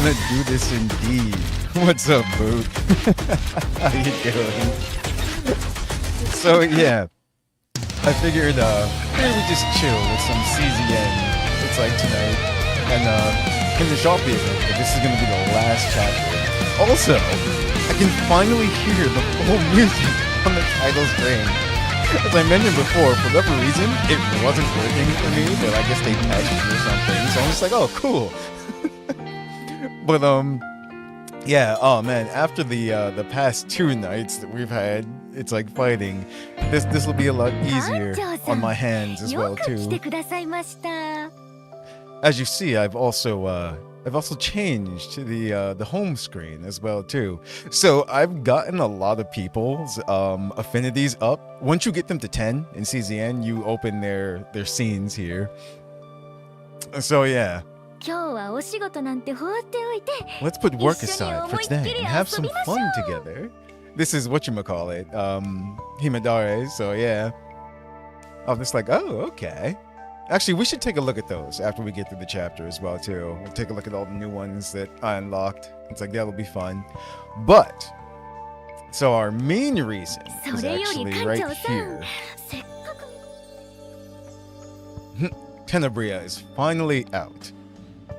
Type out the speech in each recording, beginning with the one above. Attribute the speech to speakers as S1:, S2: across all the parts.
S1: gonna do this indeed. What's up, Boot? How you doing? So yeah, I figured maybe we just chill with some CZN. It's like tonight, and finish off the event. But this is gonna be the last chapter. Also, I can finally hear the full music on the title screen. As I mentioned before, for whatever reason, it wasn't working for me, but I guess they patched it or something. So I'm just like, oh, cool. But yeah. Oh man, after the past 2 nights that we've had, it's like fighting. This will be a lot easier on my hands as well too. As you see, I've also changed the home screen as well too. So I've gotten a lot of people's affinities up. Once you get them to 10 in CZN, you open their scenes here. So yeah. Let's put work aside for today and have some fun together. This is whatchamacallit, Himadare, so yeah. I'm just like, oh, okay. Actually, we should take a look at those after we get through the chapter as well, too. We'll take a look at all the new ones that I unlocked. It's like, that'll be fun. But, so our main reason is actually right here. Tenebria is finally out.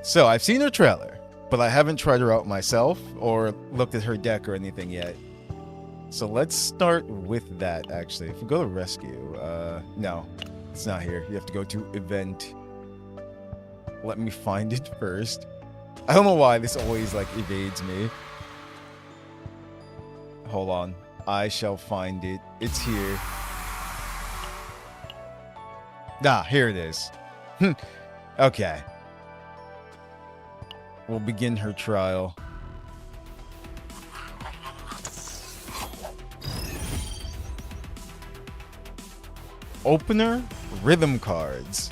S1: So, I've seen her trailer, but I haven't tried her out myself or looked at her deck or anything yet. So let's start with that, actually. If we go to rescue, no. It's not here. You have to go to event. Let me find it first. I don't know why this always like evades me. Hold on. I shall find it. It's here. Ah, here it is. Okay. We'll begin her trial. Opener, rhythm cards.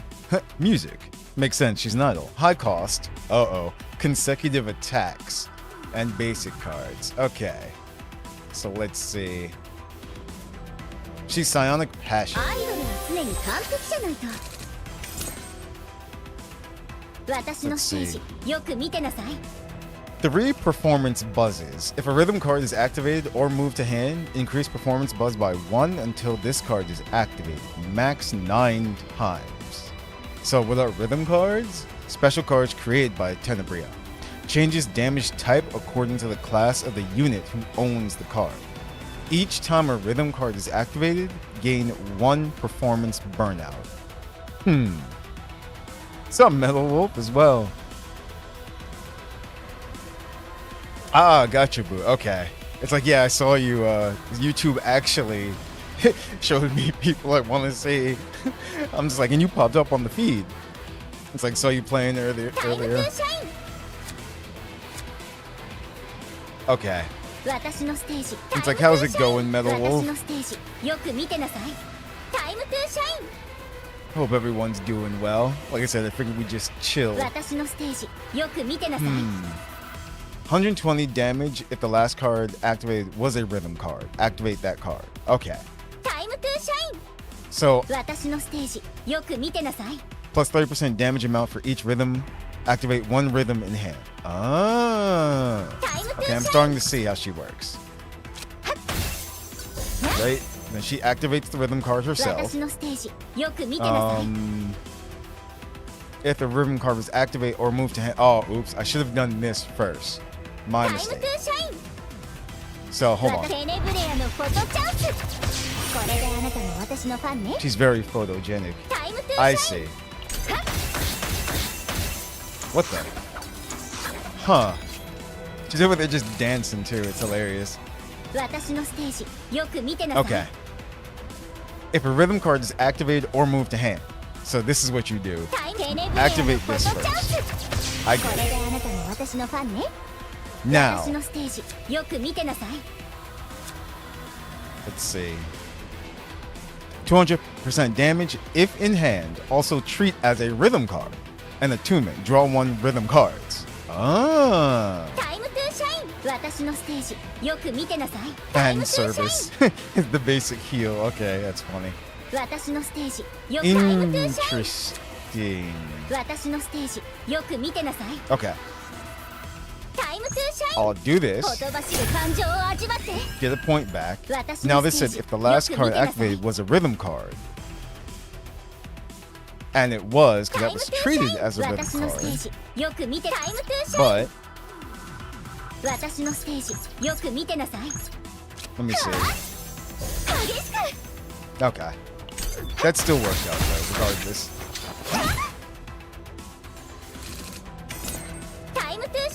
S1: Music. Makes sense, she's an idol. High cost. Consecutive attacks. And basic cards. Okay. So let's see. She's Psionic Passion. Let's see. 3 performance buzzes. If a rhythm card is activated or moved to hand, increase performance buzz by 1 until this card is activated. Max 9 times. So with our rhythm cards, special cards created by Tenebria. Changes damage type according to the class of the unit who owns the card. Each time a rhythm card is activated, gain 1 performance burnout. Some Metal Wolf as well. Ah, gotcha, boo. Okay. It's like, yeah, I saw you, YouTube actually showed me people I want to see. I'm just like, and you popped up on the feed. It's like, saw you playing earlier. Okay. It's like, how's it going, Metal Wolf? Hope everyone's doing well. Like I said, I figured we just chill. 120 damage if the last card activated was a rhythm card. Activate that card. Okay. So, plus 30% damage amount for each rhythm. Activate 1 rhythm in hand. Ah. Okay, I'm starting to see how she works. Right? Then she activates the rhythm card herself. If the rhythm card was activated or moved to hand. Oh, oops. I should have done this first. My mistake. So, hold on. She's very photogenic. I see. What the? Huh. She's over there just dancing too. It's hilarious. Okay. If a rhythm card is activated or moved to hand. So this is what you do. Activate this first. I get it. Now, let's see. 200% damage if in hand. Also treat as a rhythm card. And attunement. Draw 1 rhythm cards. Ah. Fan service. The basic heal. Okay, that's funny. Interesting. Okay. I'll do this. Get a point back. Now this said if the last card activated was a rhythm card. And it was, because that was treated as a rhythm card. But let me see. Okay. That still worked out though, regardless.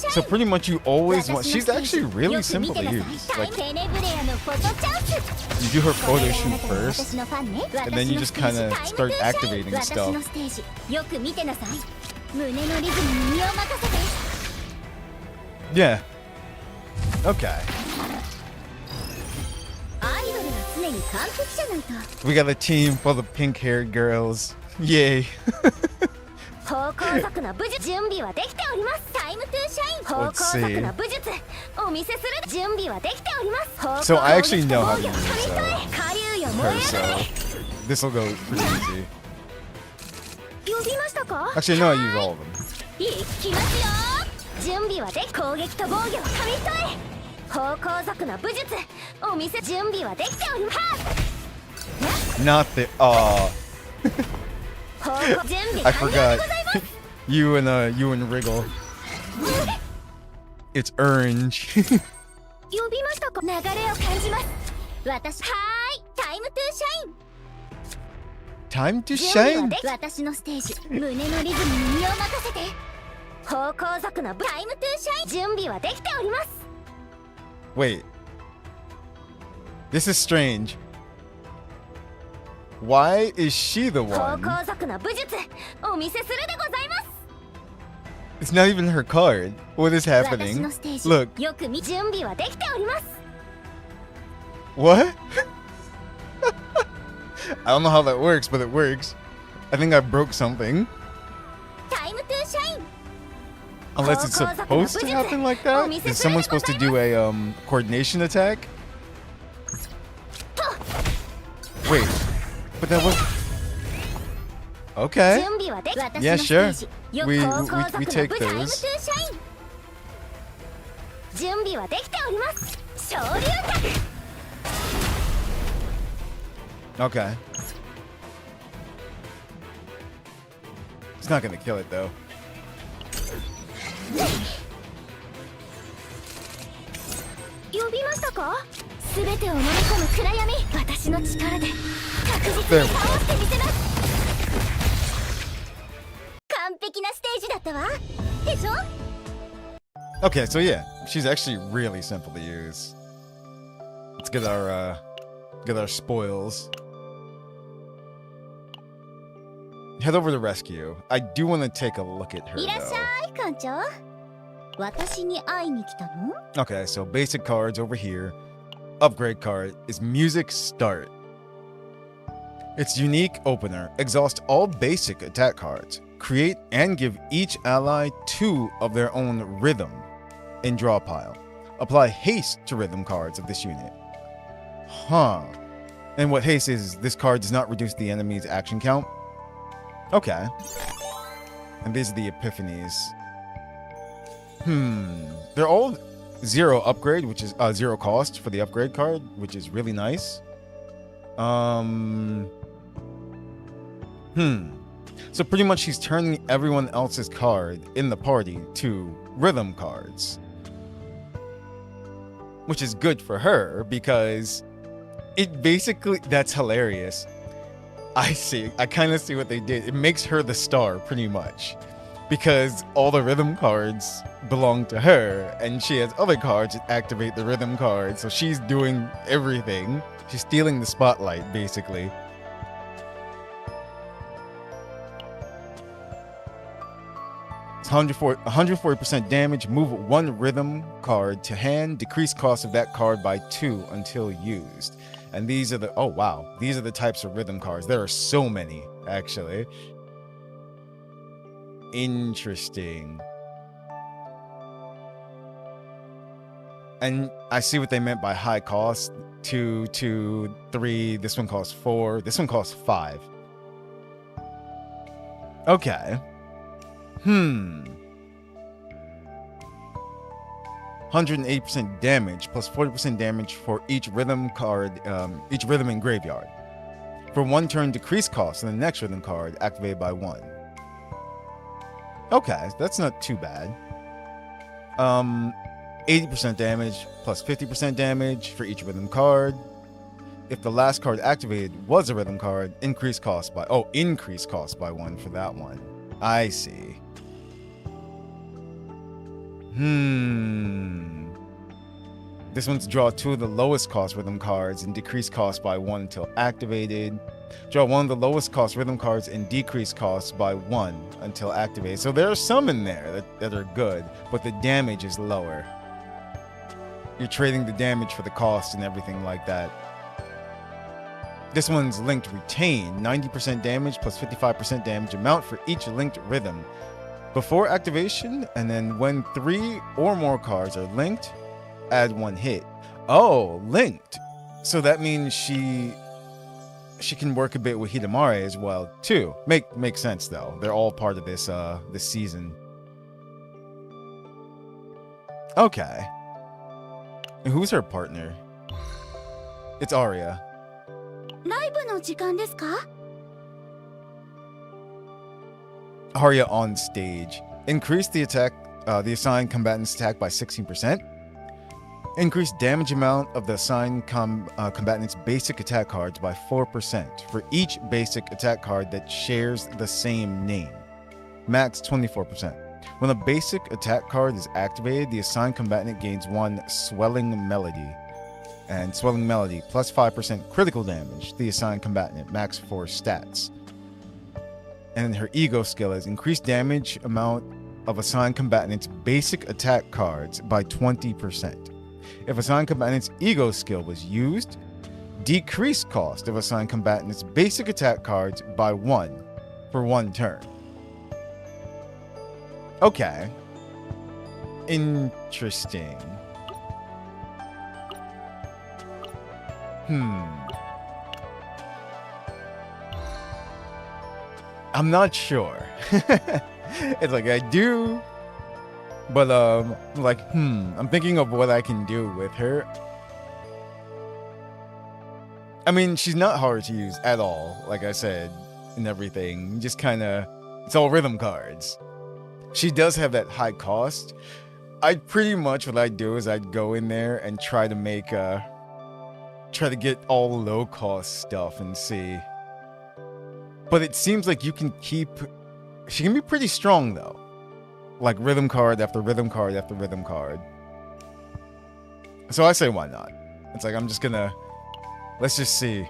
S1: So pretty much you always want... She's actually really simple to use. Like, you do her photo shoot first, and then you just kind of start activating stuff. Yeah. Okay. We got a team full of pink-haired girls. Yay. Let's see. So I actually know how to use her, so this will go pretty easy. Actually, no, I use all of them. Not the I forgot. you and Wriggle. It's orange. Time to shine. Wait. This is strange. Why is she the one? It's not even her card. What is happening? Look. What? I don't know how that works, but it works. I think I broke something. Unless it's supposed to happen like that? Is someone supposed to do a coordination attack? Wait. But that was... Okay. Yeah, sure. We take those. Okay. It's not gonna kill it though. There we go. Okay, so yeah, she's actually really simple to use. Let's get our spoils. Head over to rescue. I do want to take a look at her though. Okay, so basic cards over here. Upgrade card is Music Start. Its unique opener, exhaust all basic attack cards. Create and give each ally 2 of their own rhythm in draw pile. Apply haste to rhythm cards of this unit. Huh. And what haste is, this card does not reduce the enemy's action count. Okay. And these are the epiphanies. They're all 0 upgrade, which is 0 cost for the upgrade card, which is really nice. So pretty much she's turning everyone else's card in the party to rhythm cards. Which is good for her because it basically, that's hilarious. I kind of see what they did. It makes her the star pretty much because all the rhythm cards belong to her and she has other cards that activate the rhythm cards. So she's doing everything. She's stealing the spotlight basically. It's 140% damage. Move 1 rhythm card to hand. Decrease cost of that card by 2 until used. And these are the... Oh, wow. These are the types of rhythm cards. There are so many, actually. Interesting. And I see what they meant by high cost. 2, 2, 3. This one costs 4. This one costs 5. 180% damage plus 40% damage for each rhythm card, each rhythm in graveyard. For 1 turn, decrease cost in the next rhythm card activated by 1. Okay, that's not too bad. 80% damage plus 50% damage for each rhythm card. If the last card activated was a rhythm card, increase cost by 1 for that one. I see. This one's draw 2 of the lowest cost rhythm cards and decrease cost by 1 until activated. Draw 1 of the lowest cost rhythm cards and decrease cost by 1 until activated. So there are some in there that are good, but the damage is lower. You're trading the damage for the cost and everything like that. This one's linked retain, 90% damage plus 55% damage amount for each linked rhythm before activation, and then when 3 or more cards are linked, add 1 hit. Oh, linked. So that means she can work a bit with Hidamare as well too. Makes sense though. They're all part of this this season. Okay. And who's her partner? It's Arya.
S2: ライブの時間ですか?
S1: Arya on stage. Increase the attack, the assigned combatant's attack by 16%. Increase damage amount of the assigned combatant's basic attack cards by 4% for each basic attack card that shares the same name. Max 24%. When a basic attack card is activated, the assigned combatant gains 1 Swelling Melody. And Swelling Melody plus 5% critical damage to the assigned combatant, max 4 stats. And her ego skill is increased damage amount of assigned combatant's basic attack cards by 20%. If assigned combatant's ego skill was used, decrease cost of assigned combatant's basic attack cards by 1 for 1 turn. Okay. Interesting. I'm not sure. It's like I do, but like I'm thinking of what I can do with her. I mean, she's not hard to use at all, like I said, and everything. Just kind of, it's all rhythm cards. She does have that high cost. Pretty much what I'd do is I'd go in there and try to get all low cost stuff and see. But it seems like she can be pretty strong though. Like rhythm card after rhythm card after rhythm card. So I say why not? It's like let's just see.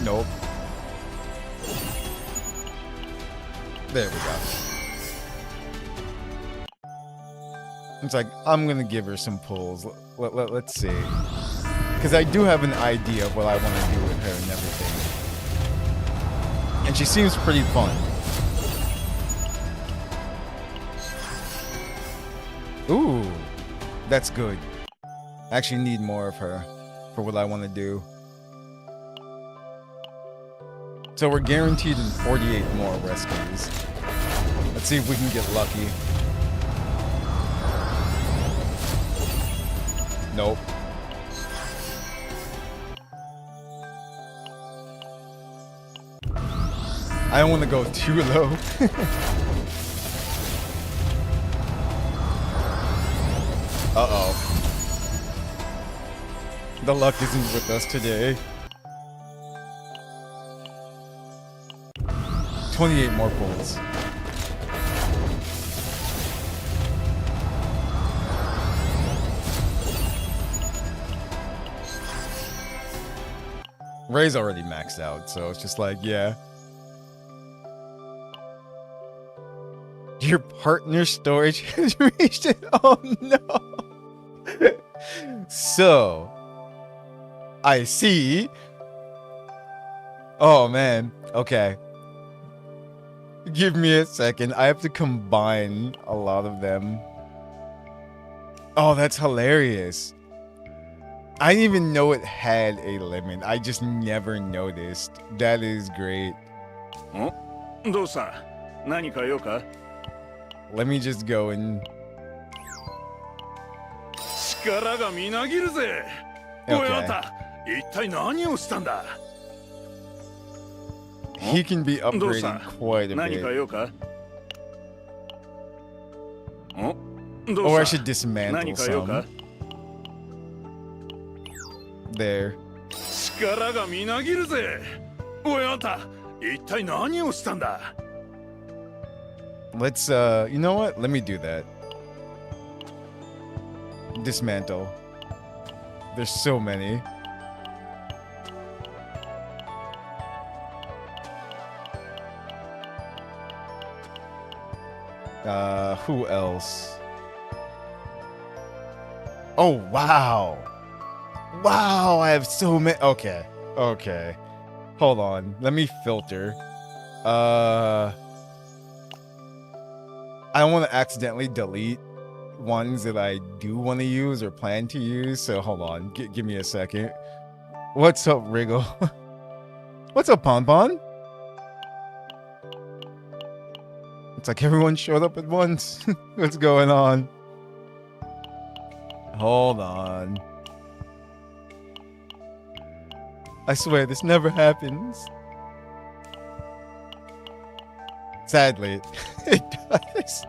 S1: Nope. There we go. It's like, I'm gonna give her some pulls. Let's see. Because I do have an idea of what I want to do with her and everything. And she seems pretty fun. Ooh, that's good. I actually need more of her for what I want to do. So we're guaranteed in 48 more rescues. Let's see if we can get lucky. Nope. I don't want to go too low. Uh-oh. The luck isn't with us today. 28 more pulls. Ray's already maxed out, so it's just like, yeah. Your partner's storage has reached it. Oh no. So, I see. Oh man. Okay. Give me a second. I have to combine a lot of them. Oh, that's hilarious. I didn't even know it had a limit. I just never noticed. That is great.
S3: どうした何か用か
S1: Let me just go and
S3: 力がみなぎるぜ
S1: Okay.
S3: おいあんた一体何をしたんだ
S1: he can be upgraded quite a
S3: 何か
S1: bit.
S3: 用かど
S1: Or I
S3: うし
S1: should
S3: た
S1: dismantle
S3: 何か用か
S1: some. There.
S3: 力がみなぎるぜおいあんた一体何をしたんだ
S1: Let's you know what? Let me do that. Dismantle. There's so many. Who else? Oh, wow. Wow, I have so many. Okay. Okay. Hold on. Let me filter. I don't want to accidentally delete ones that I do want to use or plan to use. So hold on. Give me a second. What's up, Wriggle? What's up, Ponpon? It's like everyone showed up at once. What's going on? Hold on. I swear this never happens. Sadly, it does.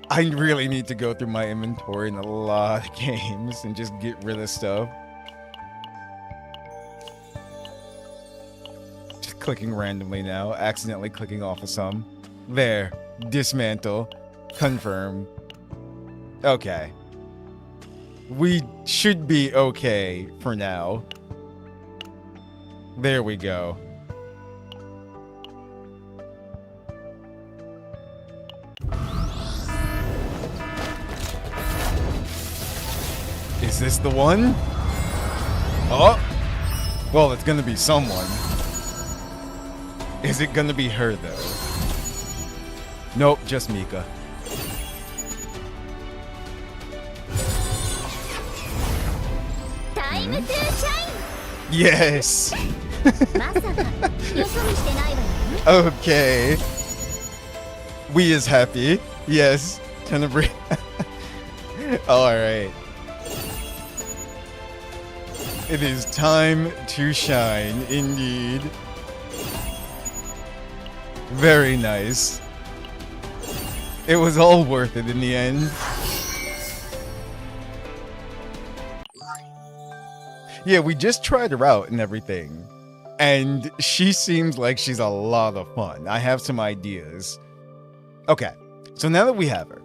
S1: I really need to go through my inventory in a lot of games and just get rid of stuff. Just clicking randomly now, accidentally clicking off of some. There, dismantle, confirm. Okay. We should be okay for now. There we go. Is this the one? Oh! Well, it's gonna be someone. Is it gonna be her, though? Nope, just Mika.
S2: Time to shine!
S1: Yes!
S2: まさかよそ見してないわよ。
S1: Okay. We is happy. Yes. Tenebrae. Alright. It is time to shine, indeed. Very nice. It was all worth it in the end. Yeah, we just tried her out and everything. And she seems like she's a lot of fun. I have some ideas. Okay, so now that we have her.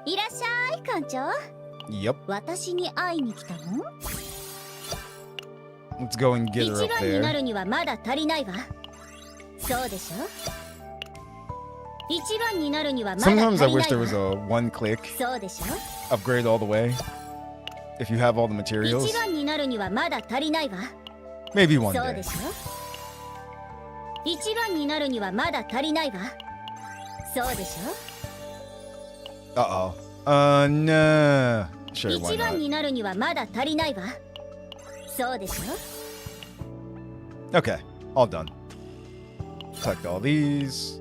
S2: いらっしゃい館長。
S1: Yep.
S2: 私に会いに来たの？
S1: Let's go and get her
S2: 一
S1: up
S2: 番にな
S1: there.
S2: るにはまだ足りないわ。そうでしょ？一番になるにはまだ足りないわ。
S1: Sometimes I wish there was a one click
S2: そうでしょ？
S1: upgrade all the way. If you have all the
S2: 一
S1: materials.
S2: 番になるにはまだ足りないわ。
S1: Maybe one
S2: そうで
S1: day.
S2: しょ？一番になるにはまだ足りないわ。そうでしょ？
S1: Uh-oh. No. Sure, why
S2: 一番
S1: not?
S2: になるにはまだ足りないわ。そうでしょ？
S1: Okay, all done. Collect all these.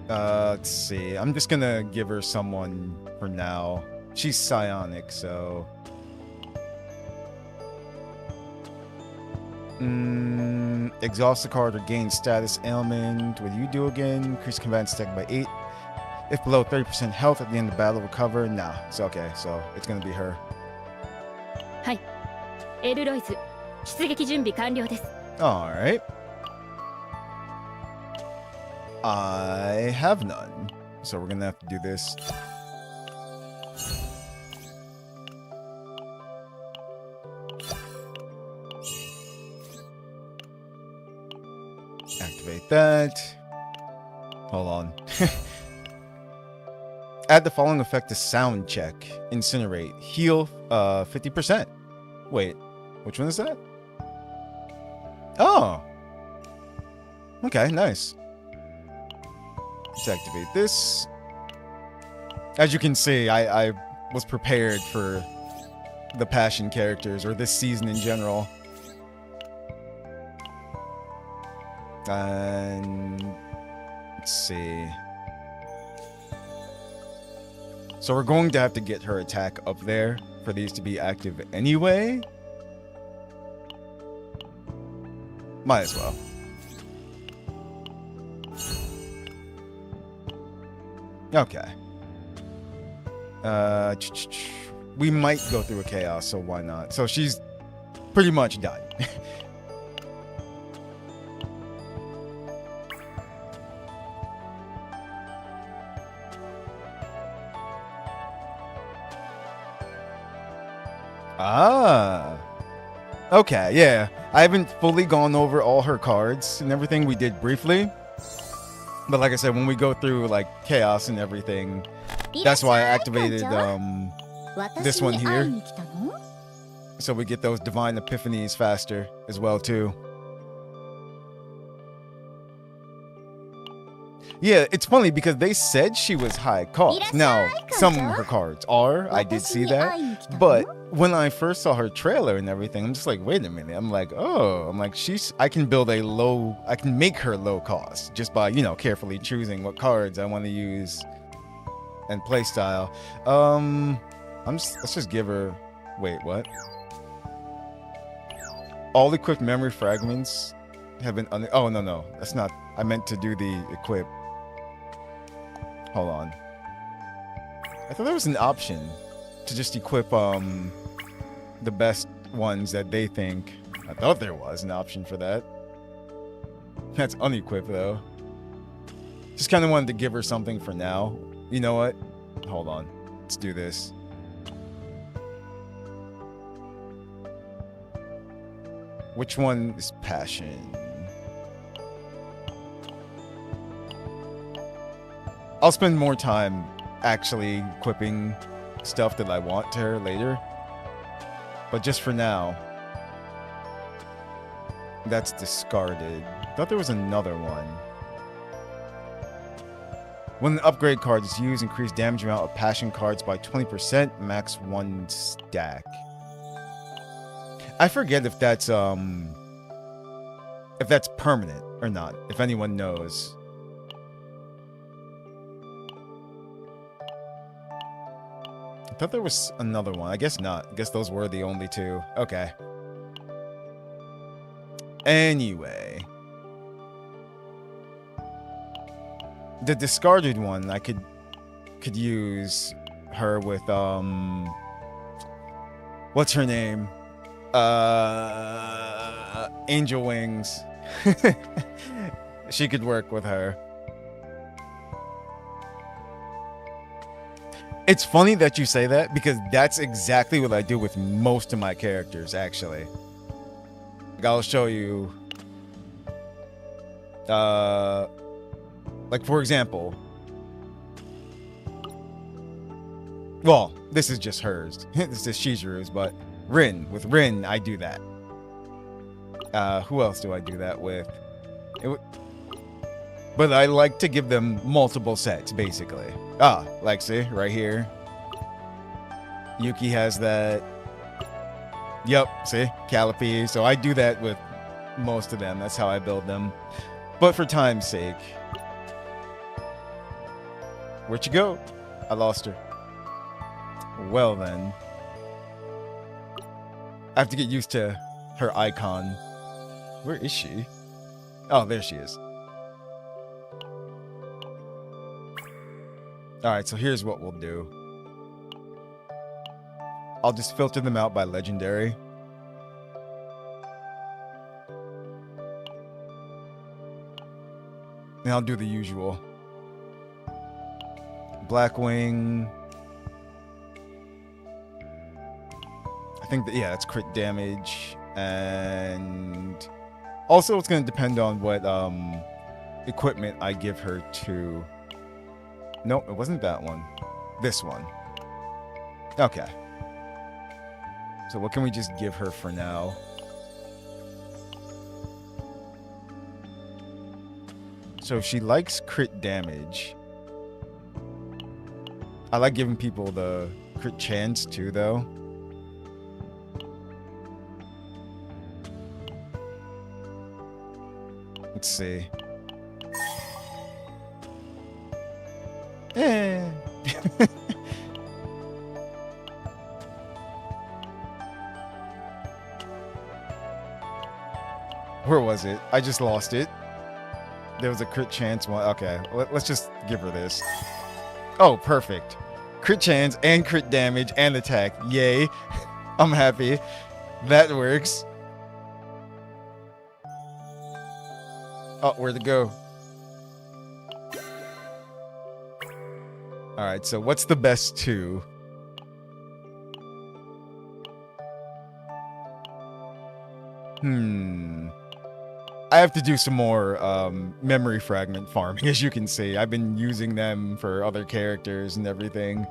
S1: Let's see. I'm just gonna give her someone for now. She's psionic, so... exhaust the card or gain status ailment. What do you do again? Increase combat stack by 8. If below 30% health at the end of battle, recover. Nah, it's okay. So it's gonna be her.
S4: エルロイズ出撃準備完了です。
S1: Alright. I have none. So we're gonna have to do this. Activate that. Hold on. Add the following effect to sound check. Incinerate. Heal 50%. Wait, which one is that? Oh. Okay, nice. Let's activate this. As you can see, I was prepared for the passion characters, or this season in general. And let's see. So we're going to have to get her attack up there for these to be active anyway. Might as well. Okay. We might go through a chaos, so why not? So she's pretty much done. Ah. Okay, yeah. I haven't fully gone over all her cards and everything. We did briefly. But like I said, when we go through like chaos and everything, that's why I activated this one here. So we get those divine epiphanies faster as well too. Yeah, it's funny because they said she was high cost. Now, some of her cards are, I did see that. But when I first saw her trailer and everything, I'm just like, wait a minute. I'm like, I can I can make her low cost just by, carefully choosing what cards I want to use and play style. Let's just give her, wait, what? All equipped memory fragments have been, oh, no, that's not, I meant to do the equip. Hold on. I thought there was an option to just equip the best ones that they think. I thought there was an option for that. That's unequipped though. Just kind of wanted to give her something for now. You know what? Hold on. Let's do this. Which one is passion? I'll spend more time actually equipping stuff that I want to her later. But just for now, that's discarded. I thought there was another one. When an upgrade card is used, increase damage amount of passion cards by 20%, max 1 stack. I forget if that's permanent or not, if anyone knows. I thought there was another one. I guess not. I guess those were the only two. Okay. Anyway. The discarded one, I could use her with, what's her name? Angel Wings. She could work with her. It's funny that you say that because that's exactly what I do with most of my characters, actually. Like, I'll show you. Like, for example. Well, this is just hers. This is Shizuru's, but Rin. With Rin, I do that. Who else do I do that with? But I like to give them multiple sets, basically. Like, see, right here. Yuki has that. Yep, see, Calliope. So I do that with most of them. That's how I build them. But for time's sake. Where'd you go? I lost her. Well then. I have to get used to her icon. Where is she? Oh, there she is. Alright, so here's what we'll do. I'll just filter them out by legendary. And I'll do the usual. Blackwing. I think that, yeah, that's crit damage. And also it's going to depend on what equipment I give her to. No, it wasn't that one. This one. Okay. So what can we just give her for now? So she likes crit damage. I like giving people the crit chance too, though. Let's see. Eh. Where was it? I just lost it. There was a crit chance one. Okay, let's just give her this. Oh, perfect. Crit chance and crit damage and attack. Yay. I'm happy. That works. Oh, where'd it go? Alright, so what's the best two? I have to do some more memory fragment farming, as you can see. I've been using them for other characters and everything.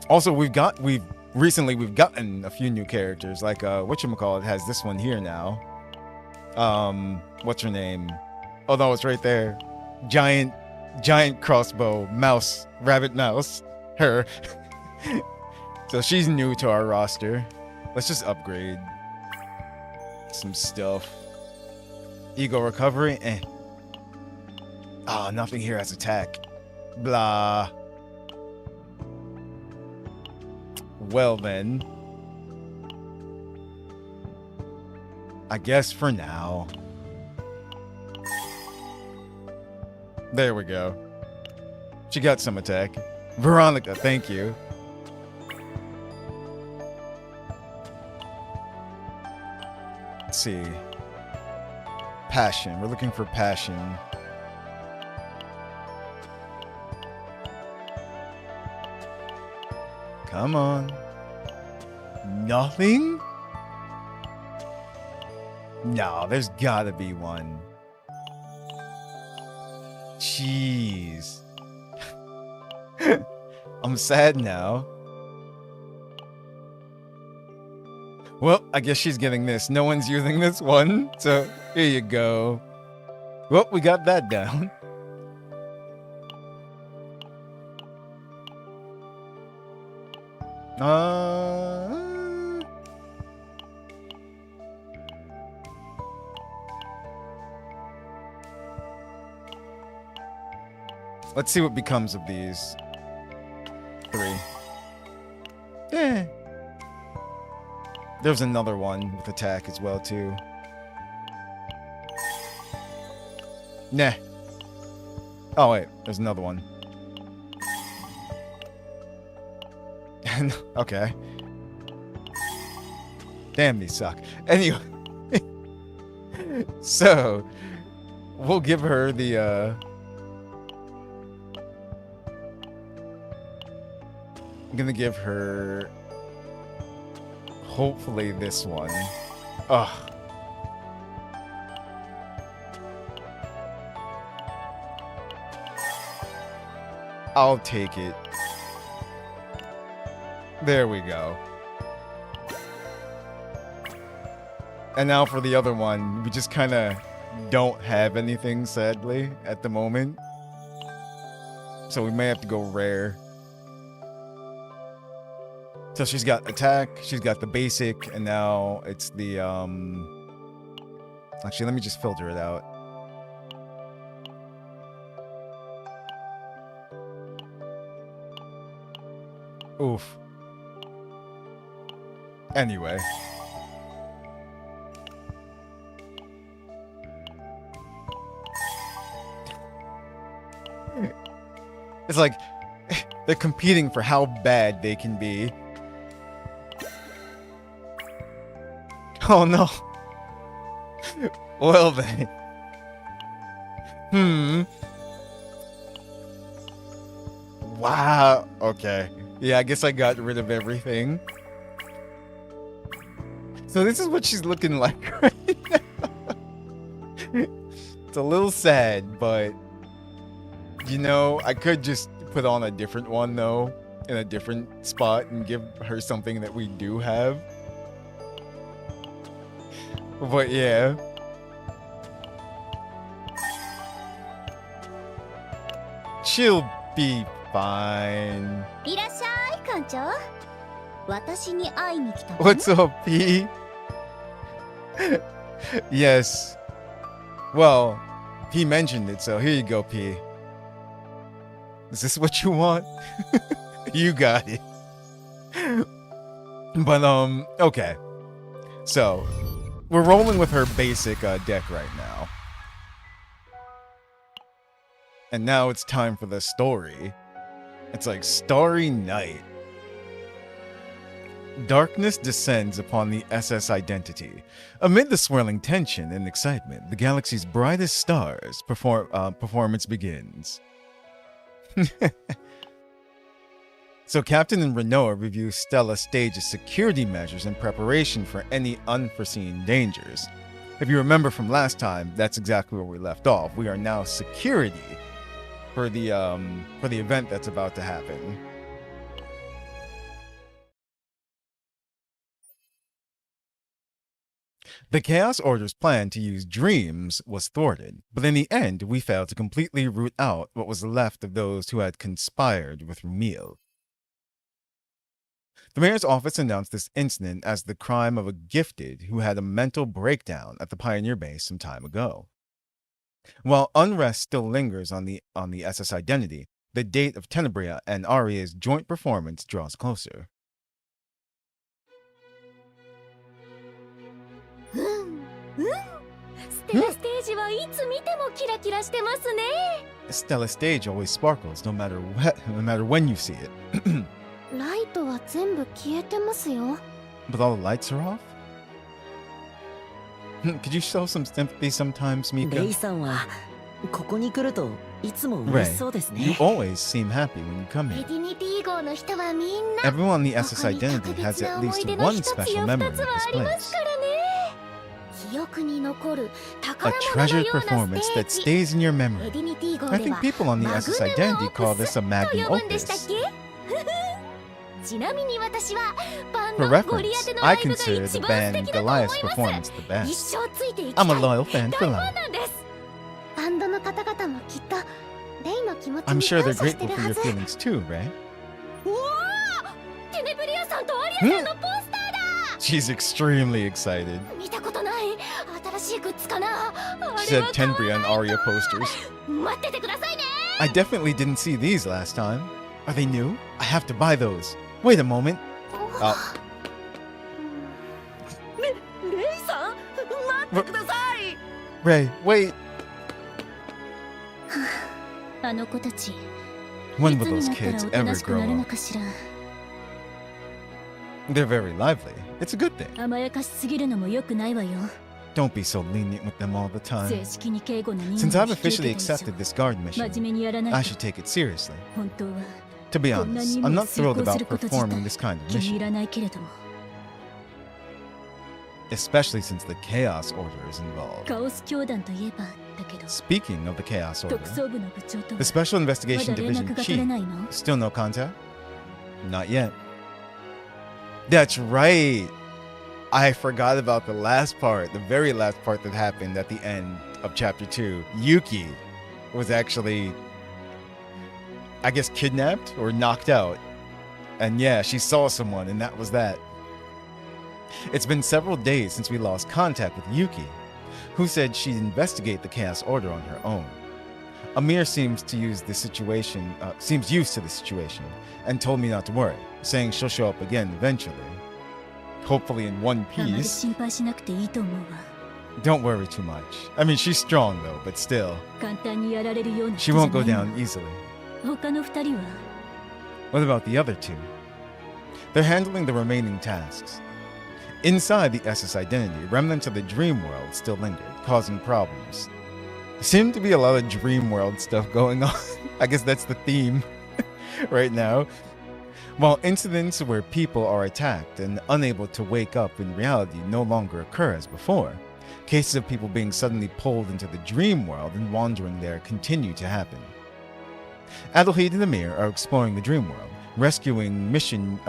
S1: Also, we've recently gotten a few new characters, like whatchamacallit has this one here now. What's her name? Oh no, it's right there. Giant crossbow mouse, rabbit mouse, her. So she's new to our roster. Let's just upgrade some stuff. Ego recovery, eh. Ah, nothing here has attack. Blah. Well then. I guess for now. There we go. She got some attack. Veronica, thank you. Let's see. Passion. We're looking for passion. Come on. Nothing? No, there's gotta be one. Jeez. I'm sad now. Well, I guess she's getting this. No one's using this one, so here you go. Well, we got that down. Let's see what becomes of these 3. Eh. There's another one with attack as well, too. Nah. Oh, wait. There's another one. Okay. Damn, these suck. Anyway. So, we'll give her the, I'm gonna give her... hopefully this one. Ugh. I'll take it. There we go. And now for the other one, we just kind of don't have anything, sadly, at the moment. So we may have to go rare. So she's got attack, she's got the basic, and now it's the, Actually, let me just filter it out. Oof. Anyway. It's like, they're competing for how bad they can be. Oh no. Well then. Wow. Okay. Yeah, I guess I got rid of everything. So this is what she's looking like right now. It's a little sad, but you know, I could just put on a different one though, in a different spot and give her something that we do have. But yeah. She'll be fine.
S2: いらっしゃい館長。私に会いに来たの？
S1: What's up, P? Yes. Well, P mentioned it, so here you go, P. Is this what you want? You got it. But, okay. So, we're rolling with her basic deck right now. And now it's time for the story. It's like Starry Night. Darkness descends upon the SS Identity. Amid the swirling tension and excitement, the galaxy's brightest stars performance begins. So Captain and Renoa review Stella Stage's security measures in preparation for any unforeseen dangers. If you remember from last time, that's exactly where we left off. We are now security for the event that's about to happen. The Chaos Order's plan to use dreams was thwarted, but in the end, we failed to completely root out what was left of those who had conspired with Rumil. The mayor's office announced this incident as the crime of a gifted who had a mental breakdown at the Pioneer base some time ago. While unrest still lingers on the SS Identity, the date of Tenebria and Aria's joint performance draws closer.
S4: ステラステージはいつ見てもキラキラしてますね。
S1: Stella Stage always sparkles no matter when you see it.
S2: ライトは全部消えてますよ。
S1: But all the lights are off? Could you show some sympathy sometimes,
S5: レイ
S1: Mika?
S5: さんはここに来るといつも嬉しそうです
S1: You
S5: ね。
S1: always seem happy when you come
S2: エ
S1: here.
S2: ディニティ号の人はみんな
S1: Everyone in the SS
S2: 他に
S1: Identity
S2: 特
S1: has
S2: 別な
S1: at
S2: 思い
S1: least
S2: 出の
S1: one
S2: 一つ
S1: special
S2: や
S1: memory
S2: 二
S1: of
S2: つは
S1: this
S2: あります
S1: place.
S2: からね。記憶に残る
S1: A
S2: 宝物の
S1: treasured
S2: ような
S1: performance
S2: ス
S1: that
S2: テージ。
S1: stays in your
S2: エ
S1: memory.
S2: ディニティ号
S1: I
S2: で
S1: think
S2: は
S1: people on the
S2: マグ
S1: SS
S2: ナム
S1: Identity
S2: オ
S1: call
S2: プ
S1: this
S2: ス
S1: a
S2: と
S1: magnum
S2: 呼ぶんでしたっ
S1: opus.
S2: け？ちなみに私はバン
S1: For
S2: ドゴリア
S1: reference,
S2: テのラ
S1: I
S2: イブが
S1: consider
S2: 一
S1: the
S2: 番素
S1: band
S2: 敵だと思
S1: Goliath's
S2: います。
S1: performance the
S2: 一
S1: best.
S2: 生ついていき
S1: I'm
S2: た
S1: a
S2: い
S1: loyal fan
S2: 大
S1: for
S2: ファン
S1: life.
S2: なんです。バンドの方々もきっとレイの気持ち
S1: I'm
S2: に
S1: sure
S2: 感
S1: they're
S2: 謝して
S1: grateful
S2: る
S1: for
S2: は
S1: your
S2: ず。
S1: feelings too, Ray.
S2: うわー！テネブリアさんとアリアさんのポスターだ。
S1: She's extremely excited.
S2: 見たことない新しいグッズかな。あ
S1: She
S2: れ
S1: said
S2: は
S1: Tenbria and Aria posters.
S2: 待っててくださいね。
S1: I definitely didn't see these last time. Are they new? I have to buy those. Wait a moment. Oh,
S5: レイさん待ってください。
S1: Ray, wait.
S2: あの子たち、い
S1: When
S2: つ
S1: will
S2: に
S1: those
S2: なったら
S1: kids
S2: おと
S1: ever
S2: なしくなる
S1: grow
S2: の
S1: up?
S2: かしら。
S1: They're very lively. It's a good thing.
S4: 甘やかしすぎるのも良くないわよ。
S1: Don't be so lenient with them all the
S4: 正
S1: time.
S4: 式に警護の任
S1: Since
S4: 務を
S1: I've
S4: 引き受
S1: officially
S4: けた以
S1: accepted
S4: 上
S1: this guard
S4: 真面
S1: mission,
S4: 目にやらない
S1: I
S4: と
S1: should take it seriously.
S4: 本当は
S1: To be
S4: こんな
S1: honest,
S4: 任
S1: I'm
S4: 務を
S1: not
S4: 遂
S1: thrilled
S4: 行す
S1: about
S4: ること自
S1: performing
S4: 体
S1: this kind of
S4: 気に入
S1: mission,
S4: らないけれども
S1: especially since the Chaos Order is involved.
S4: カオス教団といえばだけど
S1: Speaking of the Chaos
S4: 特
S1: Order,
S4: 捜部の部長と
S1: the
S4: は
S1: Special
S4: ま
S1: Investigation
S4: だ連
S1: Division
S4: 絡が取れ
S1: Chief,
S4: ないの？
S1: still no contact? Not yet. That's right. I forgot about the last part, the very last part that happened at the end of chapter 2. Yuki was actually, I guess, kidnapped or knocked out. And yeah, she saw someone, and that was that. It's been several days since we lost contact with Yuki, who said she'd investigate the Chaos Order on her own. Amir seems used to the situation, and told me not to worry, saying she'll show up again eventually. Hopefully in one
S4: あまり
S1: piece.
S4: 心配しなくていいと思うわ。
S1: Don't worry too much. I mean, she's strong though, but still,
S4: 簡単にやられるような
S1: she
S4: 人じゃ
S1: won't go
S4: ないの
S1: down easily.
S4: 他の二人は
S1: What about the other two? They're handling the remaining tasks. Inside the SS Identity, remnants of the Dream World still lingered, causing problems. Seemed to be a lot of Dream World stuff going on. I guess that's the theme right now. While incidents where people are attacked and unable to wake up in reality no longer occur as before, cases of people being suddenly pulled into the dream world and wandering there continue to happen. Adelheid and Amir are exploring the dream world, rescuing missing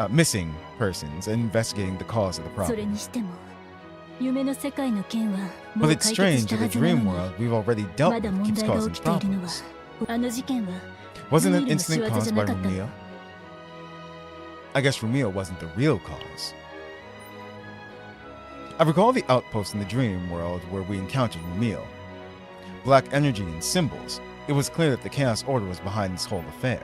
S1: persons and investigating the cause of the
S4: それ
S1: problem.
S4: にしても夢の世界の件はも
S1: But
S4: う
S1: it's
S4: 解決し
S1: strange
S4: た
S1: that
S4: は
S1: the
S4: ずなの
S1: dream
S4: に
S1: world we've already dealt
S4: まだ
S1: with
S4: 問
S1: keeps
S4: 題が
S1: causing
S4: 起きているのは
S1: problems.
S4: あの事件は
S1: Wasn't an
S4: ルイルの仕
S1: incident
S4: 業じ
S1: caused
S4: ゃ
S1: by
S4: なかった
S1: Rumio? I guess Rumio wasn't the real cause. I recall the outpost in the dream world where we encountered Rumio. Black energy and symbols. It was clear that the Chaos Order was behind this whole affair.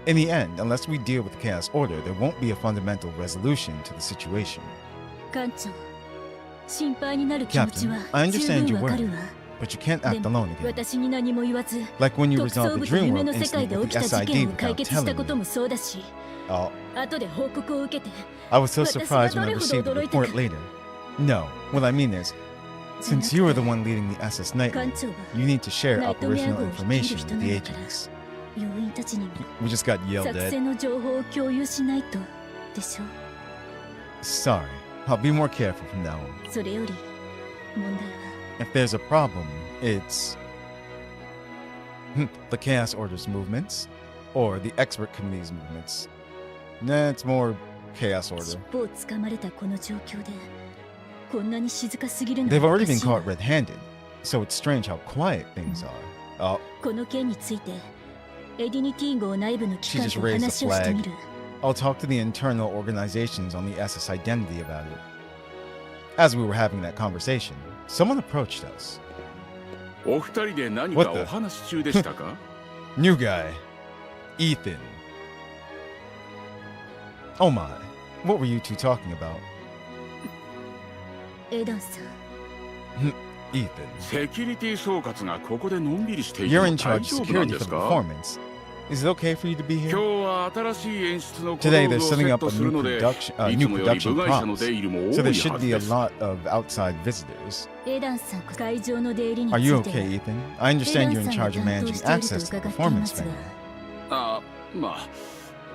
S1: In the end, unless we deal with the Chaos Order, there won't be a fundamental resolution to the situation.
S4: 艦長、心配になる気持ちは
S1: Captain, I
S4: 十
S1: understand
S4: 分
S1: your
S4: わか
S1: worry,
S4: るわ。
S1: but you can't
S4: で
S1: act
S4: も
S1: alone again.
S4: 私に何も言わず、
S1: Like when you
S4: 特
S1: resolved
S4: 捜
S1: the
S4: 部と
S1: dream
S4: 夢
S1: world
S4: の世界
S1: incident
S4: で起
S1: with
S4: き
S1: the
S4: た事
S1: SID
S4: 件を解
S1: without
S4: 決したこ
S1: telling
S4: と
S1: me.
S4: もそうだし、
S1: Oh,
S4: 後で報告を受けて、
S1: I was so
S4: 私が
S1: surprised
S4: ど
S1: when I
S4: れほど
S1: received the
S4: 驚いたか。
S1: report later. No, what I mean is, since you are the one leading the SS Nightmare,
S4: 艦長は
S1: you need to share
S4: ナイトメア
S1: operational
S4: 号を率い
S1: information
S4: る人
S1: with
S4: な
S1: the
S4: んだから、
S1: agents.
S4: 要員たちにも
S1: We just got yelled
S4: 作
S1: at.
S4: 戦の情報を共有しないとでしょ。
S1: Sorry, I'll be more careful from now on.
S4: それより問題は
S1: If there's a problem, it's the Chaos Order's movements or the Expert Committee's movements. Nah, it's more Chaos
S4: 尻
S1: Order.
S4: 尾をつかまれたこの状況でこんなに静かすぎるの
S1: They've
S4: はお
S1: already
S4: か
S1: been
S4: しいわ。
S1: caught red-handed, so it's strange how quiet things are. Oh,
S4: この件についてエディニティ号内部の機
S1: She
S4: 関
S1: just
S4: と
S1: raised a
S4: 話をしてみる。
S1: I'll talk to the internal organizations on the SS identity about it. As we were having that conversation, someone approached us.
S3: お二人で何
S1: What
S3: か
S1: the?
S3: お話し中でしたか？
S1: New guy, Ethan. Oh my, what were you two talking about?
S4: エダンさん、
S1: Ethan,
S3: セキュリティ総括がここでのんびりしてい
S1: you're
S3: る
S1: in
S3: の大
S1: charge of
S3: 丈夫なん
S1: security
S3: で
S1: for
S3: す
S1: the
S3: か？
S1: performance. Is it okay for you to be
S3: 今日
S1: here?
S3: は新しい演出の小道
S1: Today
S3: 具
S1: they're
S3: をセ
S1: setting
S3: ッ
S1: up
S3: ト
S1: a
S3: する
S1: new
S3: ので、
S1: production,
S3: い
S1: new
S3: つもより
S1: production
S3: 部外者の
S1: props.
S3: 出入りも多
S1: So
S3: い
S1: there
S3: は
S1: should
S3: ず
S1: be
S3: で
S1: a
S3: す。
S1: lot of outside visitors.
S4: エダンさんこそ会場の出入りにつ
S1: Are you
S4: いては
S1: okay, Ethan? I
S4: エ
S1: understand
S4: ダン
S1: you're in
S4: さん
S1: charge
S4: が
S1: of
S4: 担当
S1: managing
S4: していると
S1: access to
S4: 伺
S1: the
S4: っていま
S1: performance
S4: すが
S1: venue.
S3: あ、まあ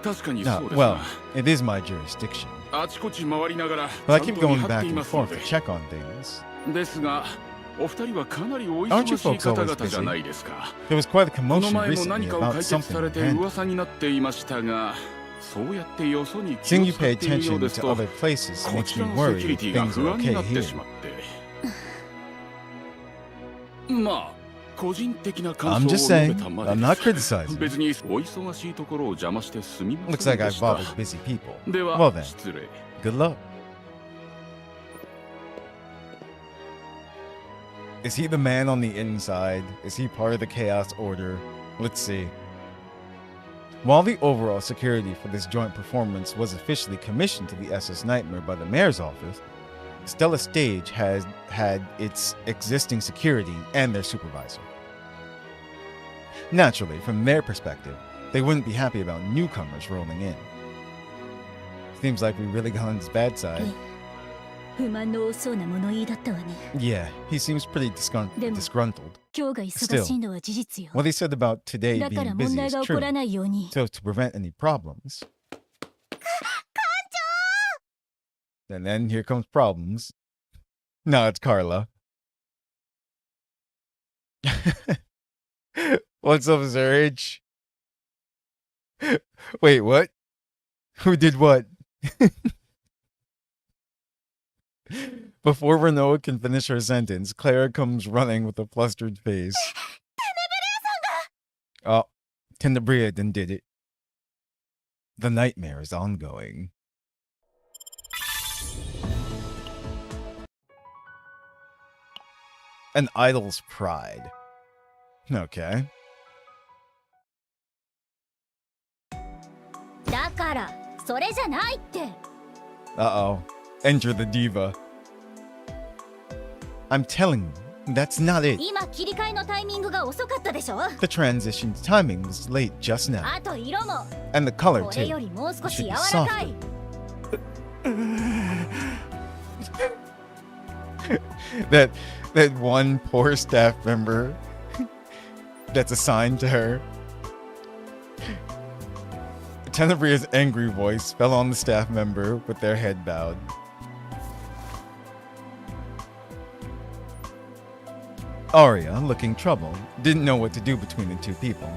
S3: 確かに
S1: No,
S3: そうです
S1: well,
S3: が、
S1: it is my jurisdiction.
S3: あちこち回りながら
S1: But I
S3: ちゃ
S1: keep
S3: んと見
S1: going
S3: 張っ
S1: back
S3: てい
S1: and
S3: ますの
S1: forth
S3: で
S1: to。check on things.
S3: ですが、お二人はかなりお
S1: Aren't you
S3: 忙しい
S1: folks
S3: 方
S1: always
S3: 々じゃないですか。
S1: There was quite a
S3: この
S1: commotion
S3: 前も
S1: recently
S3: 何かを
S1: about
S3: 解決さ
S1: something
S3: れ
S1: in
S3: て
S1: Handel.
S3: 噂になっていましたが、そうやってよそに気
S1: Seeing
S3: を
S1: you
S3: 使
S1: pay
S3: っているよう
S1: attention
S3: です
S1: to
S3: と、
S1: other places
S3: こ
S1: makes
S3: ち
S1: me
S3: らのセ
S1: worry
S3: キュリ
S1: if
S3: ティが
S1: things
S3: 不
S1: are
S3: 安に
S1: okay
S3: なってし
S1: here.
S3: まって。まあ、個人的な感
S1: I'm
S3: 想
S1: just
S3: を述
S1: saying,
S3: べたまで
S1: I'm
S3: で
S1: not
S3: す。
S1: criticizing.
S3: 別にお忙しいところを邪魔してすみま
S1: Looks
S3: せん
S1: like
S3: で
S1: I've
S3: した。
S1: bothered busy people.
S3: で
S1: Well
S3: は、
S1: then,
S3: 失礼。
S1: good luck. Is he the man on the inside? Is he part of the Chaos Order? Let's see. While the overall security for this joint performance was officially commissioned to the SS Nightmare by the mayor's office, Stella Stage has had its existing security and their supervisor. Naturally, from their perspective, they wouldn't be happy about newcomers rolling in. Seems like we really got on his bad side.
S4: 不満の多そうな物言いだったわね。
S1: Yeah, he seems pretty
S4: Them-
S1: disgruntled.
S4: 今日が忙しいのは事実よ。
S1: What he said about today
S4: だから
S1: being
S4: 問
S1: busy
S4: 題
S1: is
S4: が起こら
S1: true.
S4: ないように。
S1: So to prevent any problems. And then here comes problems. No, it's Carla. What's up, Zurich? Wait, what? Who did what? Before Renoa can finish her sentence, Clara comes running with a flustered face. Oh, Tenebria then did it. The nightmare is ongoing. An idol's pride. Okay.
S2: だからそれじゃないって。
S1: Uh-oh. Enter the diva. I'm telling you, that's not it.
S2: 今切り替えのタイミングが遅かったでしょ。
S1: The transition timing was late just now.
S2: あと色も
S1: And the color
S2: これよ
S1: too.
S2: りもう少し
S1: Should
S2: 柔
S1: be
S2: らかい。
S1: That one poor staff member that's assigned to her. Tenebria's angry voice fell on the staff member with their head bowed. Arya, looking troubled, didn't know what to do between the two people.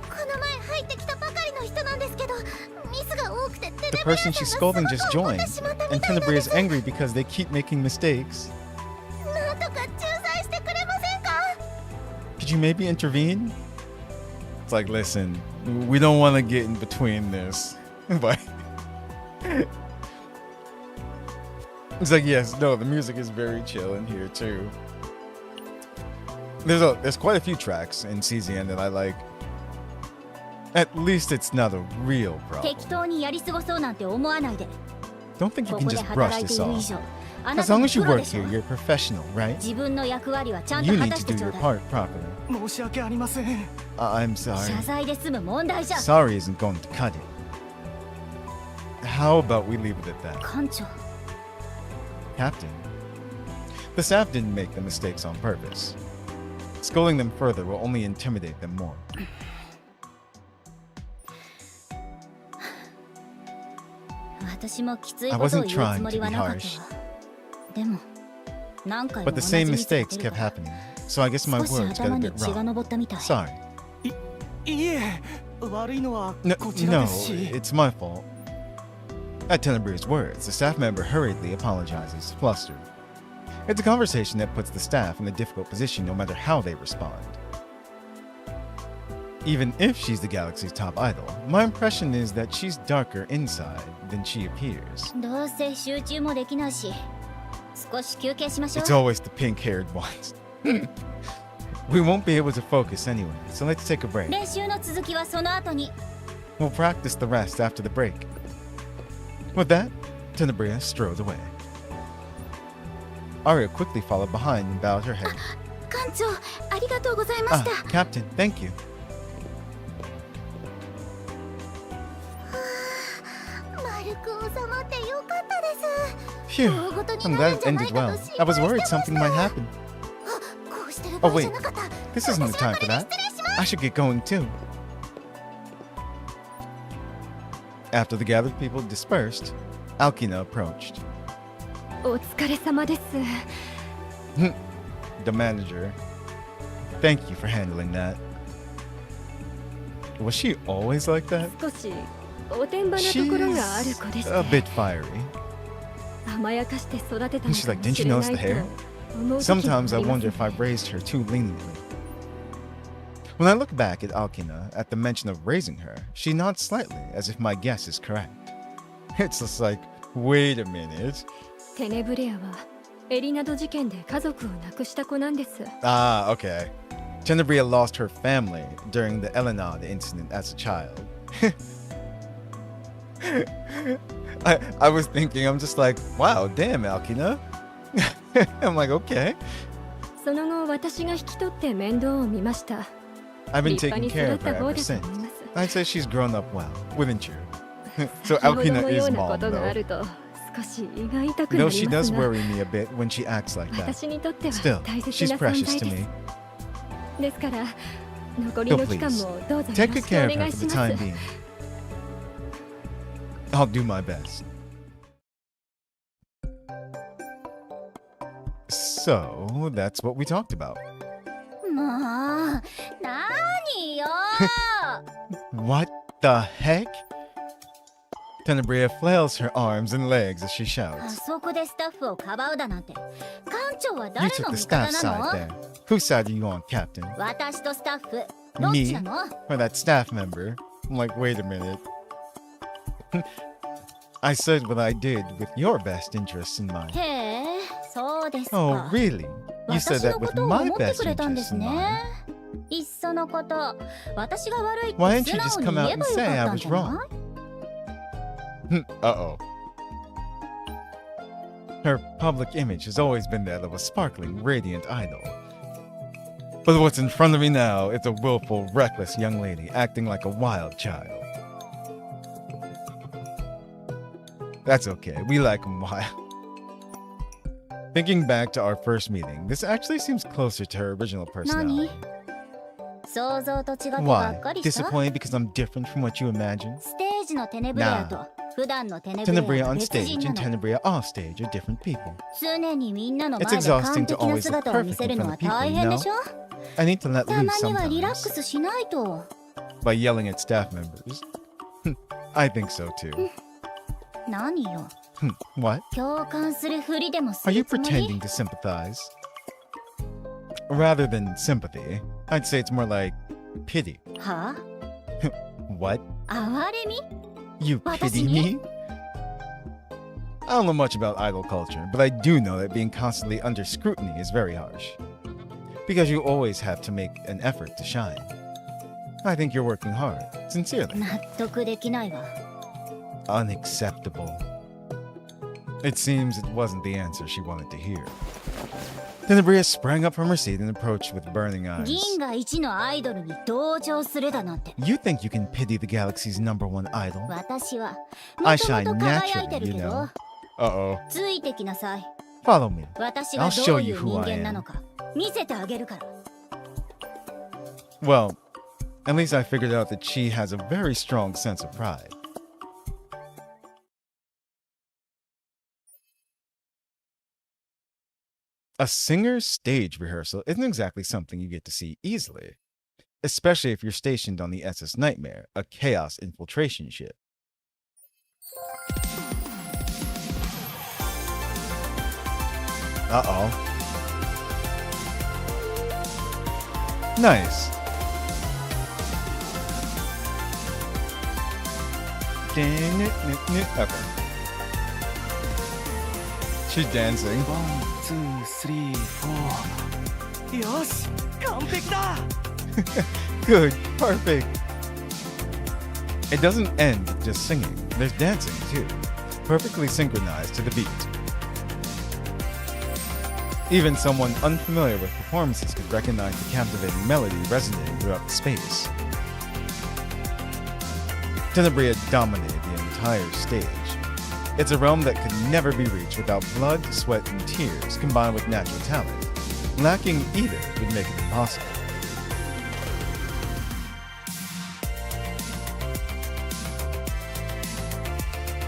S2: この前入ってきたばかりの人なんですけど、ミスが多くてテ
S1: The
S2: レビ
S1: person she's scolding just joined, and Tenebria's angry because they keep making mistakes.
S2: なんとか仲裁してくれませんか。
S1: Could you maybe intervene? It's like, listen, we don't want to get in between this. But it's like, yes, no, the music is very chill in here too. There's quite a few tracks in CZN that I like. At least it's not a real problem.
S2: 適当にやり過ごそうなんて思わないで。
S1: Don't think you
S2: こ
S1: can
S2: こで
S1: just
S2: 働
S1: brush
S2: いてい
S1: this
S2: る以
S1: off.
S2: 上、あな
S1: As
S2: た
S1: long
S2: も
S1: as you
S2: プロ
S1: work
S2: でしょ。
S1: here, you're professional, right?
S2: 自分の役割はちゃんと
S1: You
S2: 果
S1: need
S2: た
S1: to
S2: して
S1: do
S2: ちょう
S1: your
S2: だい。
S1: part properly.
S6: 申し訳ありません。
S1: I'm sorry.
S2: 謝罪で済む問題じゃん。
S1: Sorry isn't going to cut it. How about we leave it at that?
S2: 艦長、
S1: Captain. The staff didn't make the mistakes on purpose. Scolding them further will only intimidate them more.
S2: 私もきつい
S1: I
S2: ことを
S1: wasn't
S2: 言うつ
S1: trying
S2: も
S1: to
S2: り
S1: be
S2: はなかった
S1: harsh.
S2: わ。でも、何回も
S1: But
S2: 同
S1: the
S2: じ
S1: same
S2: ミスが
S1: mistakes
S2: 出る
S1: kept
S2: から
S1: happening. So I guess my
S2: 少し
S1: words got
S2: 頭
S1: a
S2: に
S1: bit
S2: 血が
S1: wrong.
S2: 上ったみたい。
S1: Sorry.
S6: いえ、悪いのは
S1: No,
S6: こちら
S1: no,
S6: ですし。
S1: it's my fault. At Tenebrie's words, the staff member hurriedly apologizes, flustered. It's a conversation that puts the staff in a difficult position no matter how they respond. Even if she's the galaxy's top idol, my impression is that she's darker inside than she appears.
S2: どうせ集中もできないし、少し休憩しましょ
S1: It's
S2: う。
S1: always the pink-haired ones. We won't be able to focus anyway, so let's take a break.
S2: 練習の続きはその後に。
S1: We'll practice the rest after the break. With that, Tenebria strode away. Arya quickly followed behind and bowed her head.
S2: 艦長、ありがとうございまし
S1: Ah,
S2: た。
S1: Captain, thank you.
S2: 丸く収まってよかったです。
S1: Phew,
S2: 大ごとに
S1: I'm
S2: なる
S1: glad
S2: ん
S1: it
S2: じゃない
S1: ended
S2: か
S1: well.
S2: と心
S1: I was
S2: 配
S1: worried
S2: してまし
S1: something
S2: た。
S1: might happen.
S2: こうしてる
S1: Oh
S2: 場合じゃ
S1: wait,
S2: なかった。
S1: this isn't the time for that. I should get going too. After the gathered people dispersed, Alkina approached.
S4: お疲れ様です。
S1: The manager. Thank you for handling that. Was she always like that?
S4: 少しおてんばなところがある子で
S1: She's
S4: し
S1: a
S4: て
S1: bit fiery.
S4: 甘やかして育てたの
S1: She's
S4: か
S1: like,
S4: も
S1: didn't
S4: し
S1: you
S4: れな
S1: notice
S4: い
S1: the
S4: と
S1: hair?
S4: 思う時も
S1: Sometimes
S4: あ
S1: I
S4: ります
S1: wonder if I've raised her too leniently. When I look back at Alkina at the mention of raising her, she nods slightly as if my guess is correct. It's just like, wait a minute.
S4: テネブレアはエリナド事件で家族を亡くした子なんです。
S1: Ah, okay. Tenebria lost her family during the Elenad incident as a child. I was thinking, I'm just like, wow, damn, Alkina. I'm like, okay.
S4: その後私が引き取って面倒を見ました
S1: I've been
S4: 立派
S1: taking
S4: に
S1: care
S4: 育っ
S1: of
S4: た
S1: her
S4: 方
S1: ever
S4: だと
S1: since.
S4: 思います
S1: I'd say she's grown up well, wouldn't you? So
S4: 先ほど
S1: Alkina
S4: のよ
S1: is
S4: うなこ
S1: mom,
S4: とがあ
S1: though.
S4: ると少し胃が痛くな
S1: No,
S4: り
S1: she
S4: ま
S1: does
S4: すが
S1: worry me a bit when she acts like that.
S4: 私にとっては
S1: Still,
S4: 大切
S1: she's
S4: な存
S1: precious
S4: 在
S1: to
S4: で
S1: me.
S4: すですから残り
S1: So
S4: の期間
S1: please,
S4: もどうぞよ
S1: take
S4: ろ
S1: good
S4: しく
S1: care
S4: お
S1: of
S4: 願
S1: her
S4: い
S1: for
S4: し
S1: the
S4: ます
S1: time being. I'll do my best. So, that's what we talked about.
S2: もう、なによ。
S1: What the heck? Tenebria flails her arms and legs as she
S2: あ
S1: shouts.
S2: そこでスタッフをかばうだなんて。艦長は
S1: You
S2: 誰
S1: took
S2: の
S1: the
S2: 味方
S1: staff
S2: な
S1: side
S2: の？
S1: there. Whose side are you on, Captain?
S2: 私とスタッフ。どっちなの？
S1: Or that staff member? I'm like, wait a minute. I said what I did with your best interests in mind.
S2: へえ、そうですか。
S1: Oh, really? You said
S2: 私
S1: that
S2: のこ
S1: with
S2: とを
S1: my
S2: 思って
S1: best
S2: くれたんで
S1: interests
S2: す
S1: in
S2: ね
S1: mind.。
S2: いっそのこと、私が悪いって
S1: Why
S2: 素
S1: didn't you just
S2: 直
S1: come
S2: に
S1: out
S2: 言え
S1: and
S2: ば
S1: say
S2: よ
S1: I
S2: かったん
S1: was
S2: じゃない
S1: wrong? Uh-oh. Her public image has always been that of a sparkling, radiant idol. But what's in front of me now is a willful, reckless young lady acting like a wild child. That's okay, we like 'em wild. Thinking back to our first meeting, this actually seems closer to her original
S2: 何
S1: personality.
S2: 想像と違ってば
S1: Why?
S2: っかりした
S1: Disappointed because I'm different from what you imagine?
S2: ステージのテネブレアと普段のテネブレア
S1: Tenebria
S2: は
S1: on
S2: 別
S1: stage
S2: 人
S1: and
S2: なの。
S1: Tenebria off stage are different people.
S2: 常にみんなの
S1: It's
S2: 前で
S1: exhausting
S2: 完
S1: to
S2: 璧な
S1: always look
S2: 姿を見せるのは
S1: perfect in front of people,
S2: 大変でしょ？
S1: I need to let
S2: た
S1: loose
S2: まにはリラック
S1: sometimes
S2: スしないと。
S1: by yelling at staff members. I think so too.
S2: 何よ。
S1: What?
S2: 共感するふりでもす
S1: Are you
S2: るつも
S1: pretending
S2: り？
S1: to sympathize? Rather than sympathy, I'd say it's more like pity.
S2: は
S1: What?
S2: あ哀れみ
S1: You pity
S2: 私に？
S1: me? I don't know much about idol culture, but I do know that being constantly under scrutiny is very harsh. Because you always have to make an effort to shine. I think you're working hard, sincerely.
S2: 納得できないわ。
S1: Unacceptable. It seems it wasn't the answer she wanted to hear. Tenebria sprang up from her seat and approached with burning eyes.
S2: 銀河一のアイドルに同情するだなんて。
S1: You think you can pity the galaxy's number one idol?
S2: 私はも
S1: I
S2: と
S1: shine
S2: もと輝いて
S1: naturally,
S2: る
S1: you
S2: けど
S1: know. Uh-oh.
S2: ついてきなさい。
S1: Follow me.
S2: 私が
S1: I'll
S2: ど
S1: show
S2: うい
S1: you
S2: う
S1: who
S2: 人
S1: I
S2: 間な
S1: am.
S2: のか見せてあげるから。
S1: Well, at least I figured out that she has a very strong sense of pride. A singer's stage rehearsal isn't exactly something you get to see easily, especially if you're stationed on the SS Nightmare, a chaos infiltration ship. Uh-oh. Nice. Okay. She's dancing.
S6: 1、2、3、4よし完璧だ
S1: Good. Perfect. It doesn't end with just singing. There's dancing, too. Perfectly synchronized to the beat. Even someone unfamiliar with performances could recognize the captivating melody resonating throughout the space. Tenebria dominated the entire stage. It's a realm that could never be reached without blood, sweat, and tears combined with natural talent. Lacking either would make it impossible.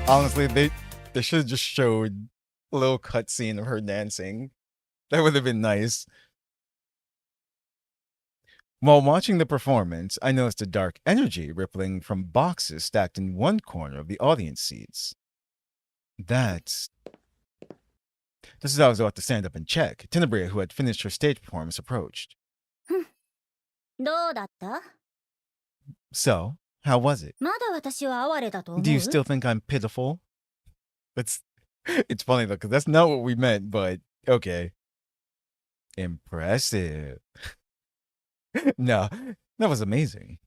S1: Honestly, they should have just showed a little cutscene of her dancing. That would have been nice. While watching the performance, I noticed a dark energy rippling from boxes stacked in one corner of the audience seats. Just as I was about to stand up and check, Tenebria, who had finished her stage performance, approached.
S2: どうだった？
S1: So, how was it?
S2: まだ私は哀れだと思う？
S1: Do you still think I'm pitiful? It's funny though, because that's not what we meant, but okay. Impressive. No, that was amazing.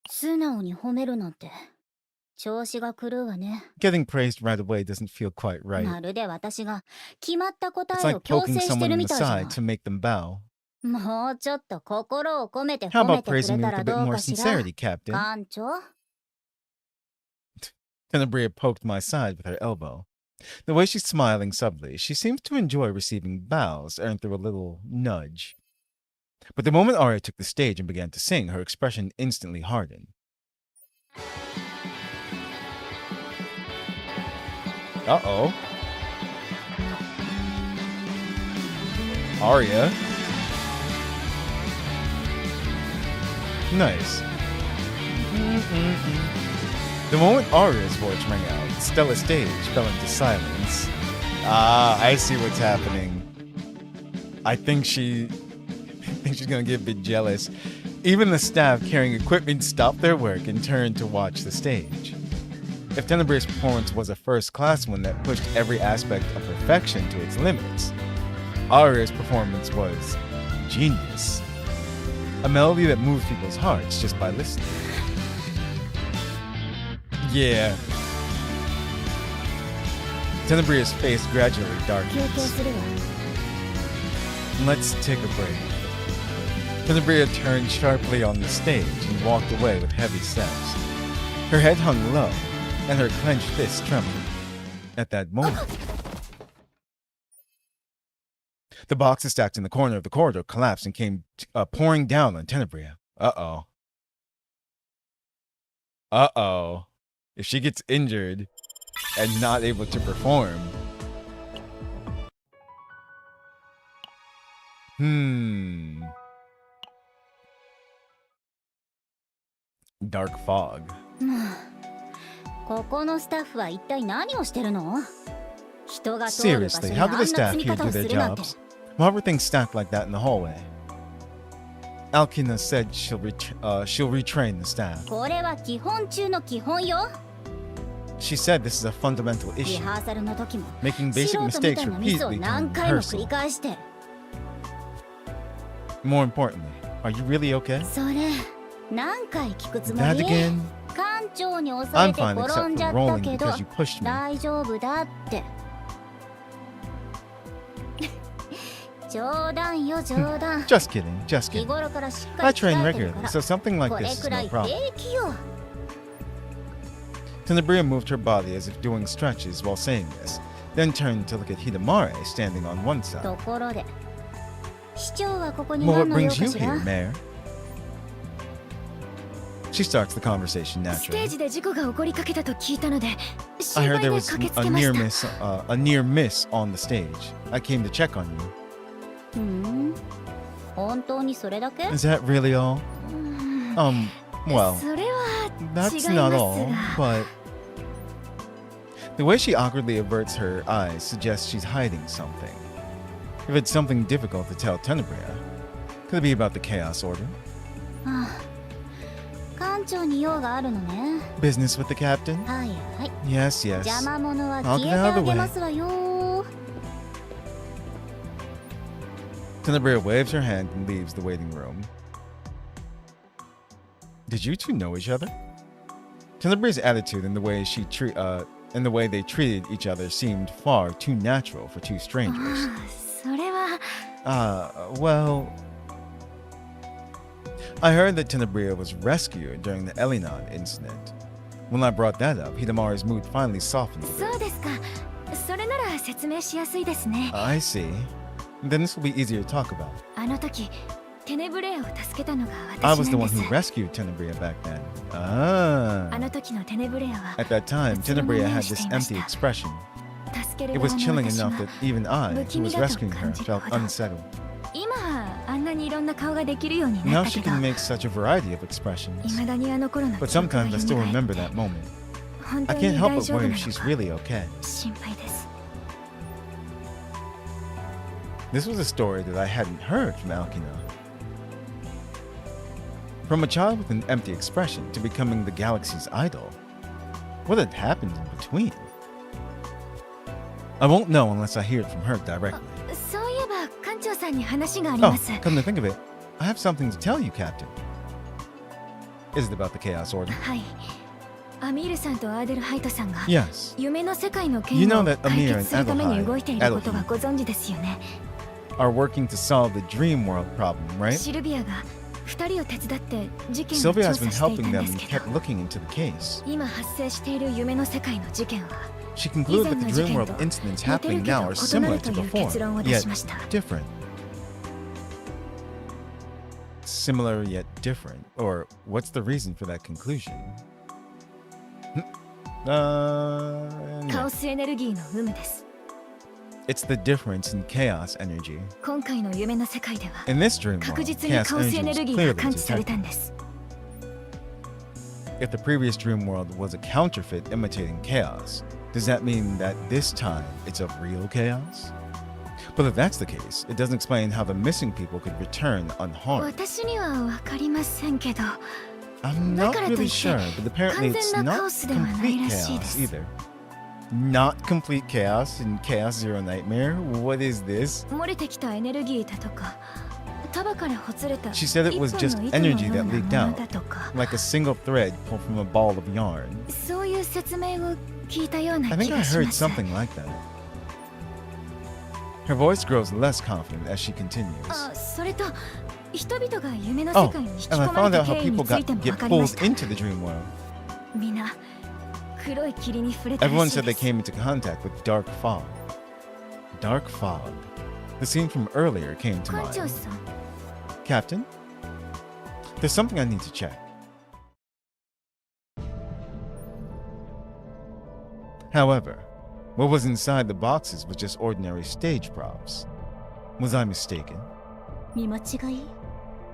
S2: 素直に褒めるなんて調子が狂うわね。
S1: Getting praised right away doesn't feel quite right.
S2: まるで私が決まった答
S1: It's
S2: えを
S1: like
S2: 強
S1: poking
S2: 制して
S1: someone
S2: る
S1: in
S2: み
S1: the
S2: たいじゃ
S1: side
S2: ん。
S1: to make them bow.
S2: もうちょっと心を込めて
S1: How
S2: 褒め
S1: about
S2: てくれ
S1: praising me
S2: た
S1: with
S2: ら
S1: a
S2: ど
S1: bit
S2: う
S1: more
S2: かしら。
S1: sincerity, Captain?
S2: 艦長
S1: Tenebria poked my side with her elbow. The way she's smiling subtly, she seems to enjoy receiving bows earned through a little nudge. But the moment Arya took the stage and began to sing, her expression instantly hardened. Uh-oh. Arya. Nice. The moment Arya's voice rang out, Stella's stage fell into silence. Ah, I see what's happening. I think she's gonna get a bit jealous. Even the staff carrying equipment stopped their work and turned to watch the stage. If Tenebria's performance was a first-class one that pushed every aspect of perfection to its limits, Arya's performance was genius. A melody that moves people's hearts just by listening. Yeah. Tenebria's face gradually
S2: 休憩
S1: darkens.
S2: するわ。
S1: Let's take a break. Tenebria turned sharply on the stage and walked away with heavy steps. Her head hung low, and her clenched fists trembled. At that moment, the boxes stacked in the corner of the corridor collapsed and came pouring down on Tenebria. Uh-oh. Uh-oh. If she gets injured and not able to perform... Dark fog.
S2: ここのスタッフは一体何をしてるの？人が通る場所
S1: Seriously,
S2: に
S1: how
S2: あん
S1: do
S2: な
S1: the
S2: 積
S1: staff
S2: み
S1: here
S2: 方
S1: do
S2: をす
S1: their
S2: るなんて。
S1: jobs? Why were things stacked like that in the hallway? Alkina said she'll retrain the staff.
S2: これは基本中の基本よ。
S1: She said this is a fundamental
S2: リ
S1: issue.
S2: ハーサルの時も
S1: Making
S2: 素
S1: basic
S2: 人み
S1: mistakes
S2: たいなミスを
S1: repeatedly
S2: 何
S1: during
S2: 回も繰り
S1: rehearsal.
S2: 返して
S1: More importantly, are you really okay?
S2: それ何回聞くつも
S1: That
S2: り？
S1: again?
S2: 艦長に押され
S1: I'm
S2: て
S1: fine
S2: 転ん
S1: except
S2: じゃ
S1: for
S2: った
S1: rolling
S2: けど
S1: because you pushed me.
S2: 大丈夫だって。冗談よ冗談。
S1: Just kidding, just
S2: 日
S1: kidding.
S2: 頃からしっか
S1: I
S2: り
S1: train
S2: 鍛えてる
S1: regularly,
S2: から
S1: so something
S2: こ
S1: like
S2: れ
S1: this is
S2: くら
S1: no
S2: い
S1: problem.
S2: 平気よ。
S1: Tenebria moved her body as if doing stretches while saying this, then turned to look at Hidamare standing on one side.
S2: ところで市長はここに
S1: Well,
S2: 何
S1: what
S2: の用
S1: brings
S2: か
S1: you
S2: しら？
S1: here, Mayor? She starts the conversation
S4: ステー
S1: naturally.
S4: ジで事故が起こりかけたと聞いたので
S1: I
S4: 心
S1: heard
S4: 配
S1: there
S4: で
S1: was
S4: 駆けつ
S1: a
S4: けま
S1: near
S4: した
S1: miss, a near miss on the stage. I came to check on you.
S2: ふん本当にそれだけ？
S1: Is that really all?
S2: うん
S1: Well,
S4: それは
S1: that's
S4: 違い
S1: not
S4: ます
S1: all,
S4: が
S1: but the way she awkwardly averts her eyes suggests she's hiding something. If it's something difficult to tell Tenebria, could it be about the Chaos Order?
S2: ああ艦長に用があるのね。
S1: Business with the captain?
S2: はいはい。
S1: Yes,
S2: 邪
S1: yes.
S2: 魔者は
S1: I'll
S2: 消
S1: get
S2: えて
S1: out
S2: あ
S1: of the
S2: げ
S1: way.
S2: ますわよ。
S1: Tenebria waves her hand and leaves the waiting room. Did you two know each other? Tenebria's attitude and the way and the way they treated each other seemed far too natural for two
S4: あ
S1: strangers.
S4: あそれは
S1: Well, I heard that Tenebria was rescued during the Elinon incident. When I brought that up, Hidamare's mood finally softened a
S4: そう
S1: bit.
S4: ですかそれなら説明しやすいですね
S1: I see. Then this will be easier to talk about.
S4: あの時テネブレアを助けたのが
S1: I
S4: 私
S1: was
S4: な
S1: the
S4: ん
S1: one
S4: で
S1: who
S4: す
S1: rescued Tenebria back then.
S4: あ
S1: Ah.
S4: の時のテネブレアは
S1: At that time, Tenebria had this empty expression.
S4: 助ける
S1: It
S4: 側
S1: was
S4: の
S1: chilling
S4: 私
S1: enough
S4: は
S1: that even I, who was rescuing her, felt unsettled.
S4: 今はあんなにいろんな顔ができるように
S1: Now
S4: なった
S1: she
S4: けど
S1: can make such a variety of expressions.
S4: 未だにあの頃の
S1: But
S4: 記憶が
S1: sometimes I still
S4: 蘇る
S1: remember that moment.
S4: 本当
S1: I
S4: に
S1: can't help
S4: 大
S1: but
S4: 丈夫な
S1: worry
S4: の
S1: if she's
S4: か
S1: really okay.
S4: 心配です
S1: This was a story that I hadn't heard from Alkina. From a child with an empty expression to becoming the galaxy's idol. What had happened in between? I won't know unless I hear it from her directly.
S4: そういえば館長さんに話があり
S1: Oh,
S4: ます
S1: come to think of it, I have something to tell you, Captain. Is it about the Chaos Order?
S4: はいアミールさんとアーデルハイトさんが
S1: Yes.
S4: 夢の世界の件
S1: You know
S4: を
S1: that
S4: 解
S1: Amir
S4: 決するために
S1: and
S4: 動いていることはご存知ですよね
S1: Are working to solve the dream world problem, right?
S4: シルビアが2人を手伝って事件を
S1: Sylvia
S4: 調
S1: has
S4: 査
S1: been
S4: していた
S1: helping
S4: ん
S1: them
S4: です
S1: and
S4: け
S1: kept
S4: ど
S1: looking into the case.
S4: 今発生している夢の世界の事件は
S1: She concluded that the
S4: 以前
S1: dream
S4: の
S1: world
S4: 事件と
S1: incidents
S4: 似てる
S1: happening
S4: けど
S1: now are
S4: 異な
S1: similar
S4: ると
S1: to
S4: いう結論を
S1: before,
S4: 出
S1: yet
S4: しました
S1: different. Similar yet different. Or what's the reason for that conclusion? Anyway.
S4: カオスエネルギーの有無です
S1: It's the difference in chaos energy.
S4: 今回の夢の世界では
S1: In this dream
S4: 確
S1: world,
S4: 実に
S1: chaos
S4: カオス
S1: energy
S4: エネ
S1: was
S4: ルギーが
S1: clearly
S4: 感知された
S1: detected.
S4: んです
S1: If the previous dream world was a counterfeit imitating chaos, does that mean that this time it's of real chaos? But if that's the case, it doesn't explain how the missing people could return unharmed.
S4: 私には分かりませんけど
S1: I'm
S4: だ
S1: not
S4: からと
S1: really
S4: いって
S1: sure, but apparently it's
S4: 完全な
S1: not
S4: カオスではない
S1: complete
S4: らしい
S1: chaos
S4: です。
S1: either. Not complete chaos in Chaos Zero Nightmare? What is this?
S4: 漏れてきたエネルギーだとか束からほつれた
S1: She said it was
S4: 一
S1: just
S4: 本の糸のよう
S1: energy
S4: な
S1: that
S4: も
S1: leaked
S4: の
S1: out,
S4: だとか
S1: like a single thread pulled from a ball of yarn.
S4: そういう説明を聞いたよう
S1: I
S4: な
S1: think
S4: 気
S1: I
S4: がし
S1: heard
S4: ます
S1: something like that. Her voice grows less confident as she continues.
S4: あそれと人々が夢の
S1: Oh,
S4: 世界に引き
S1: and I
S4: 込ま
S1: found
S4: れ
S1: out
S4: た
S1: how
S4: 経緯に
S1: people
S4: ついても
S1: get
S4: 分かりまし
S1: pulled
S4: た
S1: into the dream world.
S4: みんな黒い霧に触れたら
S1: Everyone
S4: しい
S1: said
S4: で
S1: they
S4: す
S1: came into contact with dark fog. Dark fog. The scene from earlier came to
S4: 館長
S1: mind.
S4: さん
S1: Captain? There's something I need to check. However, what was inside the boxes was just ordinary stage props. Was I mistaken?
S2: 見間違い？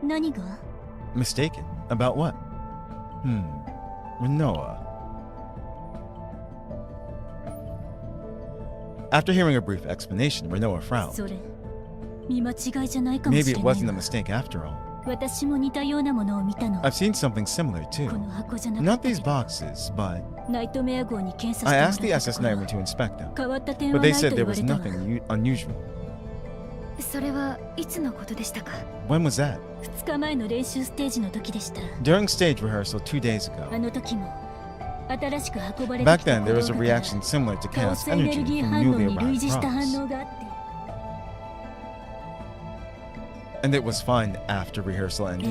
S2: 何が？
S1: Mistaken? About what? Renoa. After hearing a brief explanation, Renoa frowned.
S2: それ見間違いじゃないかも
S1: Maybe
S2: し
S1: it
S2: れない
S1: wasn't a
S2: わ。
S1: mistake after all.
S2: 私も似たようなものを見たの。
S1: I've seen something similar
S2: こ
S1: too.
S2: の箱じゃな
S1: Not
S2: かったけ
S1: these
S2: ど
S1: boxes, but
S2: ナイトメア号に検査
S1: I
S2: して
S1: asked
S2: も
S1: the
S2: ら
S1: SS
S2: ったとこ
S1: Nightmare to inspect them.
S2: ろ変わった点
S1: But
S2: は
S1: they
S2: ないと
S1: said
S2: 言
S1: there
S2: わ
S1: was
S2: れたわ。
S1: nothing unusual.
S4: それはいつのことでしたか？
S1: When was that?
S2: 2日前の練習ステージの時でした。
S1: During stage rehearsal 2 days
S2: あ
S1: ago.
S2: の時も新しく運ばれて
S1: Back
S2: きた
S1: then, there was a
S2: 鼓動だ
S1: reaction similar to
S2: からカオ
S1: chaos
S2: スエネル
S1: energy
S2: ギー
S1: from
S2: 反応
S1: newly
S2: に類
S1: arrived
S2: 似した反
S1: props.
S2: 応があって
S1: And it was fine after rehearsal
S2: え
S1: ended.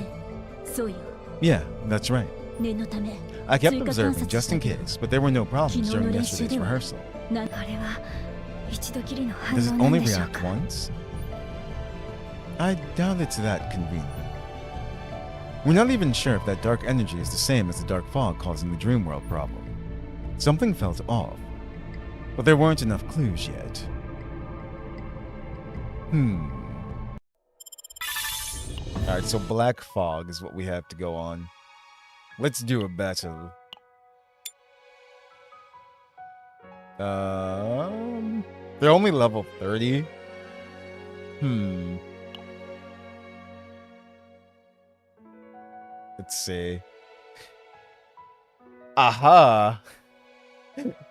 S2: え、そうよ。
S1: Yeah, that's right.
S2: 念のため
S1: I kept
S2: 追加
S1: observing
S2: 観察
S1: just
S2: した
S1: in
S2: けど
S1: case, but there were no problems
S2: 昨日の
S1: during
S2: 練習
S1: yesterday's
S2: では
S1: rehearsal.
S2: な
S4: あれは一度きりの反
S1: Does it
S4: 応な
S1: only
S4: んでしょう
S1: react
S4: か？
S1: once? I doubt it's that convenient. We're not even sure if that dark energy is the same as the dark fog causing the dream world problem. Something felt off, but there weren't enough clues yet. Alright, so black fog is what we have to go on. Let's do a battle. They're only level 30. Let's see. Aha!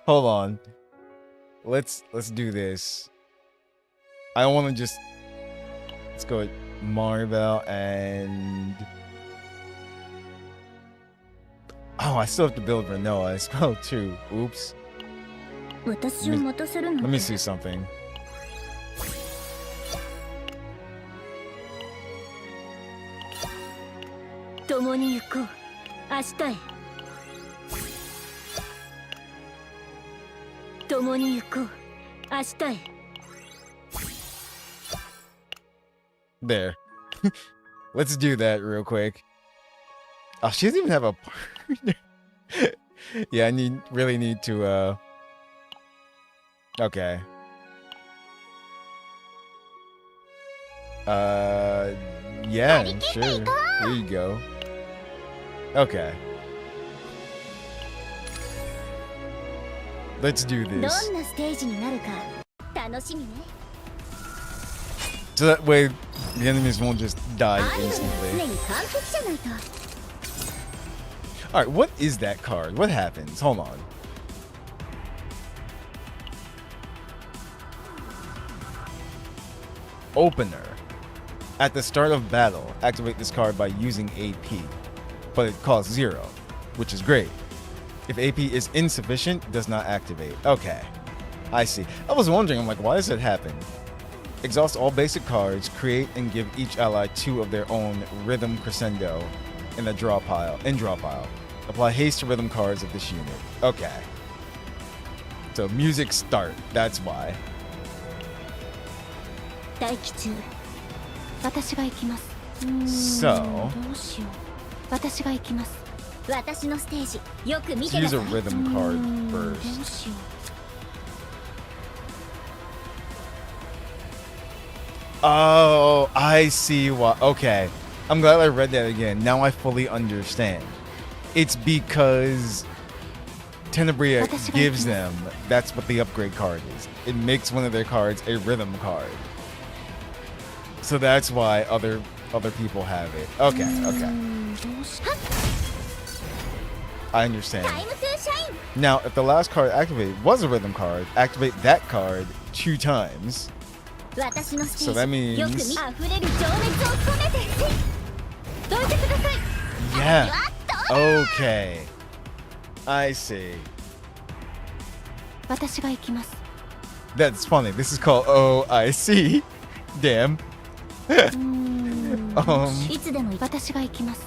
S1: Hold on. Let's do this. I want to just let's go with Marvel and oh, I still have to build Renoa. I spelled 2. Oops.
S2: 私を待たせるの
S1: Let me see something.
S2: 共に行こう。明日へ。共に行こう。明日へ。
S1: There. Let's do that real quick. Oh, she doesn't even have a partner. Yeah, really need to okay. Yeah, sure. Here you go. Okay. Let's do
S2: どん
S1: this.
S2: なステージになるか楽しみね。
S1: So that way the enemies won't just die
S2: アイドルは常
S1: instantly.
S2: に完璧じゃないと。
S1: Alright, what is that card? What happens? Hold on. Opener. At the start of battle, activate this card by using AP. But it costs 0, which is great. If AP is insufficient, does not activate. Okay. I see. I was wondering, I'm like, why does it happen? Exhaust all basic cards, create and give each ally 2 of their own Rhythm Crescendo in the draw pile. Apply haste to rhythm cards of this unit. Okay. So music start. That's why.
S2: 待機中。
S4: 私が行きます。
S1: So
S4: どうしよう。私が行きます。
S2: 私のステージよく見
S1: let's
S2: てな
S1: use
S2: さ
S1: a
S2: い。
S1: rhythm card
S4: どう
S1: first.
S4: しよう。
S1: Oh, I see why. Okay. I'm glad I read that again. Now I fully understand. It's because Tenebria gives them, that's what the upgrade card is. It makes one of their cards a rhythm card. So that's why other people have it. Okay, okay.
S4: どうし
S1: I understand.
S2: タイムトゥーシャイン。
S1: Now, if the last card activated was a rhythm card, activate that card 2 times.
S2: 私のステ
S1: So that
S2: ージ
S1: means-
S2: よく見溢れる情熱を込めて。どいてください。
S1: Yeah.
S2: やっと。
S1: Okay. I see.
S4: 私が行きます。
S1: That's funny. This is called OIC. Damn.
S2: いつでも行く。
S4: 私が行きます。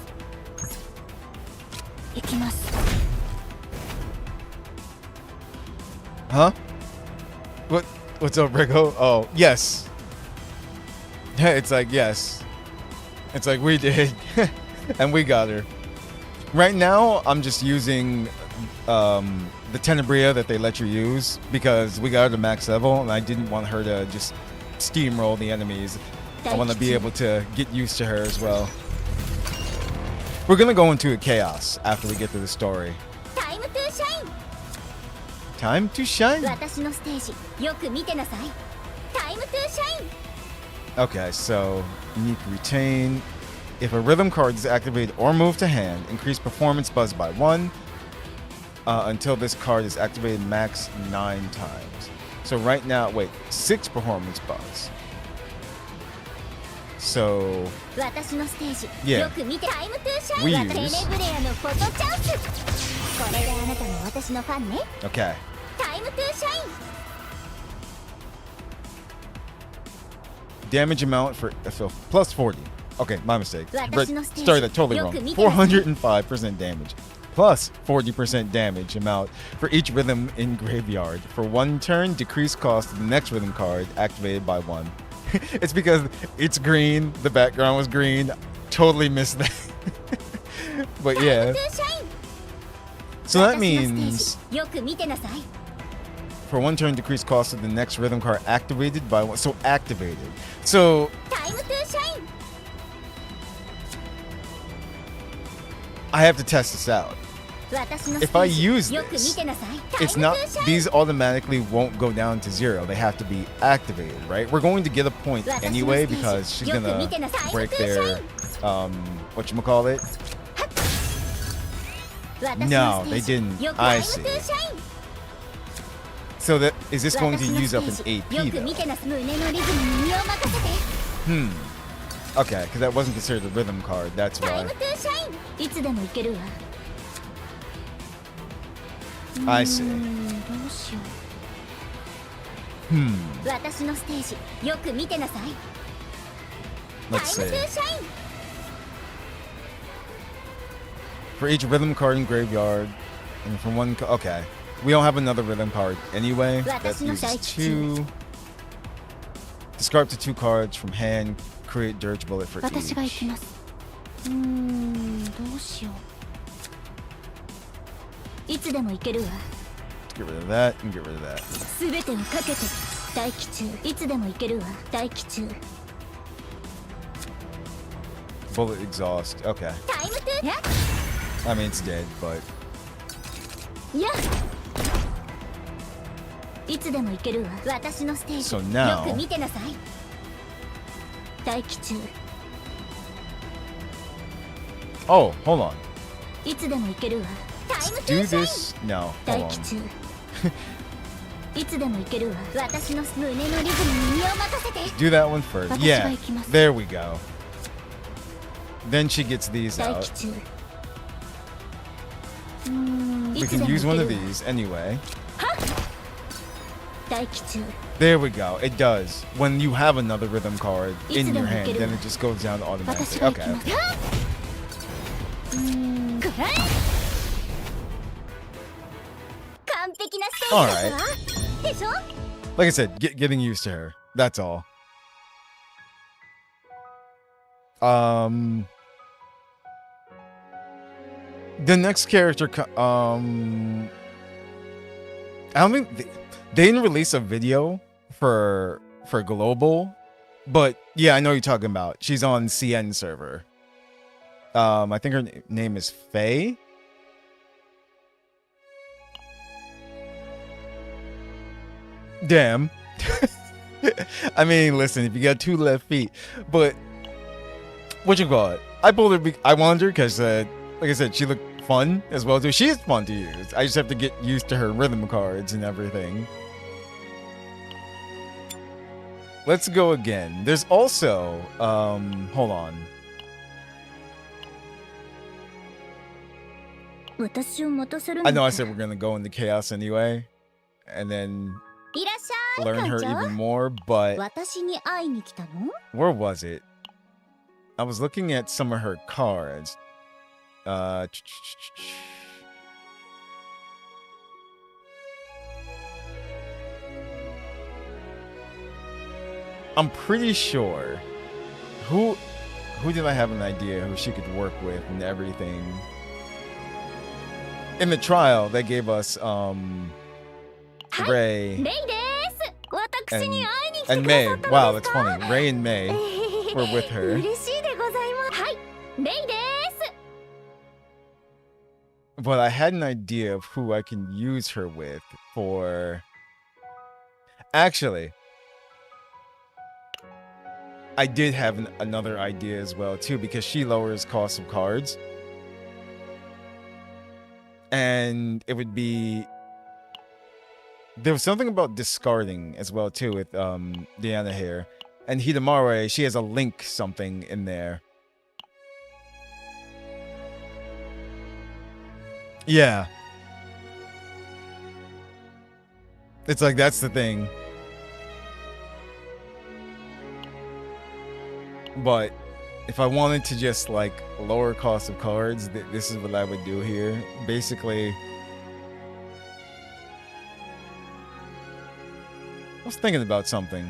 S4: 行きます。
S1: Huh? What's up, Rico? Oh, yes. It's like, yes. It's like, we did. And we got her. Right now, I'm just using the Tenebria that they let you use because we got her to max level and I didn't want her to just steamroll the enemies. I want to be able to get used to her as well. We're going to go into a chaos after we get through the story.
S2: タイムトゥーシャイン。
S1: Time to shine.
S2: 私のステージよく見てなさい。タイムトゥーシャイン。
S1: Okay, so unique retain. If a rhythm card is activated or moved to hand, increase performance buzz by 1 until this card is activated max 9 times. So right now, wait, 6 performance buzz. So
S2: 私のステージ、
S1: Yeah.
S2: よく見てタイムトゥーシャイ
S1: We
S2: ン
S1: use-
S2: テネブレアのフォトチャンス。これであなたも私のファンね。
S1: okay.
S2: タイムトゥーシャイン。
S1: Damage amount for so plus 40. Okay, my mistake.
S2: Watashi no stage.
S1: Started that totally wrong.
S2: Yoku mite
S1: 405% damage. Plus 40% damage amount for each rhythm in graveyard. For 1 turn, decrease cost of the next rhythm card activated by 1. It's because it's green, the background was green. Totally missed that. But
S2: タイ
S1: yeah.
S2: ムトゥーシャイン。
S1: So that
S2: 私のステー
S1: means
S2: ジ、よく見てなさい。
S1: for 1 turn, decrease cost of the next rhythm card activated by 1. So activated. So
S2: タイムトゥーシャイン。
S1: I have to test this out.
S2: 私のステ
S1: If I
S2: ージ、
S1: use
S2: よく見
S1: this,
S2: てなさい。タイ
S1: it's
S2: ムト
S1: not
S2: ゥーシャイン。
S1: these automatically won't go down to 0. They have to be activated, right? We're going to get a point anyway because she's gonna break their whatchamacallit.
S2: 私の
S1: No,
S2: ステ
S1: they
S2: ージ、
S1: didn't.
S2: よく
S1: I
S2: タイムトゥ
S1: see.
S2: ーシャイン。
S1: So that is this going to
S2: 私の
S1: use
S2: ステ
S1: up an
S2: ージ、よ
S1: AP
S2: く見
S1: though?
S2: てなさい。胸のリズムに身を任せて。
S1: Okay, because that wasn't considered a rhythm card. That's
S2: タイ
S1: why.
S2: ムトゥーシャイン。いつでもいけるわ。
S1: I see.
S2: どうしよう。私のステージ、よく見てなさい。タ
S1: Let's
S2: イムトゥ
S1: see.
S2: ーシャイン。
S1: For each rhythm card in graveyard, and from 1. Okay, we don't have another rhythm card anyway. That
S2: 私の
S1: uses
S2: 大吉中。
S1: 2. Discard up to 2 cards from hand. Create dirge bullet for
S2: 私が行
S1: each.
S2: きます。どうしよう。いつでもいけるわ。
S1: Get rid of that and get rid of that.
S2: すべてをかけて。待機中。いつでもいけるわ。待機中。
S1: Bullet exhaust. Okay.
S2: タイムトゥー。や
S1: I mean, it's dead, but
S2: やいつでもいけるわ。私のステージ、
S1: So now-
S2: よく見てなさい。待機中。
S1: oh, hold on.
S2: いつでもいけるわ。タイムトゥ
S1: Do
S2: ーシャイン。
S1: this. No,
S2: 待
S1: hold
S2: 機
S1: on.
S2: 中。いつでもいけるわ。私の胸のリズムに身を任せて。
S1: Do that one first.
S2: 私が
S1: Yeah,
S2: 行きます。
S1: there we go. Then she gets these
S2: 待
S1: out.
S2: 機中。い
S1: We
S2: つで
S1: can
S2: もい
S1: use
S2: け
S1: one
S2: る
S1: of
S2: わ。
S1: these anyway.
S2: 待機中。
S1: There we go. It does. When you have another rhythm card in your hand,
S2: いつでもいけるわ。
S1: then it just goes down automatically.
S2: 私が行き
S1: Okay.
S2: ます。くらえ。完璧なステージですわ。でしょ？
S1: Like I said, getting used to her. That's all. The next character, I don't think they didn't release a video for global, but yeah, I know you're talking about. She's on CN server. I think her name is Faye. Damn. I mean, listen, if you got 2 left feet, but what you call it? I pulled her. I wanted her because, like I said, she looked fun as well too. She is fun to use. I just have to get used to her rhythm cards and everything. Let's go again. There's also, hold on.
S2: 私を待たせる
S1: I
S2: の
S1: know I
S2: か。
S1: said we're gonna go into chaos anyway, and then
S2: いらっしゃい。
S1: learn her
S2: 館長
S1: even more. But
S2: 私に会いに来たの？
S1: where was it? I was looking at some of her cards. I'm pretty sure. Who did I have an idea who she could work with and everything? In the trial, they gave us Ray
S2: レイです。私に会いに来て
S1: and
S2: くだ
S1: May.
S2: さった
S1: Wow,
S2: ので
S1: that's
S2: すか？
S1: funny. Ray and May were with her.
S2: 嬉しいでございます。はい、レイです。
S1: But I had an idea of who I can use her with for. Actually, I did have another idea as well too, because she lowers cost of cards, and it would be there was something about discarding as well too with Diana here, and Hidamare, she has a link something in there. Yeah, it's like that's the thing. But if I wanted to just like lower cost of cards, this is what I would do here. Basically, I was thinking about something.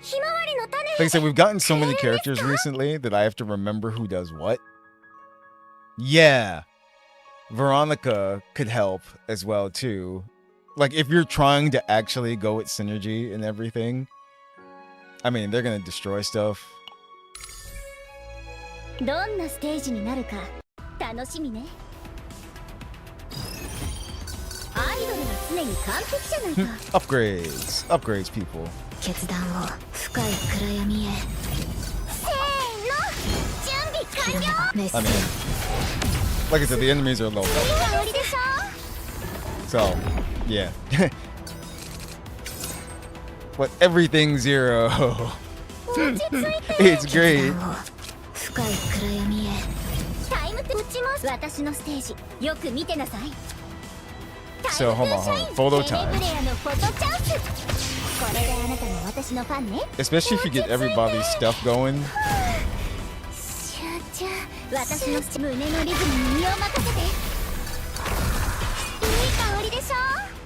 S1: Like I said, we've gotten so many characters recently that I have to remember who does what. Yeah, Veronica could help as well too. Like if you're trying to actually go with synergy and everything. I mean, they're gonna destroy stuff.
S2: どんなステージになるか楽しみね。アイドルは常に完璧じゃないか。
S1: Upgrades, people.
S2: 決断を深い暗闇へ。せーの、準備完了。
S1: I mean, like I said, the enemies are low level.
S2: 香りでしょ。
S1: So, yeah. But everything 0. It's great.
S2: 深い暗闇へ。タイム打ちます。私のステージ、よく見てなさい。
S1: So, hold on. Photo time.
S2: テレブレアのフォトチャンス。これであなたも私のファンね。
S1: Especially if you get everybody's stuff going.
S2: 集中。私の胸のリズムに身を任せて。いい香りでしょ。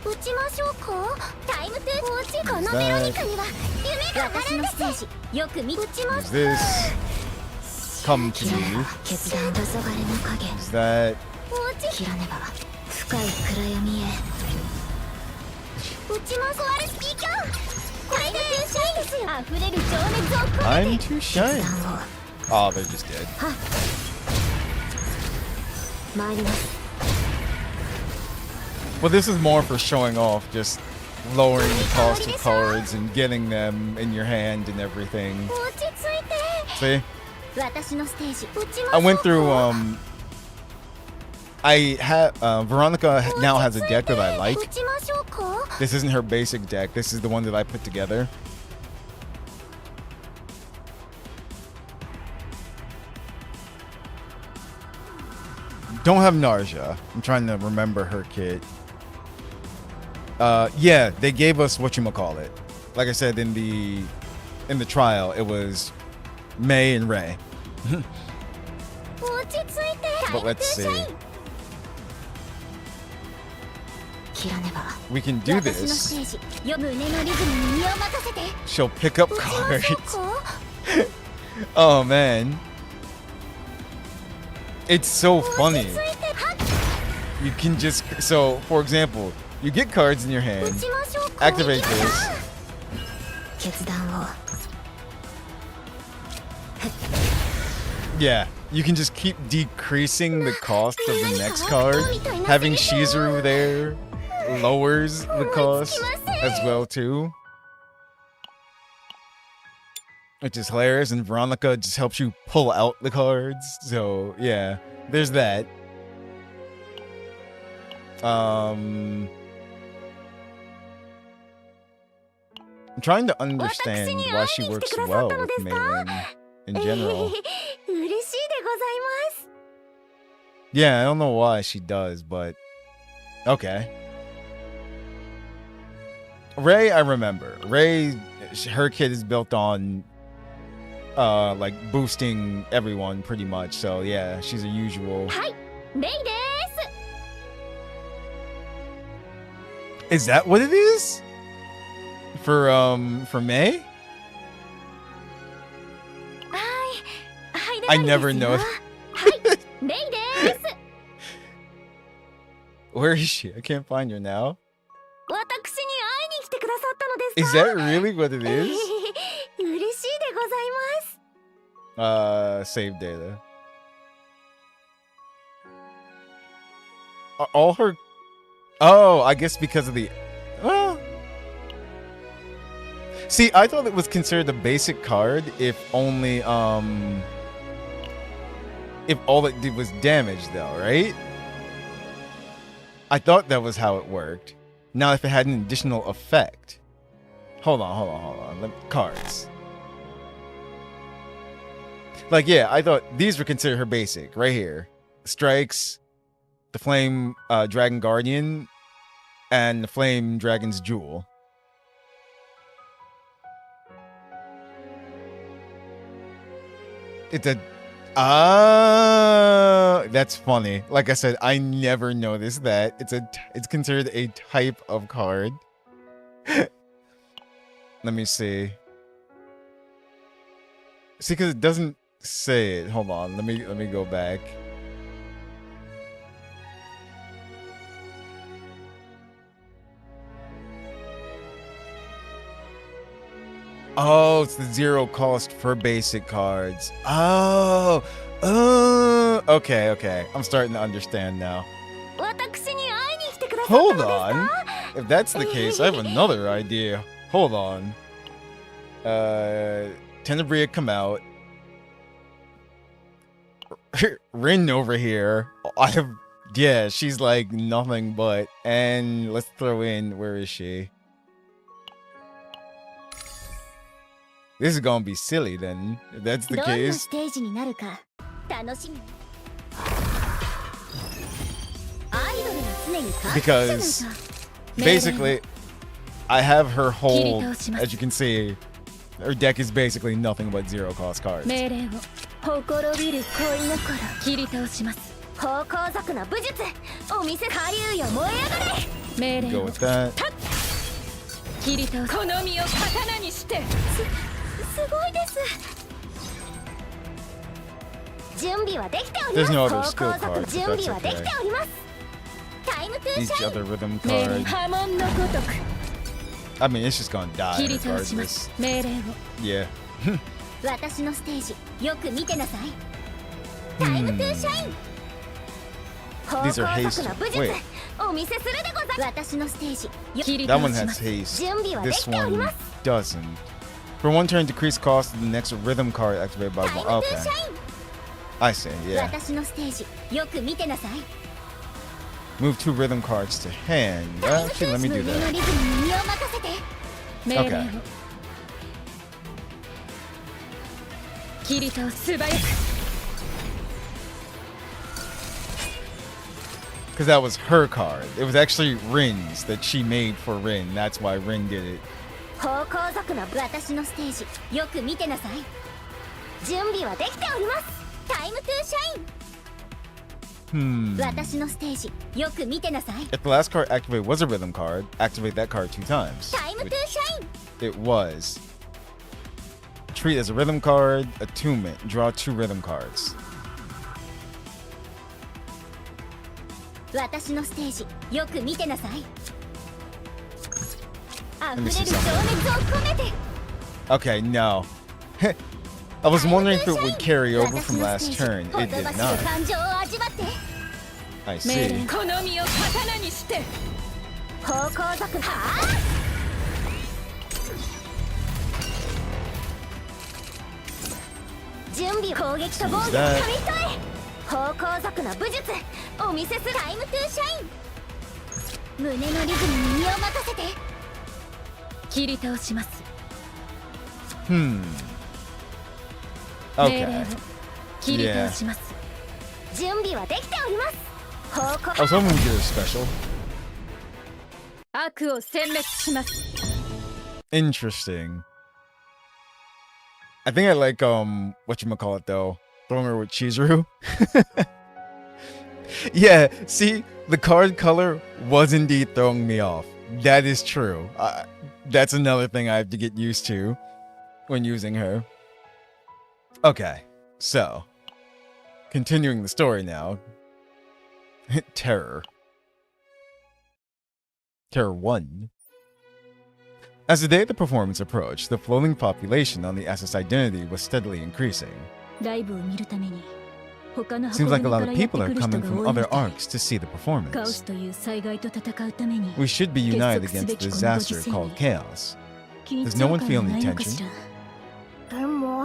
S2: 打ちましょうか。タイムトゥー落ち。このベロニカには夢があるんです。よく見打ちま
S1: Is
S2: す。
S1: this come to you?
S2: 決断黄昏の影。
S1: Is that
S2: 切らねば深い暗闇へ。打ちます。壊れスピーカー。これで天才ですよ。溢れる情熱を込
S1: I'm
S2: めて。
S1: too shy? Oh, they're just dead.
S2: 参ります。
S1: Well, this is more for showing off, just lowering the cost of cards and getting them in your hand and everything.
S2: 落ち着いて。
S1: See?
S2: 私のステージ。打ちましょうか。
S1: I went through, Veronica now has a deck that I like.
S2: 打ちましょうか。
S1: This isn't her basic deck. This is the one that I put together. Don't have Narja. I'm trying to remember her kit. Yeah, they gave us whatchamacallit. Like I said in the trial, it was May and Ray.
S2: 落ち着いて。
S1: But let's see.
S2: 切らねば。
S1: We can do
S2: 私のス
S1: this.
S2: テージ。よ胸のリズムに身を任せて。
S1: She'll pick up
S2: 打ちましょう
S1: cards.
S2: か。
S1: Oh man. It's so funny.
S2: 落ち着いて。はっ。
S1: You can just, so for example, you get cards in your
S2: 打
S1: hand,
S2: ちましょうか。
S1: activate this.
S2: 決断を。
S1: Yeah, you can just keep decreasing the cost of the next card. Having Shizuru there lowers the cost as well too. Which is hilarious, and Veronica just helps you pull out the cards. So yeah, there's that. I'm trying to understand why she works well with Meilin in general.
S2: 嬉しいでございます。
S1: Yeah, I don't know why she does, but okay. Ray, I remember. Ray, her kit is built on like boosting everyone pretty much. So yeah, she's a usual.
S2: はい、レイです。
S1: Is that what it is? For May?
S2: はい、
S1: I never know.
S2: はい、レイです。
S1: Where is she? I can't find her now.
S2: 私に会いに来てくださったのですか。
S1: Is that really what it is?
S2: 嬉しいでございます。
S1: Save data. All her. Oh, I guess because of the. See, I thought it was considered a basic card if only if all it did was damage though, right? I thought that was how it worked. Now if it had an additional effect. Hold on. Cards. Like, yeah, I thought these were considered her basic right here. Strikes, the Flame Dragon Guardian, and the Flame Dragon's Jewel. It's a that's funny. Like I said, I never noticed that. It's considered a type of card. Let me see. See, because it doesn't say it. Hold on. Let me go back. Oh, it's the 0 cost for basic cards. Oh, okay. I'm starting to understand now.
S2: 私に会いに来てくださった
S1: Hold
S2: のです
S1: on.
S2: か
S1: If that's the case, I have another idea. Hold on. Tenebria come out. Rin over here. Yeah, she's like nothing but. And let's throw in, where is she? This is gonna be silly then, if that's the
S2: どんな
S1: case.
S2: ステージになるか楽しみ。アイドルは常に完璧じゃない
S1: Because
S2: か。
S1: basically, I have her whole,
S4: 切り倒します。
S1: as you can see, her deck is basically nothing but 0 cost cards.
S4: 命令を
S2: ほころびる恋心
S4: 切り倒します。
S2: 方向族の武術お見せ下流よ燃え上がれ
S4: 命令
S1: Go
S4: を
S1: with that.
S4: 切り倒す。この身を刀にして
S2: すごいです準備はできており
S1: There's
S2: ます
S1: no
S2: 方
S1: other skill
S2: 向族
S1: cards,
S2: の
S1: but
S2: 準
S1: that's
S2: 備はできて
S1: okay.
S2: おりますタイムトゥー
S1: Each
S2: シャイン
S1: other rhythm
S4: 命令
S1: card.
S4: 波紋のごとく
S1: I mean, it's just gonna die
S4: 切り倒しま
S1: regardless.
S4: す。命令を
S1: Yeah.
S2: 私のステージよく見てなさいタイムトゥーシャイン
S1: These are
S2: 方向
S1: haste.
S2: 族の武術
S1: Wait,
S2: お見せするでございます私のステージよ
S4: 切り
S1: that
S4: 倒
S1: one
S4: し
S1: has
S4: ます。
S1: haste.
S2: 準備はで
S1: This
S2: きており
S1: one
S2: ます
S1: doesn't. For one turn, decrease cost of the next rhythm card activated by
S2: タイム
S1: one.
S2: トゥー
S1: Okay,
S2: シャイン
S1: I see. Yeah.
S2: 私のステージよく見てなさい
S1: Move 2 rhythm cards to hand.
S2: タイムトゥ
S1: Actually,
S2: ー
S1: let
S2: シ
S1: me
S2: ャイ
S1: do
S2: ン胸の
S1: that.
S2: リズムに身を任せて
S4: 命令を
S1: Okay.
S4: 切り倒す。素早く
S1: Because that was her card. It was actually Rin's that she made for Rin. That's why Rin did it.
S2: 方向族の私のステージよく見てなさい準備はできておりますタイムトゥーシャイン
S1: Hmm.
S2: 私のステージよく見てなさい
S1: If the last card activated was a rhythm card, activate that card 2 times.
S2: タイムトゥー
S1: Which
S2: シャイン
S1: it was. Treat as a rhythm card, attunement. Draw 2 rhythm cards.
S2: 私のステージよく見てなさい溢
S1: me
S2: れ
S1: see
S2: る情熱を込めて
S1: Okay, no. I was wondering if it would carry over from last turn.
S2: ほ
S1: It
S2: と
S1: did
S2: ばしる
S1: not.
S2: 感情を味わって
S1: I
S4: 命令
S1: see.
S4: この身を刀にして
S2: 方向族はあ準備攻撃と防御を
S1: Who's
S2: 紙
S1: that?
S2: 一重方向族の武術お見せするタイムトゥーシャイン胸のリズムに身を任せて
S4: 切り倒します。
S1: Hmm.
S4: 命令を
S1: Okay.
S4: 切り倒します。
S2: 準備はできております方向
S1: I was hoping we did a special.
S4: 悪を殲滅します。
S1: Interesting. I think I like whatchamacallit though. Throwing her with Chizuru. Yeah, see, the card color was indeed throwing me off. That is true. That's another thing I have to get used to when using her. Okay, so continuing the story now. Terror. Terror 1. As the day of the performance approached, the floating population on the SS Identity was steadily increasing.
S4: ライブを見るために他の
S1: Seems
S4: 箱
S1: like a
S4: 舟
S1: lot
S4: か
S1: of
S4: らやって
S1: people
S4: く
S1: are
S4: る人
S1: coming
S4: が
S1: from
S4: 多いみ
S1: other
S4: たい。
S1: arcs to see the
S4: カオス
S1: performance.
S4: という災害と戦うために
S1: We should be united against the
S4: 結束すべきこのご時
S1: disaster
S4: 世に
S1: called chaos. Does no one feel any tension?
S2: でも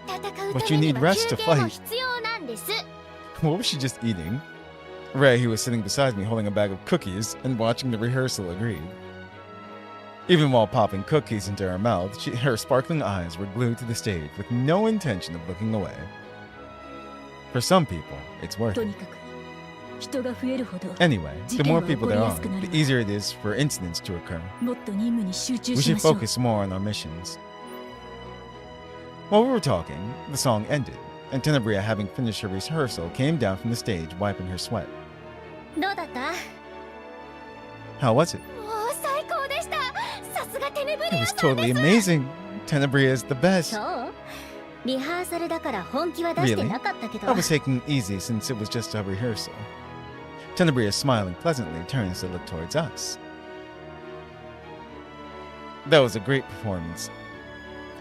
S2: 戦う
S1: But
S2: た
S1: you
S2: めに
S1: need
S2: は
S1: rest
S2: 休
S1: to
S2: 憩も
S1: fight.
S2: 必要なんです。
S1: What was she just eating? Ray, who was sitting beside me holding a bag of cookies and watching the rehearsal, agreed. Even while popping cookies into her mouth, her sparkling eyes were glued to the stage with no intention of looking away. For some people, it's worth
S4: と
S1: it.
S4: にかく人が増えるほど
S1: Anyway, the more people there are,
S4: 事件は起こりやすくなる。
S1: the easier it is for incidents to occur.
S4: もっと任務に集中
S1: We
S4: し
S1: should
S4: ましょう
S1: focus more on our missions. While we were talking, the song ended, and Tenebria, having finished her rehearsal, came down from the stage, wiping her sweat.
S2: どうだった？
S1: How was it?
S2: もう最高でした。さすがテネブ
S1: It
S2: リア
S1: was
S2: さんで
S1: totally
S2: す。
S1: amazing. Tenebria is the best.
S2: そうリハーサルだから本気は出してなかったけど
S1: I was taking it easy since it was just a rehearsal. Tenebria, smiling pleasantly, turns to look towards us. That was a great performance.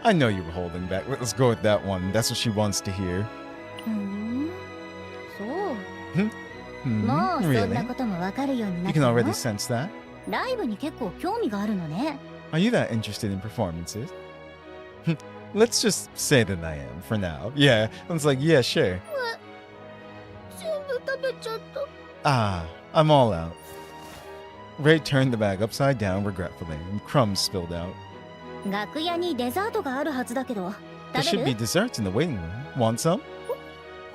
S1: I know you were holding back. Let's go with that one. That's what she wants to hear.
S2: ふんそう
S1: Hmm,
S2: もうそん
S1: really?
S2: なこともわかるようにな
S1: You
S2: った
S1: can
S2: の
S1: already sense that?
S2: ライブに結構興味があるのね
S1: Are you that interested in performances? Let's just say that I am for now. Yeah, I was like, yeah, sure.
S2: 全部食べちゃった
S1: Ah, I'm all out. Ray turned the bag upside down regretfully, and crumbs spilled out.
S2: 楽屋にデザートがあるはずだけど
S1: There
S2: 食
S1: should
S2: べ
S1: be
S2: る
S1: desserts in the waiting room. Want some?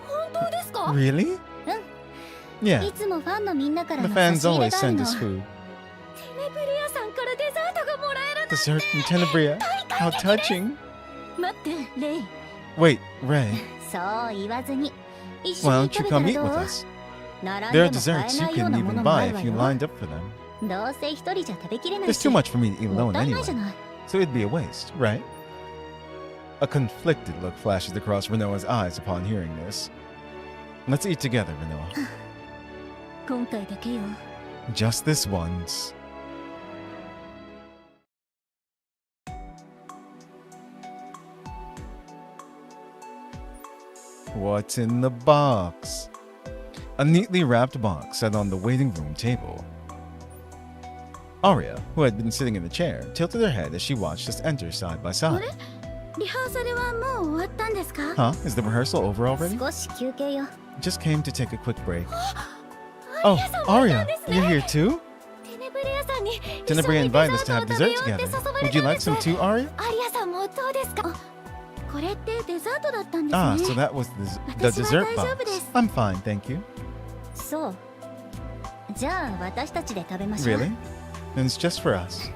S2: 本当ですか
S1: Really?
S2: い
S1: Yeah,
S2: つもファンのみんなから
S1: the
S2: の差
S1: fans
S2: し入れ
S1: always
S2: がある
S1: send
S2: の
S1: us
S2: テ
S1: food.
S2: ネブリアさんからデザートがもらえる
S1: Dessert from Tenebria. How touching.
S4: 待ってレイ
S1: Wait, Ray,
S2: そう言わずに一緒
S1: why
S2: に
S1: don't you
S2: 食べた
S1: come
S2: ら
S1: eat
S2: ど
S1: with
S2: う
S1: us?
S2: 並ん
S1: There
S2: で
S1: are
S2: も買
S1: desserts
S2: え
S1: you
S2: ないよう
S1: can
S2: なも
S1: even
S2: のもあ
S1: buy
S2: るわ
S1: if you
S2: よ
S1: lined up for them.
S2: どうせ一人じゃ食べきれない
S1: There's
S2: し
S1: too much for me to eat
S2: もっ
S1: alone
S2: たいないじゃ
S1: anyway,
S2: ない
S1: so it'd be a waste, right? A conflicted look flashes across Renoa's eyes upon hearing this. Let's eat together, Renoa.
S4: 今回だけよ
S1: Just this once. What's in the box? A neatly wrapped box sat on the waiting room table. Arya, who had been sitting in the chair, tilted her head as she watched us enter side by side.
S2: リハーサルはもう終わったんですか
S1: Huh? Is the rehearsal over already?
S2: 少し休憩よ
S1: Just came to take a quick break. Oh, Arya, you're here too?
S2: テネブリアさんに
S1: Tenebria
S2: 一緒に
S1: invited us to have
S2: デザ
S1: dessert
S2: ートを食べようって
S1: together.
S2: 誘われ
S1: Would you
S2: たん
S1: like
S2: です
S1: some too, Arya?
S2: アリアさんもどうですかこれってデザートだったんです
S1: Ah,
S2: ね
S1: so that was the
S2: 私は
S1: dessert
S2: 大丈夫で
S1: box.
S2: す
S1: I'm fine, thank you.
S2: そうじゃあ私たちで食べましょう
S1: Really? Then it's just for us.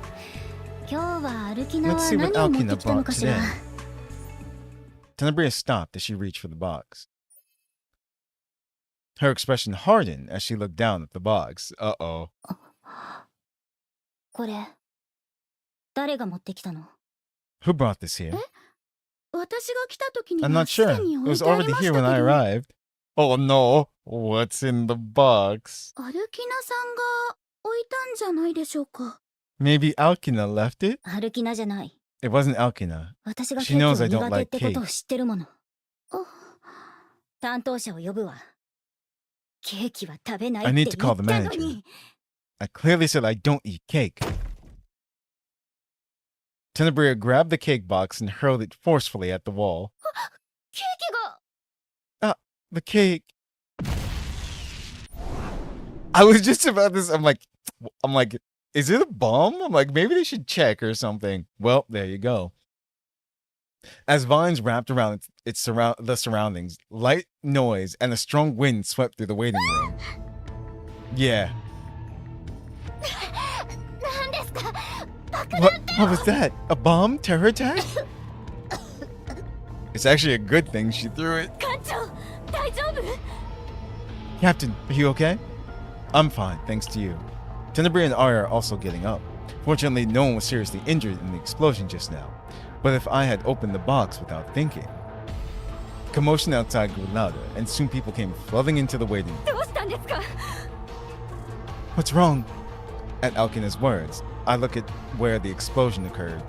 S2: 今日は歩きな
S1: Let's
S2: は
S1: see
S2: 何
S1: what
S2: を持っ
S1: Alkina
S2: てきたの
S1: brought
S2: かしら
S1: today. Tenebria stopped as she reached for the box. Her expression hardened as she looked down at the box. Uh-oh.
S2: これ誰が持ってきたの
S1: Who brought this here?
S2: 私が来た時に
S1: I'm
S2: は
S1: not
S2: す
S1: sure.
S2: でに
S1: It
S2: 置い
S1: was
S2: てあり
S1: already
S2: まし
S1: here
S2: た
S1: when
S2: け
S1: I
S2: ど
S1: arrived. Oh no. What's in the box?
S2: アルキナさんが置いたんじゃないでしょうか
S1: Maybe Alkina left it?
S2: アルキナじゃない
S1: It wasn't Alkina.
S2: 私が
S1: She
S2: ケー
S1: knows
S2: キ
S1: I
S2: が
S1: don't
S2: 苦手
S1: like
S2: ってことを
S1: cake.
S2: 知ってるもの担当者を呼ぶわケーキは食べないっ
S1: I
S2: て
S1: need
S2: 言
S1: to
S2: っ
S1: call
S2: た
S1: the
S2: の
S1: manager.
S2: に
S1: I clearly said I don't eat cake. Tenebria grabbed the cake box and hurled it forcefully at the wall.
S2: ケーキが
S1: The cake. I was just about this. I'm like, is it a bomb? I'm like, maybe they should check or something. Well, there you go. As vines wrapped around the surroundings, light noise and a strong wind swept through the waiting room. Yeah.
S2: 何ですか
S1: What was that? A bomb? Terror attack? It's actually a good thing she threw it.
S2: 艦長大丈夫
S1: Captain, are you okay? I'm fine, thanks to you. Tenebria and Arya are also getting up. Fortunately, no one was seriously injured in the explosion just now. But if I had opened the box without thinking... Commotion outside grew louder, and soon people came flooding into the waiting room.
S4: どうしたんですか
S1: What's wrong? At Alkina's words, I look at where the explosion occurred.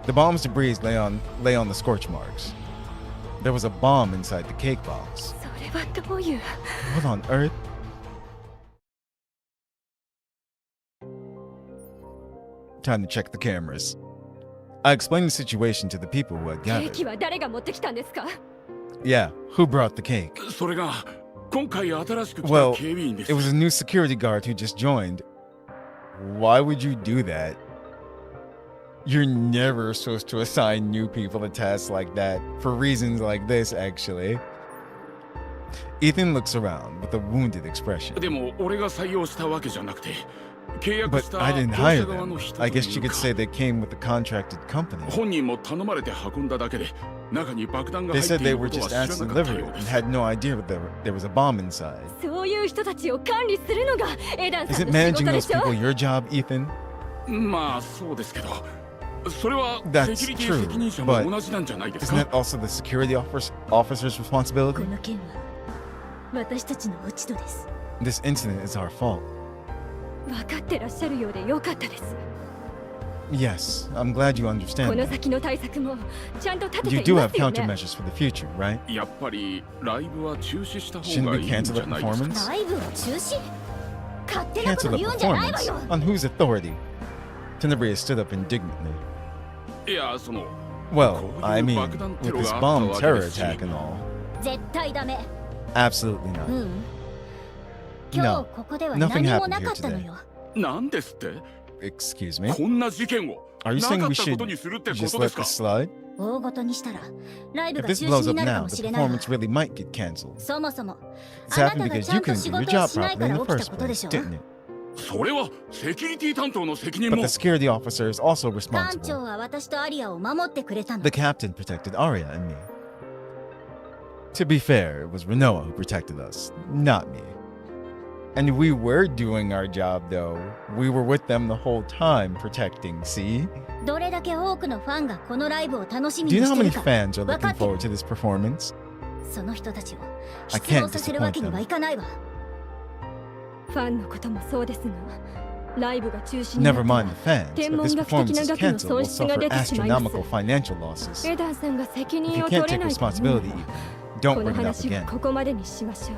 S1: The bomb's debris lay on the scorch marks. There was a bomb inside the cake box.
S4: それはどういう
S1: What on earth? time to check the cameras. I explained the situation to the people who had
S4: ケーキ
S1: gathered.
S4: は誰が持ってきたんですか？
S1: Yeah, who brought the cake?
S3: それが今回新しく来た
S1: Well,
S3: 警備員で
S1: it
S3: す
S1: was a new security guard who just joined. Why would you do that? You're never supposed to assign new people to tasks like that for reasons like this, actually. Ethan looks around with a wounded expression.
S3: でも俺が採用したわけじゃなくて契約
S1: But
S3: した
S1: I didn't
S3: 業
S1: hire
S3: 者側の
S1: them.
S3: 人
S1: I
S3: とい
S1: guess you
S3: う
S1: could
S3: か
S1: say they came with a contracted company.
S3: 本人も頼まれて運んだだけで中に爆弾が
S1: They
S3: 入って
S1: said
S3: い
S1: they
S3: るこ
S1: were
S3: とは
S1: just
S3: 知ら
S1: asked
S3: な
S1: to
S3: かった
S1: deliver
S3: よ
S1: it
S3: うで
S1: and
S3: す
S1: had no idea there was a bomb inside.
S4: そういう人たちを管理するのがエダンさん
S1: Isn't
S4: の仕
S1: managing
S4: 事で
S1: those
S4: しょ？
S1: people your job, Ethan?
S3: まあそうですけどそれは
S1: That's
S3: セキュリティ責任者
S1: true,
S3: も同じなんじゃないです
S1: Isn't
S3: か
S1: that also the security officer's responsibility?
S2: この件は私たちの落ち度です
S1: This incident is our fault.
S4: 分かってらっしゃるようでよかったです。
S1: Yes, I'm glad you
S4: こ
S1: understand
S4: の
S1: that.
S4: 先の対策もちゃんと立て
S1: You
S4: てい
S1: do
S4: ま
S1: have
S4: すよね。
S1: countermeasures for the future, right?
S3: やっぱりライブは中止した方
S1: Shouldn't
S3: がい
S1: we
S3: いん
S1: cancel
S3: じ
S1: the
S3: ゃないですか
S1: performance?
S2: ライブを中止勝手なこ
S1: Cancel
S2: と
S1: the
S2: 言うんじゃないわ
S1: performance?
S2: よ
S1: On whose authority? Tenebria stood up indignantly.
S3: いやその
S1: Well,
S3: こういう
S1: I mean,
S3: 爆弾テ
S1: with
S3: ロ
S1: this
S3: があった
S1: bomb
S3: わけ
S1: terror
S3: ですし
S1: attack and all.
S2: 絶対ダメ
S1: Absolutely
S2: う
S1: not.
S2: ん今日
S1: No,
S2: ここでは
S1: nothing
S2: 何も
S1: happened
S2: な
S1: here
S2: かったのよ
S3: なんですって
S1: Excuse me?
S3: こんな事件を
S1: Are you
S3: な
S1: saying
S3: かっ
S1: we
S3: たこ
S1: should
S3: とにするってこ
S1: just
S3: とで
S1: let
S3: すか
S1: this slide?
S2: 大ごとにしたらライブ
S1: If
S2: が
S1: this
S2: 中
S1: blows
S2: 止に
S1: up
S2: なるか
S1: now,
S2: も
S1: the
S2: しれないわ
S1: performance really might get canceled.
S2: そもそも
S1: It's
S2: あなた
S1: happened
S2: が
S1: because
S2: ちゃ
S1: you
S2: んと
S1: couldn't
S2: 仕
S1: do your
S2: 事を
S1: job
S2: しない
S1: properly
S2: か
S1: in
S2: ら
S1: the
S2: 起きた
S1: first
S2: ことで
S1: place,
S2: しょ
S1: didn't it?
S3: それはセキュリティ担当の責任
S1: But
S3: も
S1: the security officer is also
S2: 艦長
S1: responsible.
S2: は私とアリアを守ってくれたの
S1: The captain protected Arya and me. To be fair, it was Renoa who protected us, not me. And we were doing our job, though. We were with them the whole time, protecting, see?
S2: どれだけ多くのファンがこのライブを楽しみ
S1: Do
S2: に
S1: you know
S2: し
S1: how
S2: て
S1: many
S2: るか
S1: fans are looking
S2: 分かってる
S1: forward to this performance?
S2: その人たちを
S1: I
S2: 失
S1: can't
S2: 望させるわけにはいかないわ
S4: ファンのこともそうですが、ライブが中止になった
S1: Never
S4: ら
S1: mind the fans. If this performance is canceled, we'll suffer astronomical financial losses.
S4: エダンさんが責
S1: If
S4: 任
S1: you
S4: を
S1: can't
S4: 取れ
S1: take
S4: ないと思う
S1: responsibility,
S4: なら
S1: don't
S4: この
S1: bring it up
S4: 話は
S1: again.
S4: ここまでにしましょう。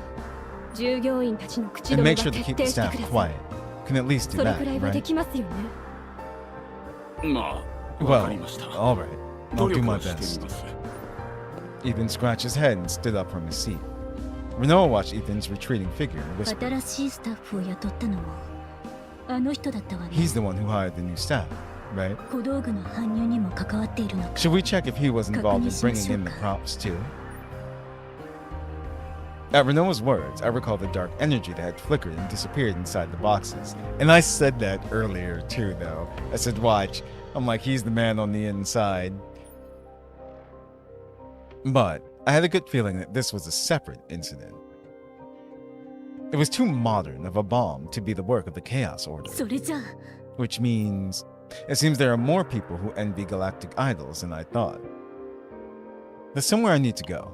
S4: 従業員たちの口
S1: And
S4: 止め
S1: make
S4: が
S1: sure
S4: 徹
S1: to keep
S4: 底
S1: the
S4: して
S1: staff
S4: くださ
S1: quiet.
S4: い。
S1: Can at least do
S4: それ
S1: that,
S4: くらいはで
S1: right?
S4: きますよね。
S3: まあわか
S1: Well,
S3: りました
S1: all right.
S3: 努
S1: I'll do
S3: 力
S1: my
S3: はして
S1: best.
S3: みます
S1: Ethan scratched his head and stood up from his seat. Renoa watched Ethan's retreating figure and whispered,
S2: 新しいスタッフを雇ったのもあの人だったわね
S1: He's the one who hired the new staff, right?
S2: 小道具の搬入にも関わっているのか
S1: Should we check if he was involved in bringing in the props too? At Renoa's words, I recalled the dark energy that had flickered and disappeared inside the boxes. And I said that earlier too, though. I said, watch. I'm like, he's the man on the inside. But I had a good feeling that this was a separate incident. It was too modern of a bomb to be the work of the Chaos Order.
S2: それじゃあ
S1: Which means it seems there are more people who envy galactic idols than I thought. There's somewhere I need to go.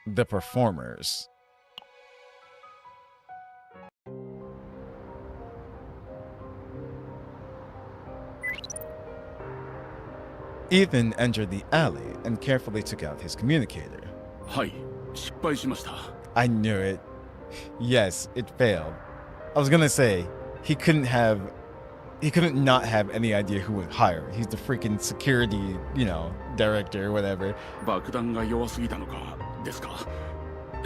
S1: The performers. Ethan entered the alley and carefully took out his communicator.
S3: はい失敗しました
S1: I knew it. Yes, it failed. I was gonna say, he couldn't not have any idea who would hire. He's the freaking security, director or whatever.
S3: 爆弾が弱すぎたのかですか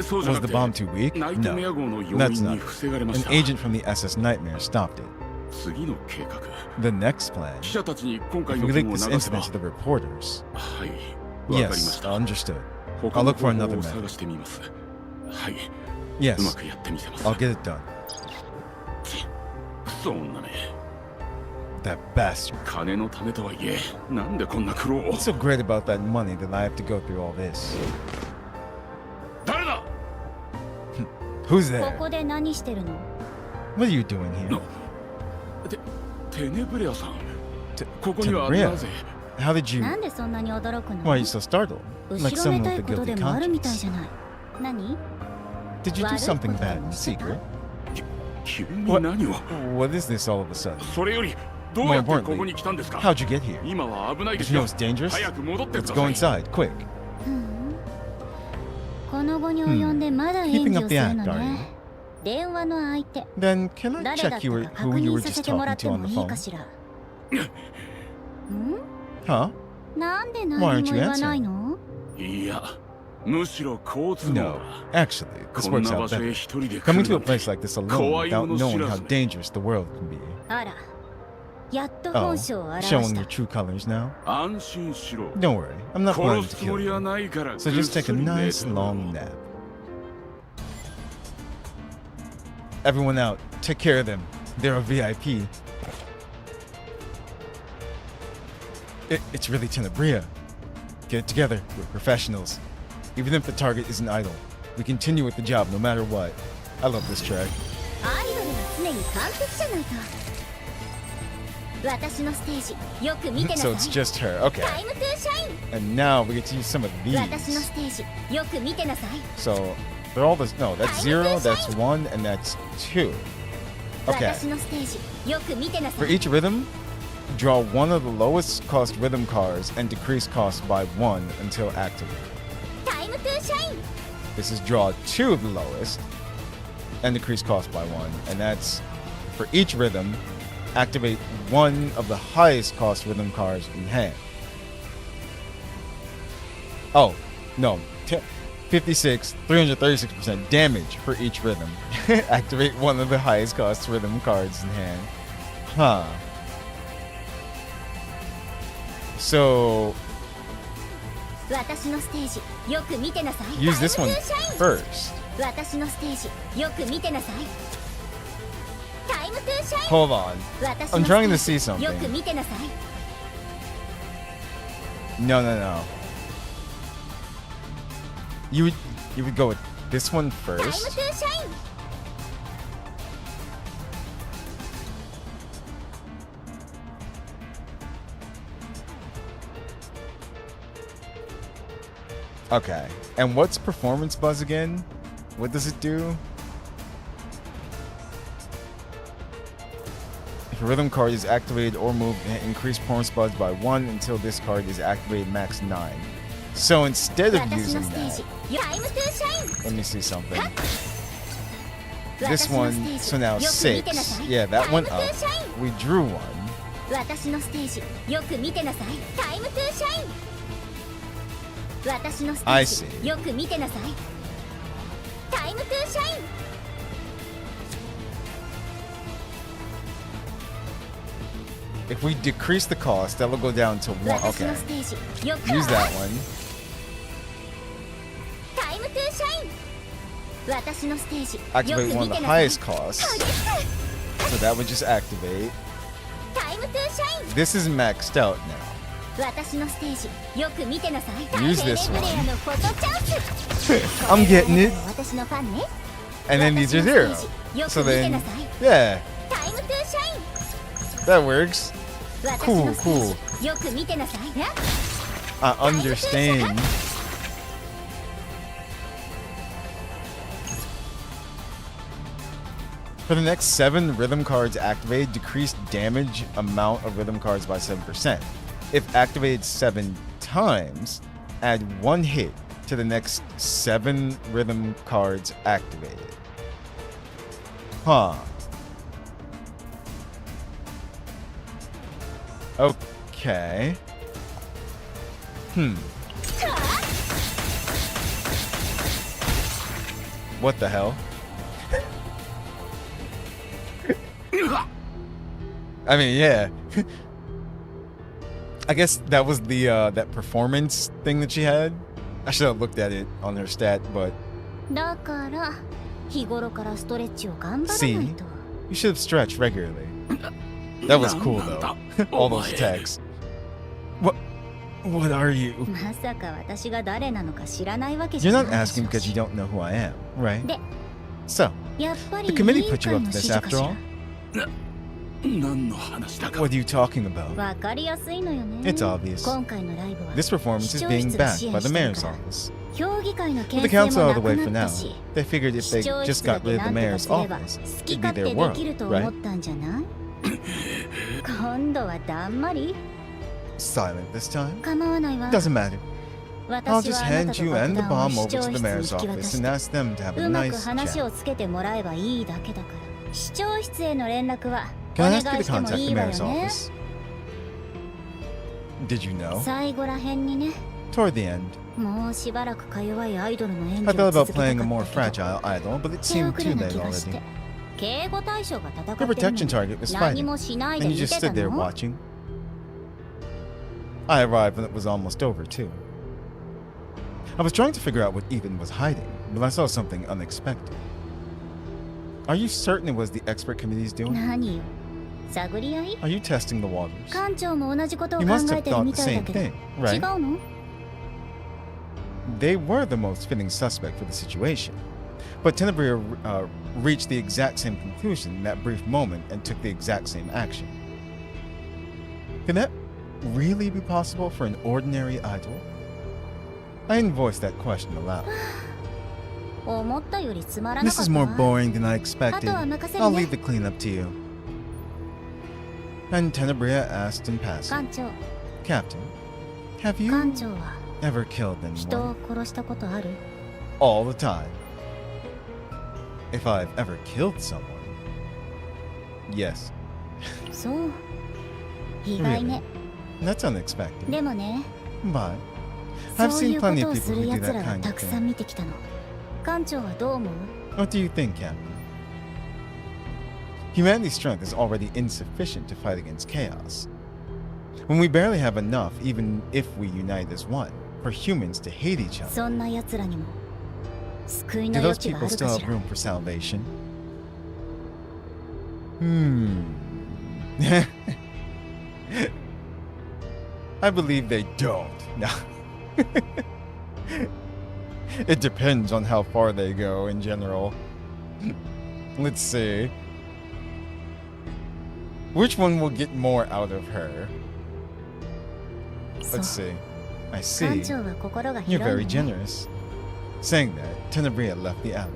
S3: そうじゃ
S1: Was
S3: な
S1: the
S3: く
S1: bomb
S3: て
S1: too weak?
S3: ナイトメア
S1: No.
S3: 号の要
S1: That's
S3: 因
S1: not
S3: に防がれま
S1: An
S3: した
S1: agent from the SS Nightmare stopped it.
S3: 次の計画
S1: The next plan.
S3: 記者たちに今回
S1: If
S3: の
S1: we
S3: 件
S1: leak
S3: を
S1: this
S3: 流せば
S1: incident to the reporters.
S3: はいわかりまし
S1: Yes,
S3: た
S1: understood.
S3: 他
S1: I'll
S3: の
S1: look for
S3: 方
S1: another
S3: 法を
S1: method.
S3: 探してみますはい
S1: Yes,
S3: うまくやってみせます
S1: I'll get it done.
S3: クソ女め
S1: That bastard.
S3: 金のためとはいえなんでこんな苦労を
S1: What's so great about that money that I have to go through all this?
S3: 誰だ
S1: Who's
S2: こ
S1: there?
S2: こで何してるの
S1: What are you doing here?
S3: のテネブレアさん
S1: T-
S3: ここには
S1: Tenebria?
S3: なぜ
S1: How did you?
S2: なんでそんなに驚くの
S1: Why are you so startled?
S2: 後
S1: Like
S2: ろめ
S1: someone
S2: た
S1: with
S2: い
S1: a
S2: ことで
S1: guilty
S2: もあるみたいじ
S1: conscience.
S2: ゃない何
S1: Did you do
S2: 悪い
S1: something
S2: こと
S1: bad
S2: でも
S1: in
S2: してた
S1: secret?
S3: 急に何を
S1: What is this all of a sudden?
S3: それよりどう
S1: More
S3: やってここ
S1: importantly,
S3: に来たんですか
S1: how'd you get here?
S3: 今は危ないで
S1: Did
S3: す
S1: you know
S3: よ
S1: it's dangerous?
S3: 早く戻ってく
S1: Let's
S3: だ
S1: go
S3: さい
S1: inside, quick.
S2: うん後に及んでまだ返
S1: Keeping
S2: 事
S1: up
S2: を
S1: the
S2: する
S1: act,
S2: の
S1: are
S2: ね
S1: you?
S2: 電話の相手
S1: Then can I
S2: 誰だ
S1: check
S2: った
S1: you
S2: か
S1: who
S2: 確
S1: you
S2: 認
S1: were
S2: さ
S1: just
S2: せてもら
S1: talking
S2: って
S1: to
S2: も
S1: on the
S2: いい
S1: phone?
S2: かしらん
S1: Huh?
S2: なんで
S1: Why
S2: 何
S1: aren't
S2: も
S1: you
S2: 言わないの
S3: いやむしろ好都合
S1: No.
S3: だ
S1: Actually, this
S3: こん
S1: works
S3: な場
S1: out
S3: 所へ
S1: better.
S3: 一人で来
S1: Coming
S3: る
S1: to
S3: な
S1: a
S3: んて
S1: place like this alone
S3: 怖い
S1: without
S3: もの知
S1: knowing
S3: ら
S1: how
S3: ずね
S1: dangerous the world can be.
S2: あらやっと
S1: Oh,
S2: 本性を表
S1: showing
S2: し
S1: your
S2: た
S1: true colors now?
S3: 安心しろ
S1: Don't worry, I'm not
S3: 殺
S1: planning
S3: す
S1: to
S3: つも
S1: kill
S3: りは
S1: you.
S3: ないから
S1: So just take a nice long nap. Everyone out, take care of them. They're a VIP. It's really Tenebria. Get it together, we're professionals. Even if the target isn't idle, we continue with the job no matter what. I love this track.
S2: アイドルは常に完璧じゃないか私のステージよく見てなさ
S1: So
S2: い
S1: it's just her. Okay.
S2: タイムトゥーシャイン
S1: And now we get to use some of
S2: 私の
S1: these.
S2: ステージよく見てなさい
S1: So they're all this. No, that's 0, that's 1, and that's 2. Okay.
S2: 私のステージよく見てなさ
S1: For
S2: い
S1: each rhythm, draw one of the lowest cost rhythm cards and decrease cost by 1 until activated.
S2: タイムトゥーシャイン
S1: This is draw 2 of the lowest and decrease cost by 1. And that's for each rhythm, activate one of the highest cost rhythm cards in hand. Oh, no. 56, 336% damage for each rhythm. Activate one of the highest cost rhythm cards in hand. Huh. So
S2: 私のステージよく見てなさい
S1: use this
S2: タ
S1: one
S2: イムトゥーシャイン
S1: first.
S2: 私のステージよく見てなさいタイムトゥーシャイン
S1: Hold on.
S2: 私
S1: I'm
S2: の
S1: trying to
S2: ステ
S1: see
S2: ージよく
S1: something.
S2: 見てなさい
S1: No, no, no. You would go with this one
S2: タイムトゥ
S1: first.
S2: ーシャイン
S1: Okay. And what's performance buzz again? What does it do? If a rhythm card is activated or moved, increase performance buzz by 1 until this card is activated max 9. So instead of
S2: 私の
S1: using
S2: ステー
S1: that,
S2: ジタイムトゥーシャイン
S1: let me see something.
S2: 私
S1: This
S2: の
S1: one,
S2: ステー
S1: so
S2: ジ
S1: now
S2: よく見てなさ
S1: 6.
S2: い
S1: Yeah, that
S2: タイム
S1: went
S2: トゥ
S1: up.
S2: ーシャイン
S1: We drew one.
S2: 私のステージよく見てなさいタイムトゥーシャイン私のステ
S1: I
S2: ー
S1: see.
S2: ジよく見てなさいタイムトゥーシャイン
S1: If we decrease the cost, that will go down to 1.
S2: 私
S1: Okay.
S2: のステージよく
S1: Use that one.
S2: タイムトゥーシャイン私のステージよ
S1: Activate
S2: く
S1: one
S2: 見
S1: of
S2: て
S1: the
S2: なさい
S1: highest costs.
S2: 激しく
S1: So that would just activate.
S2: タイムトゥーシャイン
S1: This is maxed out now.
S2: 私のステージよく見てなさい
S1: Use this
S2: テレプレイヤーのフォトチャンス
S1: I'm getting it.
S2: 私のファンね
S1: And then these are 0.
S2: よ
S1: So
S2: く見て
S1: then,
S2: なさい
S1: yeah,
S2: タイムトゥーシャイン
S1: that works.
S2: 私のステージよく見てなさい
S1: I understand. For the next 7 rhythm cards activated, decrease damage amount of rhythm cards by 7%. If activated 7 times, add 1 hit to the next 7 rhythm cards activated. Huh. Okay. What the hell? I mean, yeah. I guess that was the that performance thing that she had. I should have looked at it on her stat, but
S2: だから日頃からストレッチを頑張らないと
S1: you should have stretched regularly. That was cool though. All those attacks. What are you?
S2: まさか私が誰なのか知らないわけじ
S1: You're
S2: ゃ
S1: not
S2: ないでし
S1: asking
S2: ょ
S1: because you don't know who I am, right?
S2: で
S1: So,
S2: やっぱり
S1: the committee
S2: 委員
S1: put you
S2: 会
S1: up
S2: の
S1: to
S2: 指
S1: this
S2: 示か
S1: after
S2: し
S1: all.
S2: ら
S3: 何の話だか
S1: What are you talking about?
S2: わかりやすいのよね
S1: It's obvious.
S2: 今回のライブは
S1: This performance is
S2: 視聴
S1: being
S2: 室が
S1: backed
S2: 支援
S1: by the
S2: してる
S1: mayor's
S2: から
S1: office.
S2: 評議会の
S1: With
S2: 牽
S1: the
S2: 制も
S1: council out
S2: な
S1: of the
S2: く
S1: way
S2: な
S1: for
S2: っ
S1: now,
S2: たし
S1: they figured if
S2: 視
S1: they
S2: 聴
S1: just
S2: 室だ
S1: got
S2: け
S1: rid
S2: な
S1: of
S2: ん
S1: the
S2: とか
S1: mayor's
S2: すれば
S1: office,
S2: 好き
S1: it'd be
S2: 勝
S1: their
S2: 手でき
S1: world,
S2: ると思っ
S1: right?
S2: たんじゃない今度はだんまり
S1: Silent this time.
S2: 構わないわ
S1: Doesn't matter. I'll
S2: 私
S1: just
S2: はあなた
S1: hand
S2: と
S1: you
S2: 爆
S1: and the
S2: 弾を
S1: bomb
S2: 市
S1: over
S2: 長
S1: to
S2: 室
S1: the
S2: に
S1: mayor's
S2: 引き渡
S1: office
S2: し
S1: and
S2: て
S1: ask them to have a
S2: うまく
S1: nice
S2: 話
S1: chat.
S2: をつけてもらえばいいだけだから市長室への連絡はお
S1: Can
S2: 願
S1: I
S2: い
S1: ask you
S2: し
S1: to
S2: ても
S1: contact
S2: い
S1: the
S2: いわよ
S1: mayor's
S2: ね
S1: office? Did you know?
S2: 最後らへんにね
S1: Toward the end,
S2: もうしばらくか弱いアイドルの演
S1: I
S2: 技
S1: thought
S2: を
S1: about
S2: 続けたか
S1: playing a
S2: っ
S1: more
S2: たけど
S1: fragile idol, but it
S2: 手
S1: seemed
S2: 遅れ
S1: too
S2: な
S1: late
S2: 気がして
S1: already.
S2: 警護対象が戦
S1: Your
S2: ってる
S1: protection
S2: の
S1: target was
S2: 何
S1: fighting,
S2: もしないで
S1: and
S2: 見
S1: you
S2: て
S1: just
S2: た
S1: stood there
S2: の
S1: watching. I arrived when it was almost over, too. I was trying to figure out what Ethan was hiding, but I saw something unexpected. Are you certain it was the expert committee's doing?
S2: 何よ探り合い
S1: Are you testing the waters?
S2: 館長も同じことを
S1: You
S2: 考
S1: must
S2: え
S1: have
S2: てる
S1: thought
S2: み
S1: the
S2: たい
S1: same
S2: だけど
S1: thing,
S2: 違
S1: right?
S2: うの
S1: They were the most fitting suspect for the situation. But Tenebria reached the exact same conclusion in that brief moment and took the exact same action. Can that really be possible for an ordinary idol? I didn't voice that question aloud.
S2: 思ったよりつまらな
S1: This
S2: かっ
S1: is
S2: た
S1: more
S2: わ
S1: boring than I expected.
S2: あとは任せるね。
S1: I'll leave the cleanup to you. And Tenebria asked in passing,
S2: 館長
S1: Captain, have you
S2: 館長は
S1: ever killed
S2: 人
S1: anyone?
S2: を殺したことある
S1: All the time. If I've ever killed someone? Yes.
S2: そう意外ね
S1: That's unexpected.
S2: でもね
S1: But
S2: そ
S1: I've
S2: うい
S1: seen
S2: うこ
S1: plenty
S2: と
S1: of
S2: をす
S1: people
S2: る
S1: who do
S2: 奴ら
S1: that
S2: が
S1: kind
S2: た
S1: of
S2: くさん
S1: thing.
S2: 見てきたの館長はどう思う
S1: What do you think, Captain? Humanity's strength is already insufficient to fight against chaos. When we barely have enough, even if we unite as one, for humans to hate each other.
S2: そんな奴らにも救い
S1: Do
S2: の余
S1: those
S2: 地があ
S1: people
S2: る
S1: still
S2: か
S1: have
S2: しら
S1: room for salvation? I believe they don't. No. It depends on how far they go in general. Let's see. Which one will get more out of her?
S2: そう
S1: Let's see. I
S2: 館
S1: see.
S2: 長は心が
S1: You're
S2: 広
S1: very
S2: いのね
S1: generous. Saying that, Tenebria left the alley.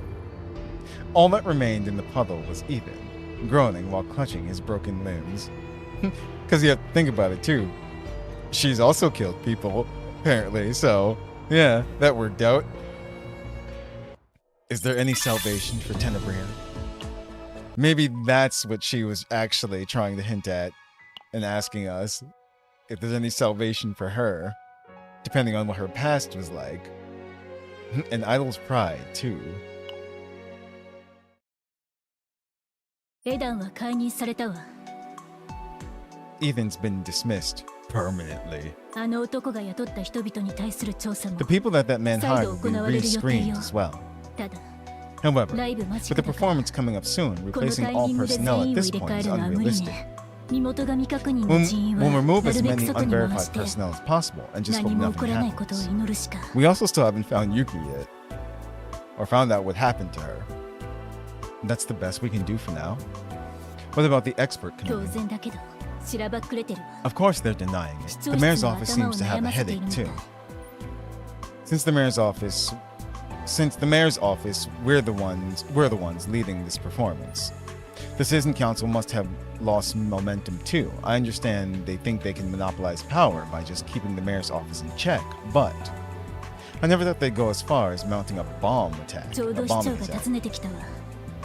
S1: All that remained in the puddle was Ethan, groaning while clutching his broken limbs. Because you have to think about it too. She's also killed people, apparently, so yeah, that worked out. Is there any salvation for Tenebria? Maybe that's what she was actually trying to hint at and asking us if there's any salvation for her, depending on what her past was like. An idol's pride, too.
S4: エダンは解任されたわ。
S1: Ethan's been dismissed permanently.
S4: あの男が雇った人々に対する調査も
S1: The people that man hired will be
S4: 再度行われる予定よ。
S1: re-screened as well.
S4: ただ
S1: However,
S4: ライブ間
S1: with the
S4: 近だから
S1: performance coming up soon,
S4: この
S1: replacing
S4: タイ
S1: all
S4: ミングで
S1: personnel
S4: 全
S1: at
S4: 員を
S1: this
S4: 入れ
S1: point
S4: 替え
S1: is
S4: るのは無理
S1: unrealistic.
S4: ね。身元が未確認の
S1: We'll,
S4: 人員
S1: we'll
S4: は
S1: remove
S4: な
S1: as
S4: るべく
S1: many
S4: 外に回
S1: unverified
S4: して
S1: personnel as possible and just
S4: 何
S1: hope
S4: も起こ
S1: nothing
S4: らないことを
S1: happens.
S4: 祈るしか。
S1: We also still haven't found Yuki yet, or found out what happened to her. That's the best we can do for now. What about the expert
S4: 当
S1: committee?
S4: 然だけどしらばっくれてるわ。
S1: Of course they're denying it.
S4: 市
S1: The
S4: 長
S1: mayor's
S4: 室の
S1: office
S4: 頭を
S1: seems to
S4: 悩
S1: have a
S4: ませてい
S1: headache
S4: るみた
S1: too.
S4: い。
S1: Since the mayor's office, we're the ones leading this performance. The citizen council must have lost momentum too. I understand they think they can monopolize power by just keeping the mayor's office in check, but I never thought they'd go as far as mounting a bomb attack.
S4: ちょう
S1: A
S4: ど市
S1: bomb
S4: 長が
S1: attack.
S4: 訪ねてきたわ。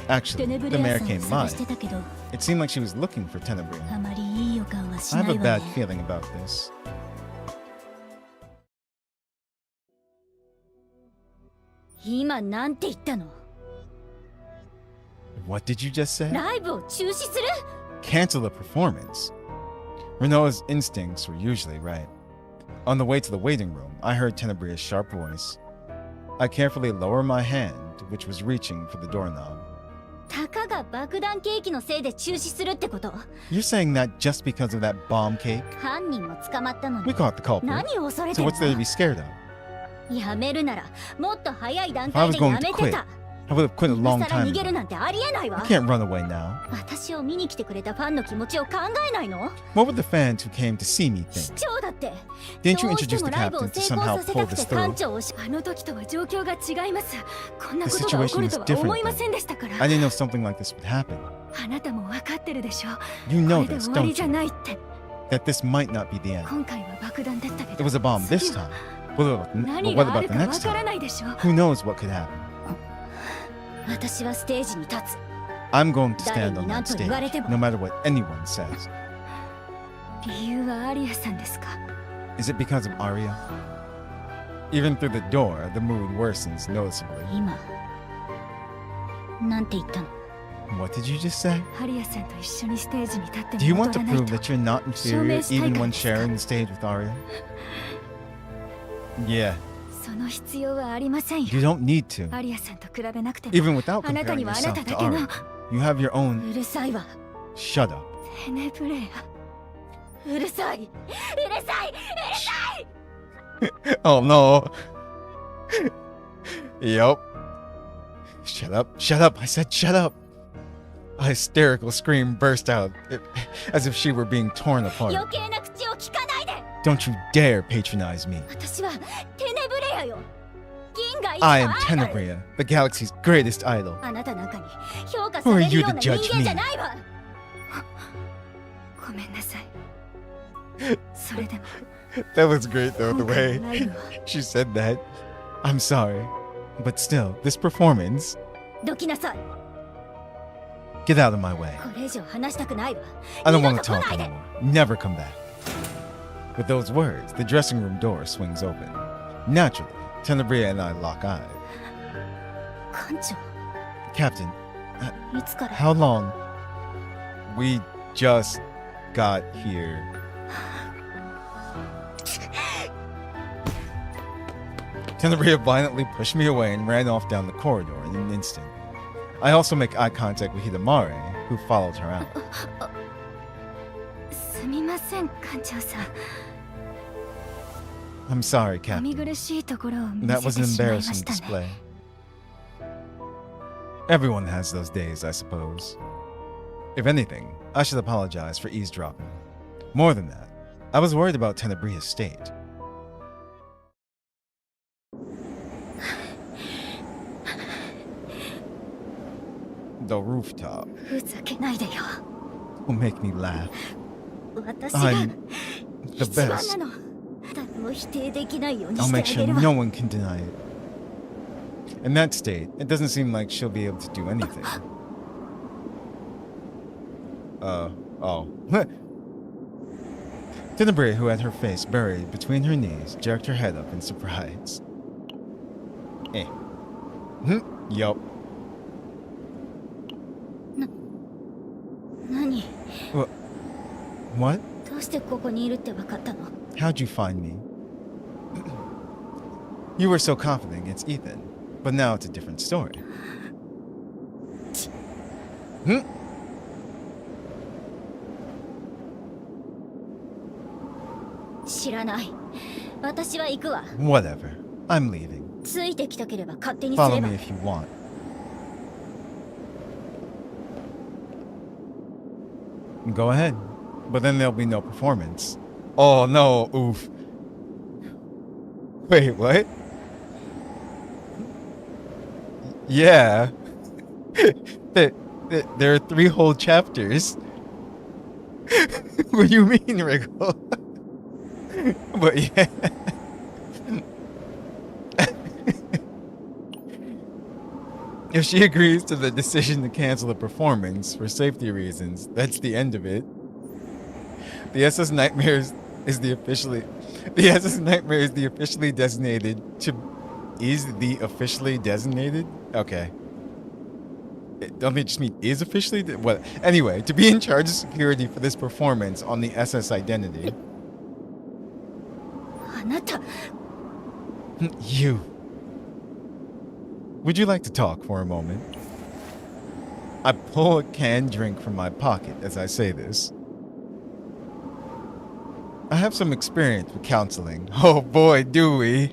S1: Actually,
S4: テネブ
S1: the
S4: レア
S1: mayor
S4: さんを
S1: came
S4: 探
S1: by.
S4: してたけど
S1: It seemed like she was looking for Tenebria.
S4: あまりいい予感はし
S1: I
S4: な
S1: have
S4: い
S1: a
S4: わ
S1: bad
S4: ね。
S1: feeling about this.
S2: 今なんて言ったの
S1: What did you just say?
S2: ライブを中止する
S1: Cancel the performance. Renoa's instincts were usually right. On the way to the waiting room, I heard Tenebria's sharp voice. I carefully lowered my hand, which was reaching for the doorknob.
S2: たかが爆弾ケーキのせいで中止するってこと
S1: You're saying that just because of that bomb cake?
S2: 犯人も捕まったの
S1: We
S2: に
S1: caught the culprit.
S2: 何を恐れて
S1: So
S2: る
S1: what's there to
S2: の
S1: be scared of?
S2: やめるならもっと早い段
S1: If I
S2: 階
S1: was
S2: でや
S1: going
S2: め
S1: to
S2: て
S1: quit,
S2: た
S1: I would have quit a
S2: 今
S1: long
S2: さら
S1: time
S2: 逃げる
S1: ago.
S2: なんてありえない
S1: You
S2: わ
S1: can't run away now.
S2: 私を見に来てくれたファンの気持ちを考えないの
S1: What would the fans who came to see me
S2: 市
S1: think?
S2: 長だって
S1: Didn't you
S2: どうして
S1: introduce
S2: も
S1: the
S2: ライブを
S1: captain to
S2: 成功
S1: somehow
S2: させ
S1: pull
S2: たく
S1: this
S2: て館
S1: through?
S2: 長を
S4: あの時とは状況が違います。こんな
S1: The
S4: ことが起こ
S1: situation
S4: る
S1: is
S4: とは思い
S1: different
S4: ま
S1: then.
S4: せんでしたから。
S1: I didn't know something like this would happen.
S4: あなたも分かってるでしょ。
S1: You
S4: こ
S1: know
S4: れで
S1: this,
S4: 終わり
S1: don't
S4: じゃ
S1: you?
S4: ないって。
S1: That this might not be the end.
S4: 今回は爆弾だったけ
S1: It
S4: ど。
S1: was a bomb this
S4: 次は
S1: time. But
S4: 何
S1: what
S4: があ
S1: about
S4: る
S1: the
S4: かわ
S1: next
S4: から
S1: time?
S4: ないでしょ。
S1: Who knows what could happen?
S2: 私はステージに立つ。
S1: I'm going to stand
S2: 誰
S1: on
S2: に何
S1: that
S2: と言われ
S1: stage,
S2: ても。
S1: no matter what anyone says.
S4: 理由はアリアさんですか。
S1: Is it because of Arya? Even through the door, the mood worsens noticeably.
S2: 今なんて言ったの？
S1: What did you just say?
S4: アリアさんと一緒にステージに立って
S1: Do you
S4: も
S1: want
S4: 踊
S1: to
S4: らない
S1: prove
S4: と。
S1: that you're not inferior
S4: 証明したい
S1: even
S4: から
S1: when
S4: ですか？
S1: sharing the stage with Arya? Yeah,
S4: その必要はありませんよ。
S1: you don't need to.
S4: アリアさんと比べなくても
S1: Even without
S4: あなた
S1: comparing
S4: にはあな
S1: yourself
S4: た
S1: to
S4: だけの
S1: Arya, you have your own.
S2: うるさいわ。
S1: Shut up.
S4: テネブレア。
S2: うるさい。うるさい。
S1: Oh no. Yup. Shut up. Shut up. I said shut up. A hysterical scream burst out, as if she were being torn apart.
S2: 余計な口を聞かないで。
S1: Don't you dare patronize me.
S2: 私はテネブレアよ。銀河一
S1: I
S2: の
S1: am
S2: アイドル。
S1: Tenebria, the galaxy's greatest idol.
S2: あなたなんかに評価
S1: Who
S2: さ
S1: are
S2: れる
S1: you
S2: よう
S1: to
S2: な人
S1: judge
S2: 間じゃ
S1: me?
S2: ないわ。
S4: ごめんなさい。それでも
S1: That was great though, the
S4: 今回
S1: way
S4: のライブは
S1: she said that. I'm sorry, but still, this performance.
S2: どきなさい。
S1: Get out of my way.
S2: これ以上話したくないわ。
S1: I don't
S2: 二度
S1: want
S2: と
S1: to
S2: 来
S1: talk
S2: ないで。
S1: anymore. Never come back. With those words, the dressing room door swings open. Naturally, Tenebria and I lock eyes.
S2: 館長、
S1: Captain,
S2: いつから
S1: how long? We just got here. Tenebria violently pushed me away and ran off down the corridor in an instant. I also make eye contact with Hidamare, who followed her out.
S4: すみません館長さん。
S1: I'm sorry,
S4: お見
S1: Captain.
S4: 苦しいところを見
S1: That
S4: せ
S1: was
S4: て
S1: an
S4: しまいま
S1: embarrassing
S4: したね。
S1: display. Everyone has those days, I suppose. If anything, I should apologize for eavesdropping. More than that, I was worried about Tenebria's state. The rooftop
S2: ふざけないでよ。
S1: will make me laugh.
S2: 私が
S1: I'm the
S2: 一番
S1: best.
S2: なの。誰も否定できないように
S1: I'll
S2: して
S1: make
S2: あ
S1: sure
S2: げるわ。
S1: no one can deny it. In that state, it doesn't seem like she'll be able to do anything. Oh. Tenebria, who had her face buried between her knees, jerked her head up in surprise. Yup.
S2: 何？
S1: What?
S2: どうしてここにいるって分かったの？
S1: How'd you find me? You were so confident against Ethan, but now it's a different story. Hmm?
S2: 知らない。私は行くわ。
S1: Whatever. I'm leaving.
S2: ついてきたければ勝手にす
S1: Follow
S2: れば
S1: me。if you want. Go ahead. But then there'll be no performance. Oh no, oof. Wait, what? Yeah. There are 3 whole chapters. What do you mean, Wriggle? But yeah. If she agrees to the decision to cancel the performance for safety reasons, that's the end of it. The SS Nightmare is the officially designated to Okay. Don't they just mean is officially? What? Anyway, to be in charge of security for this performance on the SS identity.
S2: あなた、
S1: You. Would you like to talk for a moment? I pull a canned drink from my pocket as I say this. I have some experience with counseling. Oh boy, do we.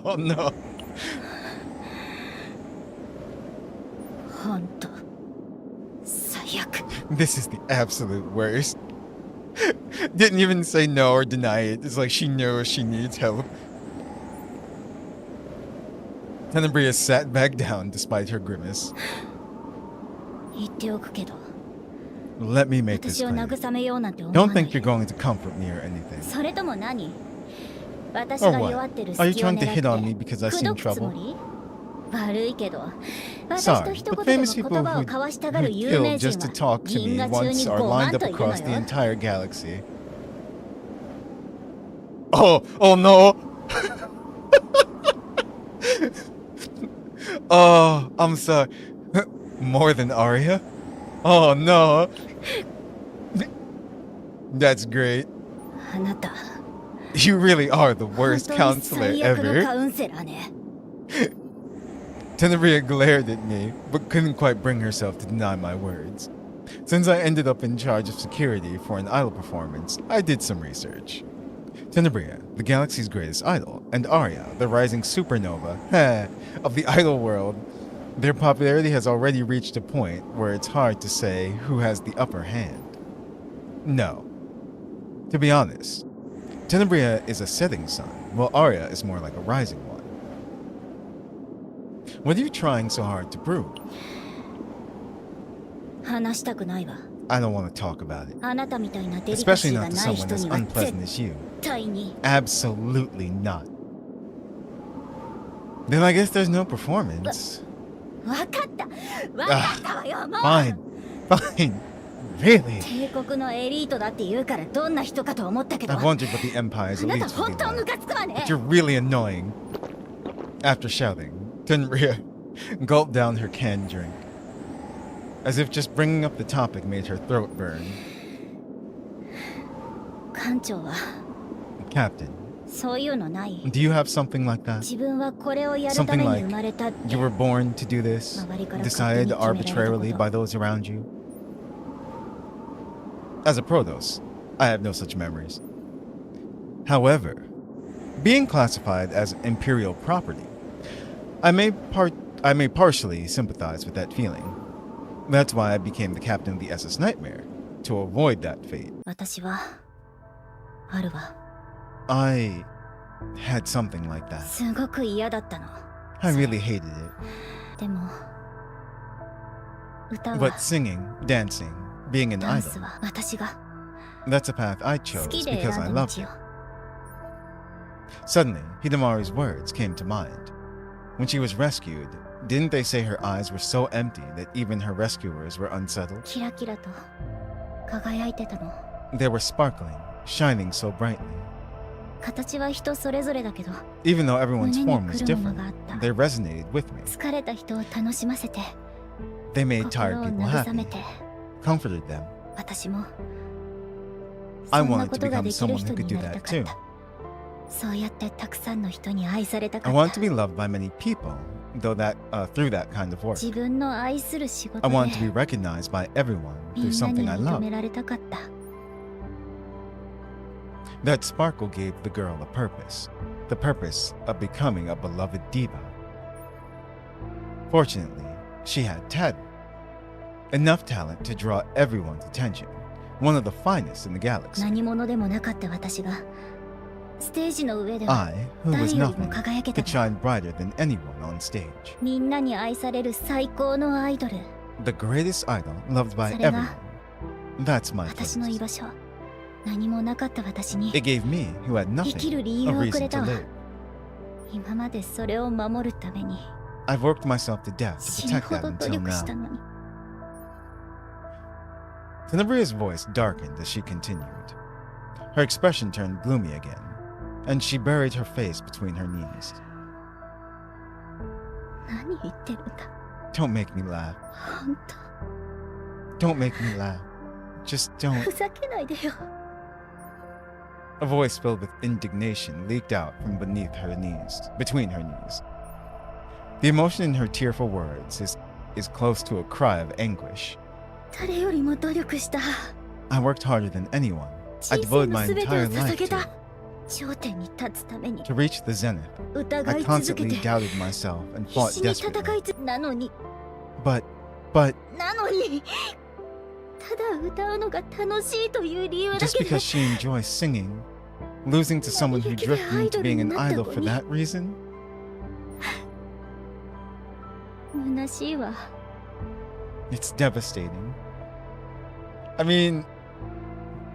S1: Oh no.
S2: 本当最悪。
S1: This is the absolute worst. Didn't even say no or deny it. It's like she knows she needs help. Tenebria sat back down despite her grimace.
S2: 言っておくけど、
S1: Let me make this
S2: 私を
S1: clear.
S2: 慰めようなんて思わ
S1: Don't
S2: ない
S1: think you're going to comfort me or anything.
S2: それとも何？私
S1: Or
S2: が
S1: what?
S2: 弱ってる
S1: Are you
S2: 隙を
S1: trying to
S2: 狙
S1: hit on
S2: っ
S1: me
S2: て
S1: because I
S2: 口
S1: seem
S2: 説くつも
S1: trouble?
S2: り？悪いけど私
S1: Sorry,
S2: と一
S1: but
S2: 言でも
S1: famous
S2: 言
S1: people
S2: 葉を
S1: who,
S2: 交わしたが
S1: who
S2: る有
S1: kill
S2: 名人
S1: just to
S2: は
S1: talk to
S2: 銀
S1: me
S2: 河中
S1: once
S2: に
S1: are
S2: 5
S1: lined
S2: 万
S1: up
S2: といる
S1: across
S2: の
S1: the
S2: よ。
S1: entire galaxy. Oh no! Oh, I'm sorry. More than Arya? Oh no! That's great.
S2: あなた
S1: You really are the
S2: 本
S1: worst
S2: 当に
S1: counselor
S2: 最悪の
S1: ever.
S2: カウンセラーね。
S1: Tenebria glared at me, but couldn't quite bring herself to deny my words. Since I ended up in charge of security for an idol performance, I did some research. Tenebria, the galaxy's greatest idol, and Arya, the rising supernova of the idol world, their popularity has already reached a point where it's hard to say who has the upper hand. No. To be honest, Tenebria is a setting sun, while Arya is more like a rising one. What are you trying so hard to prove?
S2: 話したくないわ。
S1: I don't want to talk about it.
S2: あなたみたいなデリカ
S1: Especially
S2: シーが
S1: not to
S2: ない
S1: someone
S2: 人
S1: as
S2: には
S1: unpleasant
S2: 絶
S1: as you.
S2: 対に。
S1: Absolutely not. Then I guess there's no performance.
S2: わかったわかったわよもう
S1: Fine. Fine. Really?
S2: 帝国のエリートだって言うからどんな人かと思ったけど
S1: I've wondered what the Empire's
S2: あなた
S1: elites
S2: 本
S1: would be
S2: 当ム
S1: like.
S2: カつくわね
S1: But you're really annoying. After shouting, Tenria gulped down her canned drink. As if just bringing up the topic made her throat burn.
S2: 艦長は
S1: Captain,
S2: そういうのない
S1: do you have something like that?
S2: 自分はこれをやるために生まれたって
S1: You were born to do this?
S2: 周りから
S1: Decided
S2: 勝手に決められたこと。
S1: arbitrarily by those around you? As a Protoss, I have no such memories. However, being classified as Imperial property, I may partially sympathize with that feeling. That's why I became the captain of the SS Nightmare, to avoid that fate.
S2: 私はあるわ
S1: I had something like that.
S2: すごく嫌だったの
S1: I really hated it.
S2: でも歌は
S1: But singing, dancing, being an
S2: ダン
S1: idol,
S2: スは私が
S1: that's a path I
S2: 好
S1: chose
S2: きで
S1: because
S2: 選
S1: I
S2: んだ
S1: loved
S2: 道
S1: it.
S2: よ
S1: Suddenly, Hidamari's words came to mind. When she was rescued, didn't they say her eyes were so empty that even her rescuers were unsettled?
S2: キラキラと輝いてたの
S1: They were sparkling, shining so brightly.
S2: 形は人それぞれだけど
S1: Even though everyone's
S2: 胸に
S1: form was
S2: 来るもの
S1: different,
S2: があった
S1: they resonated with me.
S2: 疲れた人を楽しませて
S1: They made
S2: 心
S1: tired
S2: を
S1: people
S2: 慰め
S1: happy,
S2: て
S1: comforted them.
S2: 私も
S1: I
S2: そんな
S1: wanted
S2: こ
S1: to
S2: とが
S1: become
S2: できる
S1: someone
S2: 人
S1: who could
S2: に
S1: do
S2: なりた
S1: that
S2: かっ
S1: too.
S2: たそうやってたくさんの人に愛されたか
S1: I
S2: っ
S1: want to
S2: た
S1: be loved by many people, through that kind of work.
S2: 自分の愛する仕事
S1: I
S2: で
S1: want to be recognized by everyone
S2: み
S1: through
S2: んなに
S1: something I
S2: 認
S1: love.
S2: められたかった
S1: That sparkle gave the girl a purpose, the purpose of becoming a beloved diva. Fortunately, she had talent. Enough talent to draw everyone's attention, one of the finest in the galaxy.
S2: 何者でもなかった私がステージの上では
S1: I, who was
S2: 誰よりも
S1: nothing,
S2: 輝けた
S1: could shine brighter than anyone on stage.
S2: みんなに愛される最高のアイドル
S1: The greatest idol loved by
S2: それが
S1: everyone. That's my
S2: 私の居
S1: place.
S2: 場所何もなかった私に
S1: It gave me, who had
S2: 生き
S1: nothing,
S2: る理
S1: a
S2: 由をく
S1: reason
S2: れた
S1: to
S2: わ
S1: live.
S2: 今までそれを守るために
S1: I've worked myself to death to
S2: 死ぬ
S1: protect
S2: ほ
S1: that
S2: ど努
S1: until
S2: 力し
S1: now.
S2: たのに
S1: Tenebria's voice darkened as she continued. Her expression turned gloomy again, and she buried her face between her knees.
S2: 何言ってるんだ
S1: Don't make me laugh.
S2: 本
S1: Don't make me laugh. Just
S2: 当
S1: don't.
S2: ふざけないでよ
S1: A voice filled with indignation leaked out from beneath her knees, between her knees. The emotion in her tearful words is close to a cry of anguish.
S2: 誰よりも努力した
S1: I worked harder than anyone. I
S2: 人
S1: devoted
S2: 生の
S1: my
S2: 全てを
S1: entire
S2: 捧
S1: life
S2: げた
S1: to
S2: 頂点に立つために
S1: to reach the zenith.
S2: 疑
S1: I
S2: い続け
S1: constantly
S2: て
S1: doubted myself and
S2: 必
S1: fought
S2: 死に戦
S1: desperately.
S2: いつなのに
S1: But
S2: なのにただ歌うのが楽しいという理由だ
S1: just
S2: けで
S1: because she enjoys singing, losing to someone who drifted into being an idol for that reason?
S2: 虚しいわ
S1: It's devastating. I mean,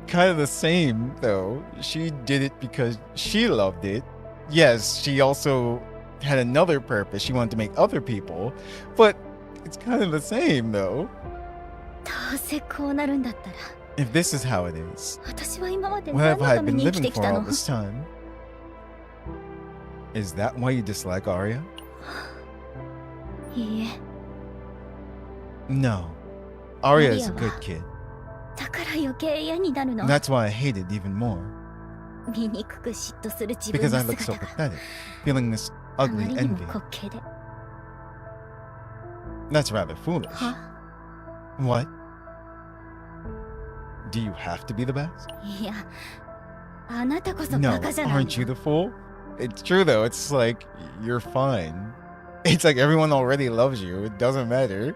S1: kind of the same, though. She did it because she loved it. Yes, she also had another purpose. She wanted to make other people, but it's kind of the same, though.
S2: どうせこうなるんだったら
S1: If this is how it is,
S2: 私は今まで
S1: what
S2: 何
S1: have
S2: の
S1: I
S2: ため
S1: been
S2: に生き
S1: living
S2: てき
S1: for
S2: た
S1: all
S2: の
S1: this time? Is that why you dislike Arya?
S2: いいえ
S1: No. Arya is a
S2: Arya
S1: good
S2: は
S1: kid.
S2: だから余計嫌になるの
S1: That's why I hate it even more.
S2: 醜く嫉妬する自分
S1: Because
S2: の
S1: I look so
S2: 姿が
S1: pathetic, feeling this
S2: あま
S1: ugly
S2: りにも
S1: envy.
S2: 滑稽で
S1: That's rather foolish.
S2: は
S1: What? Do you have to be the best?
S2: いやあなたこそ
S1: No,
S2: バカじゃないの
S1: aren't you the fool? It's true though. It's like you're fine. It's like everyone already loves you. It doesn't matter.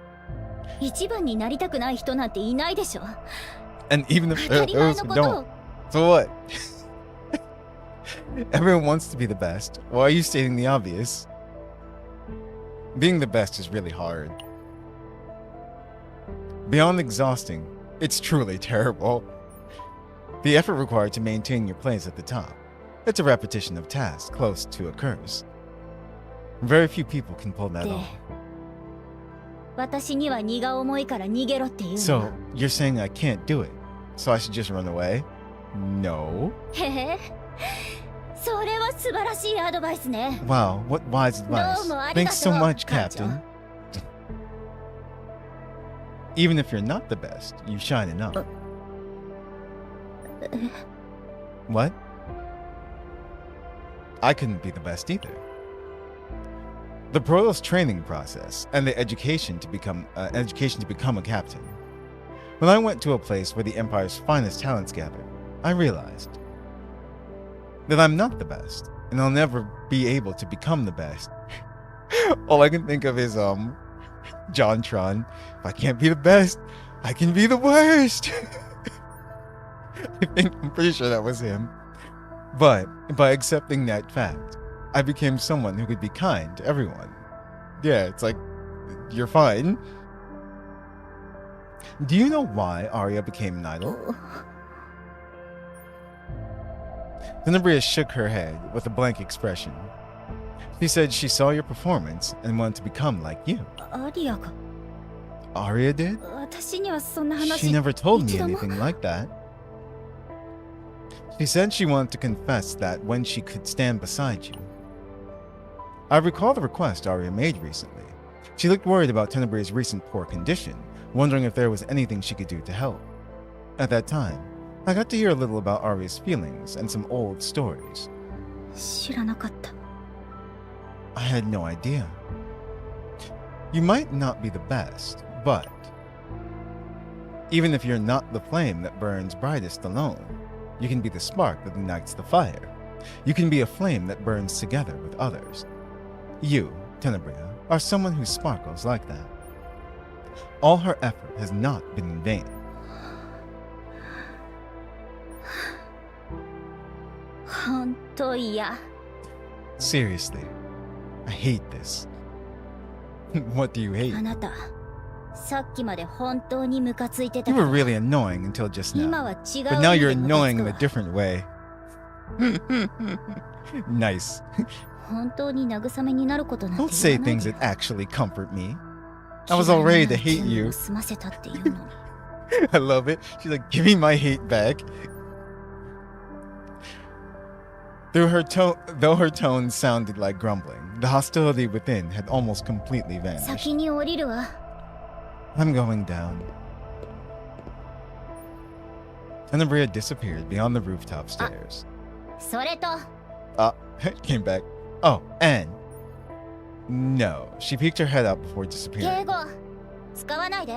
S2: 一番になりたくない人なんていないでしょ
S1: And even if
S2: 当
S1: there
S2: た
S1: are
S2: り前
S1: those
S2: の
S1: who
S2: ことを
S1: don't, so what? Everyone wants to be the best. Why are you stating the obvious? Being the best is really hard. Beyond exhausting, it's truly terrible. The effort required to maintain your place at the top. It's a repetition of tasks close to a curse. Very few people can pull that
S2: で
S1: off.
S2: 私には荷が重いから逃げろって言うの
S1: So, you're saying I can't do it, so I should just run away? No.
S2: へへそれは素晴らしいアドバイスね
S1: Wow, what wise advice.
S2: どうもありがとう、
S1: Thanks so much,
S2: 艦長。
S1: Captain. Even if you're not the best, you shine enough. What? I couldn't be the best either. The Protoss training process and the education to become a captain. When I went to a place where the Empire's finest talents gathered, I realized that I'm not the best, and I'll never be able to become the best. All I can think of is JonTron. If I can't be the best, I can be the worst. I'm pretty sure that was him. But by accepting that fact, I became someone who could be kind to everyone. Yeah, it's like, you're fine. Do you know why Arya became an idol? Tenebria shook her head with a blank expression. She said she saw your performance and wanted to become like you.
S2: アリアが
S1: Arya did?
S2: 私にはそんな
S1: She
S2: 話
S1: never told me
S2: 一度も
S1: anything like that. She said she wanted to confess that when she could stand beside you. I recall the request Arya made recently. She looked worried about Tenebria's recent poor condition, wondering if there was anything she could do to help. At that time, I got to hear a little about Arya's feelings and some old stories.
S2: 知らなかった
S1: I had no idea. You might not be the best, but even if you're not the flame that burns brightest alone, you can be the spark that ignites the fire. You can be a flame that burns together with others. You, Tenebria, are someone who sparkles like that. All her effort has not been in vain.
S2: 本当嫌
S1: Seriously, I hate this. What do you hate?
S2: あなたさっきまで本当にムカついてた
S1: You
S2: け
S1: were
S2: ど
S1: really annoying until just
S2: 今
S1: now.
S2: は違う
S1: But now
S2: 意味
S1: you're
S2: でムカ
S1: annoying
S2: つ
S1: in
S2: く
S1: a
S2: わ
S1: different way. Nice.
S2: 本当に慰めになることなんて
S1: Don't say
S2: 言わない
S1: things
S2: で
S1: that actually comfort me. I was all ready to hate
S2: 準備
S1: you.
S2: を済ませたっていうのに
S1: I love it. She's like, give me my hate back. Though her tone sounded like grumbling, the hostility within had almost completely vanished.
S2: 先に降りるわ
S1: I'm going down. Tenebria disappeared beyond the rooftop stairs.
S2: それと
S1: Came back. Oh, and no, she peeked her head up before
S2: 敬
S1: disappearing.
S2: 語使わないで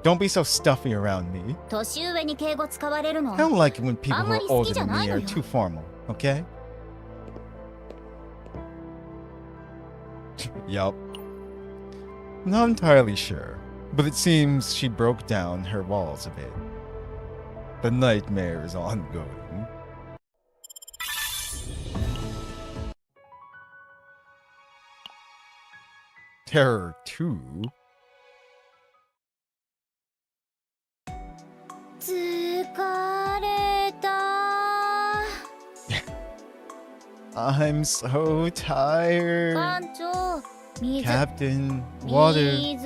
S1: Don't be so stuffy around me.
S2: 年上に敬語使われるの
S1: I don't like it when people who are
S2: Amari
S1: older
S2: suki
S1: than me
S2: janai
S1: are
S2: no yo.
S1: too formal, okay? Yup. Not entirely sure, but it seems she broke down her walls a bit. The nightmare is ongoing. Terror 2?
S2: つーか
S1: I'm so tired.
S2: 艦長水
S1: Captain, water,
S2: 水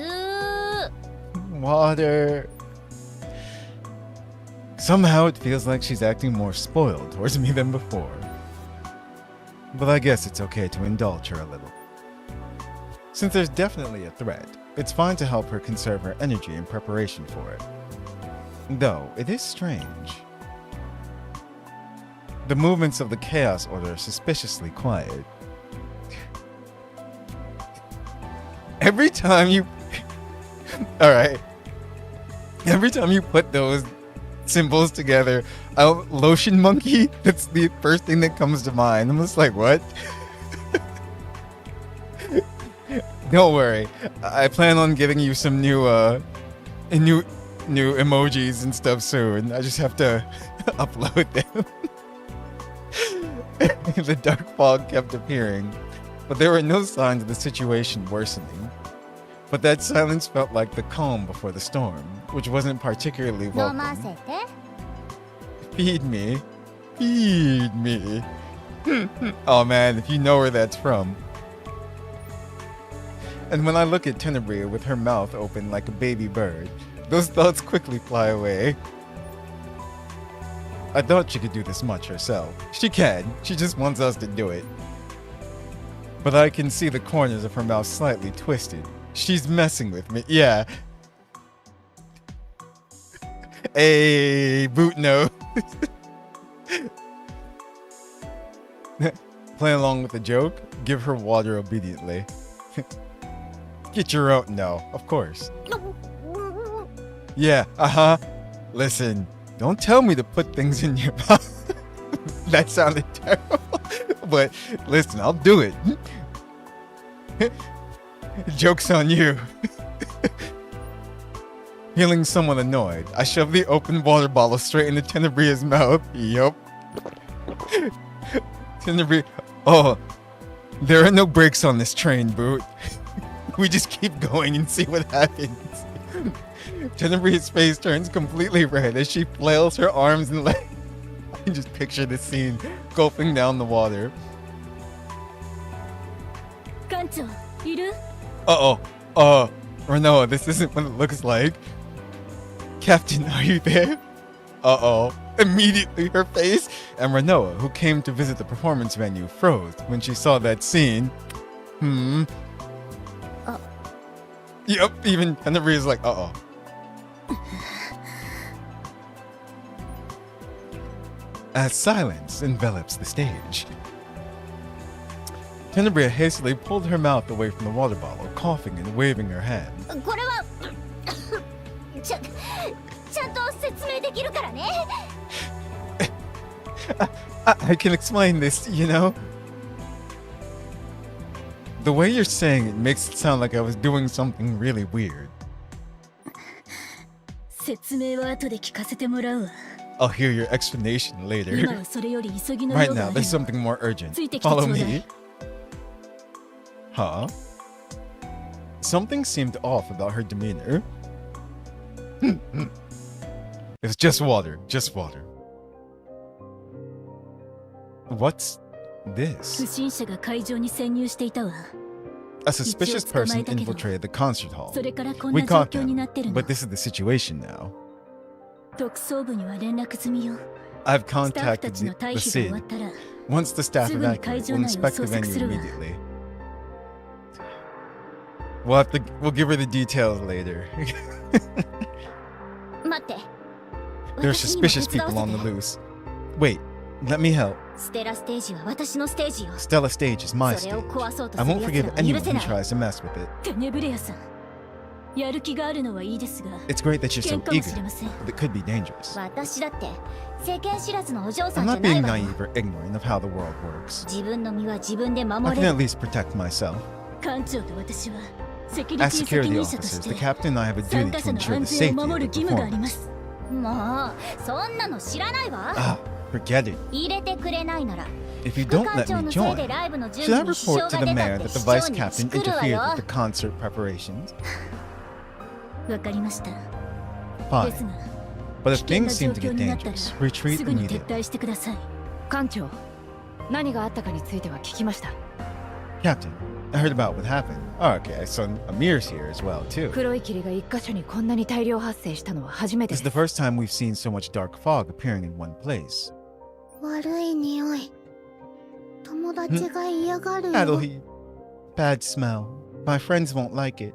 S1: water. Somehow it feels like she's acting more spoiled towards me than before. But I guess it's okay to indulge her a little. Since there's definitely a threat, it's fine to help her conserve her energy in preparation for it. Though, it is strange. The movements of the Chaos Order are suspiciously quiet. Every time you... Alright. Every time you put those symbols together, lotion monkey, that's the first thing that comes to mind. I'm just like, what? Don't worry. I plan on giving you some new emojis and stuff soon. I just have to upload them. The dark fog kept appearing, but there were no signs of the situation worsening. But that silence felt like the calm before the storm, which wasn't particularly
S2: 飲
S1: welcome.
S2: ませて
S1: Feed me. Feed me. Oh man, if you know where that's from. And when I look at Tenebria with her mouth open like a baby bird, those thoughts quickly fly away. I thought she could do this much herself. She can. She just wants us to do it. But I can see the corners of her mouth slightly twisted. She's messing with me. Yeah. Hey, boot no. Play along with the joke. Give her water obediently. Get your own. No, of course. Yeah, Listen, don't tell me to put things in your mouth. That sounded terrible. But listen, I'll do it. Joke's on you. Feeling somewhat annoyed, I shoved the open water bottle straight into Tenebria's mouth. Yup. Tenebria. Oh, there are no brakes on this train, Boot. We just keep going and see what happens. Tenebria's face turns completely red as she flails her arms and legs. I can just picture this scene gulping down the water.
S4: 艦長いる
S1: Uh-oh. Renoa, this isn't what it looks like. Captain, are you there? Uh-oh. Immediately her face and Renoa, who came to visit the performance venue, froze when she saw that scene. Yep, even Tenebria's like, uh-oh. As silence envelops the stage, Tenebria hastily pulled her mouth away from the water bottle, coughing and waving her hand.
S2: これはちゃんと説明できるからね
S1: I can explain this, you know? The way you're saying it makes it sound like I was doing something really weird.
S4: 説明は後で聞かせてもらうわ
S1: I'll hear your explanation
S4: 今
S1: later.
S4: はそれより急ぎの
S1: Right
S4: 用があ
S1: now,
S4: る
S1: there's something more urgent.
S4: ついてきてちょ
S1: Follow
S4: うだい
S1: me. Huh? Something seemed off about her demeanor. It's just water, just water. What's
S4: 不
S1: this?
S4: 審者が会場に潜入していたわ
S1: A suspicious person infiltrated the concert hall.
S4: それからこん
S1: We
S4: な状
S1: caught
S4: 況に
S1: them,
S4: なってるの
S1: but this is the situation now.
S4: 特捜部には連絡済みよ
S1: I've
S4: スタッフた
S1: contacted
S4: ちの
S1: the
S4: 退避が終わ
S1: scene.
S4: ったら
S1: Once the staff
S4: すぐに会
S1: evacuate,
S4: 場
S1: we'll
S4: 内を
S1: inspect the
S4: 捜索
S1: venue
S4: するわ
S1: immediately. We'll give her the details later.
S2: 待って
S1: There are
S2: 私にも
S1: suspicious
S2: 手伝
S1: people
S2: わ
S1: on
S2: せ
S1: the
S2: て
S1: loose. Wait, let me help.
S2: ステラステージは私のステージよ
S1: Stella Stage is my
S2: それを
S1: stage.
S2: 壊そうと
S1: I
S2: す
S1: won't
S2: る
S1: forgive
S2: 奴らは許
S1: anyone
S2: せ
S1: who
S2: ない
S1: tries to mess with it.
S4: テネブレアさんやる気があるのはいいですが
S1: It's great that
S4: 危
S1: you're
S4: 険
S1: so
S4: かも
S1: eager,
S4: しれません
S1: but it could be dangerous.
S2: 私だって世間知らずのお嬢さ
S1: I'm
S2: んじゃ
S1: not
S2: ない
S1: being
S2: わよ
S1: naive or ignorant of how the world works.
S2: 自分の身は自分で
S1: I
S2: 守
S1: can
S2: れ
S1: at
S2: る
S1: least protect myself.
S4: 艦長と私はセキュリティ
S1: As
S4: 責
S1: security
S4: 任者と
S1: officers,
S4: し
S1: the
S4: て
S1: captain and I have a
S4: 参
S1: duty
S4: 加
S1: to
S4: 者の
S1: ensure
S4: 安
S1: the
S4: 全
S1: safety
S4: を
S1: of
S4: 守
S1: the
S4: る義務がありま
S1: performance.
S4: す
S2: もうそんなの知らないわ
S1: Ah, forget it.
S2: 入れてくれないなら
S1: If you
S2: 副
S1: don't
S2: 艦
S1: let
S2: 長
S1: me
S2: のせい
S1: join,
S2: でライブの準
S1: should I
S2: 備に支障
S1: report to
S2: が
S1: the
S2: 出た
S1: mayor
S2: って
S1: that the
S2: 市
S1: vice
S2: 長に
S1: captain
S2: チクるわ
S1: interfered
S2: よ
S1: with the concert preparations?
S4: わかりましたで
S1: Fine.
S4: すが
S1: But
S4: 危
S1: if
S4: 険
S1: things
S4: な状
S1: seem to
S4: 況
S1: get
S4: になったら
S1: dangerous, retreat
S4: すぐに撤
S1: immediately.
S4: 退してください
S7: 艦長
S4: 何があったかについては聞きました。
S1: Captain, I heard about what happened. Oh, okay, so Amir's here as well, too.
S4: 黒い霧が一箇所にこんなに大量発生したのは初めて
S1: This
S4: で
S1: is the
S4: す。
S1: first time we've seen so much dark fog appearing in one place.
S2: 悪い匂い。友達が嫌がるよ。
S1: Adelheed. Bad smell. My friends won't like it.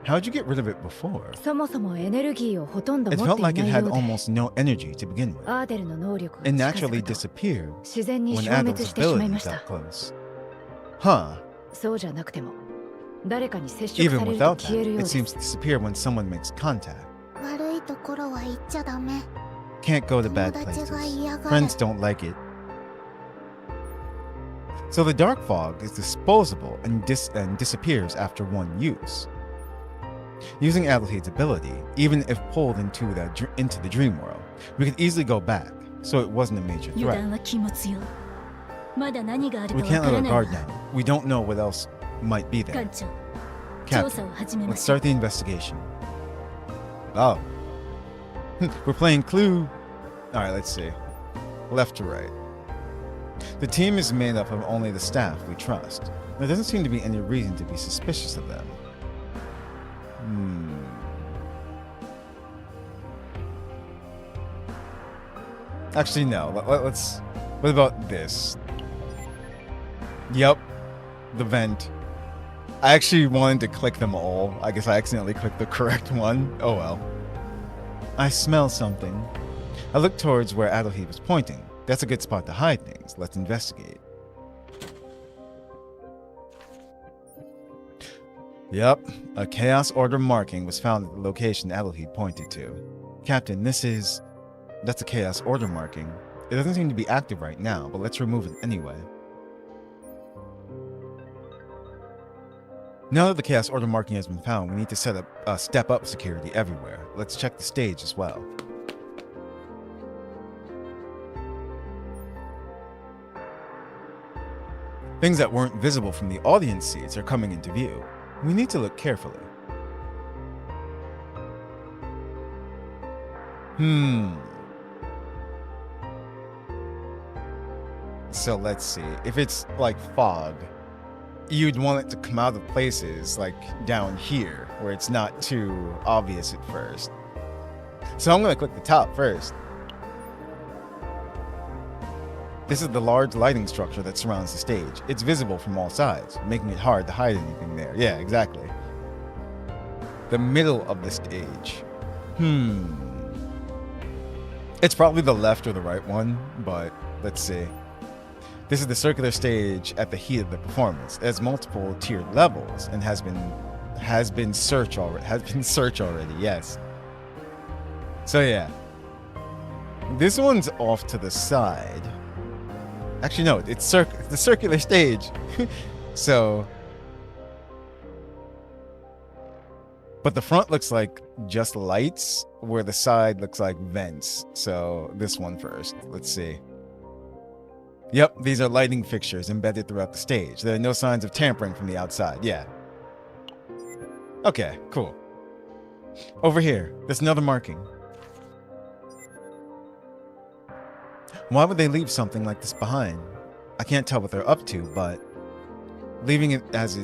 S1: How'd you get rid of it before?
S4: そもそもエネルギーをほとんど
S1: It
S4: 持っ
S1: felt
S4: てい
S1: like
S4: な
S1: it
S4: い
S1: had
S4: ようで、
S1: almost no energy to begin with.
S4: アーデルの能力が
S1: It
S4: 近づ
S1: naturally
S4: くと
S1: disappeared
S4: 自然に
S1: when
S4: 消滅
S1: Adel's
S4: してしまい
S1: ability
S4: ました。
S1: got close. Huh.
S4: そうじゃなくても、誰かに接触
S1: Even
S4: されると
S1: without
S4: 消える
S1: that,
S4: よう
S1: it
S4: で
S1: seems
S4: す。
S1: to disappear when someone makes contact.
S2: 悪いところは言っちゃダメ。
S1: Can't go to bad
S2: 友達
S1: places.
S2: が嫌がる。
S1: Friends don't like it. So the dark fog is disposable and disappears after one use. Using Adelheed's ability, even if pulled into the dream world, we could easily go back, so it wasn't a major
S7: 油
S1: threat.
S7: 断は禁物よ。まだ何がある
S1: We
S7: か
S1: can't
S7: わか
S1: let
S7: ら
S1: our
S7: ない
S1: guard
S7: わ。
S1: down. We don't know what else might be there.
S7: 艦長、調査
S1: Captain,
S7: を始めま
S1: let's
S7: しょう。
S1: start the investigation. Oh. We're playing Clue. Alright, let's see. Left to right. The team is made up of only the staff we trust. There doesn't seem to be any reason to be suspicious of them. Actually, no. Let's... What about this? Yep. The vent. I actually wanted to click them all. I guess I accidentally clicked the correct one. Oh well. I smell something. I looked towards where Adelheed was pointing. That's a good spot to hide things. Let's investigate. Yep, a Chaos Order marking was found at the location Adelheed pointed to. Captain, that's a Chaos Order marking. It doesn't seem to be active right now, but let's remove it anyway. Now that the Chaos Order marking has been found, we need to step up security everywhere. Let's check the stage as well. Things that weren't visible from the audience seats are coming into view. We need to look carefully. So let's see. If it's like fog, you'd want it to come out of places like down here where it's not too obvious at first. So I'm going to click the top first. This is the large lighting structure that surrounds the stage. It's visible from all sides, making it hard to hide anything there. Yeah, exactly. The middle of the stage. It's probably the left or the right one, but let's see. This is the circular stage at the heat of the performance. It has multiple tiered levels and has been search already. Yes. So yeah, this one's off to the side. Actually, no, it's the circular stage. So, but the front looks like just lights, where the side looks like vents. So this one first. Let's see. Yep, these are lighting fixtures embedded throughout the stage. There are no signs of tampering from the outside. Yeah. Okay, cool. Over here, there's another marking. Why would they leave something like this behind? I can't tell what they're up to, but leaving it as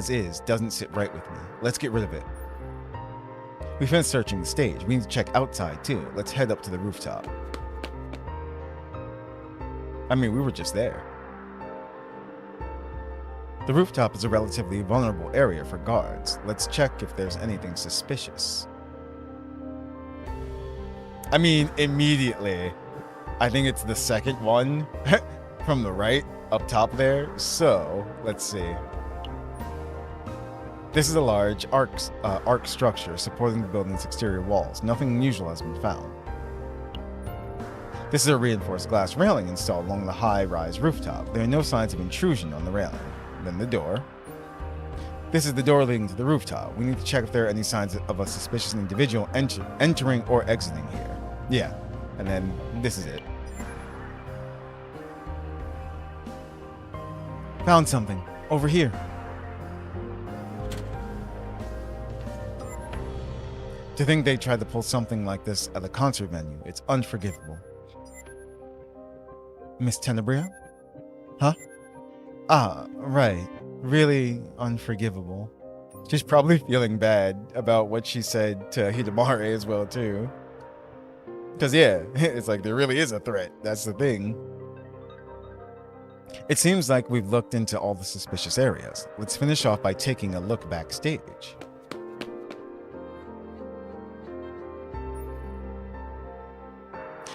S1: is doesn't sit right with me. Let's get rid of it. We finished searching the stage. We need to check outside too. Let's head up to the rooftop. I mean, we were just there. The rooftop is a relatively vulnerable area for guards. Let's check if there's anything suspicious. I mean, immediately, I think it's the second one from the right up top there. So, let's see. This is a large arc structure supporting the building's exterior walls. Nothing unusual has been found. This is a reinforced glass railing installed along the high-rise rooftop. There are no signs of intrusion on the railing. Then the door. This is the door leading to the rooftop. We need to check if there are any signs of a suspicious individual entering or exiting here. Yeah, and then this is it. Found something. Over here. To think they tried to pull something like this at a concert venue, it's unforgivable. Miss Tenebria? Huh? Ah, right. Really unforgivable. She's probably feeling bad about what she said to Hidamare as well, too. Because, yeah, it's like there really is a threat. That's the thing. It seems like we've looked into all the suspicious areas. Let's finish off by taking a look backstage.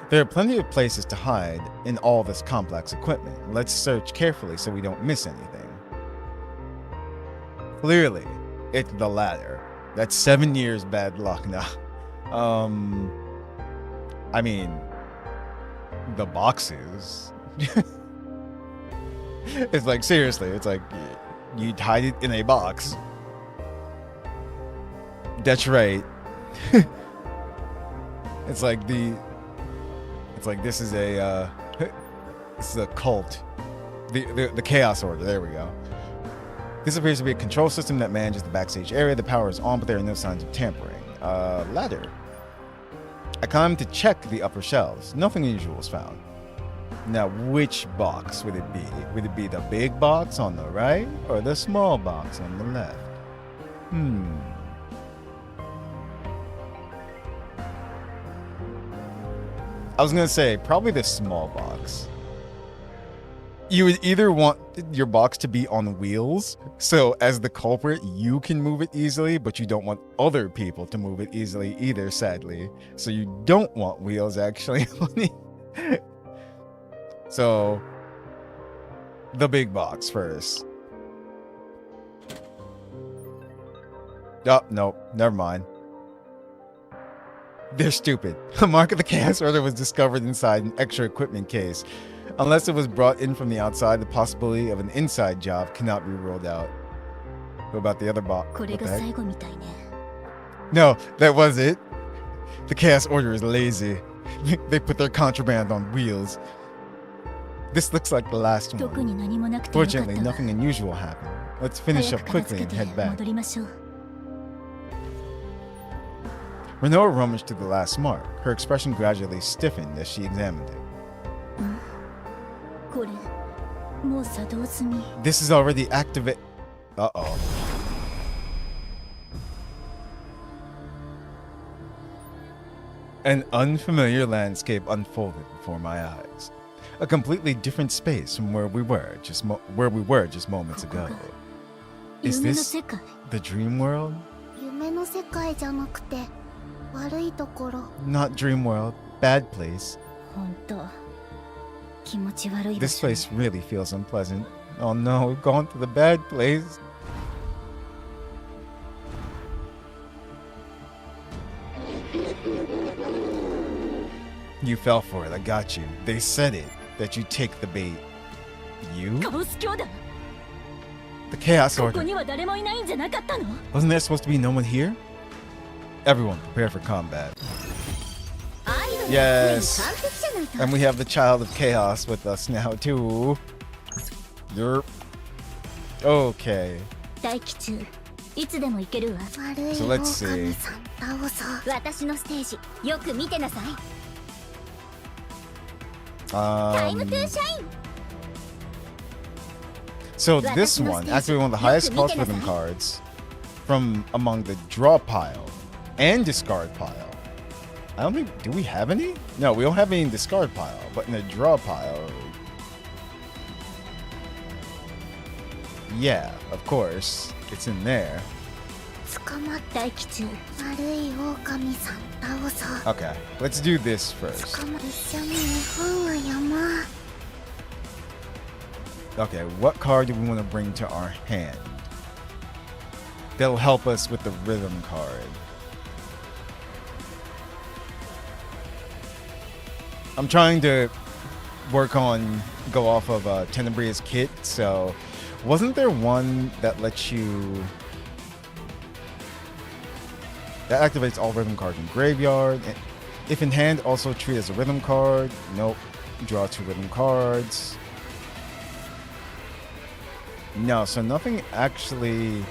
S1: There are plenty of places to hide in all this complex equipment. Let's search carefully so we don't miss anything. Clearly, it's the latter. That's 7 years bad luck now. I mean, the boxes. It's like, seriously, it's like you'd hide it in a box. That's right. It's like this is a this is a cult. The Chaos Order, there we go. This appears to be a control system that manages the backstage area. The power is on, but there are no signs of tampering. Ladder. I climbed to check the upper shelves. Nothing unusual was found. Now, which box would it be? Would it be the big box on the right or the small box on the left? I was gonna say, probably the small box. You would either want your box to be on wheels, so as the culprit, you can move it easily, but you don't want other people to move it easily either, sadly. So you don't want wheels, actually. So, the big box first. Oh, nope, never mind. They're stupid. A mark of the Chaos Order was discovered inside an extra equipment case. Unless it was brought in from the outside, the possibility of an inside job cannot be ruled out. What about the other box?
S7: これが最後みたいね。
S1: No, that was it. The Chaos Order is lazy. They put their contraband on wheels. This looks like the last
S7: 特に
S1: one.
S7: 何もなくてよかった
S1: Fortunately,
S7: わ。
S1: nothing unusual happened. Let's finish
S7: 早
S1: up
S7: く片
S1: quickly
S7: 付け
S1: and
S7: て
S1: head back.
S7: 戻りましょう。
S1: Renoa rummaged through the last mark. Her expression gradually stiffened as she examined it.
S7: これもう作動済み。
S1: This is already activate. Uh-oh. An unfamiliar landscape unfolded before my eyes. A completely different space from where we were just moments ago. Is
S7: 夢の
S1: this
S7: 世界。
S1: the dream world?
S2: 夢の世界じゃなくて悪いところ。
S1: Not dream world. Bad place.
S7: 本当気持ち悪い場
S1: This
S7: 所。
S1: place really feels unpleasant. Oh no, we've gone to the bad place. You fell for it, I got you. They said it, that you take the bait. You?
S7: カオス教団。
S1: The Chaos
S7: ここ
S1: Order.
S7: には誰もいないんじゃなかったの？
S1: Wasn't there supposed to be no one here? Everyone, prepare for combat.
S2: アイドルは
S1: Yes.
S2: 常に完璧じゃないと。
S1: And we have the Child of Chaos with us now, too. Yerp. Okay.
S7: 大気中いつでも行けるわ。
S2: 悪い
S1: So
S2: 狼
S1: let's
S2: さ
S1: see.
S2: ん倒そう。私のステージよく見てなさい。タイムトゥー
S1: Um,
S2: シャイン。
S1: so this one, actually one of the highest cost rhythm cards from among the draw pile and discard pile. I don't think, do we have any? No, we don't have any in discard pile, but in the draw pile. Yeah, of course, it's in there.
S2: 捕まっ
S7: 大気中
S2: 悪い狼さん倒そう。
S1: Okay, let's do this first.
S2: 捕ま一緒に日本は山。
S1: Okay, what card do we want to bring to our hand? That'll help us with the rhythm card. I'm trying to go off of Tenebria's kit, so wasn't there one that lets you... That activates all rhythm cards in graveyard. If in hand, also treat as a rhythm card. Nope. Draw 2 rhythm cards. No, so nothing actually...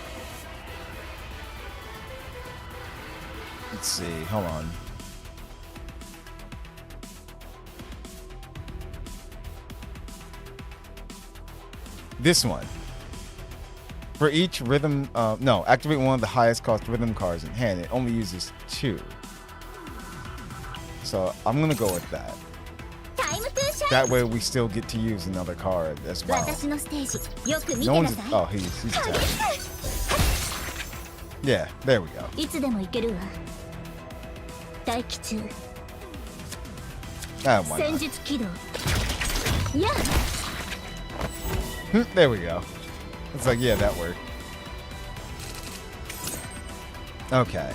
S1: Let's see, hold on. This one. For each rhythm, no, activate one of the highest cost rhythm cards in hand. It only uses 2. So I'm gonna go with that.
S2: タイムトゥーシャイ
S1: That way we still get to use another card as
S2: ン
S1: well.
S2: 私のステージよく見
S1: No
S2: てな
S1: one's.
S2: さい
S1: Oh, he's attacking. Yeah, there we go.
S7: いつでも行けるわ待機中
S1: Ah, why
S7: 戦
S1: not?
S7: 術起動や
S1: There we go. It's like, yeah, that worked. Okay.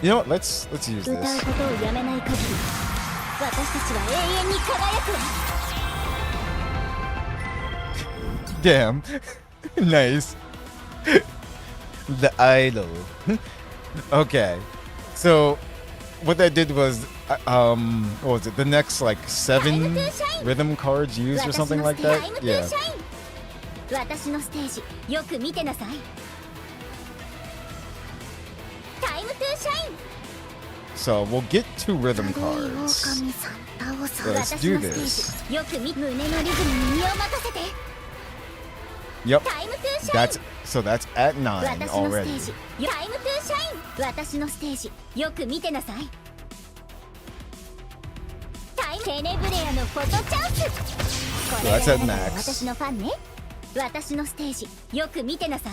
S1: You know what? Let's use
S7: 歌う
S1: this.
S7: ことをやめない限り私たちは永遠に輝くわ
S1: Damn. Nice. The idol. Okay. So what that did was what was it? The next like 7 rhythm cards used or
S2: 私
S1: something
S2: の
S1: like
S2: タイ
S1: that?
S2: ムトゥ
S1: Yeah.
S2: ーシャイン私のステージよく見てなさいタイムトゥーシャイン
S1: So we'll get 2 rhythm
S2: 黒い
S1: cards.
S2: 狼さん倒す
S1: Let's
S2: 私
S1: do
S2: のステ
S1: this.
S2: ージよく見胸のリズムに身を任せて
S1: Yep.
S2: タイムトゥーシャイン
S1: That's at 9
S2: 私のステ
S1: already.
S2: ージタイムトゥーシャイン私のステージよく見てなさいタイムテネブレアのフォトチャンスこれ
S1: That's
S2: が
S1: at
S2: あなた
S1: max.
S2: の私のファンね私のステージよく見てなさい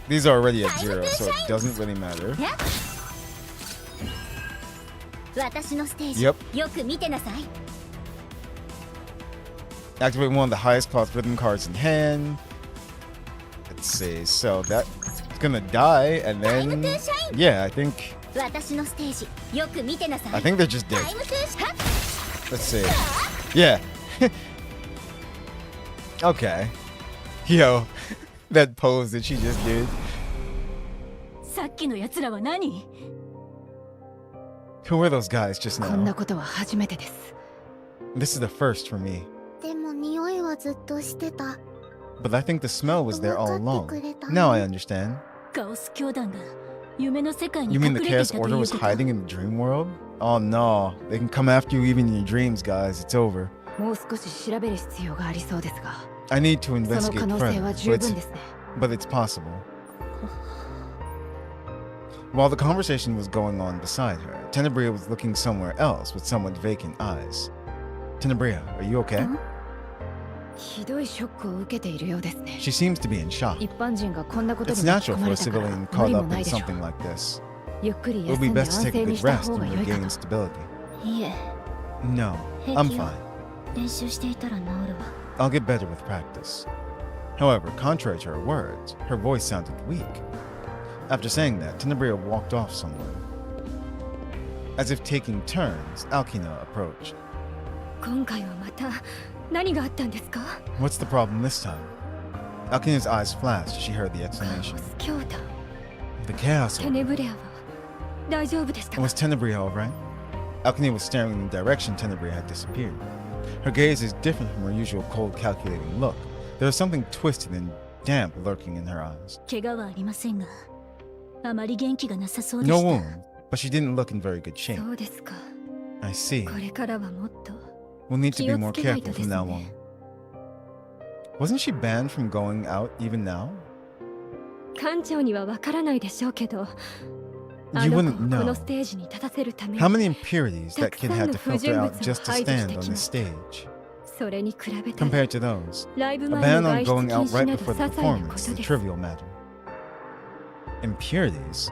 S1: These are already at 0, so it doesn't really matter.
S2: え私のステージ
S1: Yep.
S2: よく見てなさい
S1: Activate one of the highest cost rhythm cards in hand. Let's see. So that's gonna die, and then yeah, I think
S2: 私のステージよく見てなさい
S1: they're just dead.
S2: タイムトゥーシャイン
S1: Let's see. Yeah. Okay. Yo, that pose that she just did.
S7: さっきの奴らは何
S1: Who were those guys just
S4: こんな
S1: now?
S4: ことは初めてです
S1: This is the first for me.
S2: でも匂いはずっとしてた
S1: But I think the smell was there all
S2: 分かってく
S1: along.
S2: れた
S1: Now I understand.
S7: カオス教団が夢の世界に
S1: You
S7: 隠
S1: mean
S7: れ
S1: the
S7: ていた
S1: Chaos
S7: とい
S1: Order
S7: う
S1: was
S7: こと
S1: hiding in the dream world? Oh no, they can come after you even in your dreams, guys. It's over.
S4: もう少し調べる必要がありそうですが
S1: I need to
S4: その
S1: investigate
S4: 可能性は
S1: further,
S4: 十分ですね
S1: but it's possible. While the conversation was going on beside her, Tenebria was looking somewhere else with somewhat vacant eyes. Tenebria, are you okay?
S4: ひどいショックを受けているようですね
S1: She seems to be in shock.
S4: 一般人がこんなこと
S1: It's
S4: に巻き
S1: natural
S4: 込ま
S1: for a
S4: れたから
S1: civilian
S4: 無
S1: caught
S4: 理も
S1: up
S4: な
S1: in
S4: いでしょう
S1: something like this.
S4: ゆっくり
S1: It would
S4: 休
S1: be
S4: んで
S1: best to
S4: 安
S1: take a
S4: 静に
S1: good
S4: した
S1: rest
S4: 方が
S1: and
S4: 良いか
S1: regain
S4: と
S1: stability.
S7: いえ
S1: No,
S7: 平
S1: I'm
S7: 気よ
S1: fine.
S7: 練習していたら治るわ
S1: I'll get better with practice. However, contrary to her words, her voice sounded weak. After saying that, Tenebria walked off somewhere. As if taking turns, Alkina approached.
S4: 今回はまた何があったんですか
S1: What's the problem this time? Alkina's eyes flashed as she heard the
S4: カオ
S1: explanation.
S4: ス教団
S1: The Chaos
S4: テ
S1: Order.
S4: ネブレアは大丈夫でしたか
S1: Was Tenebria alright? Alkina was staring in the direction Tenebria had disappeared. Her gaze is different from her usual cold, calculating look. There was something twisted and damp lurking in her eyes.
S7: 怪我はありませんがあまり元気がなさそうで
S1: No
S7: した
S1: wound, but she didn't look in very good shape.
S4: そうですか
S1: I see.
S4: これからはもっと
S1: We'll need to be more
S4: 気をつけないと
S1: careful
S4: です
S1: from now
S4: ね
S1: on. Wasn't she banned from going out even now?
S4: 館長にはわからないでしょうけど あ
S1: You
S4: の子を
S1: wouldn't
S4: こ
S1: know.
S4: のステージに立たせるため
S1: How
S4: に
S1: many impurities that kid had to filter out just to stand on the stage?
S4: それに比べたら
S1: Compared to those,
S4: ライブ
S1: a
S4: 前
S1: ban
S4: の
S1: on
S4: 外出
S1: going
S4: 禁
S1: out
S4: 止
S1: right
S4: など
S1: before
S4: 些
S1: the
S4: 細なこ
S1: performance
S4: と
S1: is a
S4: です
S1: trivial matter. Impurities?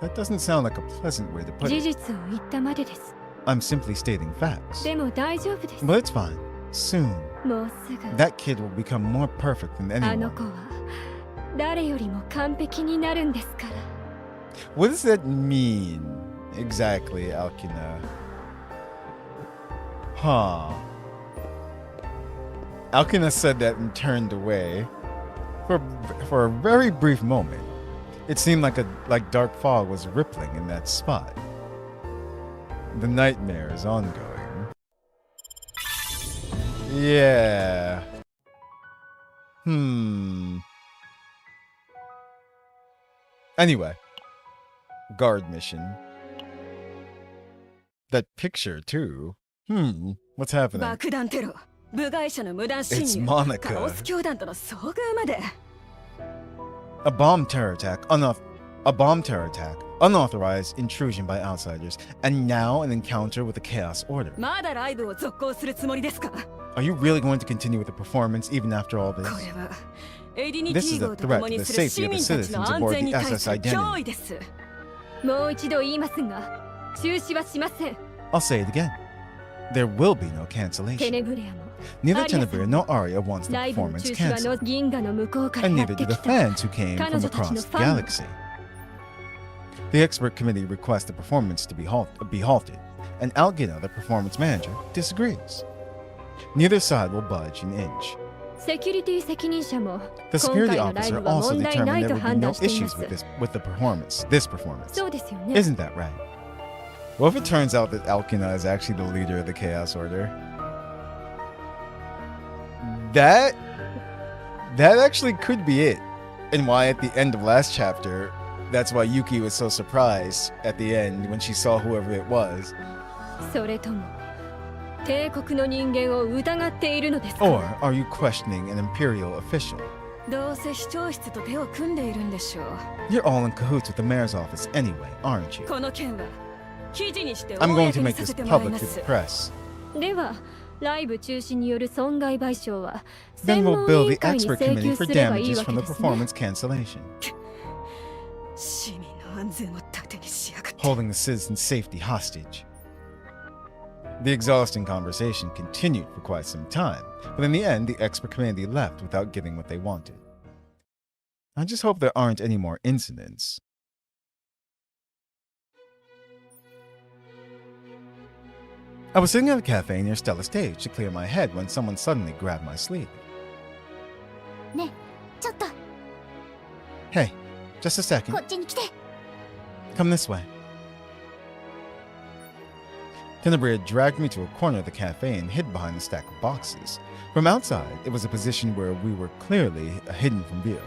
S1: That doesn't sound like a pleasant way to put
S4: 事
S1: it.
S4: 実を言ったまでです
S1: I'm simply stating facts.
S4: でも大丈夫です
S1: But it's fine. Soon,
S4: もうすぐ
S1: that kid will become more perfect than
S4: あの
S1: anyone.
S4: 子は誰よりも完璧になるんですから
S1: What does that mean exactly, Alkina? Huh. Alkina said that and turned away. For a very brief moment, it seemed like dark fog was rippling in that spot. The nightmare is ongoing. Yeah. Anyway, guard mission. That picture too. What's happening?
S4: 爆弾テロ部外者の無断侵
S1: It's
S4: 入
S1: Monica.
S4: カオス教団との遭遇まで
S1: A bomb terror attack, unauthorized intrusion by outsiders, and now an encounter with the Chaos Order.
S4: まだライブを続行するつもりですか
S1: Are you really going to continue with the performance even after all
S4: こ
S1: this?
S4: れはエディニ
S1: This
S4: テ
S1: is
S4: ィ
S1: a
S4: 号と
S1: threat
S4: 共
S1: to
S4: に
S1: the
S4: する
S1: safety
S4: 市
S1: of
S4: 民
S1: the
S4: たちの
S1: citizens
S4: 安
S1: aboard
S4: 全
S1: the
S4: に対す
S1: SS
S4: る
S1: Identity.
S4: 脅威ですもう一度言いますが中止はしません
S1: I'll say it again. There will be no
S4: テ
S1: cancellation.
S4: ネブレアも
S1: Neither
S4: Arya
S1: Tenebria nor Arya wants the
S4: ライブの
S1: performance
S4: 中止は
S1: cancelled,
S4: の銀河の向こうから
S1: and
S4: やっ
S1: neither
S4: て
S1: do the
S4: きた
S1: fans who came from
S4: 彼女たちの
S1: across
S4: フ
S1: the
S4: ァンも
S1: galaxy. The expert committee requests the performance to be halted, and Algina, the performance manager, disagrees. Neither side will budge an inch.
S4: セキュリティ責任者も
S1: The
S4: 今
S1: security
S4: 回のライ
S1: officer
S4: ブは
S1: also
S4: 問題な
S1: determined
S4: い
S1: there
S4: と
S1: would be
S4: 判
S1: no
S4: 断していま
S1: issues
S4: す
S1: with this performance.
S4: そうですよね
S1: Isn't that right? What if it turns out that Alkina is actually the leader of the Chaos Order? That actually could be it. And why at the end of last chapter, that's why Yuki was so surprised at the end when she saw whoever it was.
S4: それとも帝国の人間を疑っているのですか
S1: Or are you questioning an Imperial official?
S4: どうせ市長室と手を組んでいるんでしょう
S1: You're all in cahoots with the mayor's office anyway, aren't you?
S4: この件は記事にして
S1: I'm going
S4: 公
S1: to
S4: に
S1: make
S4: さ
S1: this
S4: せてもらい
S1: public
S4: ま
S1: to
S4: す
S1: the press.
S4: ではライブ中止による損害賠償は
S1: Then
S4: 専
S1: we'll
S4: 門委
S1: bill
S4: 員
S1: the
S4: 会に
S1: expert
S4: 請
S1: committee
S4: 求
S1: for
S4: すればいい
S1: damages
S4: わけ
S1: from the
S4: ですね
S1: performance cancellation.
S4: 市民の安全を盾にしやがって
S1: Holding the citizen's safety hostage. The exhausting conversation continued for quite some time, but in the end, the expert committee left without getting what they wanted. I just hope there aren't any more incidents. I was sitting at a cafe near Stella Stage to clear my head when someone suddenly grabbed my sleeve.
S2: ねちょっと
S1: Hey, just a second.
S2: こっちに来て
S1: Come this way. Tenebria dragged me to a corner of the cafe and hid behind a stack of boxes. From outside, it was a position where we were clearly hidden from view.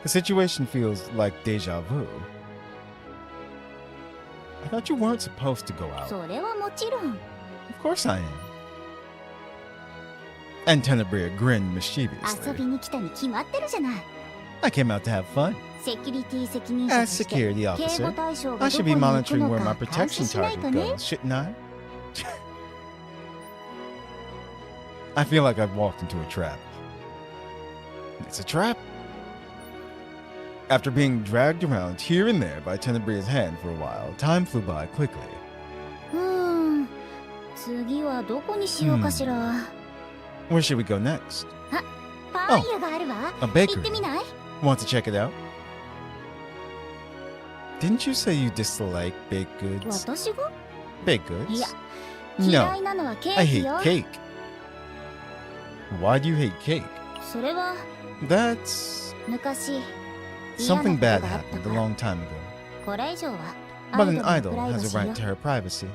S1: The situation feels like deja vu. I thought you weren't supposed to go out.
S2: それはもちろん
S1: Of course I am. And Tenebria grinned mischievously.
S2: 遊びに来たに決まってるじゃない
S1: I came out to have fun.
S2: セキュリティ責任者と
S1: As
S2: して
S1: security
S2: 警
S1: officer,
S2: 護対象が
S1: I
S2: ど
S1: should
S2: こ
S1: be
S2: に行く
S1: monitoring
S2: の
S1: where my
S2: か監
S1: protection
S2: 視しないと
S1: target
S2: ね
S1: goes, shouldn't I? I feel like I've walked into a trap. It's a trap. After being dragged around here and there by Tenebria's hand for a while, time flew by quickly.
S2: 次はどこにしようかしら、
S1: Where should we go next?
S2: パン屋があるわ
S1: A
S2: 行って
S1: bakery.
S2: みない
S1: Want to check it out? Didn't you say you dislike baked goods?
S2: 私が
S1: Baked goods?
S2: いや嫌
S1: No,
S2: いなのはケ
S1: I
S2: ーキ
S1: hate
S2: よ
S1: cake. Why do you hate cake?
S2: それは
S1: That's
S2: 昔嫌な
S1: something
S2: ことがあ
S1: bad
S2: った
S1: happened
S2: か
S1: a
S2: ら
S1: long time ago.
S2: これ以上は
S1: But an
S2: アイド
S1: idol
S2: ルのプライバ
S1: has
S2: シ
S1: a
S2: ー
S1: right
S2: よ
S1: to her privacy.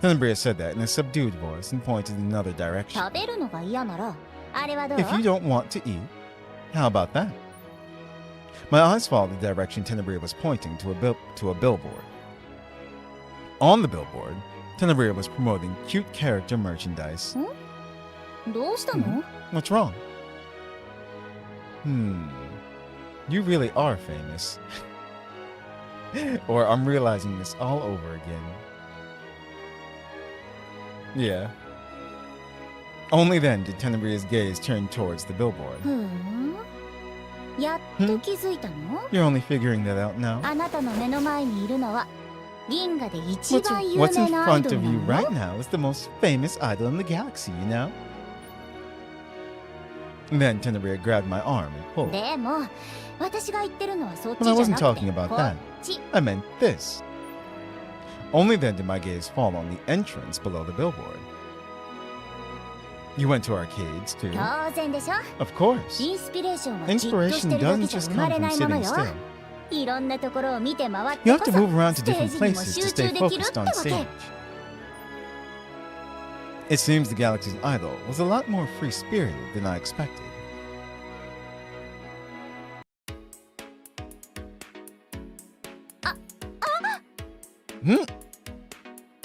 S1: Tenebria said that in a subdued voice and pointed in another direction.
S2: 食べるのが嫌ならあれはどう
S1: If you don't want to eat, how about that? My eyes followed the direction Tenebria was pointing to a billboard. On the billboard, Tenebria was promoting cute character merchandise.
S2: どうしたの
S1: What's wrong? You really are famous. Or I'm realizing this all over again. Yeah. Only then did Tenebria's gaze turn towards the billboard.
S2: ふーんやっと気づいたの
S1: You're only figuring that out now.
S2: あなたの目の前にいるのは銀河で一
S1: What's,
S2: 番有
S1: what's
S2: 名
S1: in
S2: なアイ
S1: front
S2: ドル
S1: of
S2: な
S1: you
S2: の
S1: right now is the most famous idol in the galaxy, you know? And then Tenebria grabbed my arm and pulled.
S2: でも私が言ってるのはそっち
S1: But
S2: じ
S1: I
S2: ゃ
S1: wasn't
S2: なく
S1: talking
S2: て
S1: about
S2: こ
S1: that.
S2: っち
S1: I meant this. Only then did my gaze fall on the entrance below the billboard. You went to arcades too?
S2: 当然でしょ
S1: Of course.
S2: インスピレーションはじっとし
S1: Inspiration
S2: てるだけ
S1: doesn't
S2: じゃ
S1: just
S2: 生ま
S1: come
S2: れ
S1: from
S2: ないもの
S1: sitting
S2: よ
S1: still.
S2: いろんなところを見て回って
S1: You
S2: こ
S1: have
S2: そ
S1: to move around
S2: ス
S1: to
S2: テー
S1: different
S2: ジにも
S1: places
S2: 集
S1: to
S2: 中
S1: stay
S2: できるって
S1: focused
S2: わ
S1: on
S2: け
S1: stage. It seems the galaxy's idol was a lot more free-spirited than I expected.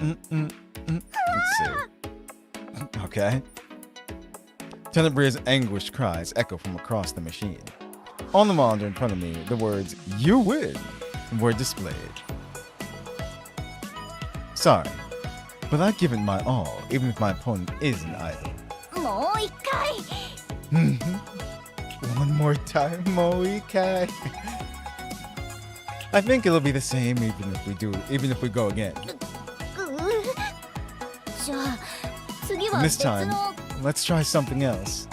S1: Let's see. okay? Tenebria's anguished cries echo from across the machine. On the monitor in front of me, the words, "You win," were displayed. Sorry, but I've given my all, even if my opponent is an idol.
S2: もう一回
S1: One more time, Moikai. I think it'll be the same even if we go again.
S2: じゃあ次は
S1: And
S2: 別
S1: this time,
S2: の
S1: let's try something else.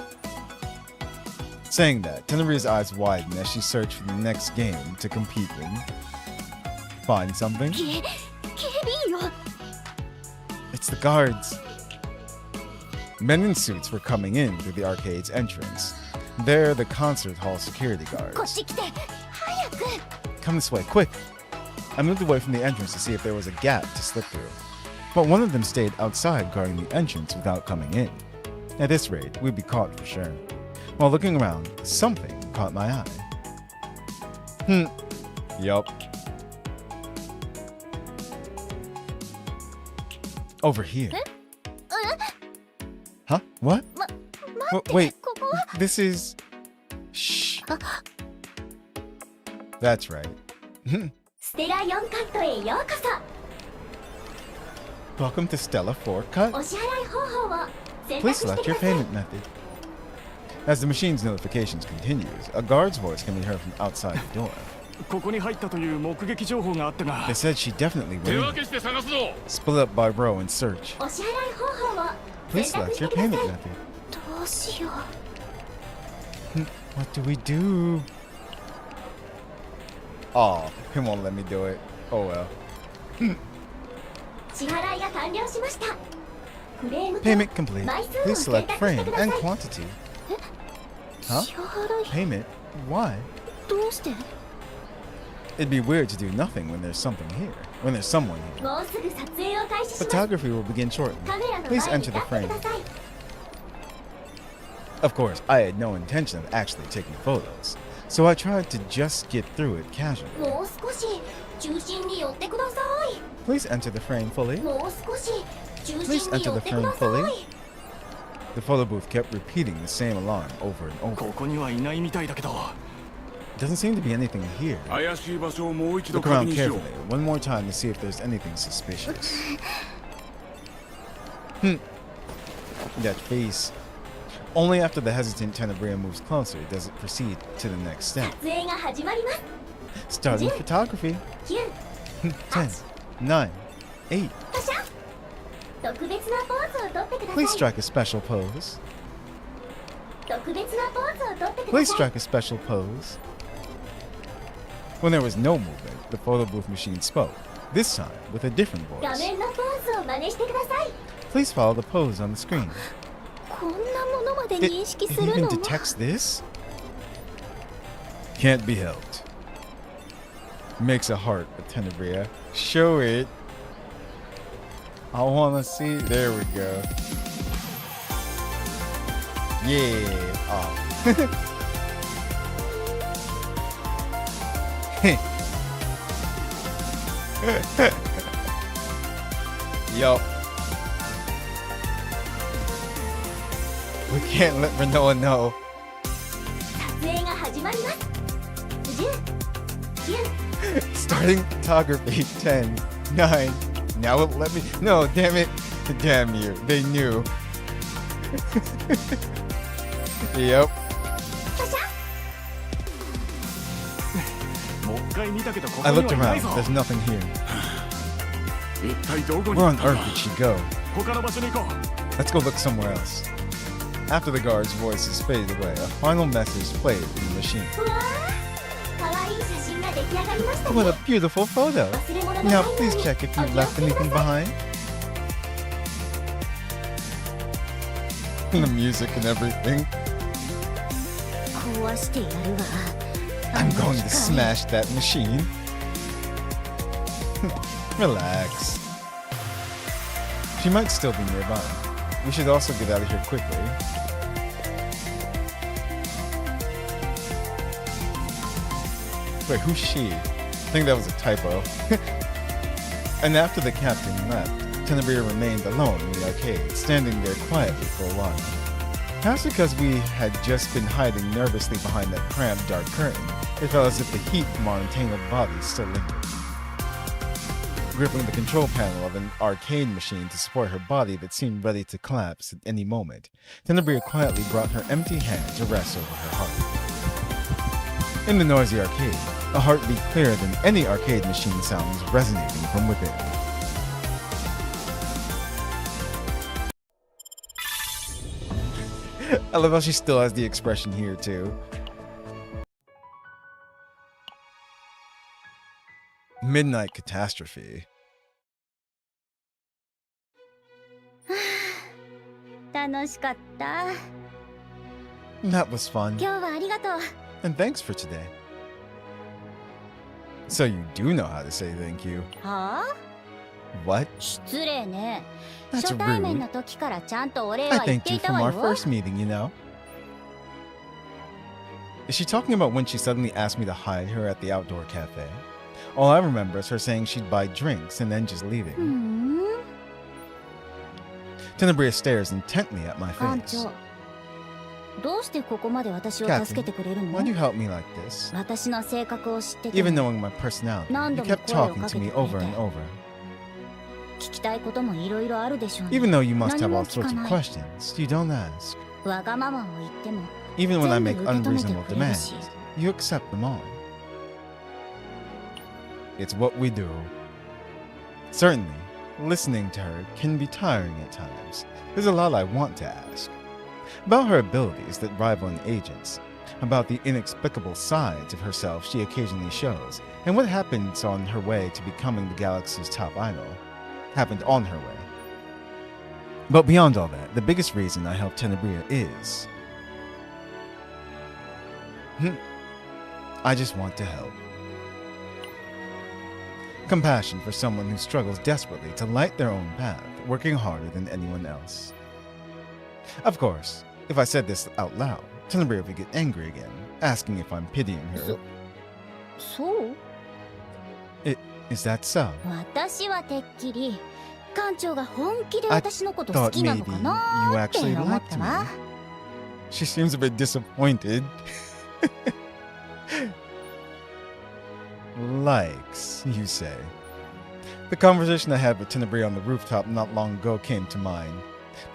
S1: Saying that, Teneri's eyes widen as she searched for the next game to compete in. Find something?
S2: 警備員よ
S1: It's the guards. Men in suits were coming in through the arcade's entrance. They're the concert hall security
S2: こっ
S1: guards.
S2: ち来て早く
S1: Come this way, quick! I moved away from the entrance to see if there was a gap to slip through. But one of them stayed outside guarding the entrance without coming in. At this rate, we'd be caught for sure. While looking around, something caught my eye. Yup. Over here. Huh? What?
S2: 待って
S1: Wait,
S2: ここは
S1: this is... Shh. That's right.
S2: ステラ4カットへようこ
S1: Welcome to Stella 4
S2: そ
S1: Cut.
S2: お支払い方法を選択
S1: Please
S2: して
S1: select
S2: く
S1: your
S2: ださい
S1: payment method. As the machine's notifications continues, a guard's voice can be heard from outside the door.
S6: ここに入ったという目撃情報があったが
S1: They said she definitely
S3: 手
S1: went
S3: 分
S1: in.
S3: けして探すぞ
S1: Split up by row and search.
S2: お支払い方法を
S1: Please
S2: 選択
S1: select
S2: して
S1: your
S2: くだ
S1: payment
S2: さい
S1: method.
S2: どうしよう
S1: What do we do? Oh, he won't let me do it. Oh well.
S2: 支払いが完了しましたフレームと
S1: Payment complete.
S2: 枚数を
S1: Please
S2: 選
S1: select
S2: 択して
S1: frame
S2: くださ
S1: and
S2: い
S1: quantity. Huh?
S2: 支払い
S1: Payment? Why?
S2: どうして
S1: It'd be weird to do nothing when there's something here. When there's someone here.
S2: もうすぐ撮影を開始します
S1: Photography will begin shortly.
S2: カメラの
S1: Please
S2: 前に
S1: enter
S2: 立
S1: the
S2: って
S1: frame.
S2: ください
S1: Of course, I had no intention of actually taking photos, so I tried to just get through it casually.
S2: もう少し中心に寄ってくださ
S1: Please enter the frame fully.
S2: いもう少し中
S1: Please
S2: 心に
S1: enter
S2: 寄
S1: the
S2: ってくだ
S1: frame
S2: さ
S1: fully.
S2: い
S1: The photo booth kept repeating the same alarm over and over.
S6: ここにはいないみたいだけど
S1: Doesn't seem to be anything here.
S3: 怪しい場所をもう一度
S1: Look
S3: 確
S1: around
S3: 認しよ
S1: carefully,
S3: う
S1: one more time to see if there's anything suspicious. That face. Only after the hesitant Tenebria moves closer does it proceed to the next step.
S2: 撮影が始まります
S1: Starting photography.
S2: 9
S1: 10, 9, 8.
S2: カシャ特別なポーズをとってくだ
S1: Please
S2: さい
S1: strike a special pose.
S2: 特別なポーズをとってく
S1: Please
S2: ださい
S1: strike a special pose. When there was no movement, the photo booth machine spoke, this time with a different
S2: 画
S1: voice.
S2: 面のポーズを真似してください
S1: Please follow the pose on the screen.
S2: こんなものまで
S1: It
S2: 認識
S1: it
S2: する
S1: even
S2: の
S1: detects this? Can't be helped. Makes a heart a Tenebria. Show it. I wanna see. There we go. Yeah. Oh. Yup. We can't let Renoa know.
S2: 撮影が始まります10 9
S1: Starting photography. 10, 9. Now it let me. No, damn it. Damn you. They knew. Yep.
S2: カシャ
S6: もう一回見たけどこ
S1: I
S6: こに
S1: looked
S6: はいな
S1: around.
S6: いぞ
S1: There's nothing here.
S3: 一体どこに
S1: Where
S3: 行
S1: on
S3: った
S1: earth
S3: んだ
S1: did she go?
S6: 他の場所に行こう
S1: Let's go look somewhere else. After the guard's voices faded away, a final message played in the machine.
S2: うわーかわいい写真が出来上がりました
S1: What
S2: ね
S1: a beautiful photo.
S2: 忘れ物のない
S1: Now
S2: よう
S1: please
S2: に
S1: check if
S2: お
S1: you've
S2: 気を
S1: left
S2: つけくだ
S1: anything
S2: さい
S1: behind. The music and everything.
S2: 壊してやるわ
S1: I'm going to smash that machine. Relax. She might still be nearby. We should also get out of here quickly. Wait, who's she? I think that was a typo. And after the captain left, Tenebria remained alone in the arcade, standing there quietly for a while. Perhaps because we had just been hiding nervously behind that cramped, dark curtain, it felt as if the heat from our entangled bodies still lingered. Gripping the control panel of an arcade machine to support her body that seemed ready to collapse at any moment, Tenebria quietly brought her empty hand to rest over her heart. In the noisy arcade, a heartbeat clearer than any arcade machine sounds resonating from within. I love how she still has the expression here too. Midnight Catastrophe.
S2: 楽しかった。
S1: That was fun.
S2: 今日はありがとう。
S1: And thanks for today. So you do know how to say thank you.
S2: はあ？
S1: What?
S2: 失礼ね。
S1: That's
S2: 初対面
S1: rude.
S2: の時からちゃんとお礼
S1: I
S2: は言っ
S1: thanked
S2: て
S1: you
S2: いた
S1: from
S2: わ
S1: our
S2: よ。
S1: first meeting, you know. Is she talking about when she suddenly asked me to hide her at the outdoor cafe? All I remember is her saying she'd buy drinks and then just
S2: うー
S1: leaving.
S2: ん。
S1: Tenebria stares intently at my
S2: 館
S1: face.
S2: 長、どうしてここまで私を助けてくれるの？
S1: Why'd you help me like this?
S2: 私の性格を知ってて
S1: Even knowing my personality, you kept talking to me over and over.
S2: 聞きたいこともいろいろあるでしょうね。
S1: Even though you must have all sorts of
S2: 何も聞かない。
S1: questions, you don't ask.
S2: わがままを言っても
S1: Even when I make
S2: 全部受け止めて
S1: unreasonable
S2: くれるし。
S1: demands, you accept them all. It's what we do. Certainly, listening to her can be tiring at times. There's a lot I want to ask. About her abilities that rival an agent's, about the inexplicable sides of herself she occasionally shows, and what happens on her way to becoming the galaxy's top idol. Happened on her way. But beyond all that, the biggest reason I help Tenebria is... I just want to help. Compassion for someone who struggles desperately to light their own path, working harder than anyone else. Of course, if I said this out loud, Tenebria would get angry again, asking if I'm pitying her.
S2: そう？
S1: Is that so?
S2: 私はてっきり館長が本気で
S1: I
S2: 私のこと好
S1: thought
S2: きなの
S1: maybe
S2: か
S1: you
S2: なって
S1: actually
S2: 思っ
S1: liked
S2: た
S1: me.
S2: わ。
S1: She seems a bit disappointed. Likes, you say. The conversation I had with Tenebria on the rooftop not long ago came to mind.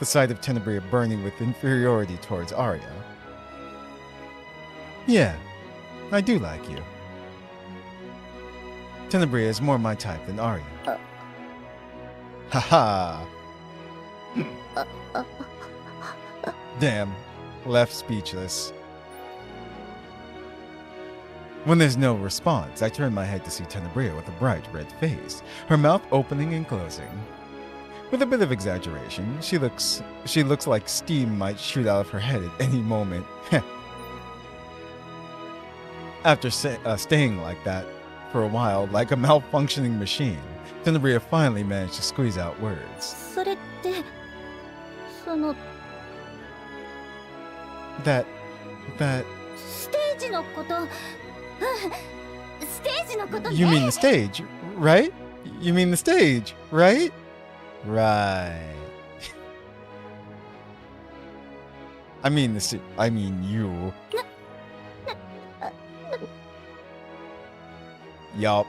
S1: The sight of Tenebria burning with inferiority towards Arya. Yeah, I do like you. Tenebria is more my type than Arya. Haha. Damn, left speechless. When there's no response, I turn my head to see Tenebria with a bright red face, her mouth opening and closing. With a bit of exaggeration, she looks like steam might shoot out of her head at any moment. After staying like that for a while, like a malfunctioning machine, Tenebria finally managed to squeeze out words.
S2: それってその
S1: That...
S2: ステージのことステージのことね
S1: You mean the stage, right? You mean the stage, right? Right. I mean you. Yup.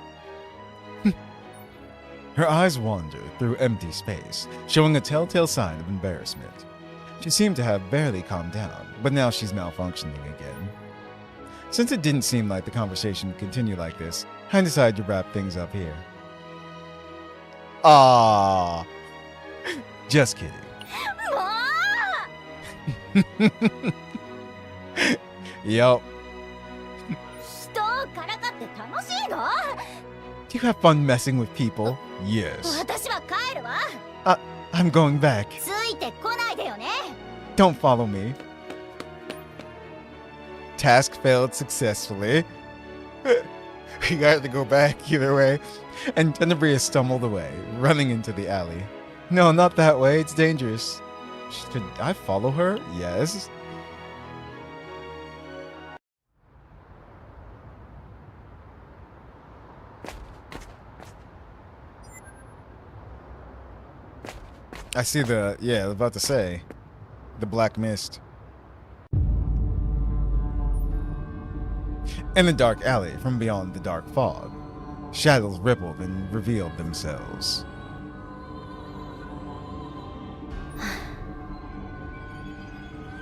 S1: Her eyes wandered through empty space, showing a telltale sign of embarrassment. She seemed to have barely calmed down, but now she's malfunctioning again. Since it didn't seem like the conversation would continue like this, I decided to wrap things up here. Ah, just kidding.
S2: も
S1: Yup.
S2: う人をからかって楽しいの
S1: Do you have fun messing with people? Yes.
S2: 私は帰るわ
S1: I'm going back.
S2: ついてこないでよね
S1: Don't follow me. Task failed successfully. We got to go back either way. And Tenebria stumbled away, running into the alley. No, not that way. It's dangerous. Should I follow her? Yes. I see the, yeah, I was about to say, the black mist. In the dark alley from beyond the dark fog, shadows rippled and revealed themselves.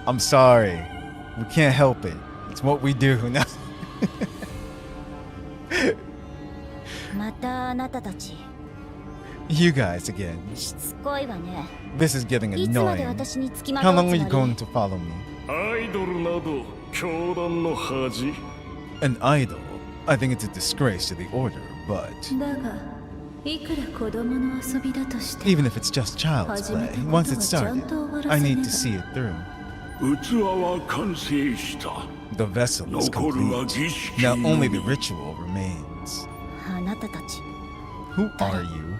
S1: I'm sorry. We can't help it. It's what we do.
S7: またあなたたち
S1: You guys again.
S7: しつこいわね
S1: This is getting
S7: いつまで
S1: annoying.
S7: 私につきま
S1: How
S7: とう
S1: long
S7: つ
S1: are you
S7: も
S1: going
S7: り
S1: to follow me?
S6: アイドルなど教団の恥
S1: An idol? I think it's a disgrace to the order, but
S4: だがいくら子供の遊びだとして
S1: even if it's just child's play, once it's started, I need to see it through.
S3: 器は完成した
S1: The vessel is
S3: 残るは
S1: complete.
S3: 儀式
S1: Now
S3: の
S1: only
S3: み
S1: the ritual remains.
S7: あなたたち
S1: Who are you?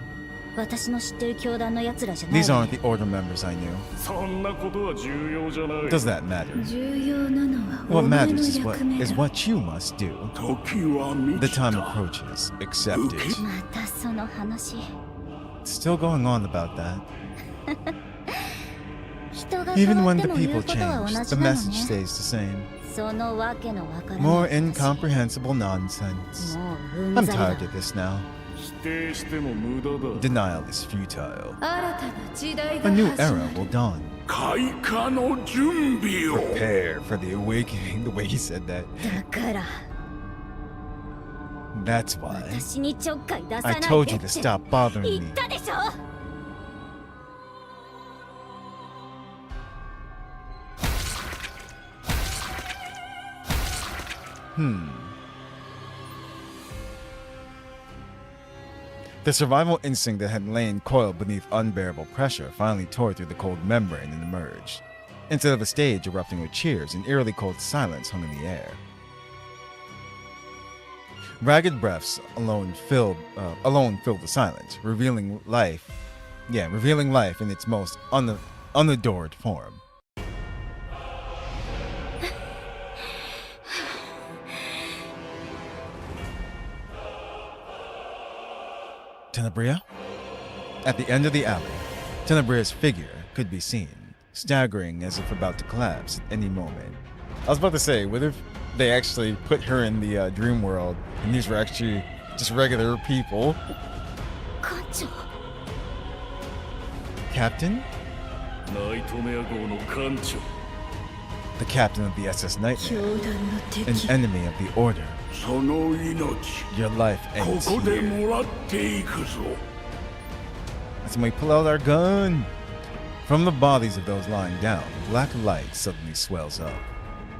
S7: 私の知ってる教団のやつらじゃない
S1: These
S7: わ
S1: aren't the order members I knew.
S6: そんなことは重要じゃない
S1: Does that matter?
S4: 重要なのは
S1: What
S4: お前の
S1: matters is
S4: 役目
S1: is
S4: だ
S1: what you must do.
S3: 時は満
S1: The
S3: ち
S1: time
S3: た
S1: approaches. Accept it.
S7: またその話
S1: Still going on about that.
S7: 人が変
S1: Even
S7: わ
S1: when
S7: って
S1: the
S7: も言
S1: people
S7: うことは同
S1: change,
S7: じ
S1: the
S7: なの
S1: message
S7: ね
S1: stays the same.
S7: そのわけのわから
S1: More
S7: ない話
S1: incomprehensible nonsense.
S7: もううん
S1: I'm
S7: ざりだ
S1: tired of this now.
S6: 否定しても無駄だ
S1: Denial is futile.
S4: 新たな時代
S1: A
S4: が
S1: new
S4: 始ま
S1: era
S4: る
S1: will dawn.
S3: 開花の準備を
S1: Prepare for the awakening. The way he said that.
S7: だから
S1: That's why
S7: 私にちょっかい出さ
S1: I
S7: ないで
S1: told
S7: っ
S1: you
S7: て
S1: to stop bothering
S7: 言
S1: me.
S7: ったでしょ
S1: The survival instinct that had lain coiled beneath unbearable pressure finally tore through the cold membrane and emerged. Instead of a stage erupting with cheers, an eerily cold silence hung in the air. Ragged breaths alone filled the silence, revealing life in its most unadored form. Tenebria? At the end of the alley, Tenebria's figure could be seen, staggering as if about to collapse at any moment. I was about to say, what if they actually put her in the dream world and these were actually just regular people?
S7: 艦長
S1: Captain?
S6: ナイトメア号の艦長
S1: The captain of the SS
S4: 教
S1: Nightmare,
S4: 団の
S1: an
S4: 敵
S1: enemy of the Order.
S3: その命
S1: Your life
S3: こ
S1: ends
S3: こで
S1: here.
S3: もらっていくぞ
S1: That's when we pull out our gun. From the bodies of those lying down, black light suddenly swells up.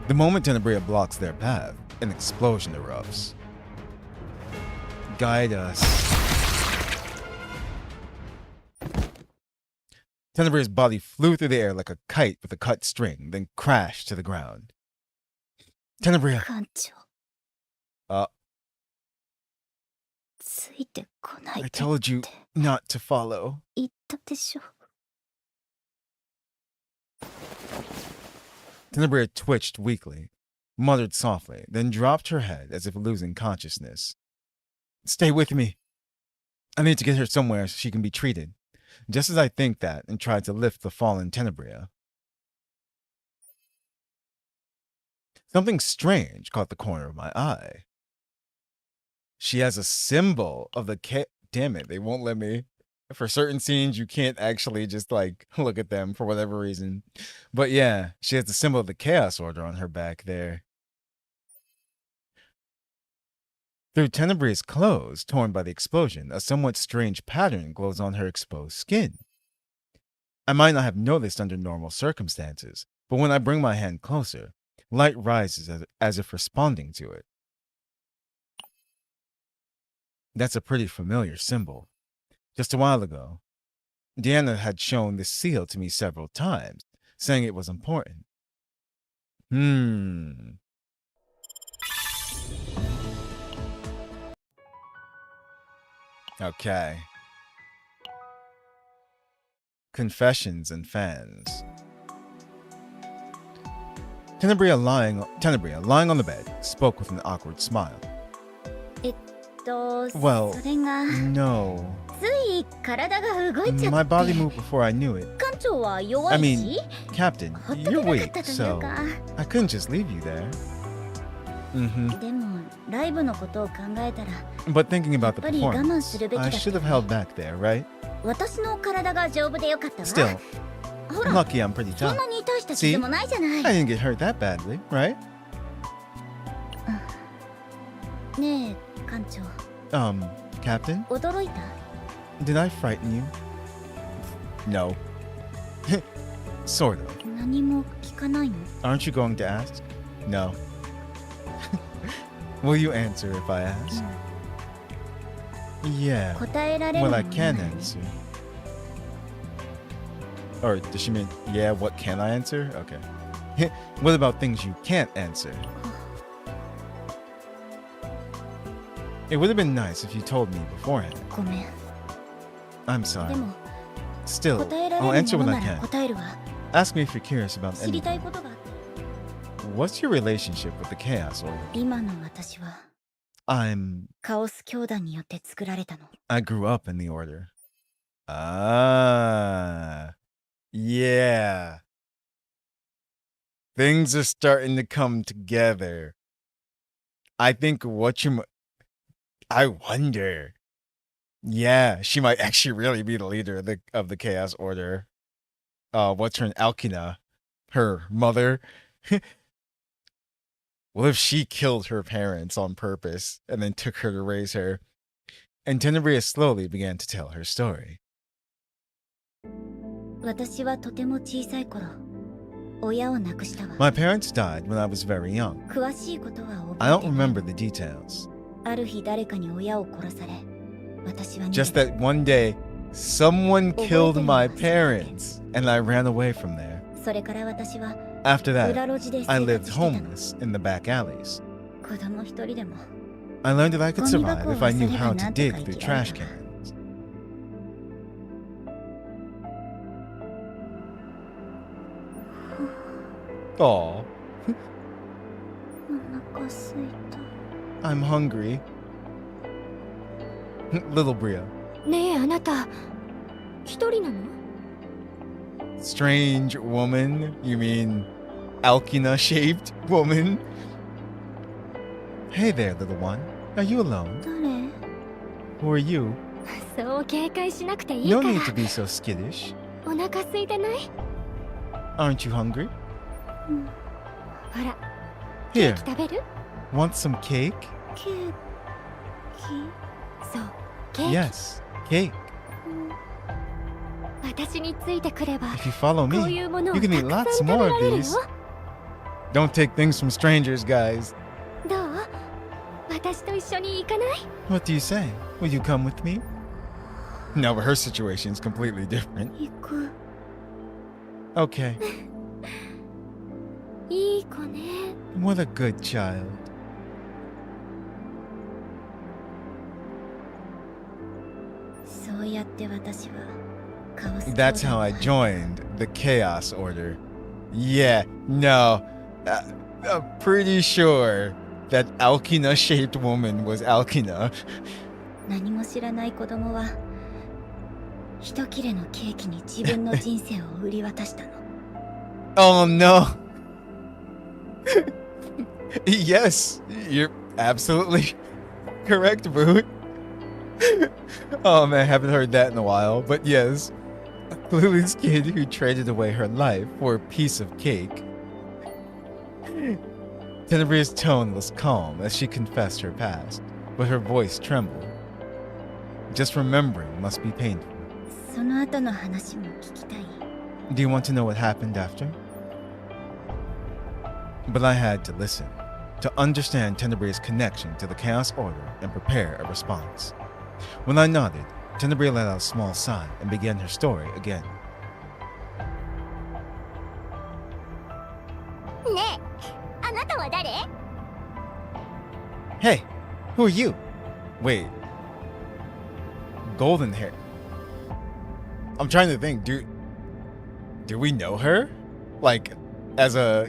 S1: The moment Tenebria blocks their path, an explosion erupts. Guide us. Tenebria's body flew through the air like a kite with a cut string, then crashed to the ground. Tenebria.
S7: 艦長
S1: Uh,
S7: ついてこない
S1: I
S7: で
S1: told you
S7: って
S1: not to follow.
S7: 言ったでしょ
S1: Tenebria twitched weakly, muttered softly, then dropped her head as if losing consciousness. Stay with me. I need to get her somewhere so she can be treated. Just as I think that and tried to lift the fallen Tenebria, something strange caught the corner of my eye. She has a symbol of the damn it, they won't let me. For certain scenes, you can't actually just like look at them for whatever reason. But yeah, she has the symbol of the Chaos Order on her back there. Through Tenebria's clothes, torn by the explosion, a somewhat strange pattern glows on her exposed skin. I might not have noticed under normal circumstances, but when I bring my hand closer, light rises as if responding to it. That's a pretty familiar symbol. Just a while ago, Deanna had shown this seal to me several times, saying it was important. Okay. Confessions and fans. Tenebria, lying on the bed, spoke with an awkward smile. Well,
S7: それが
S1: no.
S2: つい体が動いちゃ
S1: My
S2: って
S1: body moved before I knew it.
S2: 館長は弱
S1: I
S2: い
S1: mean,
S2: し
S1: Captain,
S2: ほっとけ
S1: you're
S2: なかっ
S1: weak,
S2: たという
S1: so
S2: か
S1: I couldn't just leave you there. Mm-hmm.
S2: でもライブのことを考えたら
S1: But thinking about the
S2: やっぱり我慢
S1: performance,
S2: するべきだ
S1: I
S2: った
S1: should have held back there, right?
S2: 私の体が丈夫でよかったわ
S1: Still,
S2: ほら
S1: lucky I'm pretty
S2: そん
S1: tough.
S2: なに大した傷もないじゃない
S1: I didn't get hurt that badly, right?
S2: ねえ館長
S1: Captain,
S2: 驚いた
S1: did I frighten you? No. Sort of.
S2: 何も聞かないの
S1: Aren't you going to ask? No. Will you answer if I ask? Yeah.
S2: 答えられる
S1: Well,
S2: も
S1: I
S2: の
S1: can
S2: なら
S1: answer. Or does she mean, yeah, what can I answer? Okay. What about things you can't answer? It would have been nice if you told me beforehand.
S2: ごめん
S1: I'm
S2: で
S1: sorry.
S2: も
S1: Still,
S2: 答えら
S1: I'll
S2: れる
S1: answer
S2: も
S1: when
S2: の
S1: I
S2: なら
S1: can.
S2: 答えるわ
S1: Ask me if you're curious about
S2: 知りたい
S1: anything.
S2: ことがあって
S1: What's your relationship with the Chaos Order?
S2: 今の私は
S1: I'm...
S2: カオス教団によって作られたの
S1: I grew up in the Order. Ah. Yeah. Things are starting to come together. I think I wonder. Yeah, she might actually really be the leader of the Chaos Order. What's her name? Alkina, her mother. What if she killed her parents on purpose and then took her to raise her? And Tenebria slowly began to tell her story.
S2: 私はとても小さい頃親を亡くしたわ
S1: My parents died when I was very young.
S2: 詳しいことは
S1: I
S2: 覚
S1: don't
S2: えてない
S1: remember the details.
S2: ある日誰かに親を殺され私は逃げ
S1: Just
S2: た
S1: that one day, someone killed my parents, and I ran away from there.
S2: それから私は
S1: After
S2: 裏
S1: that,
S2: 路地で
S1: I
S2: 生
S1: lived
S2: 活してたの
S1: homeless in the back alleys.
S2: 子供一人でも
S1: I learned that I could
S2: ゴミ箱
S1: survive
S2: を
S1: if I
S2: 漁
S1: knew
S2: れば
S1: how
S2: な
S1: to
S2: んと
S1: dig
S2: か生
S1: through
S2: きられ
S1: trash
S2: た
S1: cans. 'Aw,
S2: お腹すいた
S1: I'm hungry. Little Bria.
S4: ねえあなた一人なの？
S1: Strange woman? You mean Alkina-shaped woman? Hey there, little one. Are you alone?
S2: 誰
S1: Who are you?
S4: そう警戒しなくていいか
S1: No
S4: ら
S1: need to be so skittish.
S4: お腹空いてない？
S1: Aren't you hungry?
S4: ほらケ
S1: Here,
S4: ーキ食べる？
S1: want some cake?
S2: ケー
S4: そうケーキ、
S1: Yes, cake.
S4: 私についてくれば
S1: If you follow
S4: こう
S1: me,
S4: いうものを
S1: you
S4: た
S1: can
S4: く
S1: eat
S4: さん
S1: lots
S4: 食べ
S1: more
S4: ら
S1: of
S4: れるよ。
S1: these. Don't take things from strangers, guys.
S4: どう？私と一緒に行かない？
S1: What do you say? Will you come with me? No, but her situation is completely different.
S2: 行く
S1: Okay,
S4: いい子ね。
S1: what a good child.
S2: そうやって私はカオス教団
S1: That's how I joined the Chaos Order. Yeah, no. I'm pretty sure that Alkina-shaped woman was Alkina.
S2: 何も知らない子供は一切れのケーキに自分の人生を売り渡したの
S1: Oh no. Yes, you're absolutely correct, Boot. Oh man, haven't heard that in a while. But yes, a clueless kid who traded away her life for a piece of cake. Tenebrie's tone was calm as she confessed her past, but her voice trembled. Just remembering must be painful.
S2: その後の話も聞きたい
S1: Do you want to know what happened after? But I had to listen, to understand Tenebrie's connection to the Chaos Order and prepare a response. When I nodded, Tenebria let out a small sigh and began her story again.
S2: ねえあなたは誰
S1: Hey, who are you? Wait. Golden hair. I'm trying to think, do we know her? Like, as a,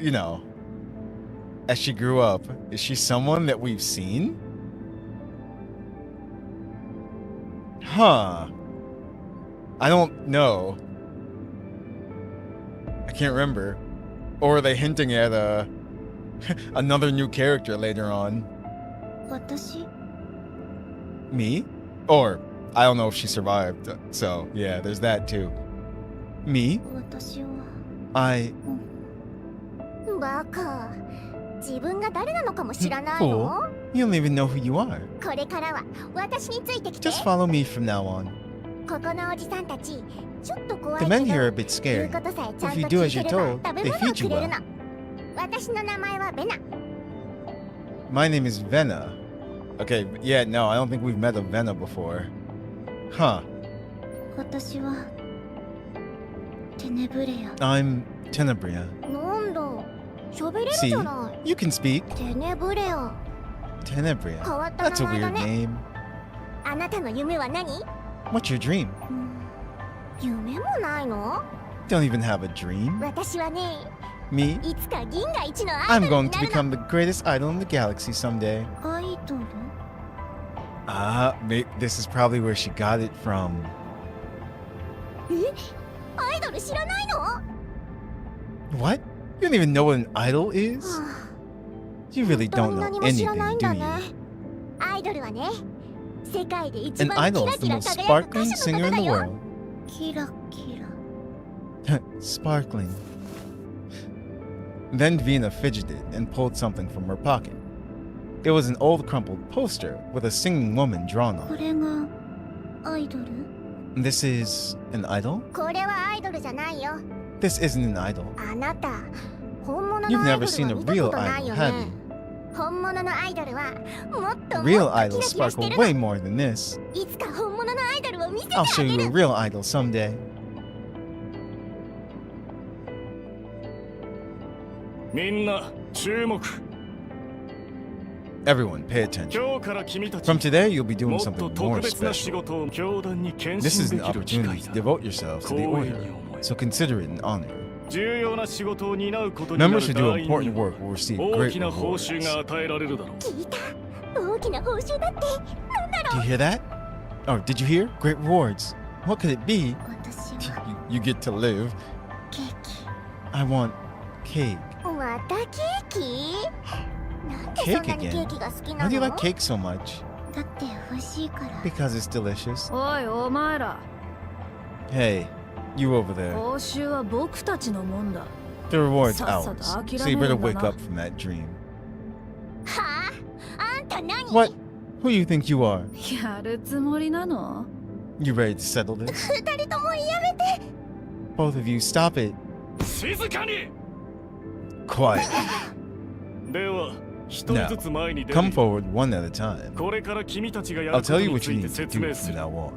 S1: as she grew up, is she someone that we've seen? Huh. I don't know. I can't remember. Or are they hinting at another new character later on?
S2: 私
S1: Me? Or I don't know if she survived. So yeah, there's that too. Me?
S2: 私は
S1: I
S2: バカ自分が誰なのかも知らない
S1: fool.
S2: の
S1: You don't even know who you are.
S2: これからは私についてきて
S1: Just follow me from now on.
S2: ここのおじさんたちちょっと怖い
S1: The
S2: け
S1: men here are a
S2: ど
S1: bit
S2: 言う
S1: scary.
S2: ことさえちゃん
S1: If
S2: と
S1: you do
S2: 聞
S1: as
S2: い
S1: you're
S2: てれば
S1: told,
S2: 食べ
S1: they
S2: 物を
S1: feed
S2: く
S1: you
S2: れる
S1: well.
S2: の私の名前はベナ
S1: My name is Vena. Okay, yeah, no, I don't think we've met a Vena before. Huh.
S2: 私はテネブレア
S1: I'm Tenebria.
S2: なんだ喋れるじ
S1: See?
S2: ゃない
S1: You can speak.
S2: テネブレア
S1: Tenebria.
S2: 変わった
S1: That's
S2: 名
S1: a
S2: 前だ
S1: weird
S2: ね
S1: name.
S2: あなたの夢は何
S1: What's your dream?
S2: 夢もないの
S1: Don't even have a dream.
S2: 私はね
S1: Me?
S2: いつか銀河一のアイ
S1: I'm
S2: ドル
S1: going
S2: に
S1: to
S2: なる
S1: become the greatest idol in the galaxy someday.
S2: のアイドル
S1: This is probably where she got it from.
S2: えアイドル知らないの
S1: What? You don't even know what an idol is?
S2: は
S1: You really
S2: あ、本
S1: don't
S2: 当に
S1: know
S2: 何も知らない
S1: anything,
S2: ん
S1: do
S2: だ
S1: you?
S2: ねアイドルはね世界で一
S1: An
S2: 番
S1: idol
S2: キラ
S1: is the
S2: キラ
S1: most
S2: 輝く歌
S1: sparkling
S2: 手の
S1: singer
S2: 方
S1: in
S2: だ
S1: the
S2: よ
S1: world.
S2: キラキラ
S1: Sparkling. Then Vina fidgeted and pulled something from her pocket. It was an old crumpled poster with a singing woman drawn
S2: こ
S1: on it.
S2: れがアイドル
S1: This is an idol?
S2: これはアイドルじゃないよ
S1: This isn't an idol.
S2: あなた本物
S1: You've
S2: のアイド
S1: never
S2: ル
S1: seen
S2: は
S1: a
S2: 見た
S1: real
S2: ことない
S1: idol,
S2: よ
S1: have
S2: ね
S1: you?
S2: 本物のアイドルはもっともっ
S1: Real
S2: とキ
S1: idols
S2: ラキラして
S1: sparkle
S2: る
S1: way
S2: の
S1: more than this.
S2: いつか本物のアイドルを見せて
S1: I'll
S2: あ
S1: show
S2: げ
S1: you a
S2: る
S1: real idol someday.
S6: みんな注目
S1: Everyone, pay attention.
S6: 今日から君たち
S1: From today, you'll be
S6: も
S1: doing
S6: っと
S1: something
S6: 特
S1: more
S6: 別な仕
S1: special.
S6: 事を教団に献
S1: This is
S6: 身
S1: an
S6: できる機
S1: opportunity
S6: 会
S1: to
S6: だ
S1: devote yourselves to the
S6: 光栄
S1: order,
S6: に思え
S1: so consider it an honor.
S6: 重要な仕事を担うことになる
S1: Members who do
S6: 団員
S1: important
S6: に
S1: work will receive
S6: 大
S1: great
S6: きな報酬
S1: rewards.
S6: が与えられるだろう
S2: 聞いた大きな報酬だって
S1: Do you hear that? Oh, did you hear? Great rewards. What could it be?
S2: 私は
S1: You get to live.
S2: ケーキ
S1: I want cake.
S2: またケーキなんでそんなにケーキが好きな
S1: Why do you
S2: の
S1: like cake so much?
S2: だって美味しいから
S1: Because it's delicious.
S4: おいお前ら
S1: Hey, you over there.
S4: 報酬は僕たちのもんだ
S1: The reward's
S4: さっさ
S1: ours.
S4: と諦
S1: So you
S4: める
S1: better
S4: んだ
S1: wake
S4: な
S1: up from that dream.
S2: はああんた何
S1: What? Who you think you are?
S4: やるつもりなの
S1: You ready to settle this?
S2: 二人ともやめて
S1: Both of you, stop it.
S6: 静かに
S1: Quiet.
S6: では一人ずつ前に出
S1: Come
S6: て
S1: forward one at a time.
S6: これから君たちがや
S1: I'll
S6: るこ
S1: tell
S6: と
S1: you
S6: に
S1: what
S6: つ
S1: you
S6: いて
S1: need to
S6: 説
S1: do
S6: 明す
S1: from
S6: る
S1: now on.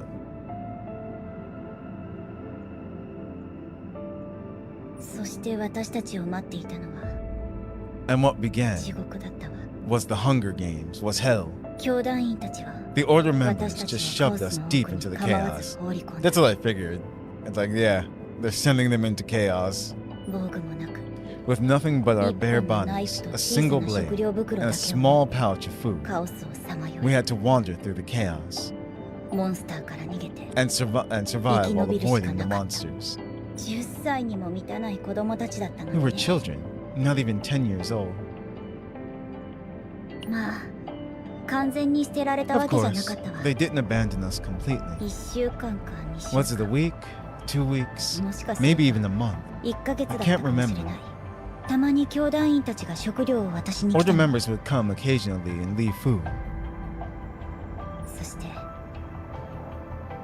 S2: そして私たちを待っていたのは
S1: And what began
S2: 地獄だったわ
S1: was the Hunger Games, was hell.
S2: 教団員たちは
S1: The Order
S2: 私
S1: members
S2: たち
S1: just
S2: をカオ
S1: shoved
S2: ス
S1: us
S2: の
S1: deep
S2: 奥に
S1: into the
S2: 構わず
S1: chaos.
S2: 放り込んだ
S1: That's what I figured. It's like, yeah, they're sending them into chaos
S2: 防具もなく
S1: with nothing but our
S2: 一
S1: bare
S2: 本のナイ
S1: bodies,
S2: フと
S1: a
S2: 小さ
S1: single
S2: な
S1: blade,
S2: 食料袋
S1: and
S2: だ
S1: a
S2: けを
S1: small pouch of food.
S2: カオスをさまよ
S1: We
S2: い
S1: had to wander through the chaos
S2: モンスターから逃げて
S1: and survive while
S2: 生き延びるしか
S1: avoiding the
S2: なかった。
S1: monsters.
S2: 10歳にも満たない子供たちだったの
S1: We
S2: に
S1: were
S2: ね
S1: children, not even 10 years old.
S2: まあ完全に捨てられたわ
S1: Of
S2: けじゃな
S1: course,
S2: かったわ
S1: they didn't abandon us completely.
S2: 1週間か2週
S1: Was it a
S2: 間
S1: week? 2 weeks?
S2: もしかする
S1: Maybe
S2: と
S1: even a month.
S2: 1ヶ月だった
S1: I
S2: か
S1: can't
S2: もしれ
S1: remember.
S2: ないたまに教団員たちが食料を渡しに来
S1: Order
S2: たの
S1: members would come occasionally and leave food.
S2: そして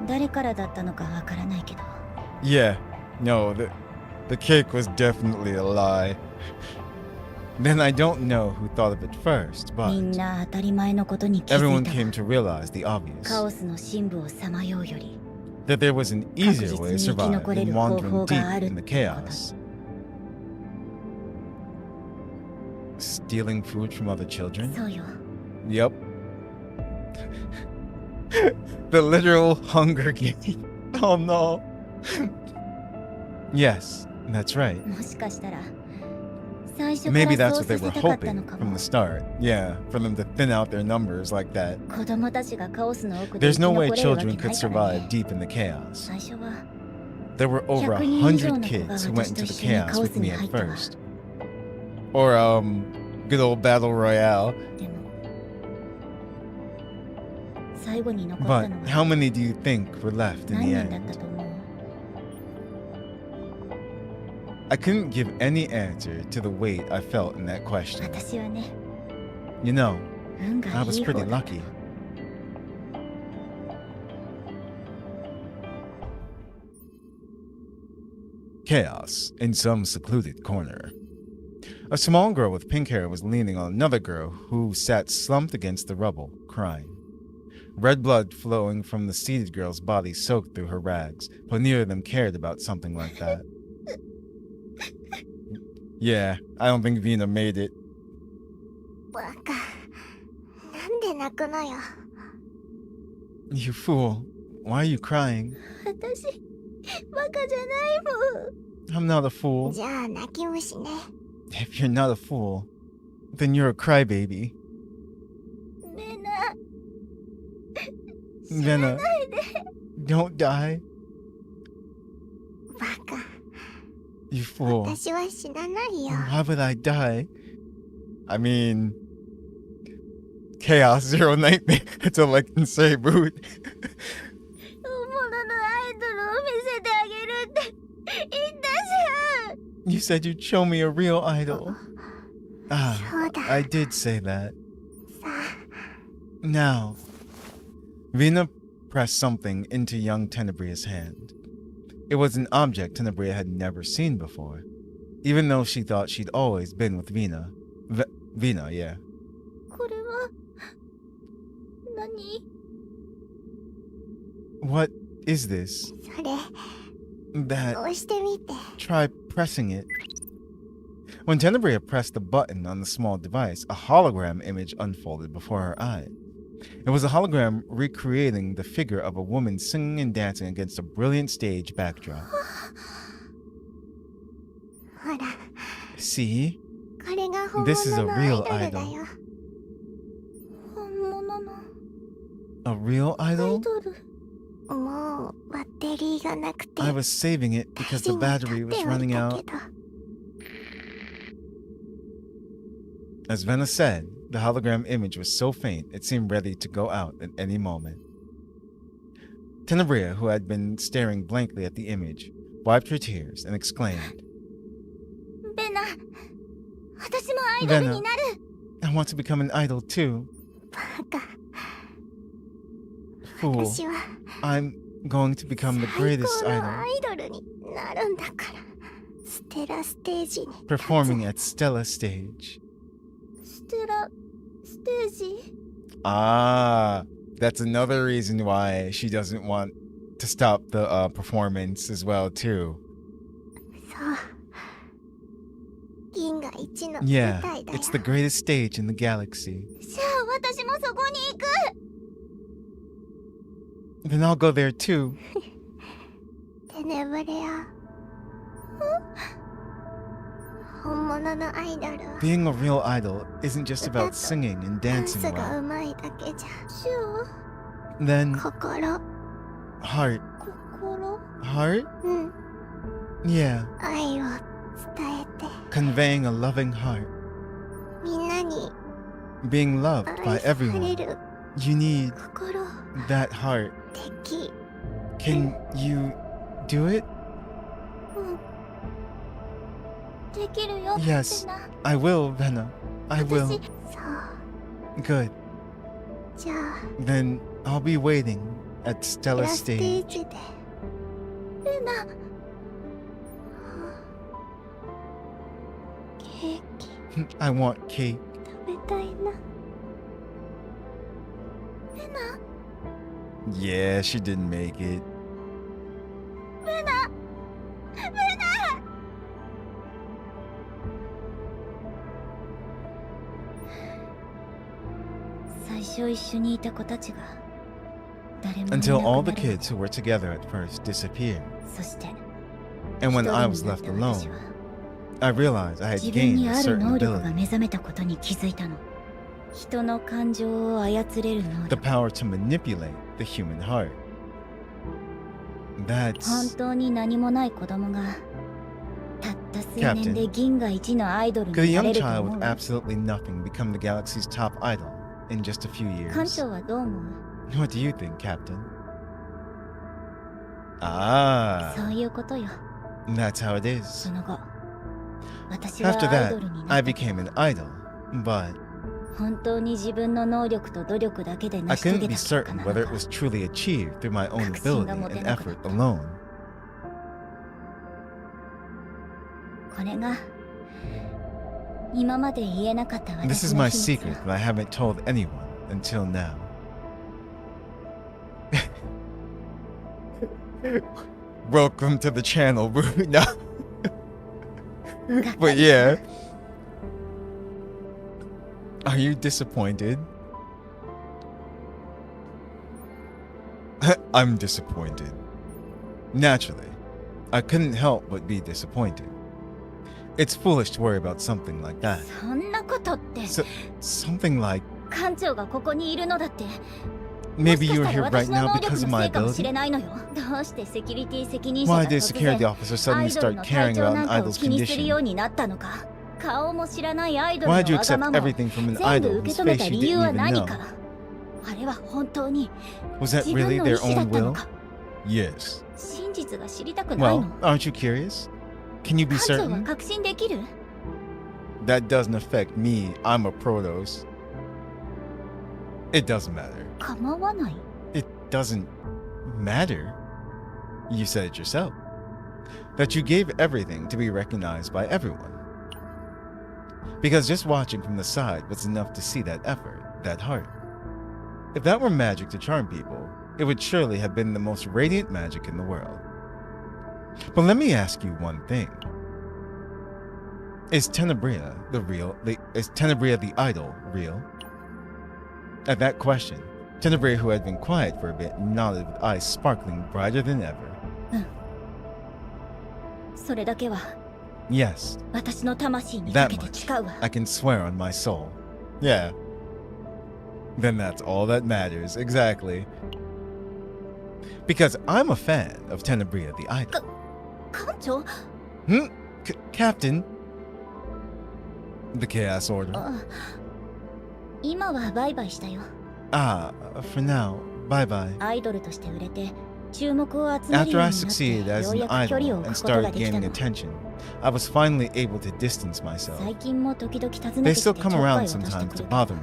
S2: 誰からだったのかわからないけど
S1: Yeah, no, the cake was definitely a lie. Then I don't know who thought of it first,
S2: みん
S1: but
S2: な当たり前のことに気づ
S1: everyone
S2: いた
S1: came
S2: わ
S1: to realize the
S2: カ
S1: obvious
S2: オスの深部をさまようより
S1: that there was an easier way to survive
S2: 確実に生き残れる
S1: than
S2: 方
S1: wandering
S2: 法
S1: deep
S2: がある
S1: in the
S2: ってこと
S1: chaos. Stealing food from other children?
S2: そうよ
S1: Yep. The literal Hunger Game. Oh no. Yes, that's right.
S2: もしかしたら最初か
S1: Maybe
S2: ら
S1: that's
S2: そう
S1: what they
S2: さ
S1: were
S2: せたかった
S1: hoping
S2: のか
S1: from
S2: も
S1: the start. Yeah, for them to thin out their numbers like that.
S2: 子供たちがカオスの奥で
S1: There's
S2: 生き
S1: no
S2: 残
S1: way
S2: れるわけ
S1: children
S2: な
S1: could
S2: いからね
S1: survive deep in the chaos.
S2: 最初は
S1: There were over
S2: 100人以上
S1: 100
S2: の子が
S1: kids who went
S2: 私と
S1: into
S2: 一
S1: the
S2: 緒に
S1: chaos
S2: カオ
S1: with
S2: スに
S1: me
S2: 入
S1: at
S2: ったわ
S1: first. Or, good old battle royale.
S2: でも最後に残った
S1: But
S2: の
S1: how
S2: は
S1: many do you think were left in
S2: 何
S1: the
S2: 人だっ
S1: end?
S2: たと思う？
S1: I couldn't give any answer to the weight I felt in that question.
S2: 私はね、
S1: You know,
S2: 運が
S1: I
S2: い
S1: was
S2: い方
S1: pretty
S2: だった。
S1: lucky. Chaos in some secluded corner. A small girl with pink hair was leaning on another girl who sat slumped against the rubble, crying. Red blood flowing from the seated girl's body soaked through her rags, but neither of them cared about something like that. Yeah, I don't think Vina made it.
S2: バカ。なんで泣くのよ。
S1: You fool. Why are you crying?
S2: 私、バカじゃないも
S1: I'm not a
S2: ん。
S1: fool.
S2: じゃあ泣き虫ね。
S1: If you're not a fool, then you're a crybaby.
S2: メナ。
S1: Vena, don't die.
S2: バカ。
S1: You fool.
S2: 私は死なないよ。
S1: Why would I die? I mean, Chaos Zero Nightmare. That's all I can say, dude.
S2: 本物のアイドルを見せてあげるって言ったじ
S1: You said you'd show me a real idol.
S2: ゃん。
S1: Ah,
S2: そうだ。
S1: I did say that.
S2: さあ、
S1: Now, Vina pressed something into young Tenebria's hand. It was an object Tenebria had never seen before, even though she thought she'd always been with Vina. Vina, yeah.
S2: これは何？
S1: What is this?
S2: それ、
S1: That.
S2: 押してみて。
S1: Try pressing it. When Tenebria pressed the button on the small device, a hologram image unfolded before her eyes. It was a hologram recreating the figure of a woman singing and dancing against a brilliant stage backdrop.
S2: ほら、
S1: See?
S2: これが本
S1: This is a
S2: 物のアイ
S1: real
S2: ドルだよ。本物の
S1: A real
S2: アイ
S1: idol?
S2: ドル。もうバッテリーがなくて。
S1: I was saving it because the battery was running out. As Vena said, the hologram image was so faint it seemed ready to go out at any moment. Tenebria, who had been staring blankly at the image, wiped her tears and exclaimed,
S2: ベナ、私もアイドルになる。
S1: I want to become an idol too.
S2: バカ、
S1: Fool,
S2: 私は
S1: I'm going to become the
S2: 最
S1: greatest
S2: 高の
S1: idol,
S2: アイドルになるんだから。ステラステージに立つ。
S1: performing at Stella stage.
S2: ステラステージ。
S1: Ah, that's another reason why she doesn't want to stop the performance as well too.
S2: そう。銀河一の舞
S1: Yeah,
S2: 台だよ。
S1: it's the greatest stage in the galaxy.
S2: じゃあ私もそこに行く。
S1: Then I'll go there too.
S2: テネブレア。本物のアイドルは
S1: Being a real idol isn't just about singing and
S2: ダン
S1: dancing
S2: スが
S1: well.
S2: 上手いだけじゃ。シュ
S1: Then
S2: ー、心、
S1: heart.
S2: 心。
S1: Heart?
S2: うん、
S1: Yeah,
S2: 愛を伝えて、
S1: conveying a loving heart.
S2: みんなに
S1: Being loved
S2: 愛
S1: by
S2: され
S1: everyone.
S2: る
S1: You need
S2: 心
S1: that heart.
S2: 的。
S1: Can you do it?
S2: うん。できるよ。
S1: Yes,
S2: ベナ。
S1: I will, Vena. I
S2: 私、
S1: will.
S2: そう。
S1: Good.
S2: じゃあ、
S1: Then I'll be waiting at
S2: ラ
S1: Stella
S2: ステ
S1: stage.
S2: ージで。ベナ。ケーキ
S1: I want cake.
S2: 食べたいな。ベナ。
S1: Yeah, she didn't make it.
S2: ベナ。ベナ。最初一緒にいた子たちが誰もいなくな
S1: Until all the
S2: る。
S1: kids who were together at first disappeared.
S2: そして
S1: And when
S2: 一人
S1: I
S2: に
S1: was
S2: なっ
S1: left
S2: た
S1: alone,
S2: 私は
S1: I realized I had
S7: 自分
S1: gained
S7: に
S1: a
S7: ある
S1: certain
S7: 能力が
S1: ability.
S7: 目覚めたことに気づいたの。人の感情を操れる能
S1: The
S7: 力。
S1: power to manipulate the human heart.
S7: 本
S1: That's...
S7: 当に何もない子供がたった数
S1: Captain.
S7: 年で銀河一のアイドル
S1: Could a
S7: にな
S1: young
S7: れると
S1: child
S7: 思
S1: with
S7: う？
S1: absolutely nothing become the galaxy's top idol in just a few
S7: 艦
S1: years?
S7: 長はどう思う？
S1: What do you think, Captain? Ah,
S7: そういうことよ。
S1: that's how it
S7: そ
S1: is.
S7: の後、私は
S1: After
S7: アイド
S1: that,
S7: ルにな
S1: I
S7: ったけ
S1: became
S7: ど、
S1: an idol, but
S7: 本当に自分の能力と努力だけで
S1: I
S7: 成し遂
S1: couldn't
S7: げ
S1: be
S7: た結果
S1: certain
S7: な
S1: whether
S7: の
S1: it
S7: か。
S1: was truly achieved through my own
S7: 確信が
S1: ability
S7: 持て
S1: and
S7: なかった。
S1: effort alone.
S7: これが今まで言えなかった
S1: This is
S7: 私の
S1: my
S7: 秘密。
S1: secret that I haven't told anyone until now. Welcome to the channel, bro. No. But yeah. Are you disappointed? I'm disappointed. Naturally, I couldn't help but be disappointed. It's foolish to worry about something like that.
S7: そんなことって
S1: Something like
S7: 艦長がここにいるのだって
S1: maybe
S7: もし
S1: you're
S7: かした
S1: here
S7: ら
S1: right
S7: 私の
S1: now
S7: 能
S1: because
S7: 力
S1: of
S7: の
S1: my
S7: せいかもし
S1: ability?
S7: れないのよ。どうしてセキュリティ責任者
S1: Why
S7: が
S1: did
S7: 突
S1: security
S7: 然
S1: officer
S7: ア
S1: suddenly
S7: イドル
S1: start
S7: の
S1: caring
S7: 体調
S1: about
S7: な
S1: an
S7: んかを
S1: idol's
S7: 気にするよ
S1: condition?
S7: うになったのか。顔も知らないアイドルの
S1: Why'd you
S7: わが
S1: accept
S7: ままを
S1: everything from an
S7: 全部
S1: idol
S7: 受
S1: whose
S7: け止め
S1: face
S7: た
S1: you
S7: 理由
S1: didn't
S7: は
S1: even
S7: 何
S1: know?
S7: か。あれは本当に
S1: Was that
S7: 自分
S1: really
S7: の意
S1: their
S7: 思だっ
S1: own
S7: たの
S1: will?
S7: か。
S1: Yes.
S7: 真実が知りたくない
S1: Well,
S7: の。
S1: aren't you curious? Can you be
S7: 艦長は
S1: certain?
S7: 確信できる？
S1: That doesn't affect me. I'm a Protoss. It doesn't matter.
S7: 構わない。
S1: It doesn't matter. You said it yourself. That you gave everything to be recognized by everyone. Because just watching from the side was enough to see that effort, that heart. If that were magic to charm people, it would surely have been the most radiant magic in the world. But let me ask you one thing. Is Tenebria the idol real? At that question, Tenebria, who had been quiet for a bit, nodded with eyes sparkling brighter than ever.
S7: それだけは
S1: Yes,
S7: 私の魂にかけて誓うわ。
S1: I can swear on my soul. Yeah. Then that's all that matters, exactly. Because I'm a fan of Tenebria the idol.
S7: 艦長？
S1: Captain? The Chaos Order.
S7: あ、今はバイバイしたよ。
S1: Ah, for now, bye bye.
S7: アイドルとして売れて注目を集める
S1: After
S7: よう
S1: I
S7: になって
S1: succeeded
S7: よ
S1: as
S7: う
S1: an
S7: やく距離を
S1: idol
S7: 置
S1: and
S7: くことが
S1: started
S7: できた
S1: gaining
S7: の。
S1: attention, I was finally able to distance myself.
S7: 最近も時々訪
S1: They
S7: ねてきて
S1: still
S7: ちょっ
S1: come
S7: かいを
S1: around
S7: 出して
S1: sometimes
S7: く
S1: to
S7: る
S1: bother me,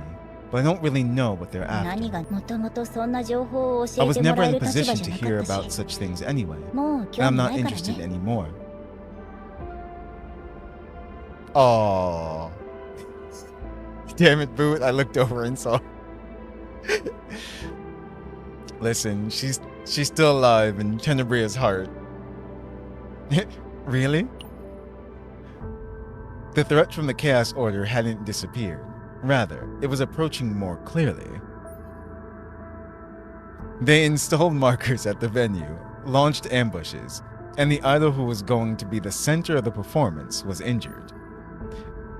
S1: but I don't really know what they're
S7: 何
S1: after.
S7: がもともとそんな情報を教
S1: I
S7: え
S1: was
S7: ても
S1: never
S7: らえ
S1: in
S7: る
S1: a
S7: 立場
S1: position
S7: じ
S1: to
S7: ゃ
S1: hear
S7: なか
S1: about
S7: ったし、
S1: such things anyway,
S7: もう
S1: and
S7: 興
S1: I'm
S7: 味な
S1: not
S7: いから
S1: interested
S7: ね。
S1: anymore. Aww. Damn it, Boot. I looked over and saw. Listen, she's still alive in Tenebria's heart. Really? The threat from the Chaos Order hadn't disappeared. Rather, it was approaching more clearly. They installed markers at the venue, launched ambushes, and the idol who was going to be the center of the performance was injured.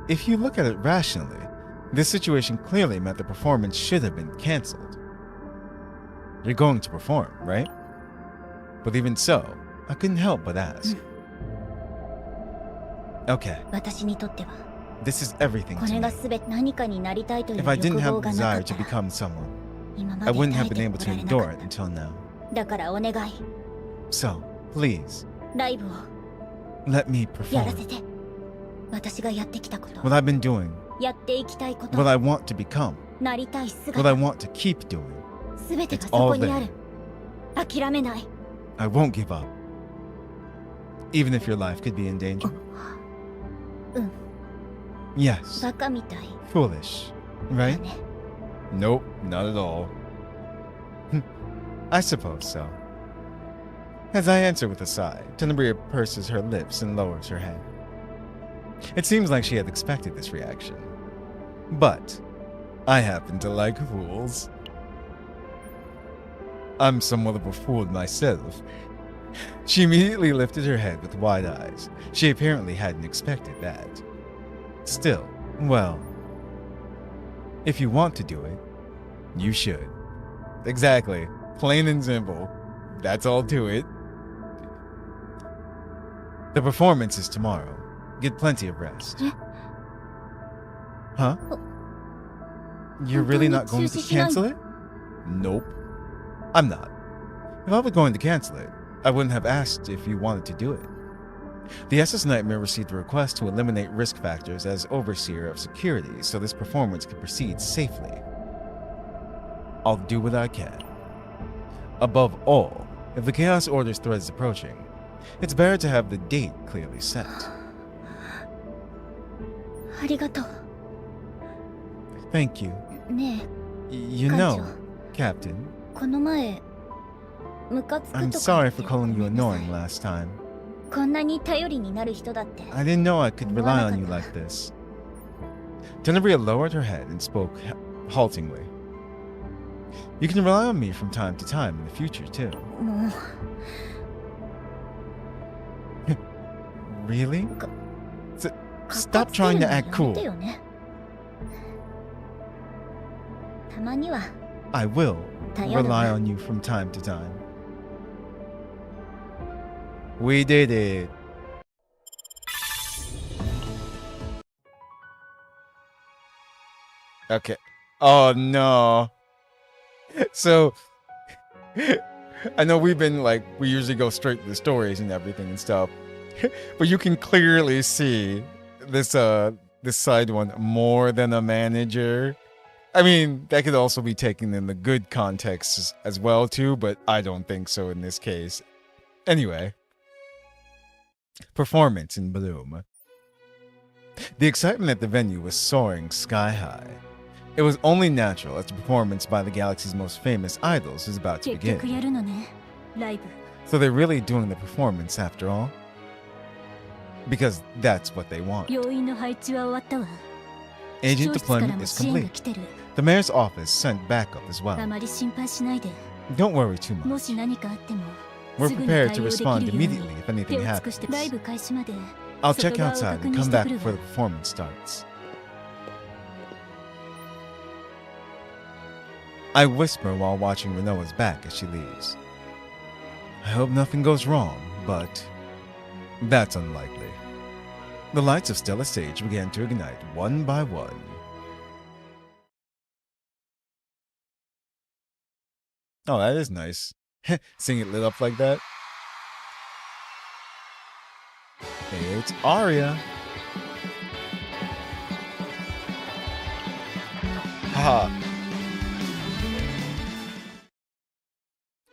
S1: If you look at it rationally, this situation clearly meant the performance should have been cancelled. You're going to perform, right? But even so, I couldn't help but ask. Okay,
S7: 私にとっては
S1: this is everything
S7: こ
S1: to
S7: れ
S1: me.
S7: が全て何かになりたいという
S1: If I
S7: 欲
S1: didn't
S7: 望
S1: have
S7: が
S1: the
S7: なか
S1: desire
S7: った
S1: to
S7: ら
S1: become someone,
S7: 今ま
S1: I
S7: で
S1: wouldn't
S7: 耐
S1: have
S7: え
S1: been
S7: て
S1: able
S7: こ
S1: to
S7: られな
S1: endure
S7: かっ
S1: it until now.
S7: た。だからお願い、
S1: So, please,
S7: ライブを
S1: let me
S7: やら
S1: perform
S7: せて。私がやってきたこと、
S1: what I've been doing,
S7: やっていきたいこと、
S1: what I want to become,
S7: なりたい
S1: what I
S7: 姿、
S1: want to keep doing.
S7: すべてが
S1: It's
S7: そこ
S1: all
S7: にあ
S1: there.
S7: る。諦めない。
S1: I won't give up. Even if your life could be in danger.
S7: うん、
S1: Yes,
S7: バカみたい
S1: foolish,
S7: だ
S1: right?
S7: ね。
S1: Nope, not at all. I suppose so. As I answer with a sigh, Tenebria purses her lips and lowers her head. It seems like she had expected this reaction. But I happen to like fools. I'm somewhat of a fool myself, She immediately lifted her head with wide eyes. She apparently hadn't expected that. Still, well, if you want to do it, you should. Exactly. Plain and simple. That's all to it. The performance is tomorrow. Get plenty of rest. Huh? You're really not going to cancel it? Nope. I'm not. If I were going to cancel it, I wouldn't have asked if you wanted to do it. The SS Nightmare received a request to eliminate risk factors as overseer of security so this performance could proceed safely. I'll do what I can. Above all, if the Chaos Order's threat is approaching, it's better to have the date clearly set.
S7: ありがとう
S1: Thank you.
S7: ね
S1: You
S7: 艦
S1: know,
S7: 長
S1: Captain,
S7: この前ムカつくとか
S1: I'm
S7: 言
S1: sorry
S7: って
S1: for calling you
S7: ごめんなさい
S1: annoying last time.
S7: こんなに頼りになる人だって
S1: I didn't know I could rely on you like this. Tenebria lowered her head and spoke haltingly. You can rely on me from time to time in the future, too.
S7: もう
S1: Really?
S7: か
S1: Stop trying to act
S7: かっこつけるのやめ
S1: cool.
S7: てよねたまには
S1: I will
S7: 頼る
S1: rely
S7: わ
S1: on you from time to time. We did it. Okay. Oh no. So I know we've been like, we usually go straight to the stories and everything and stuff. But you can clearly see this side one more than a manager. I mean, that could also be taken in the good context as well too, but I don't think so in this case. Anyway, performance in bloom. The excitement at the venue was soaring sky high. It was only natural as the performance by the galaxy's most famous idols was about to
S4: 結局
S1: begin.
S4: やるのねライブ
S1: So they're really doing the performance after all? Because that's what they want.
S4: 病院の配置は終わったわ
S1: Agent
S4: 市長室から
S1: deployment
S4: も
S1: is
S4: 支援が
S1: complete.
S4: 来てる
S1: The mayor's office sent backup as
S4: あ
S1: well.
S4: まり心配しないで
S1: Don't worry too
S4: も
S1: much.
S4: し何かあっても
S1: We're
S4: すぐに
S1: prepared
S4: 対
S1: to
S4: 応でき
S1: respond
S4: るように
S1: immediately if
S4: 手
S1: anything
S4: を尽くしてライ
S1: happens.
S4: ブ開始まで
S1: I'll check
S4: 外側を
S1: outside
S4: 確
S1: and
S4: 認
S1: come
S4: して
S1: back
S4: くる
S1: before
S4: わ
S1: the performance starts. I whisper while watching Renoa's back as she leaves. I hope nothing goes wrong, but that's unlikely. The lights of Stella Sage began to ignite one by one. Oh, that is nice. Seeing it lit up like that. It's Arya. Haha.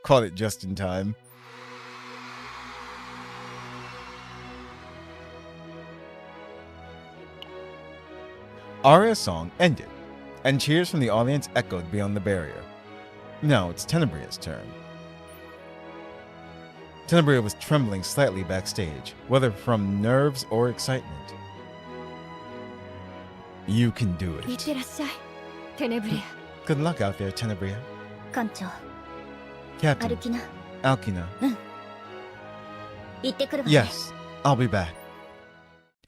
S1: Caught it just in time. Arya's song ended, and cheers from the audience echoed beyond the barrier. Now it's Tenebria's turn. Tenebria was trembling slightly backstage, whether from nerves or excitement. You can do
S4: いって
S1: it.
S4: らっしゃいテネブリ
S1: Good luck out there, Tenebria.
S7: 艦長
S1: Captain
S7: 歩きな
S1: Alkina.
S7: 行ってくるわね
S1: Yes, I'll be back.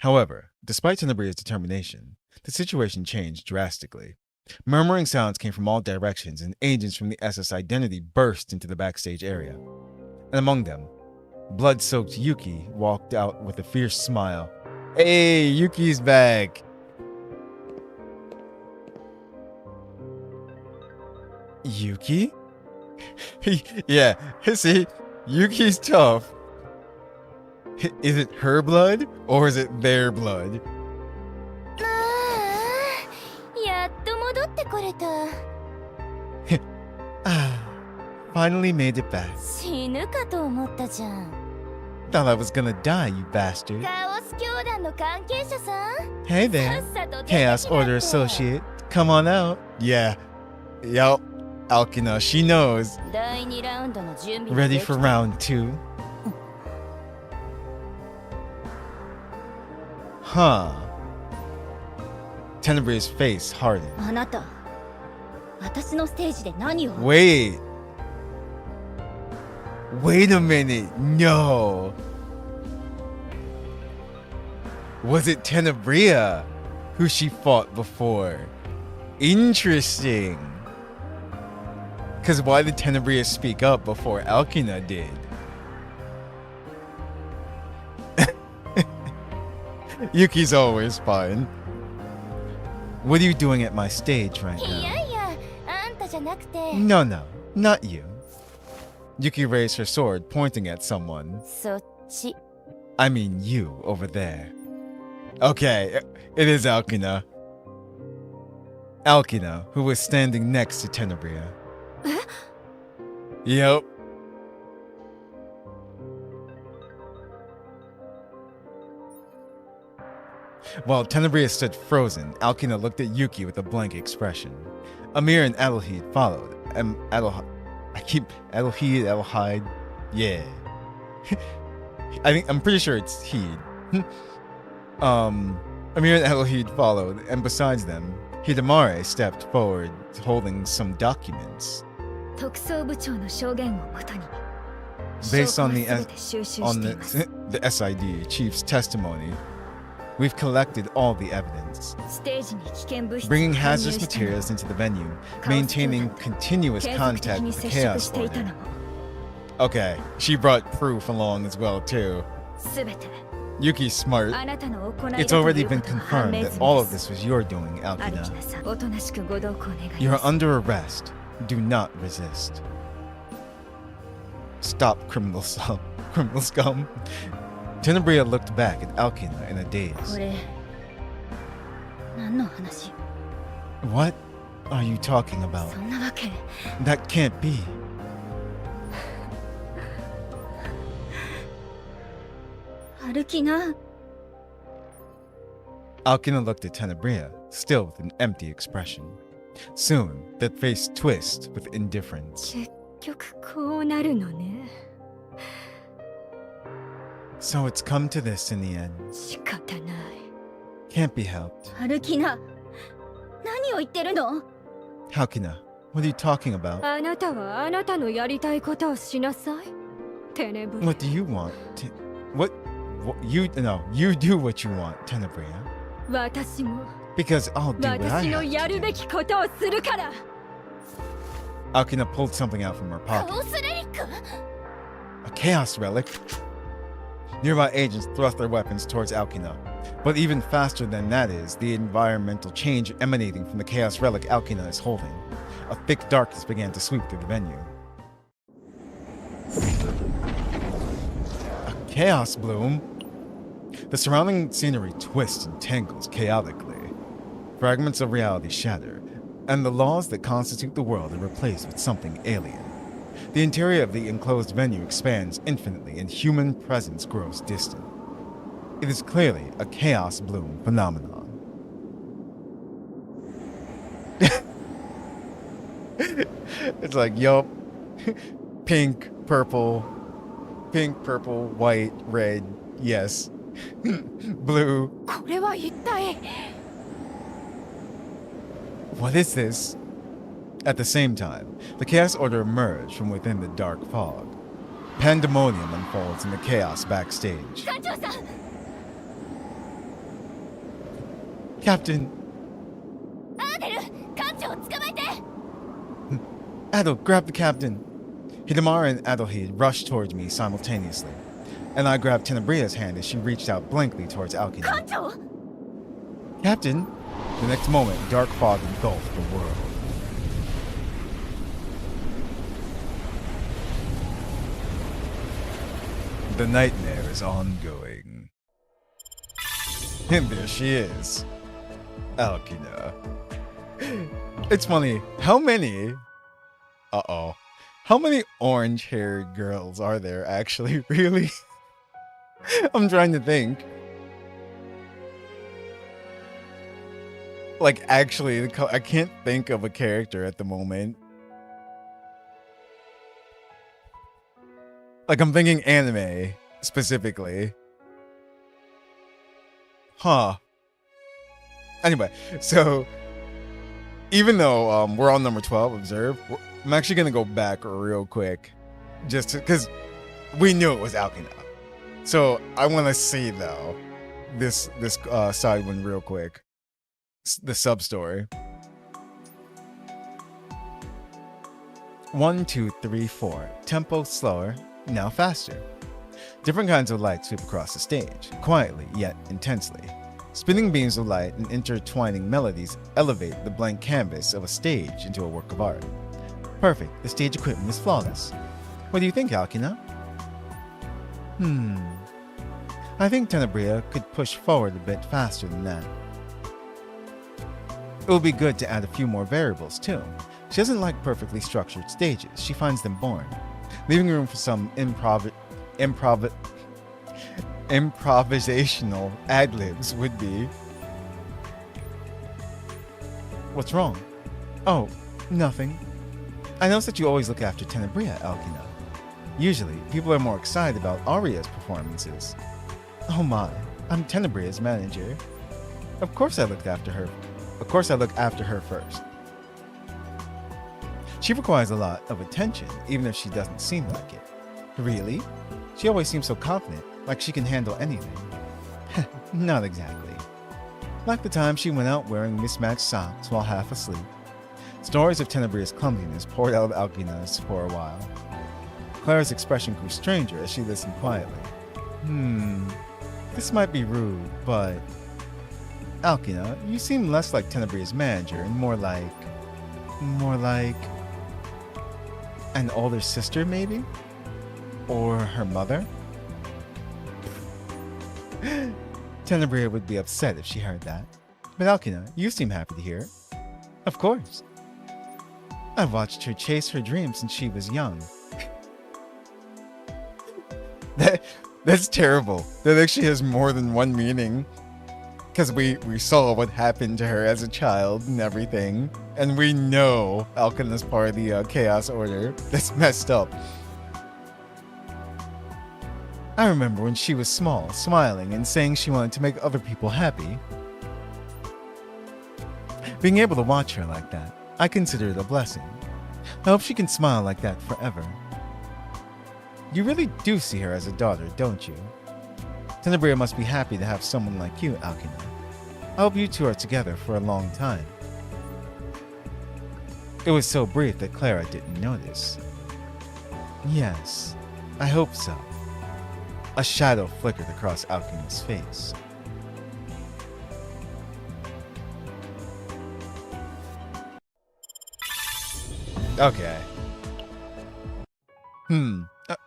S1: However, despite Tenebria's determination, the situation changed drastically. Murmuring sounds came from all directions, and agents from the SS Identity burst into the backstage area. And among them, blood-soaked Yuki walked out with a fierce smile. Hey, Yuki's back! Yuki? Yeah, see, Yuki's tough. Is it her blood, or is it their blood?
S2: ああやっと戻ってこれた
S1: Ah, finally made it back.
S2: 死ぬかと思ったじゃん
S1: Thought I was gonna die, you bastard.
S2: カオス教団の関係者さん
S1: Hey
S2: さ
S1: there,
S2: っさと出てき
S1: Chaos
S2: な
S1: Order
S2: って
S1: Associate. Come on out. Yeah. Yup. Alkina, she knows.
S2: 第2ラウンドの準備が
S1: Ready
S2: でき
S1: for
S2: た
S1: round 2. Huh. Tenebria's face hardened.
S7: あなた私のステージで何を
S1: Wait. Wait a minute. No. Was it Tenebria who she fought before? Interesting. Because why did Tenebria speak up before Alkina did? Yuki's always fine. What are you doing at my stage right
S2: いや
S1: now?
S2: いやあんたじゃなくて
S1: No, no, not you. Yuki raised her sword, pointing at someone.
S2: そっち
S1: I mean you over there. Okay, it is Alkina. Alkina, who was standing next to Tenebria. Yep. While Tenebria stood frozen, Alkina looked at Yuki with a blank expression. Amir and Adelheid followed. Adelheid. Yeah. I'm pretty sure it's Heed. Amir and Adelheid followed, and besides them, Hidamare stepped forward, holding some documents.
S4: 特捜部長の証言をもとに
S1: Based on
S4: 証
S1: the
S4: 拠を全て収集
S1: on
S4: しています
S1: the SID chief's testimony, we've collected all the evidence,
S4: ステージに危険物質を
S1: bringing
S4: 搬入
S1: hazardous
S4: したの
S1: materials into the venue,
S4: カオス
S1: maintaining continuous
S4: 継続的
S1: contact
S4: に
S1: with the
S4: 接触
S1: Chaos
S4: していた
S1: Order.
S4: のも
S1: Okay, she brought proof along as well too.
S4: 全て
S1: Yuki's smart.
S4: あなたの行いだ
S1: It's
S4: とい
S1: already
S4: うこ
S1: been
S4: とは判
S1: confirmed
S4: 明
S1: that
S4: 済み
S1: all
S4: で
S1: of
S4: す
S1: this was your doing,
S4: アルキ
S1: Alkina.
S4: ナさんおとなしくご同行願い
S1: You're
S4: ます
S1: under arrest. Do not resist. Stop, criminal scum. Criminal scum. Tenebria looked back at Alkina in a
S7: こ
S1: daze.
S7: れ何の話
S1: What are you talking about?
S7: そんなわけ
S1: That can't be.
S7: 歩きな
S1: Alkina looked at Tenebria, still with an empty expression. Soon, that face twisted with indifference.
S4: 結局こうなるのね
S1: So it's come to this in the end.
S4: 仕方ない
S1: Can't be helped.
S7: 歩きな何を言ってるの
S1: Alkina, what are you talking about?
S4: あなたはあなたのやりたいことをしなさいテネブリ
S1: What do you want? What you no, you do what you want, Tenebria.
S4: 私も
S1: Because I'll do what I
S4: 私の
S1: have
S4: や
S1: to
S4: る
S1: do.
S4: べきことをするから
S1: Alkina pulled something out from her
S2: カ
S1: pocket.
S2: オスレリック
S1: A chaos relic. Nearby agents thrust their weapons towards Alkina. But even faster than that is the environmental change emanating from the chaos relic Alkina is holding. A thick darkness began to sweep through the venue. A chaos bloom? The surrounding scenery twists and tangles chaotically. Fragments of reality shatter, and the laws that constitute the world are replaced with something alien. The interior of the enclosed venue expands infinitely, and human presence grows distant. It is clearly a chaos bloom phenomenon. It's like, yup. Pink, purple, white, red, yes. Blue.
S4: これは一体
S1: What is this? At the same time, the Chaos Order emerge from within the dark fog. Pandemonium unfolds in the chaos backstage.
S2: 艦長さん
S1: Captain,
S2: アーデル艦長を捕まえて
S1: Adel, grab the captain. Hidamara and Adelheid rushed towards me simultaneously, and I grabbed Tenebria's hand as she reached out blankly towards
S2: 艦
S1: Alkina.
S2: 長
S1: Captain! The next moment, dark fog engulfed the world. The nightmare is ongoing. And there she is. Alkina. It's funny, how many... Uh-oh. How many orange-haired girls are there actually, really? I'm trying to think. Like, actually, I can't think of a character at the moment. Like, I'm thinking anime, specifically. Huh. Anyway, so... Even though we're on number 12, observe, I'm actually going to go back real quick. Just because we knew it was Alkina. So I want to see though this side one real quick. The sub story. 1, 2, 3, 4. Tempo slower, now faster. Different kinds of light sweep across the stage, quietly yet intensely. Spinning beams of light and intertwining melodies elevate the blank canvas of a stage into a work of art. Perfect, the stage equipment is flawless. What do you think, Alkina? I think Tenebria could push forward a bit faster than that. It would be good to add a few more variables too. She doesn't like perfectly structured stages, she finds them boring. Leaving room for some improvisational ad-libs would be... What's wrong? Oh, nothing. I notice that you always look after Tenebria, Alkina. Usually, people are more excited about Aria's performances. Oh my, I'm Tenebria's manager. Of course I look after her first. She requires a lot of attention, even if she doesn't seem like it. Really? She always seems so confident, like she can handle anything. Not exactly. Like the time she went out wearing mismatched socks while half asleep. Stories of Tenebria's clumsiness poured out of Alkina's for a while. Clara's expression grew stranger as she listened quietly. This might be rude, but... Alkina, you seem less like Tenebria's manager and more like... an older sister, maybe? Or her mother? Tenebria would be upset if she heard that. But Alkina, you seem happy to hear it. Of course. I've watched her chase her dreams since she was young. That's terrible. That actually has more than one meaning. Because we saw what happened to her as a child and everything. And we know Alkina's part of the Chaos Order. That's messed up. I remember when she was small, smiling and saying she wanted to make other people happy. Being able to watch her like that, I consider it a blessing. I hope she can smile like that forever. You really do see her as a daughter, don't you? Tenebria must be happy to have someone like you, Alkina. I hope you two are together for a long time. It was so brief that Clara didn't notice. Yes, I hope so. A shadow flickered across Alkina's face. Okay.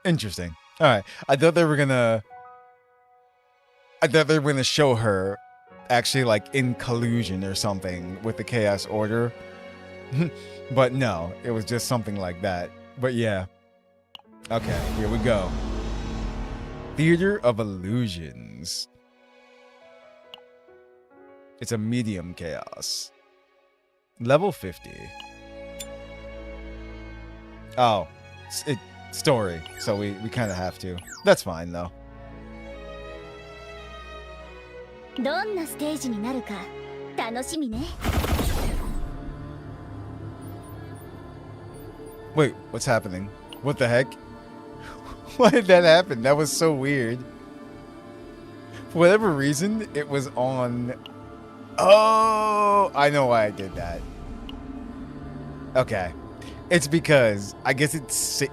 S1: Interesting. Alright. I thought they were gonna show her actually like in collusion or something with the Chaos Order. But no, it was just something like that. But yeah. Okay, here we go. Theater of Illusions. It's a medium chaos. Level 50. Oh, story. So we kind of have to. That's fine though.
S7: どんなステージになるか楽しみね。
S1: Wait, what's happening? What the heck? Why did that happen? That was so weird. For whatever reason, it was on... Oh, I know why I did that. Okay. It's because, I guess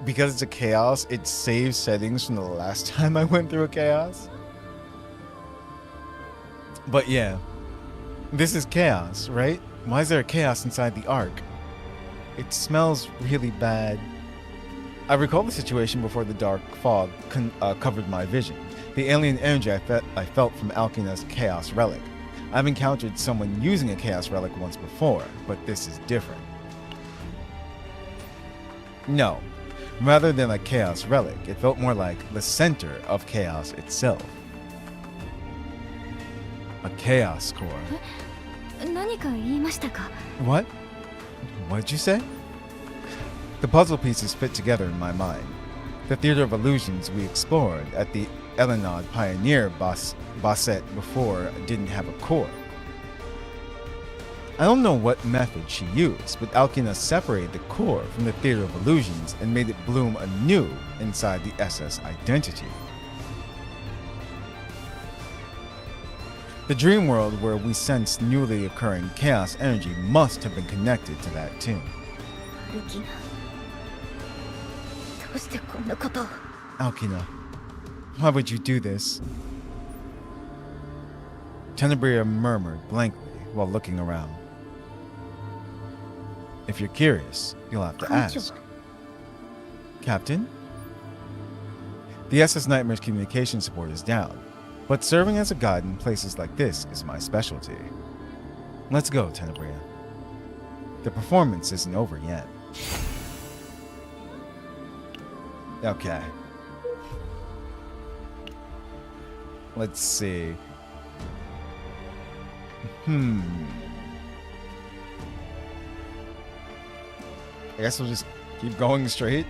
S1: because it's a chaos, it saves settings from the last time I went through a chaos. But yeah, this is chaos, right? Why is there a chaos inside the Ark? It smells really bad. I recall the situation before the dark fog covered my vision. The alien energy I felt from Alkina's Chaos Relic. I've encountered someone using a Chaos Relic once before, but this is different. No, rather than a Chaos Relic, it felt more like the center of Chaos itself. A Chaos Core.
S4: 何か言いましたか?
S1: What? What did you say? The puzzle pieces fit together in my mind. The Theater of Illusions we explored at the Elenod Pioneer Basset before didn't have a core. I don't know what method she used, but Alkina separated the core from the theater of illusions and made it bloom anew inside the SS identity. The dream world where we sense newly occurring chaos energy must have been connected to that too.
S7: ルキナ、どうしてこんなことを。
S1: Alkina, why would you do this? Tenebria murmured blankly while looking around. If you're curious, you'll have to ask. Captain? The SS Nightmare's communication support is down, but serving as a guide in places like this is my specialty. Let's go, Tenebria. The performance isn't over yet. Okay. Let's see. I guess we'll just keep going straight.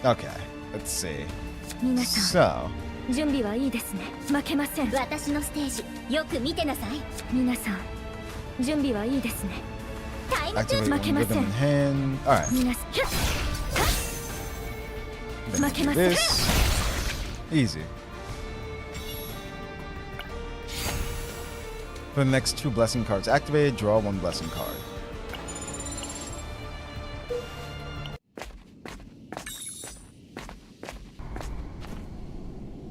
S1: Okay, let's see.
S4: 皆さん
S1: So,
S4: 準備はいいですね。負けません。
S2: 私のステージよく見てなさい。
S4: 皆さん準備はいいですね。
S2: タイムトゥ
S1: activate
S2: ー
S1: one rhythm in hand. Alright,
S4: 皆さん
S1: then do
S4: 負けません。
S1: this. Easy. For the next 2 blessing cards activated, draw 1 blessing card.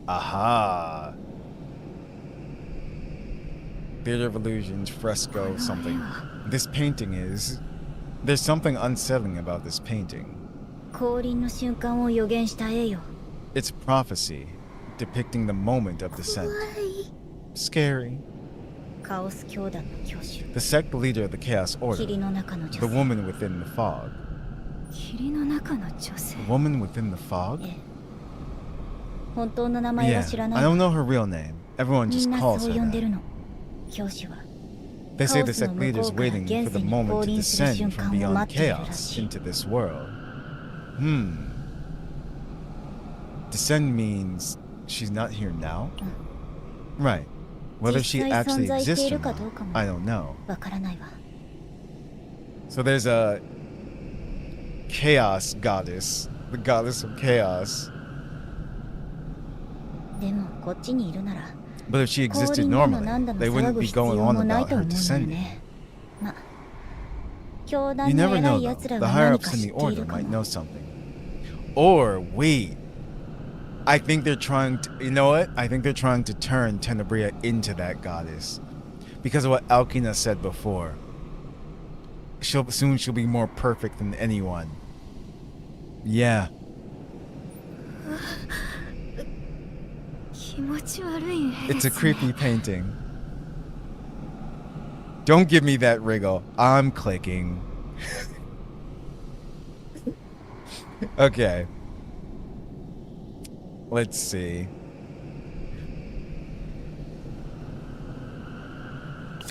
S1: Aha! Theater of Illusions, fresco, something. This painting is... There's something unsettling about this painting.
S7: 降臨の瞬間を予言した絵よ。
S1: It's prophecy, depicting the moment of descent. Scary.
S7: カオス教団の教主。
S1: The sect leader of the Chaos
S7: 霧
S1: Order.
S7: の中の女
S1: The
S7: 性。
S1: woman within the fog.
S4: 霧の中の女性。
S1: The woman within the fog?
S7: ええ。本当の名前は
S1: Yeah,
S7: 知ら
S1: I
S7: ない
S1: don't
S7: わ。
S1: know her real name. Everyone
S7: み
S1: just
S7: んな
S1: calls
S7: そう
S1: her
S7: 呼んで
S1: that.
S7: るの。教主は
S1: They say the
S7: Chaos
S1: sect
S7: の
S1: leader is
S7: 向こうから
S1: waiting for
S7: 現
S1: the
S7: 世に
S1: moment
S7: 降
S1: to
S7: 臨する
S1: descend
S7: 瞬
S1: from
S7: 間を
S1: beyond
S7: 待っているら
S1: chaos
S7: しい。
S1: into this world. Descend means she's not here now? Right. Whether she
S7: 実際
S1: actually
S7: 存在して
S1: exists
S7: い
S1: or
S7: るか
S1: not,
S7: どうかも
S1: I don't know.
S7: わからないわ。
S1: So there's a chaos goddess, the goddess of chaos.
S7: でもこっちにいるなら
S1: But if she
S7: 降
S1: existed
S7: 臨だのなん
S1: normally,
S7: だの
S1: they
S7: 騒
S1: wouldn't
S7: ぐ
S1: be
S7: 必要
S1: going
S7: も
S1: on
S7: ない
S1: about
S7: と
S1: her
S7: 思うんだよ
S1: descending.
S7: ね。ま、教団
S1: You
S7: の
S1: never
S7: 偉
S1: know
S7: い
S1: though.
S7: 奴ら
S1: The
S7: が
S1: higher
S7: 何
S1: ups
S7: か
S1: in
S7: 知
S1: the
S7: ってい
S1: order
S7: るか
S1: might
S7: も。
S1: know something. Or wait. I think they're trying to, you know what? I think they're trying to turn Tenebria into that goddess. Because of what Alkina said before. Soon she'll be more perfect than anyone. Yeah.
S4: 気持ち悪い絵で
S1: It's
S4: す
S1: a
S4: ね。
S1: creepy painting. Don't give me that wriggle. I'm clicking. Okay. Let's see.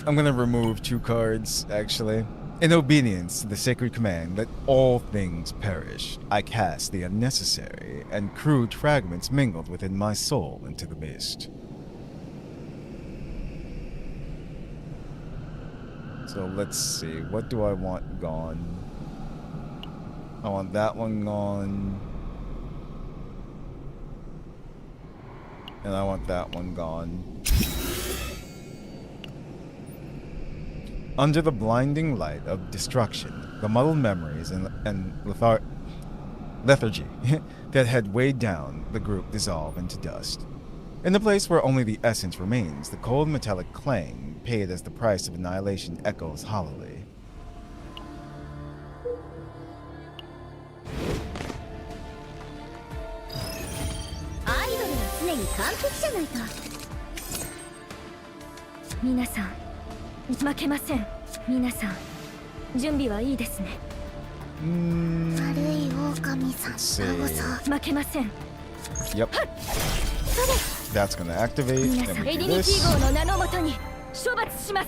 S1: I'm gonna remove 2 cards, actually. In obedience to the sacred command that all things perish, I cast the unnecessary and crude fragments mingled within my soul into the mist. So let's see, what do I want gone? I want that one gone. And I want that one gone. Under the blinding light of destruction, the muddled memories and lethargy that had weighed down the group dissolve into dust. In the place where only the essence remains, the cold metallic clang paid as the price of annihilation echoes hollowly.
S2: Idol は常に完璧じゃないか。
S4: 皆さん負けません。皆さん準備はいいですね。
S2: 悪い狼さん
S1: Let's
S2: だ
S1: see.
S2: さ。
S4: 負けません。
S1: Yep. That's gonna activate.
S4: 皆
S1: Then
S4: さん
S1: we
S4: エ
S1: do
S4: ディニテ
S1: this.
S4: ィ号の名のもとに処罰します。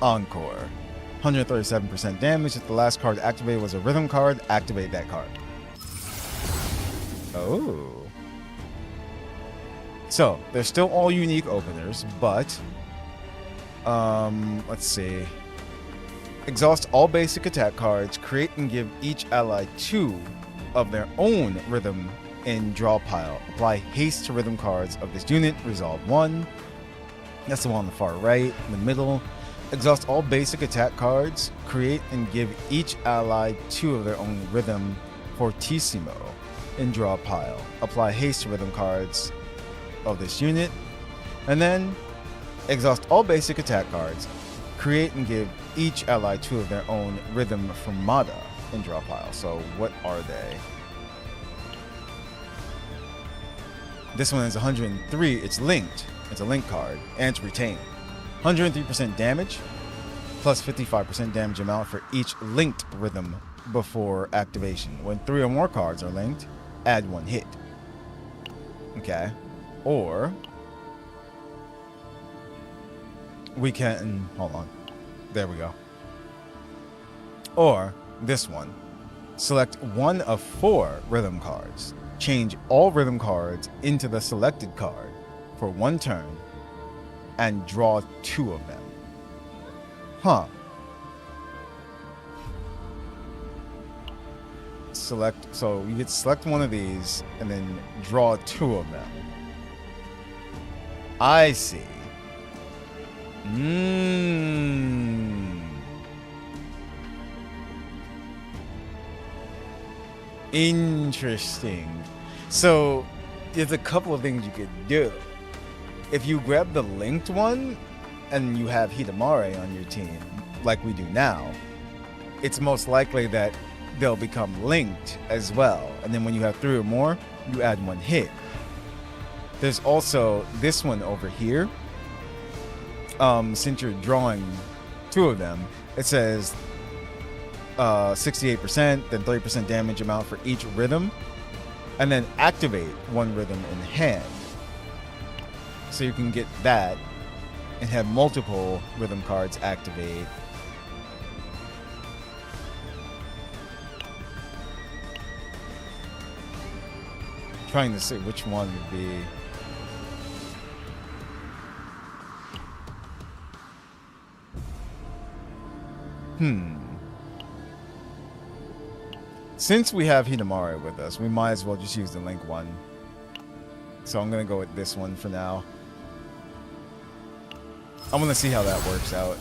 S1: Encore. 137% damage. If the last card activated was a rhythm card, activate that card. Oh. So, they're still all unique openers, but... let's see. Exhaust all basic attack cards. Create and give each ally 2 of their own rhythm in draw pile. Apply haste to rhythm cards of this unit. Resolve 1. That's the one on the far right. In the middle. Exhaust all basic attack cards. Create and give each ally 2 of their own rhythm fortissimo in draw pile. Apply haste to rhythm cards of this unit. And then exhaust all basic attack cards. Create and give each ally 2 of their own rhythm fermata in draw pile. So what are they? This one is 103. It's linked. It's a link card. And it's retained. 103% damage. Plus 55% damage amount for each linked rhythm before activation. When 3 or more cards are linked, add 1 hit. Okay. Or... we can... hold on. There we go. Or this one. Select 1 of 4 rhythm cards. Change all rhythm cards into the selected card for 1 turn and draw 2 of them. Huh. Select, so you get select 1 of these and then draw 2 of them. I see. Interesting. So there's a couple of things you could do. If you grab the linked one and you have Hidamare on your team, like we do now, it's most likely that they'll become linked as well. And then when you have 3 or more, you add 1 hit. There's also this one over here. Since you're drawing 2 of them, it says 68%, then 30% damage amount for each rhythm, and then activate 1 rhythm in hand. So you can get that and have multiple rhythm cards activate. Trying to see which one would be. Since we have Hidamare with us, we might as well just use the link one. So I'm gonna go with this one for now. I'm gonna see how that works out.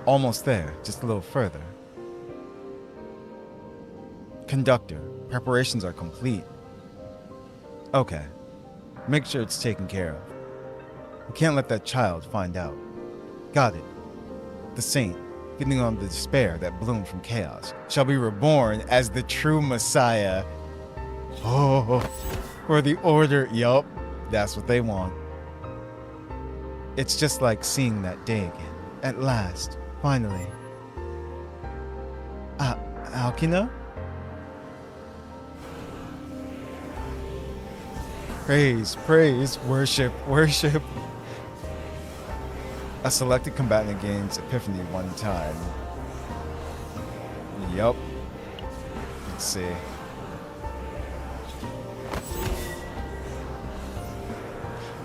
S1: Almost there, just a little further. Conductor, preparations are complete. Okay, make sure it's taken care of. We can't let that child find out. Got it. The saint, feeding on the despair that bloomed from chaos, shall be reborn as the true Messiah. Oh, for the order. Yup, that's what they want. It's just like seeing that day again. At last, finally. Alkina? Praise, praise, worship, worship. A selected combatant gains Epiphany 1 time. Yup. Let's see.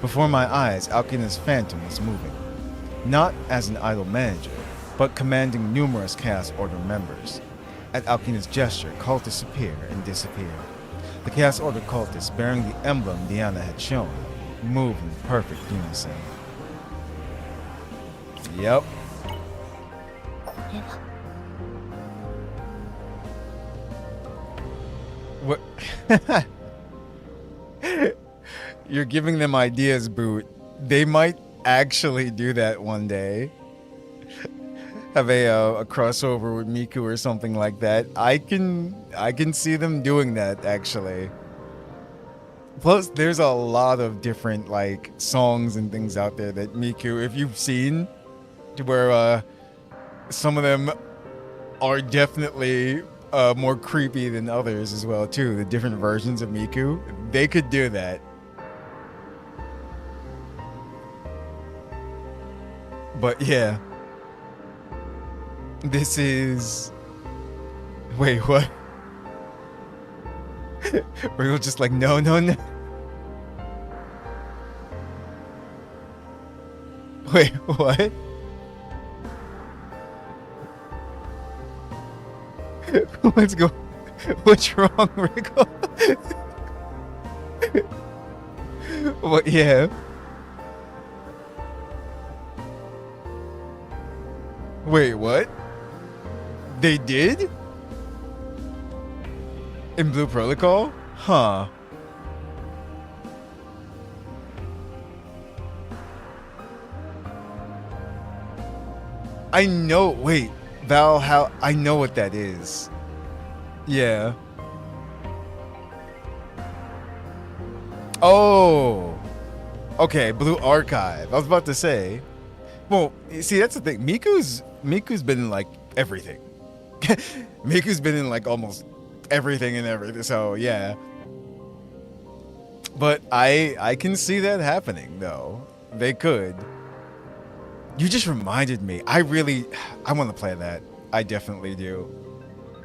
S1: Before my eyes, Alkina's phantom was moving. Not as an idle manager, but commanding numerous Chaos Order members. At Alkina's gesture, cultists appear and disappear. The Chaos Order cultists, bearing the emblem Diana had shown, move in perfect unison. Yep. What? You're giving them ideas, Boot. They might actually do that one day. Have a crossover with Miku or something like that. I can see them doing that, actually. Plus, there's a lot of different like songs and things out there that Miku, if you've seen, to where some of them are definitely more creepy than others as well too. The different versions of Miku, they could do that. But yeah, this is. Wait, what? We're just like no. Wait, what? Let's go. What's wrong, Rico? What? Yeah. Wait, what? They did? In Blue Protocol? Huh. I know. Wait. Valhalla. I know what that is. Yeah. Oh. Okay, Blue Archive. I was about to say. Well, you see, that's the thing. Miku's been in like everything. Miku's been in like almost everything and everything. So yeah. But I can see that happening though. They could. You just reminded me. I want to play that. I definitely do.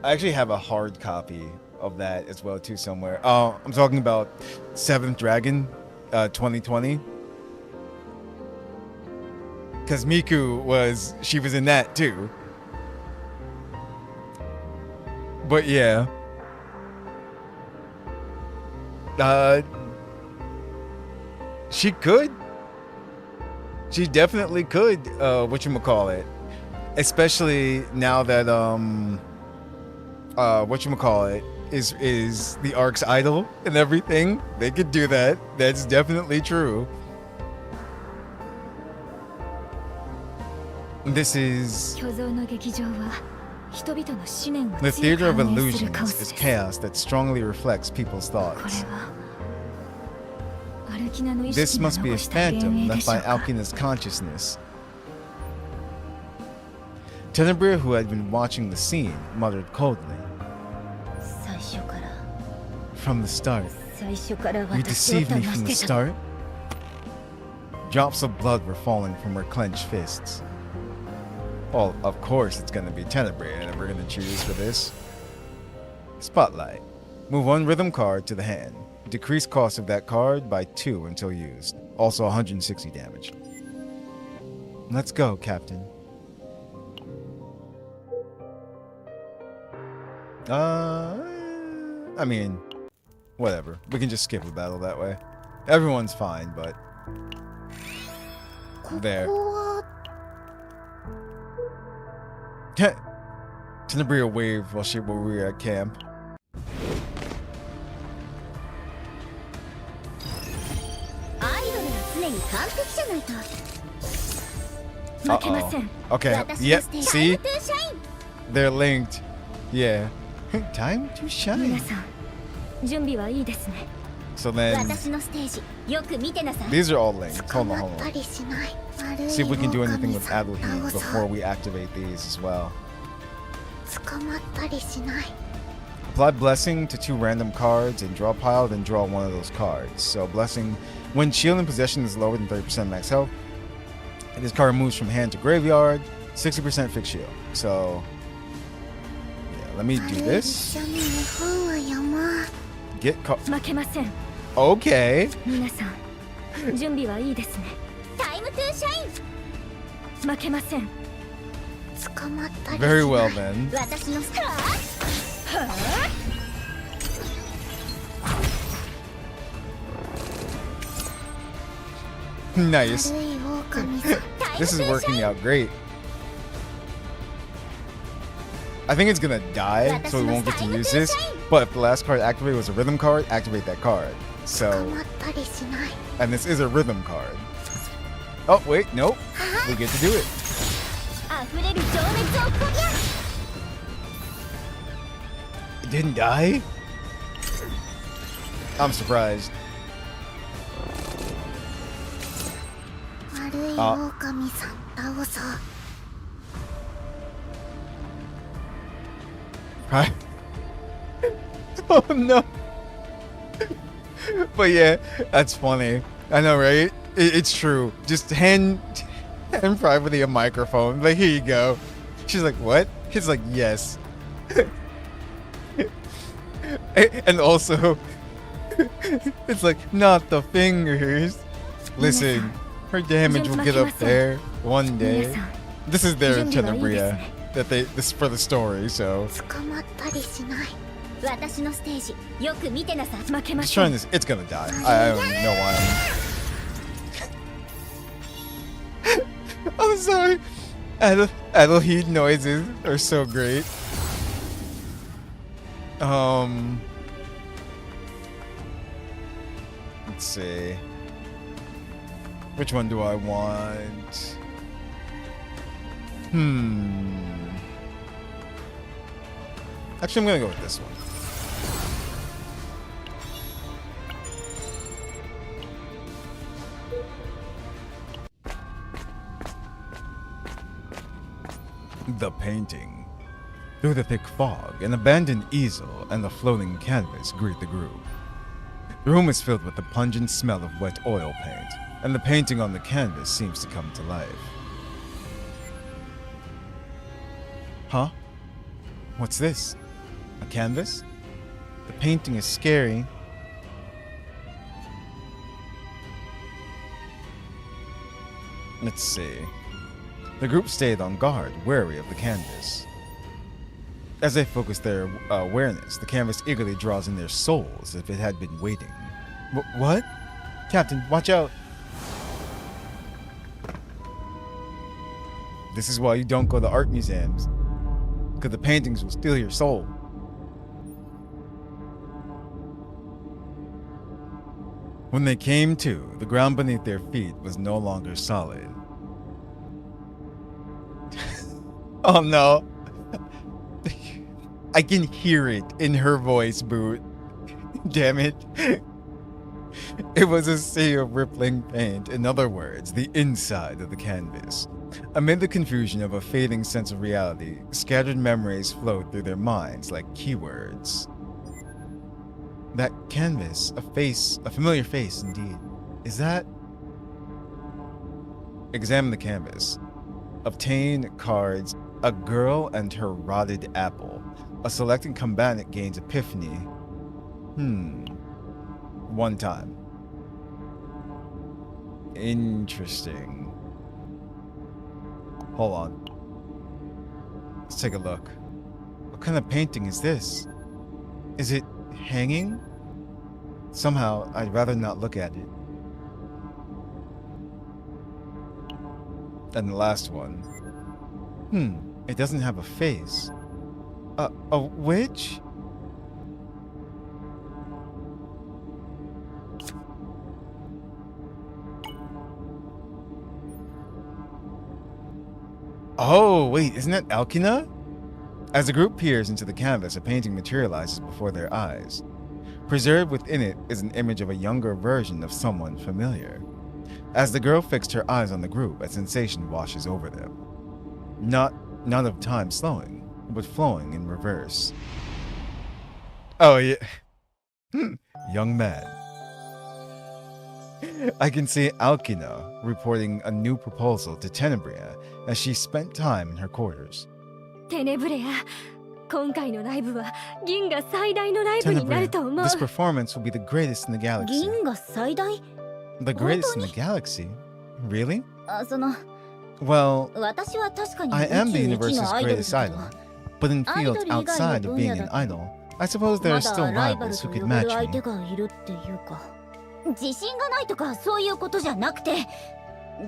S1: I actually have a hard copy of that as well too somewhere. I'm talking about Seventh Dragon 2020. Because Miku was in that too. But yeah. She could. She definitely could, whatchamacallit. Especially now that whatchamacallit is the Ark's idol and everything. They could do that. That's definitely true. This is the theater of illusions is chaos that strongly reflects people's thoughts. This must be a phantom left by Alkina's consciousness. Tenebria, who had been watching the scene, muttered coldly. From the start. You deceived me from the start? Drops of blood were falling from her clenched fists. Well, of course it's gonna be Tenebria, and we're gonna choose for this. Spotlight. Move one rhythm card to the hand. Decrease cost of that card by 2 until used. Also 160 damage. Let's go, Captain. I mean, whatever. We can just skip a battle that way. Everyone's fine, but... There. Tenebria waved while we were at camp. Uh-oh. Okay, yep, see? They're linked. Yeah. Time to shine. So then, these are all linked. Hold on. See if we can do anything with Adelheim before we activate these as well. Apply Blessing to 2 random cards and draw a pile, then draw one of those cards. So Blessing, when shield in possession is lower than 30% max health, and this card moves from hand to graveyard, 60% fixed shield. So, yeah, let me do this. Get card. Okay. Very well then. Nice. This is working out great. I think it's gonna die, so we won't get to use this. But if the last card activated was a rhythm card, activate that card. So, and this is a rhythm card. Oh wait, nope. We get to do it. It didn't die? I'm surprised. Oh no. But yeah, that's funny. I know, right? It's true. Just hand privately a microphone. Like, here you go. She's like, what? He's like, yes. And also, it's like, not the fingers. Listen, her damage will get up there one
S4: 皆
S1: day.
S4: さん
S1: This is their
S4: 準備はいいですね。
S1: Tenebria. That this is for the story, so
S2: 捕まったりしない。
S7: 私のステージよく見てなさい。
S4: 負けま
S1: just
S4: せ
S1: trying
S4: ん
S1: this. It's gonna die. I don't know why. I'm sorry. Adelheed noises are so great. Let's see. Which one do I want? Actually, I'm gonna go with this one. The painting. Through the thick fog, an abandoned easel and a floating canvas greet the group. The room is filled with the pungent smell of wet oil paint, and the painting on the canvas seems to come to life. Huh? What's this? A canvas? The painting is scary. Let's see. The group stayed on guard, wary of the canvas. As they focus their awareness, the canvas eagerly draws in their souls as if it had been waiting. What? Captain, watch out! This is why you don't go to art museums. Because the paintings will steal your soul. When they came to, the ground beneath their feet was no longer solid. Oh no. I can hear it in her voice, Boot. Damn it. It was a sea of rippling paint, in other words, the inside of the canvas. Amid the confusion of a fading sense of reality, scattered memories flowed through their minds like keywords. That canvas, a familiar face indeed. Is that? Examine the canvas. Obtain cards, a girl and her rotted apple. A selected combatant gains epiphany. One time. Interesting. Hold on. Let's take a look. What kind of painting is this? Is it hanging? Somehow, I'd rather not look at it. And the last one. It doesn't have a face. A witch? Oh, wait, isn't that Alkina? As the group peers into the canvas, a painting materializes before their eyes. Preserved within it is an image of a younger version of someone familiar. As the girl fixed her eyes on the group, a sensation washes over them. Not of time slowing, but flowing in reverse. Oh, yeah. Young man. I can see Alkina reporting a new proposal to Tenebria as she spent time in her quarters.
S4: テネブレア、今回のライブは銀河最大のライブになる
S1: Tenebria,
S4: と思う。
S1: this performance will be the greatest in the galaxy.
S7: 銀河最大
S1: The greatest in the galaxy? Really?
S7: その
S1: Well,
S7: 私は確かに
S1: I am the
S7: 宇宙一
S1: universe's
S7: のアイドル
S1: greatest
S7: だけ
S1: idol.
S7: ど
S1: But in fields
S7: Idol以外の
S1: outside of being an
S7: 分野だと
S1: idol, I suppose there
S7: ま
S1: are
S7: だ
S1: still
S7: ライバル
S1: rivals
S7: と
S1: who
S7: 呼
S1: could
S7: べる
S1: match
S7: 相手
S1: me.
S7: がいるっていうか自信がないとかそういうことじゃなくて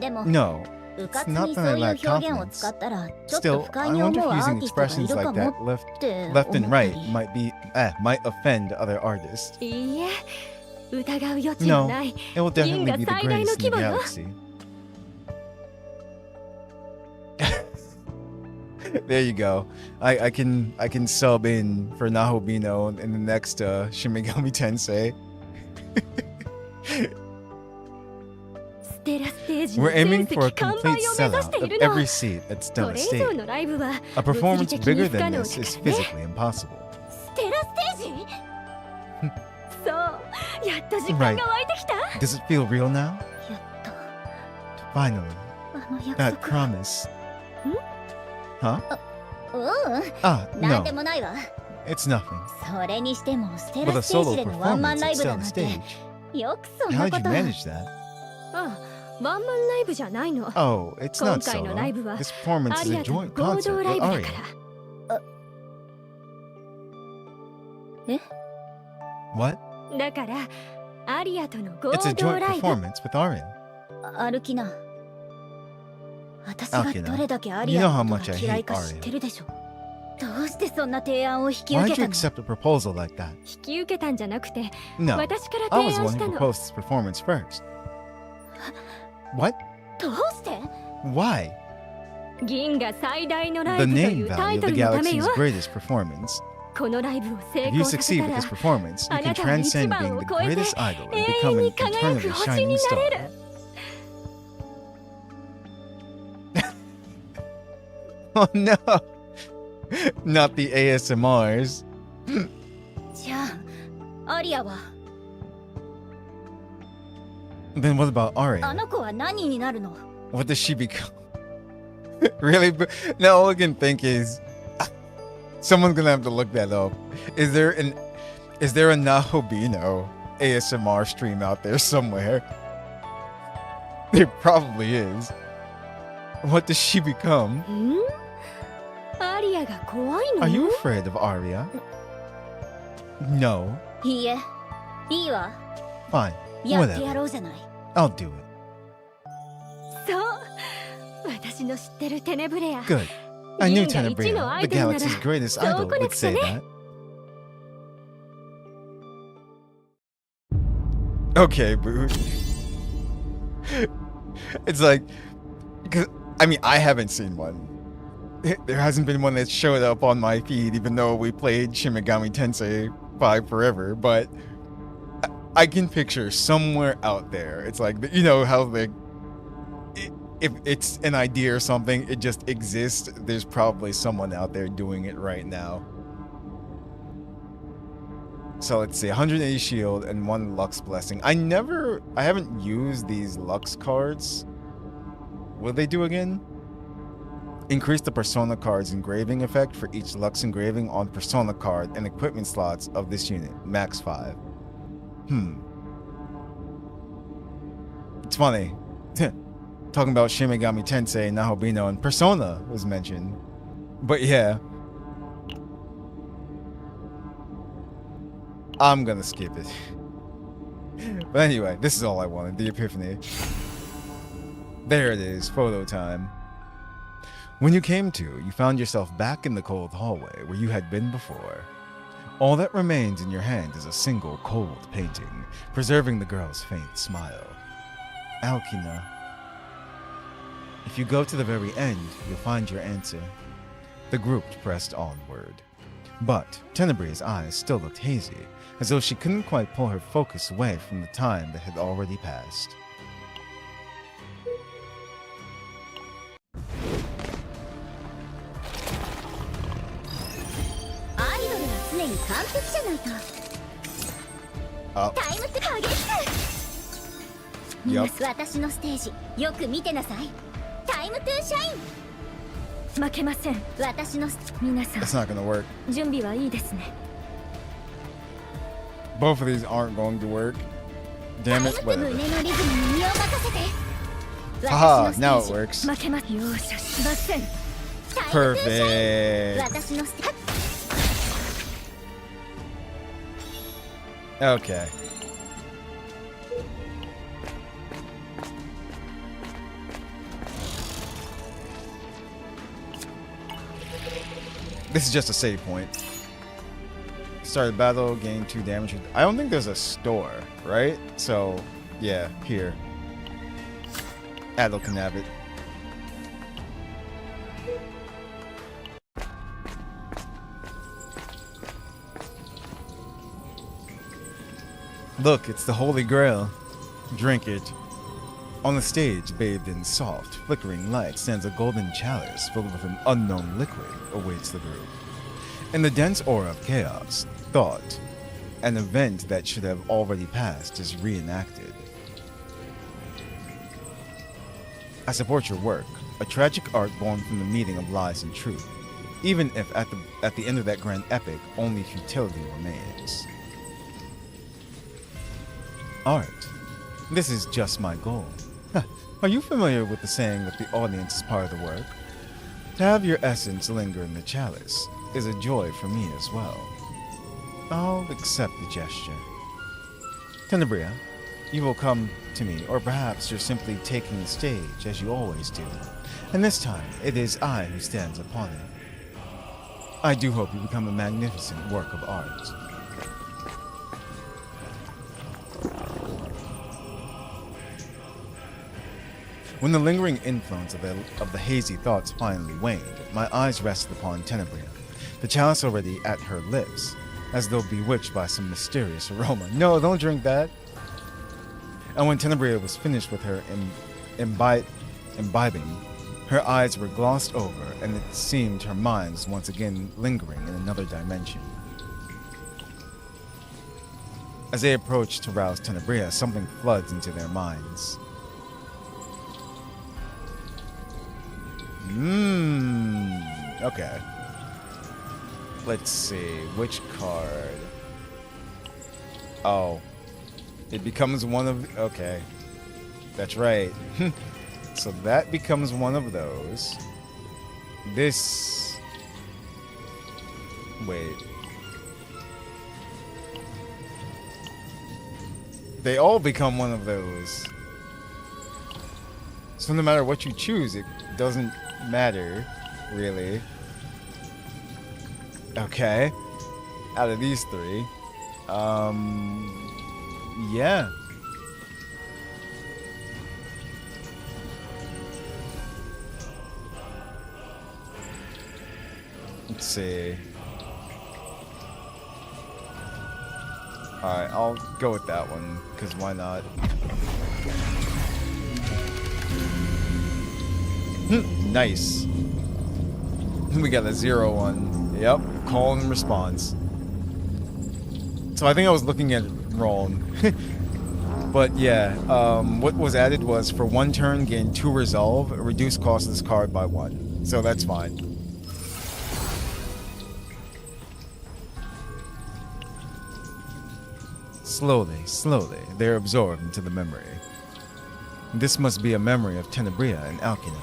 S7: でも
S1: No,
S7: う
S1: it's
S7: かつ
S1: not
S7: にそ
S1: that
S7: う
S1: I
S7: いう
S1: lack
S7: 表現を
S1: confidence.
S7: 使ったらちょっと
S1: Still,
S7: 不快
S1: I
S7: に
S1: wonder
S7: 思う
S1: if
S7: ア
S1: using
S7: ーティストがい
S1: expressions
S7: るか
S1: like
S7: も
S1: that
S7: って
S1: left and
S7: 思った
S1: right
S7: り
S1: might offend other artists.
S4: いいえ、疑う余地は
S1: No,
S4: ない。
S1: it will definitely be the
S4: 銀河最大の
S1: greatest in
S4: 規
S1: the
S4: 模よ。
S1: galaxy. There you go. I can sub in for Nahobino in the next Shin Megami Tensei.
S4: ステラステージの
S1: We're
S4: 全
S1: aiming
S4: 席
S1: for a
S4: 完売
S1: complete
S4: を目指し
S1: sellout
S4: てい
S1: of
S4: るの。
S1: every seat at
S4: こ
S1: Stella
S4: れ以上
S1: State.
S4: のライブは
S1: A
S4: 物理
S1: performance
S4: 的に
S1: bigger
S4: 不可
S1: than
S4: 能
S1: this
S4: だ
S1: is
S4: からね。
S1: physically impossible.
S7: ステラステージ
S4: やっと時間が湧いてきた。
S1: Does it feel real now?
S7: やっと
S1: Finally,
S7: あの約
S1: that
S7: 束
S1: promise. Huh?
S7: う
S1: Ah,
S7: んなん
S1: no,
S7: でもないわ。
S1: it's nothing.
S7: それにしてもステ
S1: With
S7: ラ
S1: a
S7: ステー
S1: solo
S7: ジでのワンマン
S1: performance
S7: ライ
S1: at
S7: ブだ
S1: Stella
S7: なんて
S1: Stage.
S7: よくそん
S1: How
S7: な
S1: did
S7: こ
S1: you
S7: と。
S1: manage that?
S4: ああ、ワンマンライブじゃないの。
S1: Oh, it's not
S4: 今回のライブ
S1: solo.
S4: は
S1: This performance
S4: ア
S1: is
S4: リ
S1: a
S4: アとの
S1: joint
S4: 合
S1: concert
S4: 同ラ
S1: with
S4: イブだ
S1: Aria.
S4: から。
S1: What?
S4: だからアリアとの合
S1: It's a
S4: 同
S1: joint
S4: ライブ。
S1: performance with Aria.
S7: 歩きな。私が
S1: アキナ
S7: どれだけアリ
S1: You
S7: ア
S1: know how
S7: のこと
S1: much
S7: が
S1: I
S7: 嫌い
S1: hate
S7: か知
S1: Aria.
S7: ってるでしょ。どうしてそんな提案を引き受
S1: Why'd
S7: け
S1: you
S7: たの？
S1: accept a proposal like that?
S4: 引き受けたんじゃなくて、
S1: No,
S4: 私から
S1: I
S4: 提
S1: was
S4: 案
S1: the one
S4: した
S1: who
S4: の。
S1: proposed this performance first. What?
S7: どうして？
S1: Why?
S4: 銀河最大のライ
S1: The
S4: ブとい
S1: name
S4: うタ
S1: value
S4: イ
S1: of
S4: ト
S1: the
S4: ルのため
S1: galaxy's
S4: よ。
S1: greatest performance.
S4: このライブを成
S1: If you
S4: 功させ
S1: succeed
S4: た
S1: with
S4: ら
S1: this performance, you can
S4: あなたは
S1: transcend
S4: 一
S1: being
S4: 番を
S1: the
S4: 超えて
S1: greatest idol and
S4: 永
S1: become
S4: 遠
S1: an
S4: に輝く
S1: eternally
S4: 星
S1: shining
S4: になれ
S1: star.
S4: る。
S1: Oh no! Not the ASMRs.
S7: じゃあアリアは
S1: Then what about
S7: あ
S1: Aria?
S7: の子は何になるの？
S1: What does she become? Really? Now all I can think is someone's gonna have to look that up. Is there a Nahobino ASMR stream out there somewhere? There probably is. What does she become?
S4: ん？アリアが怖いの？
S1: Are you afraid of Aria? No.
S7: いいえ、いいわ。
S1: Fine.
S7: やってや
S1: Whatever.
S7: ろうじゃない。
S1: I'll do it.
S4: そう。私の知ってるテネブレア。
S1: Good. I knew
S4: 銀河一の
S1: Tenebria,
S4: ア
S1: the
S4: イドルなら
S1: galaxy's greatest
S4: そう
S1: idol,
S4: こな
S1: would
S4: くちゃ
S1: say
S4: ね。
S1: that. Okay, boo. It's like, because I mean, I haven't seen one. There hasn't been one that showed up on my feed, even though we played Shin Megami Tensei 5 forever. But I can picture somewhere out there. It's like, you know how if it's an idea or something, it just exists. There's probably someone out there doing it right now. So let's see, 180 shield and 1 Lux blessing. I haven't used these Lux cards. What do they do again? Increase the Persona card's engraving effect for each Lux engraving on Persona card and equipment slots of this unit. Max 5. It's funny. Talking about Shin Megami Tensei, Nahobino, and Persona was mentioned. But yeah. I'm gonna skip it. But anyway, this is all I wanted, the Epiphany. There it is, photo time. When you came to, you found yourself back in the cold hallway where you had been before. All that remains in your hand is a single cold painting, preserving the girl's faint smile. Alkina. If you go to the very end, you'll find your answer. The group pressed onward. But Tenebrie's eyes still looked hazy, as though she couldn't quite pull her focus away from the time that had already passed. Oh.
S2: タイムって激しく
S1: Yup.
S2: 私のステージよく見てなさい。タイムトゥーシャイン。
S4: 負けません。
S2: 私の
S4: 皆さん
S1: That's not gonna work.
S4: 準備はいいですね。
S1: Both of these aren't going to work.
S2: タイ
S1: Damn
S2: ム
S1: it,
S2: って
S1: whatever.
S2: 胸のリズムに身を任せて。
S1: Haha,
S2: 私
S1: now
S2: の
S1: it
S2: ステージ
S1: works.
S4: 負けます。容赦しません。
S2: タイムトゥーシャイン。
S1: Perfect.
S2: 私のステージ
S1: Okay. This is just a save point. Start a battle, gain 2 damage. I don't think there's a store, right? So, yeah, here. Adel can have it. Look, it's the Holy Grail. Drink it. On the stage, bathed in soft, flickering light, stands a golden chalice filled with an unknown liquid awaits the group. In the dense aura of chaos, thought, an event that should have already passed is reenacted. I support your work, a tragic art born from the meeting of lies and truth, even if at the end of that grand epic, only futility remains. Art. This is just my goal. Are you familiar with the saying that the audience is part of the work? To have your essence linger in the chalice is a joy for me as well. I'll accept the gesture. Tenebria, you will come to me, or perhaps you're simply taking the stage as you always do, and this time it is I who stands upon it. I do hope you become a magnificent work of art. When the lingering influence of the hazy thoughts finally waned, my eyes rested upon Tenebria, the chalice already at her lips, as though bewitched by some mysterious aroma. No, don't drink that! And when Tenebria was finished with her imbibing, her eyes were glossed over, and it seemed her mind was once again lingering in another dimension. As they approached to rouse Tenebria, something floods into their minds. Okay. Let's see, which card? Oh. It becomes one of... Okay. That's right. So that becomes one of those. This... Wait. They all become one of those. So no matter what you choose, it doesn't matter, really. Okay. Out of these three. Yeah. Let's see. Alright, I'll go with that one, because why not? Nice. We got a 0-1. Yep, call and response. So I think I was looking at it wrong. But yeah, what was added was for 1 turn, gain 2 resolve, reduce cost of this card by 1. So that's fine. Slowly, they're absorbed into the memory. This must be a memory of Tenebria and Alkina.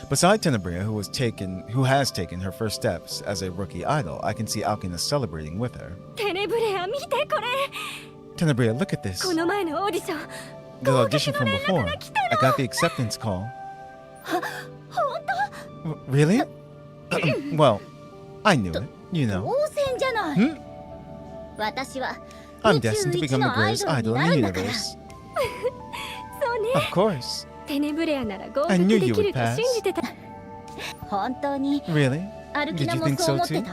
S1: Beside Tenebria, who has taken her first steps as a rookie idol, I can see Alkina celebrating with her.
S4: テネブレア見てこれ
S1: Tenebria, look at this.
S4: この前のオーディション
S1: The audition from before. I got the acceptance call. Really? Well, I knew it. You
S7: 当
S1: know.
S7: 然じゃない、
S1: Hmm?
S7: 私は
S1: I'm
S7: 宇宙
S1: destined to
S7: 一
S1: become the
S7: のアイ
S1: greatest
S7: ドル
S1: idol
S7: にな
S1: in
S7: る
S1: the
S7: んだから
S1: universe.
S4: そうね
S1: Of course.
S4: テネブレアなら合
S1: I
S4: 格
S1: knew
S4: で
S1: you
S4: き
S1: would
S4: ると
S1: pass.
S4: 信じてた
S7: 本当に
S1: Really?
S7: アルキ
S1: Did
S7: ナ
S1: you
S7: も
S1: think
S7: そう
S1: so
S7: 思って
S1: too?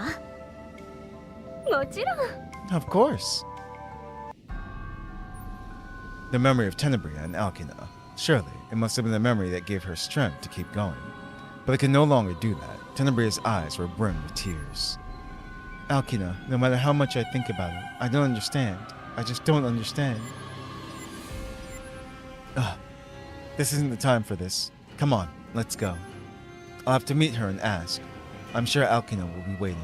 S7: た
S4: もちろん
S1: Of course. The memory of Tenebria and Alkina. Surely, it must have been the memory that gave her strength to keep going. But it could no longer do that. Tenebria's eyes were brimmed with tears. Alkina, no matter how much I think about it, I don't understand. I just don't understand. Ugh. This isn't the time for this. Come on, let's go. I'll have to meet her and ask. I'm sure Alkina will be waiting.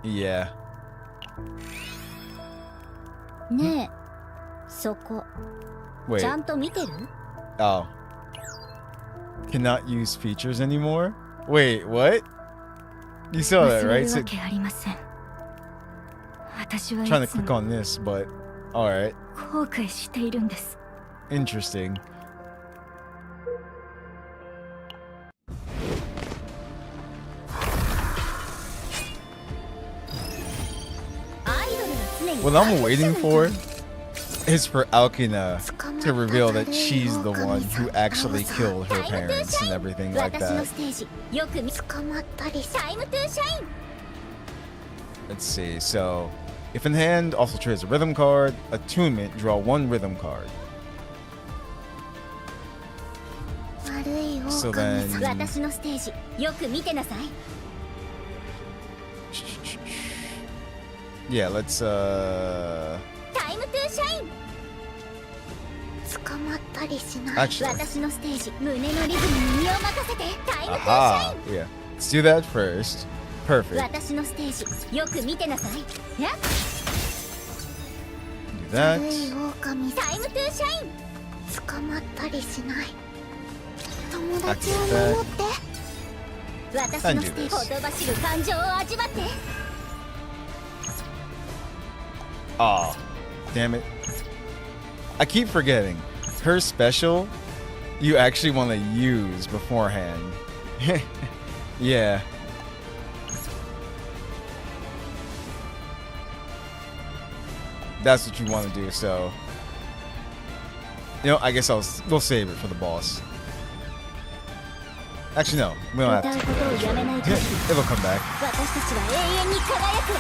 S1: Yeah.
S7: ねえそこ
S1: Wait.
S7: ちゃんと見てる
S1: Oh. Cannot use features anymore? Wait, what? You saw that,
S4: 忘
S1: right?
S4: れる
S1: So,
S4: わけありません私はい
S1: trying to
S4: つ
S1: click
S4: も
S1: on this, but alright.
S4: 後悔しているんです
S1: Interesting.
S7: アイドルは常に
S1: What I'm waiting for is for Alkina to reveal that she's the one who actually killed her parents and everything like
S7: 私の
S1: that.
S7: ステージよく見捕まったりタイムトゥーシャイン
S1: Let's see. So, If in hand, also trades a rhythm card. Attunement, draw 1 rhythm card.
S2: 悪い狼
S1: So
S2: さん
S1: then,
S7: 私のステージよく見てなさい
S1: yeah, let's
S7: タイムトゥーシャイン
S2: 捕まったりしない
S1: actually,
S7: 私のステージ胸のリズムに身を任せてタイムトゥーシャ
S1: aha,
S7: イン
S1: yeah. Let's do that first. Perfect.
S7: 私のステージよく見てなさい
S1: Do
S2: 悪
S1: that.
S2: い狼さ
S7: タイムトゥーシャイン
S2: ん捕まったりしない友達を守って
S7: 私のステージほとばしる感情を味わって
S1: Ah, damn it. I keep forgetting. Her special, you actually want to use beforehand. Yeah. That's what you want to do, so... You know, I guess we'll save it for the boss. Actually, no. We don't
S7: 歌う
S1: have
S7: ことをやめない限り
S1: to. It'll come back.
S7: 私たちは永遠に輝くわ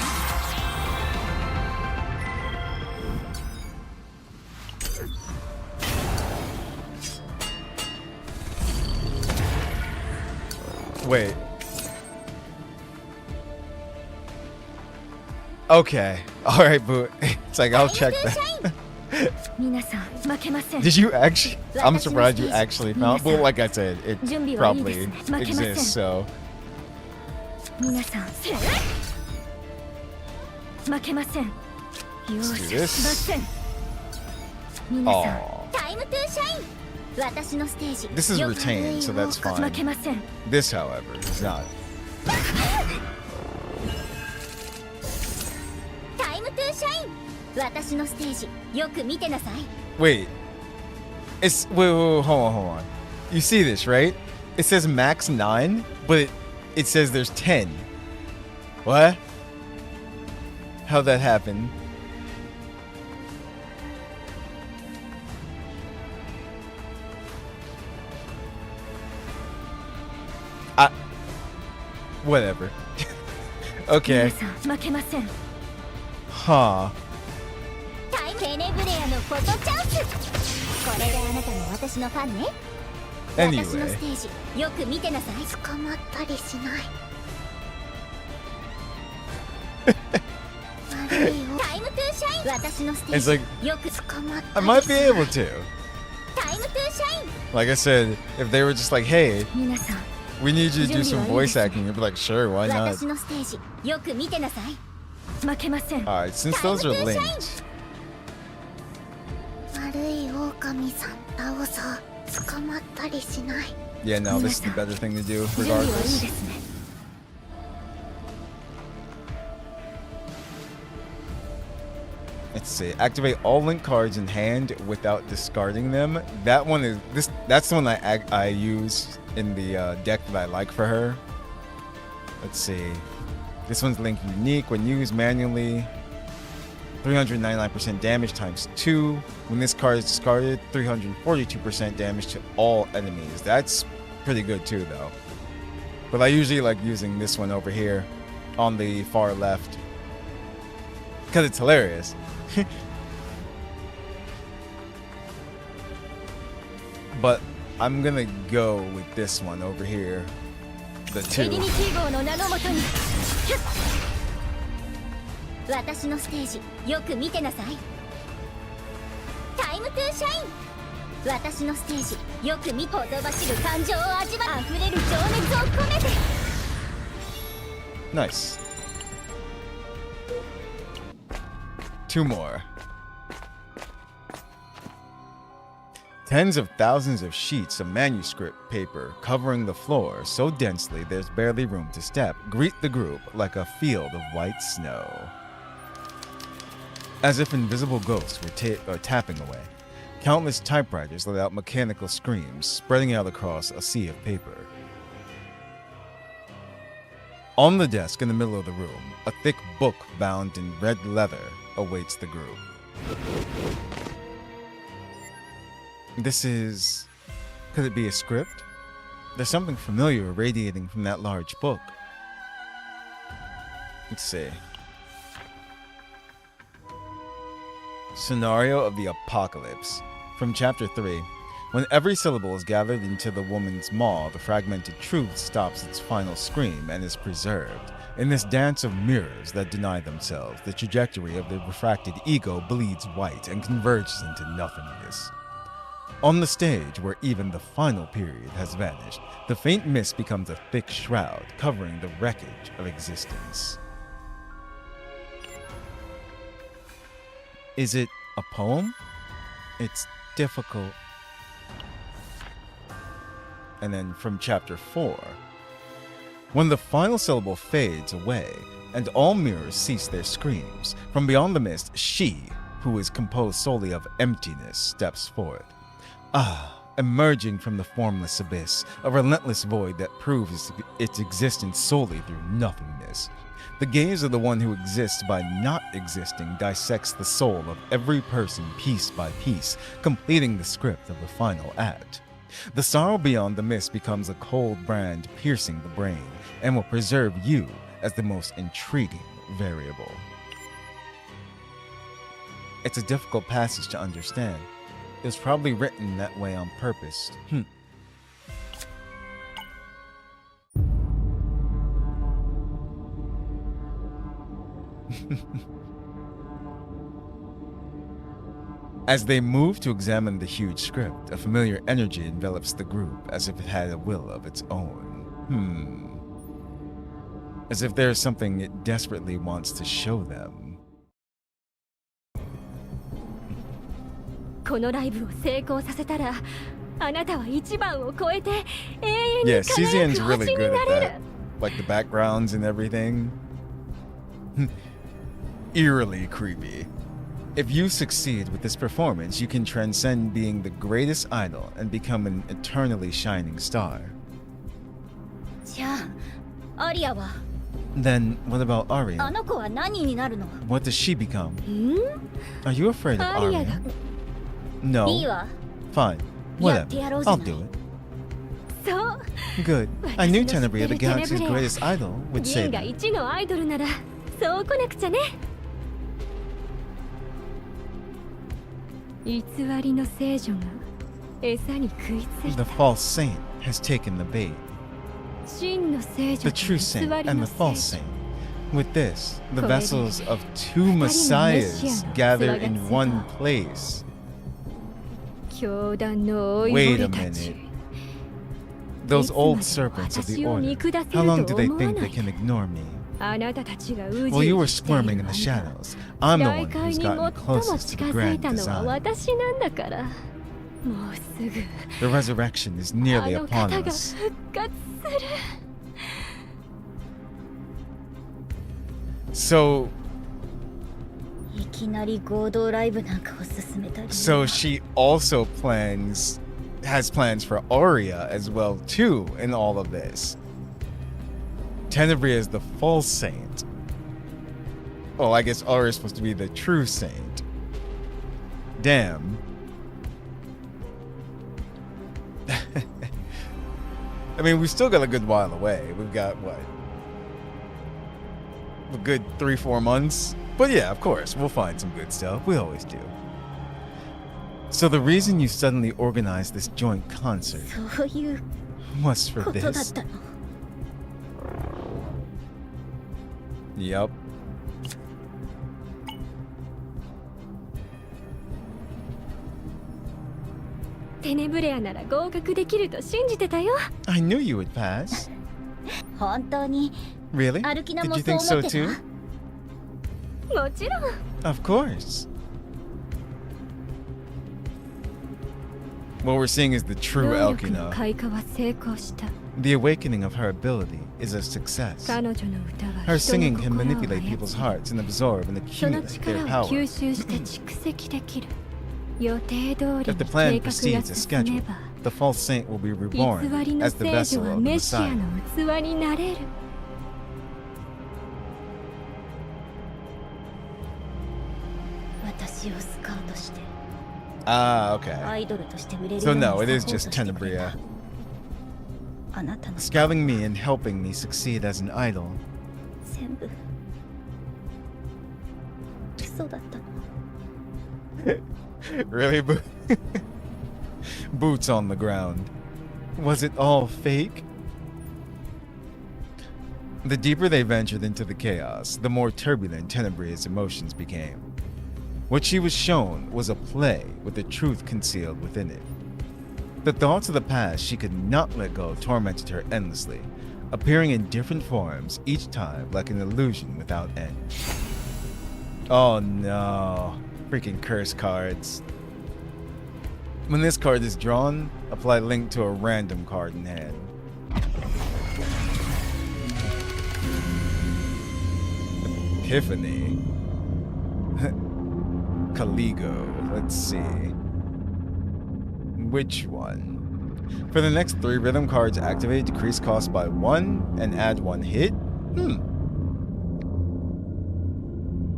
S1: Wait. Okay. Alright, but it's like, I'll check that.
S4: 皆さん負けません
S1: Did you actually? I'm surprised you actually found. Well, like I said, it probably exists. So
S4: 皆さん負けませんよし
S1: do
S4: 出
S1: this.
S4: せん皆さん
S1: Oh,
S7: タイムトゥーシャイン私のステージ
S1: this is
S7: よく
S1: retained, so that's
S4: 負
S1: fine.
S4: けません
S1: This, however, is not.
S7: タイムトゥーシャイン私のステージよく見てなさい
S1: Wait, it's wait, hold on. You see this, right? It says max 9, but it says there's 10. What? How'd that happen? Whatever.
S4: 皆
S1: Okay.
S4: さん負けません
S1: Huh.
S7: タイムテネブレアのフォトチャンスこれであなたも私のファンね私のス
S1: Anyway.
S7: テージよく見てなさい
S2: 捕まったりしない悪い狼
S7: タイムトゥーシャイン私のステ
S1: It's
S7: ー
S1: like
S7: ジよく
S2: 捕まっ
S1: I
S2: たり
S1: might
S2: し
S1: be
S2: ない
S1: able to.
S7: タイムトゥーシャイン
S1: Like I said, if they were just like, hey,
S4: 皆さん
S1: we need you to do some voice acting, you'd be like, sure, why not?
S7: 私のステージよく見てなさい
S4: 負けません
S1: Alright, since those are linked,
S2: 悪い狼さん倒そう捕まったりしない
S1: yeah, no, this is the better thing to do,
S4: 準備はいい
S1: regardless.
S4: ですね
S1: Let's see. Activate all link cards in hand without discarding them. That one is this. That's the one I use in the deck that I like for her. Let's see. This one's link unique when used manually. 399% damage times 2. When this card is discarded, 342% damage to all enemies. That's pretty good too, though. But I usually like using this one over here on the far left because it's hilarious. But I'm gonna go with this one over here. The
S4: エディ
S1: 2.
S4: ニティ号の名のもとに
S7: 私のステージよく見てなさいタイムトゥーシャイン私のステージよく見ほとばしる感情を味わあふれる情熱を込めて
S1: Nice. 2 more. Tens of thousands of sheets of manuscript paper covering the floor so densely there's barely room to step greet the group like a field of white snow. As if invisible ghosts were tapping away, countless typewriters let out mechanical screams, spreading out across a sea of paper. On the desk in the middle of the room, a thick book bound in red leather awaits the group. This is... Could it be a script? There's something familiar radiating from that large book. Let's see. Scenario of the Apocalypse. From Chapter 3. When every syllable is gathered into the woman's maw, the fragmented truth stops its final scream and is preserved. In this dance of mirrors that deny themselves, the trajectory of the refracted ego bleeds white and converges into nothingness. On the stage, where even the final period has vanished, the faint mist becomes a thick shroud covering the wreckage of existence. Is it a poem? It's difficult. And then from Chapter 4. When the final syllable fades away, and all mirrors cease their screams, from beyond the mist, she, who is composed solely of emptiness, steps forth. Emerging from the formless abyss, a relentless void that proves its existence solely through nothingness. The gaze of the one who exists by not existing dissects the soul of every person piece by piece, completing the script of the final act. The sorrow beyond the mist becomes a cold brand piercing the brain, and will preserve you as the most intriguing variable. It's a difficult passage to understand. It was probably written that way on purpose. As they move to examine the huge script, a familiar energy envelops the group as if it had a will of its own. As if there is something it desperately wants to show them.
S4: このライブを成功させたら、あなたは一番を超えて永遠に
S1: Yeah,
S4: 輝
S1: CZN's
S4: く
S1: really
S4: 星に
S1: good
S4: な
S1: at
S4: れ
S1: that.
S4: る。
S1: Like the backgrounds and everything. Eerily creepy. If you succeed with this performance, you can transcend being the greatest idol and become an eternally shining star.
S7: じゃあアリアは
S1: Then, what about
S7: あ
S1: Arya?
S7: の子は何になるの？
S1: What does she become?
S4: ん
S1: Are you afraid of
S4: アリアが
S1: Arya?
S7: いい
S1: No.
S7: わ。
S1: Fine.
S7: やってやろう
S1: Whatever.
S7: じゃ
S1: I'll
S7: ない
S1: do it.
S4: そう
S1: Good. I knew
S4: 私の知って
S1: Tenebria, the
S4: るテネブ
S1: galaxy's
S4: レア
S1: greatest idol, would
S4: 銀
S1: say
S4: が
S1: that.
S4: 一のアイドルならそう来なくちゃね。偽りの聖女が餌に食いつい
S1: The
S4: た。
S1: false saint has taken the bait.
S4: 真の聖
S1: The
S4: 女と
S1: true
S4: 偽
S1: saint
S4: り
S1: and
S4: の
S1: the
S4: 聖
S1: false
S4: 女。
S1: saint. With this, the
S4: これで
S1: vessels of two
S4: 二人のメシ
S1: messiahs
S4: アの
S1: gather
S4: 器が
S1: in
S4: ついた。
S1: one place.
S4: 教団の老い
S1: Wait
S4: ぼ
S1: a
S4: れたち。
S1: minute. Those
S4: いつまでも
S1: old serpents of the
S4: 私を
S1: order.
S4: 見下せ
S1: How
S4: る
S1: long
S4: と
S1: do they
S4: 思わ
S1: think
S4: な
S1: they
S4: い
S1: can ignore me?
S4: あなたたちがうじ
S1: While you
S4: う
S1: were
S4: じしている
S1: squirming in the
S4: 間
S1: shadows, I'm the
S4: 大
S1: one
S4: 会
S1: who's
S4: に最
S1: gotten
S4: も
S1: closest
S4: 近
S1: to the
S4: づい
S1: grand
S4: たのは
S1: design.
S4: 私なんだから。もうすぐ
S1: The resurrection is
S4: あ
S1: nearly
S4: の
S1: upon
S4: 方が
S1: us.
S4: 復活する。
S1: So,
S7: いきなり合同ライブなんかを進めたり。
S1: so she also has plans for Arya as well too in all of this. Tenebria is the false saint. Well, I guess Arya is supposed to be the true saint. Damn. I mean, we still got a good while away. We've got what? A good 3-4 months? But yeah, of course, we'll find some good stuff. We always do. So the reason you suddenly organized this joint concert
S7: そういう
S1: was for
S7: ことだっ
S1: this?
S7: たの。
S1: Yep.
S4: テネブレアなら合格できると信じてたよ。
S1: I knew you would pass.
S7: 本当に
S1: Really?
S7: 歩きな
S1: Did
S7: も
S1: you
S7: そう
S1: think
S7: 思
S1: so
S7: ってた
S1: too?
S4: もちろん
S1: Of course. What we're seeing is the true
S4: 能力の
S1: Elkina.
S4: 開花は成功した。
S1: The awakening of her ability is a success.
S4: 彼女の歌は
S1: Her
S4: 人の
S1: singing can
S4: 心を
S1: manipulate people's
S4: 操り
S1: hearts and absorb and
S4: その
S1: accumulate
S4: 力
S1: their
S4: を吸
S1: power.
S4: 収して蓄積できる。予定通り
S1: If
S4: に
S1: the
S4: 計
S1: plan
S4: 画が
S1: proceeds as
S4: 進め
S1: scheduled,
S4: ば
S1: the false saint will be
S4: 偽
S1: reborn
S4: りの
S1: as the
S4: 聖
S1: vessel
S4: 女は
S1: of the
S4: メシア
S1: Messiah.
S4: の器になれる。
S7: 私をスカウトして
S1: Ah, okay.
S7: アイドルとして売れる
S1: So
S7: ように
S1: no,
S7: サポ
S1: it
S7: ー
S1: is
S7: ト
S1: just
S7: してくれた
S1: Tenebria.
S7: あなたの
S1: Scouting me and helping me succeed as an idol.
S7: 全部嘘だったの。
S1: Really, boots on the ground. Was it all fake? The deeper they ventured into the chaos, the more turbulent Tenebria's emotions became. What she was shown was a play with the truth concealed within it. The thoughts of the past she could not let go tormented her endlessly, appearing in different forms each time like an illusion without end. Oh no, freaking curse cards. When this card is drawn, apply link to a random card in hand. Epiphany. Caligo, let's see. Which one? For the next 3 rhythm cards activate, decrease cost by 1 and add 1 hit?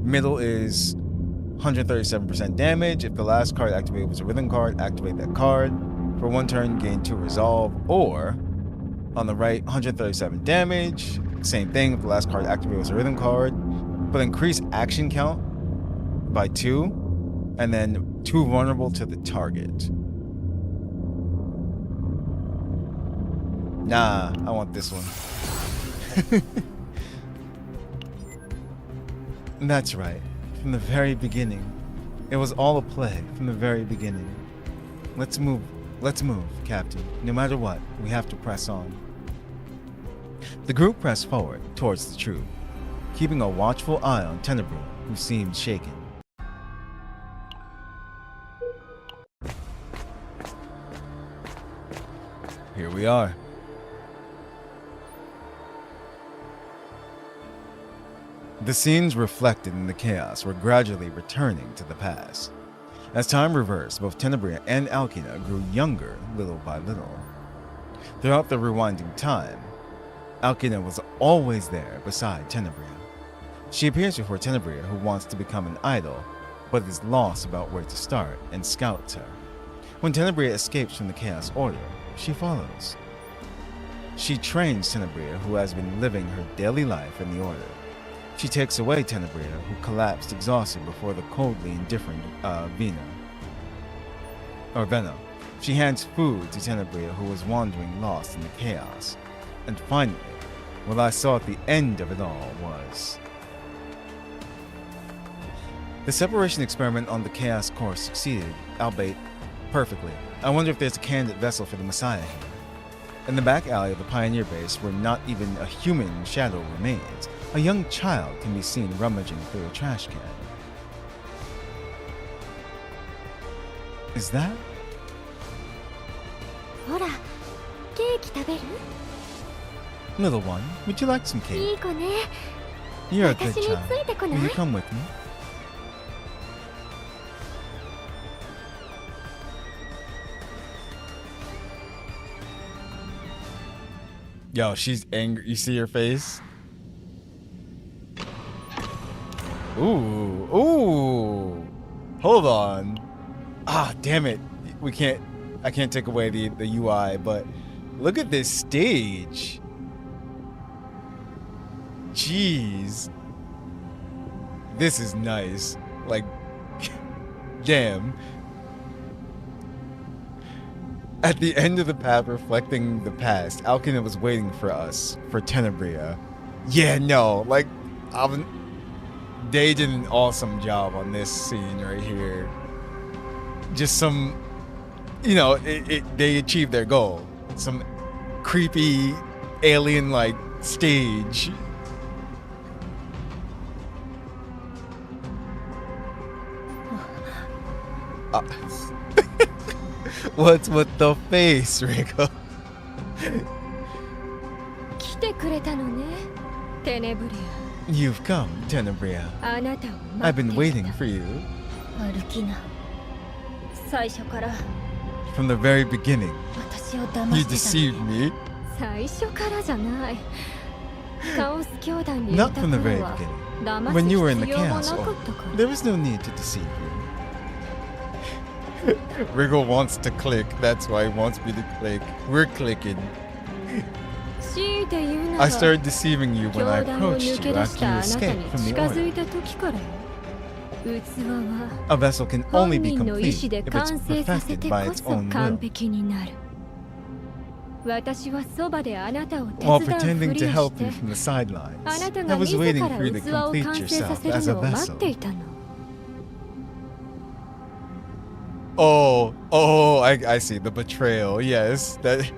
S1: Middle is 137% damage. If the last card activated was a rhythm card, activate that card. For 1 turn, gain 2 resolve. Or, on the right, 137 damage. Same thing, if the last card activated was a rhythm card. But increase action count by 2. And then 2 vulnerable to the target. Nah, I want this one. That's right. From the very beginning. It was all a play from the very beginning. Let's move, Captain. No matter what, we have to press on. The group pressed forward towards the truth, keeping a watchful eye on Tenebria, who seemed shaken. Here we are. The scenes reflected in the chaos were gradually returning to the past. As time reversed, both Tenebria and Alkina grew younger little by little. Throughout the rewinding time, Alkina was always there beside Tenebria. She appears before Tenebria, who wants to become an idol, but is lost about where to start, and scouts her. When Tenebria escapes from the Chaos Order, she follows. She trains Tenebria, who has been living her daily life in the Order. She takes away Tenebria, who collapsed exhausted before the coldly indifferent Vena. She hands food to Tenebria, who was wandering lost in the chaos. And finally, what I saw at the end of it all was... The separation experiment on the Chaos Core succeeded, albeit perfectly. I wonder if there's a candidate vessel for the Messiah here. In the back alley of the Pioneer base, where not even a human shadow remains, a young child can be seen rummaging through a trash can. Is that?
S4: ほら、ケーキ食べる？
S1: Little one, would you like some
S4: いい
S1: cake?
S4: 子ね。
S1: You're a good
S4: 私につ
S1: child.
S4: いてこな
S1: Will
S4: い
S1: you come with me? Yo, she's angry. You see her face? Ooh, ooh. Hold on. Ah, damn it. We can't, I can't take away the UI, but look at this stage. Jeez. This is nice. Like, damn. At the end of the path reflecting the past, Alkina was waiting for us, for Tenebria. Yeah, no, like, they did an awesome job on this scene right here. Just some, you know, they achieved their goal. Some creepy, alien-like stage. What's with the face, Rico?
S4: 来てくれたのね、テネブリ
S1: You've come, Tenebria.
S4: ア。あなたを
S1: I've
S4: 待っ
S1: been
S4: て
S1: waiting
S4: いた。
S1: for you.
S7: 歩きな。最初から
S1: From the very beginning.
S7: 私を
S1: You
S7: 騙してた
S1: deceived me.
S4: 最初からじゃない。カオス兄弟にいた
S1: Not from the
S4: 頃
S1: very
S4: は
S1: beginning.
S4: 騙
S1: When
S4: す
S1: you were in the
S4: 必要もな
S1: chaos
S4: か
S1: order,
S4: ったから。
S1: there was no need to deceive you. Wriggle wants to click. That's why he wants me to click. We're clicking.
S4: 強いて言うなら
S1: I started deceiving you
S4: 教
S1: when I
S4: 団を
S1: approached
S4: 抜け
S1: you
S4: 出
S1: after
S4: した
S1: you
S4: あなた
S1: escaped
S4: に
S1: from the
S4: 近づ
S1: order.
S4: いた時からよ。器は
S1: A vessel can
S4: 本
S1: only be
S4: 人の意
S1: complete
S4: 志で
S1: if
S4: 完
S1: it's
S4: 成させ
S1: perfected
S4: て
S1: by
S4: こ
S1: its
S4: そ
S1: own
S4: 完
S1: will.
S4: 璧になる。私はそばであなたを手
S1: While
S4: 伝うふ
S1: pretending
S4: り
S1: to
S4: を
S1: help
S4: し
S1: you
S4: て
S1: from the sidelines,
S4: あなた
S1: I
S4: が
S1: was
S4: 自
S1: waiting
S4: ら
S1: for you to
S4: 器を
S1: complete
S4: 完成さ
S1: yourself
S4: せる
S1: as a
S4: のを待って
S1: vessel.
S4: いたの。
S1: Oh, I see. The betrayal, yes. That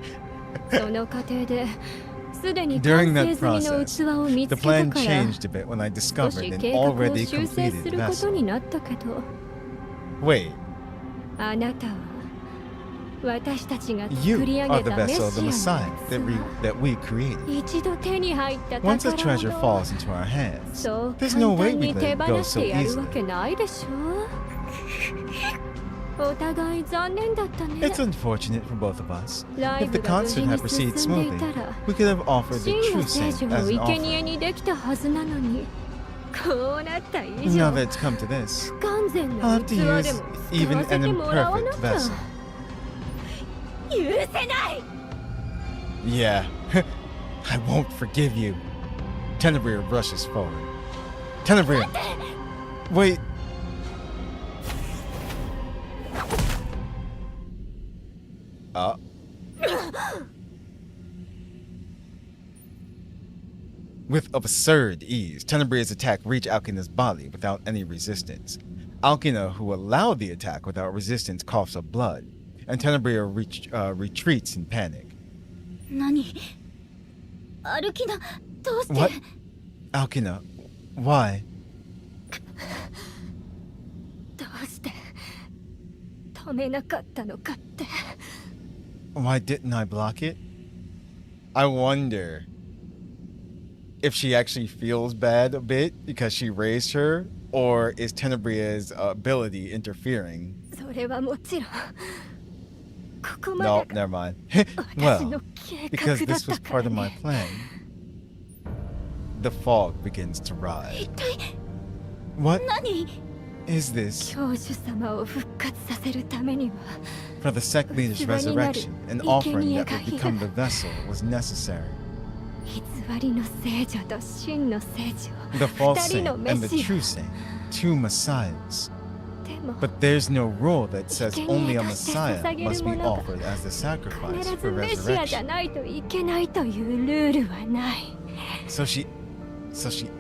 S4: その過程ですでに
S1: During
S4: 完
S1: that
S4: 成済みの
S1: process,
S4: 器を見
S1: the
S4: つけた
S1: plan
S4: から
S1: changed a bit when I
S4: 少
S1: discovered
S4: し
S1: an
S4: 計画を
S1: already
S4: 修正
S1: completed
S4: することに
S1: vessel.
S4: なったけど
S1: Wait,
S4: あなたは私たちが
S1: you
S4: 作り上
S1: are
S4: げ
S1: the
S4: たメ
S1: vessel,
S4: シ
S1: the
S4: ア
S1: Messiah
S4: の
S1: that we created.
S4: 一度手に入った宝
S1: Once a treasure
S4: 物
S1: falls into our hands,
S4: そう
S1: there's
S4: 簡
S1: no way
S4: 単
S1: we
S4: に
S1: let
S4: 手
S1: it
S4: 放
S1: go
S4: し
S1: so
S4: てやるわ
S1: easily.
S4: けないでしょ。お互い残念だったね。
S1: It's unfortunate for both of us.
S4: ライ
S1: If
S4: ブ
S1: the
S4: が無事
S1: concert
S4: に
S1: had proceeded
S4: 進んでい
S1: smoothly,
S4: たら
S1: we could have offered the
S4: 真の
S1: true
S4: 聖
S1: saint
S4: 女
S1: as
S4: も
S1: an
S4: 生贄
S1: offering.
S4: にできたはずなのにこうなった以
S1: Now
S4: 上
S1: that it's come to this,
S4: 不完全
S1: I'll
S4: な
S1: have
S4: 器
S1: to
S4: で
S1: use
S4: も
S1: even
S4: 使わせ
S1: an
S4: てもらわな
S1: imperfect
S4: きゃ
S1: vessel.
S4: 許せない
S1: Yeah, I won't forgive you. Tenebria rushes forward. Tenebria! Wait. With absurd ease, Tenebria's attack reached Alkina's body without any resistance. Alkina, who allowed the attack without resistance, coughs up blood, and Tenebria retreats in panic.
S7: 何歩きなどうして
S1: What? Alkina, why?
S4: どうして止めなかったのかって
S1: Why didn't I block it? I wonder if she actually feels bad a bit because she raised her, or is Tenebria's ability interfering?
S4: それはもちろんここま
S1: No,
S4: でが
S1: never mind.
S4: 私の
S1: Well,
S4: 計
S1: because
S4: 画だっ
S1: this
S4: た
S1: was
S4: から
S1: part of my
S4: ね
S1: plan. The fog begins to rise.
S7: 一体
S1: What
S7: 何
S1: is this?
S4: 教主様を復活させるためには
S1: For the sect leader's resurrection, an offering that would become the vessel was necessary.
S4: 偽りの聖女と真の聖
S1: The
S4: 女
S1: false
S4: 二人
S1: saint
S4: のメ
S1: and the
S4: シ
S1: true saint, two messiahs.
S4: アでも
S1: But there's no rule that says
S4: 生贄
S1: only a
S4: として
S1: Messiah
S4: 捧げる
S1: must be
S4: ものが
S1: offered as the sacrifice
S4: 必ず
S1: for
S4: メシアじゃ
S1: resurrection.
S4: ないといけないというルールはない
S1: So she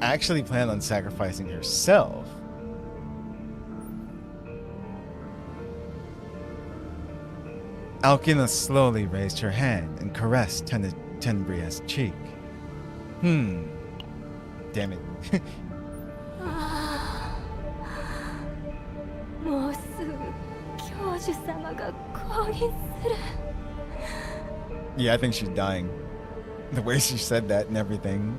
S1: actually planned on sacrificing herself. Alkina slowly raised her hand and caressed Tenebria's cheek. Damn it.
S4: もうすぐ教主様が降臨する
S1: Yeah, I think she's dying. The way she said that and everything.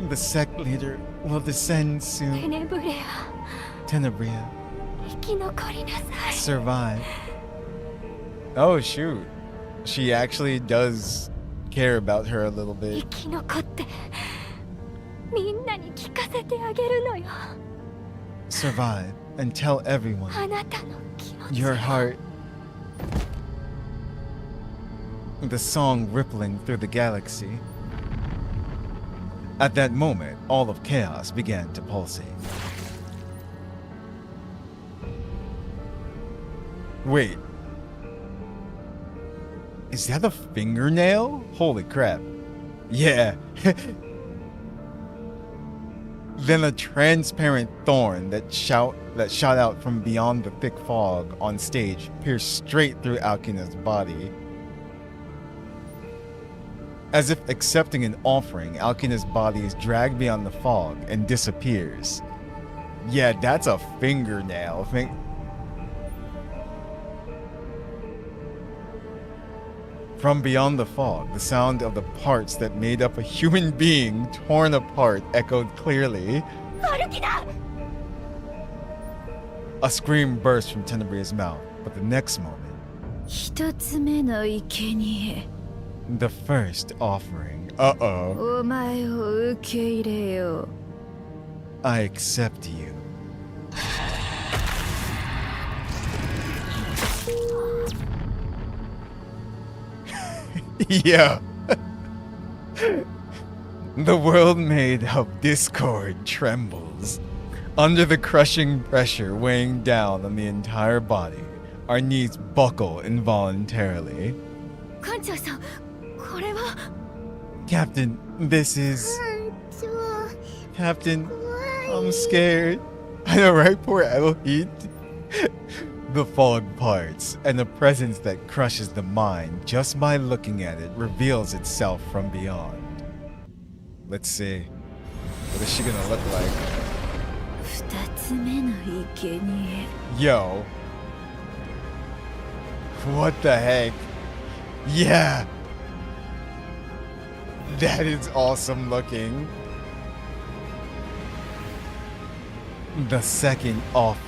S1: The sect leader will descend
S4: テ
S1: soon.
S4: ネブレア
S1: Tenebria,
S4: 生き残りなさい
S1: survive. Oh, shoot. She actually does care about her a little
S4: 生
S1: bit.
S4: き残ってみんなに聞かせてあげるのよ
S1: Survive and tell everyone
S4: あなたの気持ち
S1: your heart. The song rippling through the galaxy. At that moment, all of chaos began to pulsate. Wait. Is that a fingernail? Holy crap. Yeah. Then a transparent thorn that shot out from beyond the thick fog on stage pierced straight through Alkina's body. As if accepting an offering, Alkina's body is dragged beyond the fog and disappears. Yeah, that's a fingernail. From beyond the fog, the sound of the parts that made up a human being torn apart echoed clearly.
S7: 歩きだ
S1: A scream burst from Tenebria's mouth, but the next moment,
S7: 一つ目の生贄
S1: the first offering. Uh-oh.
S7: お前を受け入れよう
S1: I accept you. Yeah. The world made of discord trembles. Under the crushing pressure weighing down on the entire body, our knees buckle involuntarily.
S4: 艦長さんこれは
S1: Captain, this is...
S2: ちょ
S1: Captain, I'm scared. I know, right? Poor Elohid. The fog parts, and a presence that crushes the mind just by looking at it reveals itself from beyond. Let's see. What is she gonna look like?
S4: 2つ目の生贄
S1: Yo. What the heck? Yeah. That is awesome looking. The second offering.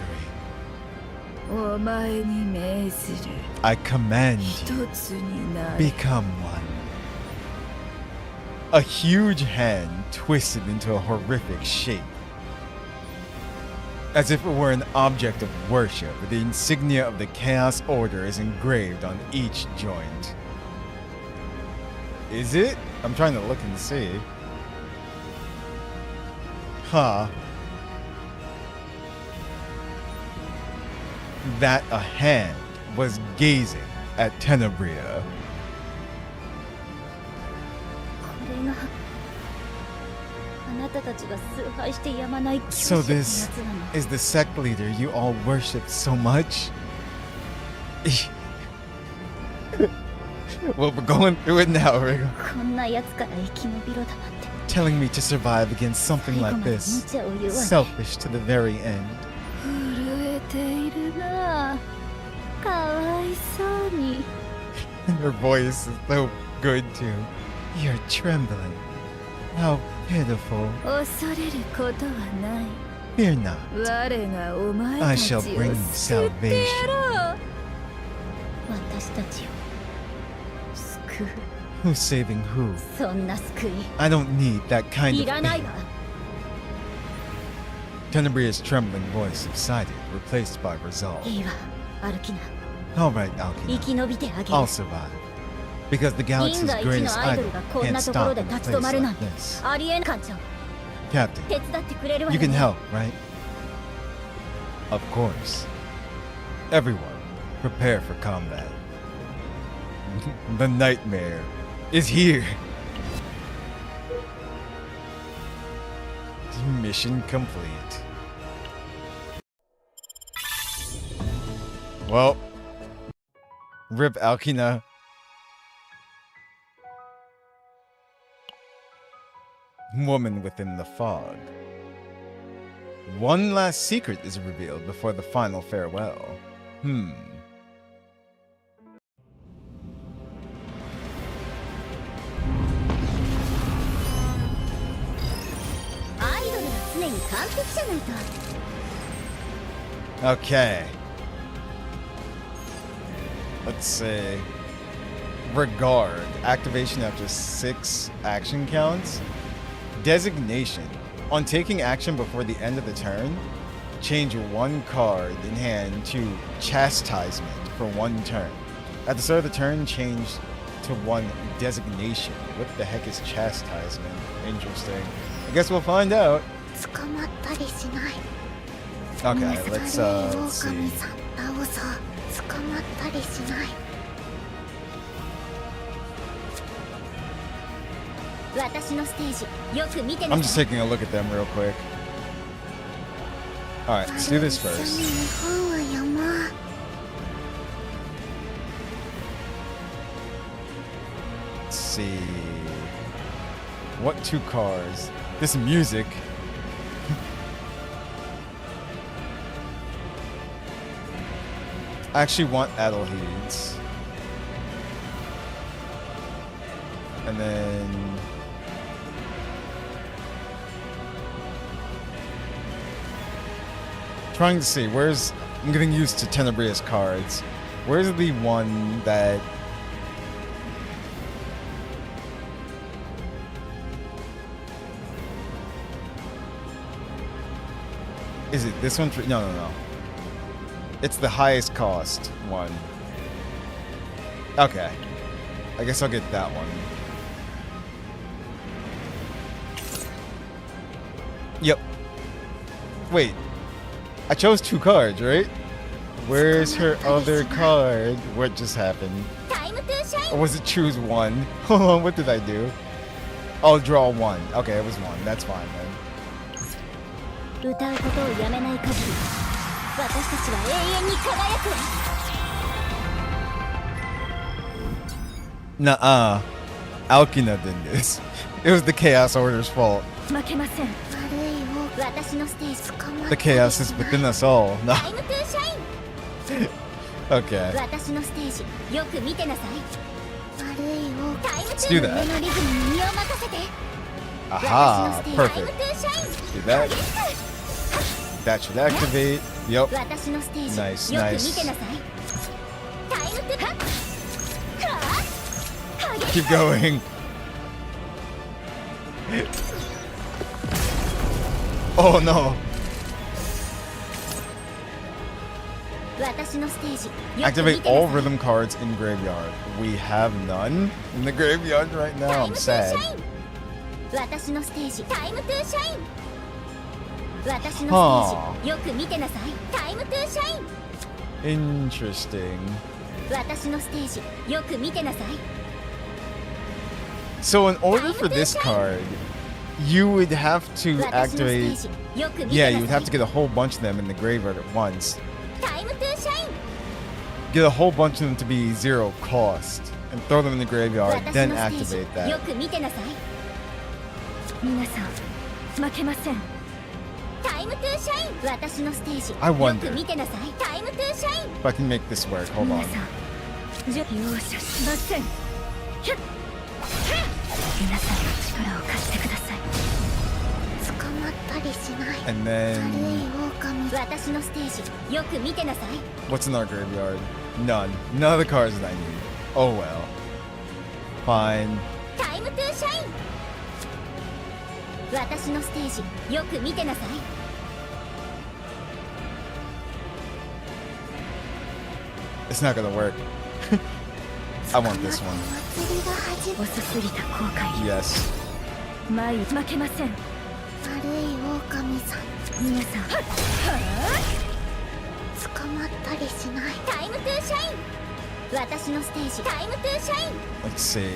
S4: お前に命ずる
S1: I command you,
S4: 一つになれ
S1: become one. A huge hand twisted into a horrific shape. As if it were an object of worship, the insignia of the Chaos Order is engraved on each joint. Is it? I'm trying to look and see. Huh. That a hand was gazing at Tenebria.
S4: これがあなたたちが崇拝してやまない
S1: So
S4: 教師のや
S1: this
S4: つなの
S1: is the sect leader you all worship so much? Well, we're going through it now, Rigo.
S4: こんなやつから生き延びろだなんて
S1: Telling me to survive against something
S4: 最後
S1: like
S4: まで無
S1: this.
S4: 茶を言わない
S1: Selfish to the very end.
S4: 震えているなあかわいそうに
S1: And her voice is so good too. You're trembling. How pitiful.
S4: 恐れることはない
S1: Fear not.
S4: 我がお前
S1: I
S4: たちを
S1: shall
S4: 救
S1: bring you
S4: ってや
S1: salvation.
S4: ろう私たちを救う
S1: Who's saving who?
S4: そんな救い
S1: I don't need that kind
S4: い
S1: of
S4: らない
S1: thing.
S4: わ
S1: Tenebria's trembling voice subsided, replaced by resolve.
S4: いいわ歩きな
S1: All right,
S4: 生
S1: Alkina.
S4: き延びてあげ
S1: I'll
S4: る
S1: survive. Because the
S4: 銀
S1: galaxy's
S4: 河一
S1: greatest
S4: のアイド
S1: idol
S4: ルがこん
S1: can't
S4: なところ
S1: stop
S4: で
S1: in a
S4: 立ち止ま
S1: place
S4: るなん
S1: like
S4: て
S1: this.
S4: ありえん艦長
S1: Captain,
S4: 手伝ってくれるわ
S1: you
S4: よ
S1: can
S4: ね
S1: help, right? Of course. Everyone, prepare for combat. The nightmare is here. Mission complete. Well, rip Alkina. Woman within the fog. One last secret is revealed before the final farewell. Hmm.
S2: アイドルは常に完璧じゃないと
S1: Okay. Let's say regard activation after 6 action counts. Designation. On taking action before the end of the turn, change 1 card in hand to chastisement for 1 turn. At the start of the turn, change to 1 designation. What the heck is chastisement? Interesting. I guess we'll find out.
S2: 捕まったりしない
S1: Okay,
S2: ミ
S1: let's
S2: スターレイ
S1: let's
S2: 狼
S1: see.
S2: さん倒そう捕まったりしない
S7: 私のステージよく見てな
S1: I'm
S7: さ
S1: just
S7: い
S1: taking a look at them real quick. Alright, let's do this
S2: 一緒
S1: first.
S2: に本は読もう
S1: Let's see. What 2 cards? This music. I actually want Adelheeds. And then... Trying to see, where's... I'm getting used to Tenebria's cards. Where's the one that... Is it this one? No, no, no. It's the highest cost one. Okay. I guess I'll get that one. Yep. Wait. I chose 2 cards, right? Where's her other card? What just happened?
S2: タイムトゥーシャイ
S1: Or
S2: ン
S1: was it choose 1? Hold on, what did I do? Oh, draw 1. Okay, it was 1. That's fine then.
S7: 歌うことをやめない限り私たちは永遠に輝くわ
S1: Nuh-uh. Alkina did this. It was the Chaos Order's fault.
S4: 負けません。
S2: 悪いを
S7: 私のステージ
S2: 捕まっ
S1: The
S2: たり
S1: chaos
S2: し
S1: is
S2: ない
S1: within us all. No.
S2: タイムトゥーシャイン
S1: Okay.
S7: 私のステージよく見てなさい
S2: 悪いをタイムト
S1: Let's
S2: ゥ
S1: do
S2: ー
S1: that.
S2: のリズムに身を任せて
S1: Aha.
S2: タイム
S1: Perfect.
S2: トゥーシャイン
S1: Do that. That should activate. Yep.
S7: 私のステージ
S1: Nice,
S7: よく
S1: nice.
S7: 見てなさい
S2: タイムトゥーはっはっ
S1: Keep going. Oh no.
S7: 私のステージよく見
S1: Activate
S7: てな
S1: all
S7: さい
S1: rhythm cards in graveyard. We have none in the graveyard right now.
S2: タイ
S1: I'm
S2: ムトゥー
S1: sad.
S2: シャイン
S7: 私のステージ
S2: タイムトゥーシャイン
S7: 私のステージよく見てなさい
S2: タイムトゥーシャイン
S1: Interesting.
S7: 私のステージよく見てなさい
S1: So in order for this card, you would have to
S7: 私のステ
S1: activate.
S7: ージよく見
S1: Yeah,
S7: て
S1: you
S7: な
S1: would
S7: さ
S1: have
S7: い
S1: to get a whole bunch of them in the graveyard at once.
S2: タイムトゥーシャイン
S1: Get a whole bunch of them to be 0 cost and throw them in the graveyard,
S7: 私
S1: then
S7: のステ
S1: activate
S7: ージよ
S1: that.
S7: く見てなさい
S4: 皆さん負けません。
S2: タイムトゥーシャイン
S7: 私のステージ
S1: I
S7: よ
S1: wonder.
S7: く見てなさい
S2: タイムトゥーシャイン
S1: If I can make this work, hold
S4: 皆
S1: on.
S4: さん容赦しません。ひゃっ皆さんの力を貸してください。
S2: 捕まったりしない
S1: And
S2: 悪
S1: then
S2: い狼
S7: 私のステージよく見てなさい
S1: what's in our graveyard? None. None of the cards that I need. Oh well. Fine.
S2: タイムトゥーシャイン
S7: 私のステージよく見てなさい
S1: It's not gonna work. I want this one.
S2: 祭りが始ま
S4: 遅すぎた後悔。
S1: Yes.
S4: 前負けません。
S2: 悪い狼さん
S4: 皆さん
S2: 捕まったりしないタイムトゥーシャイン
S7: 私のステージ
S2: タイムトゥーシャイン
S1: Let's see.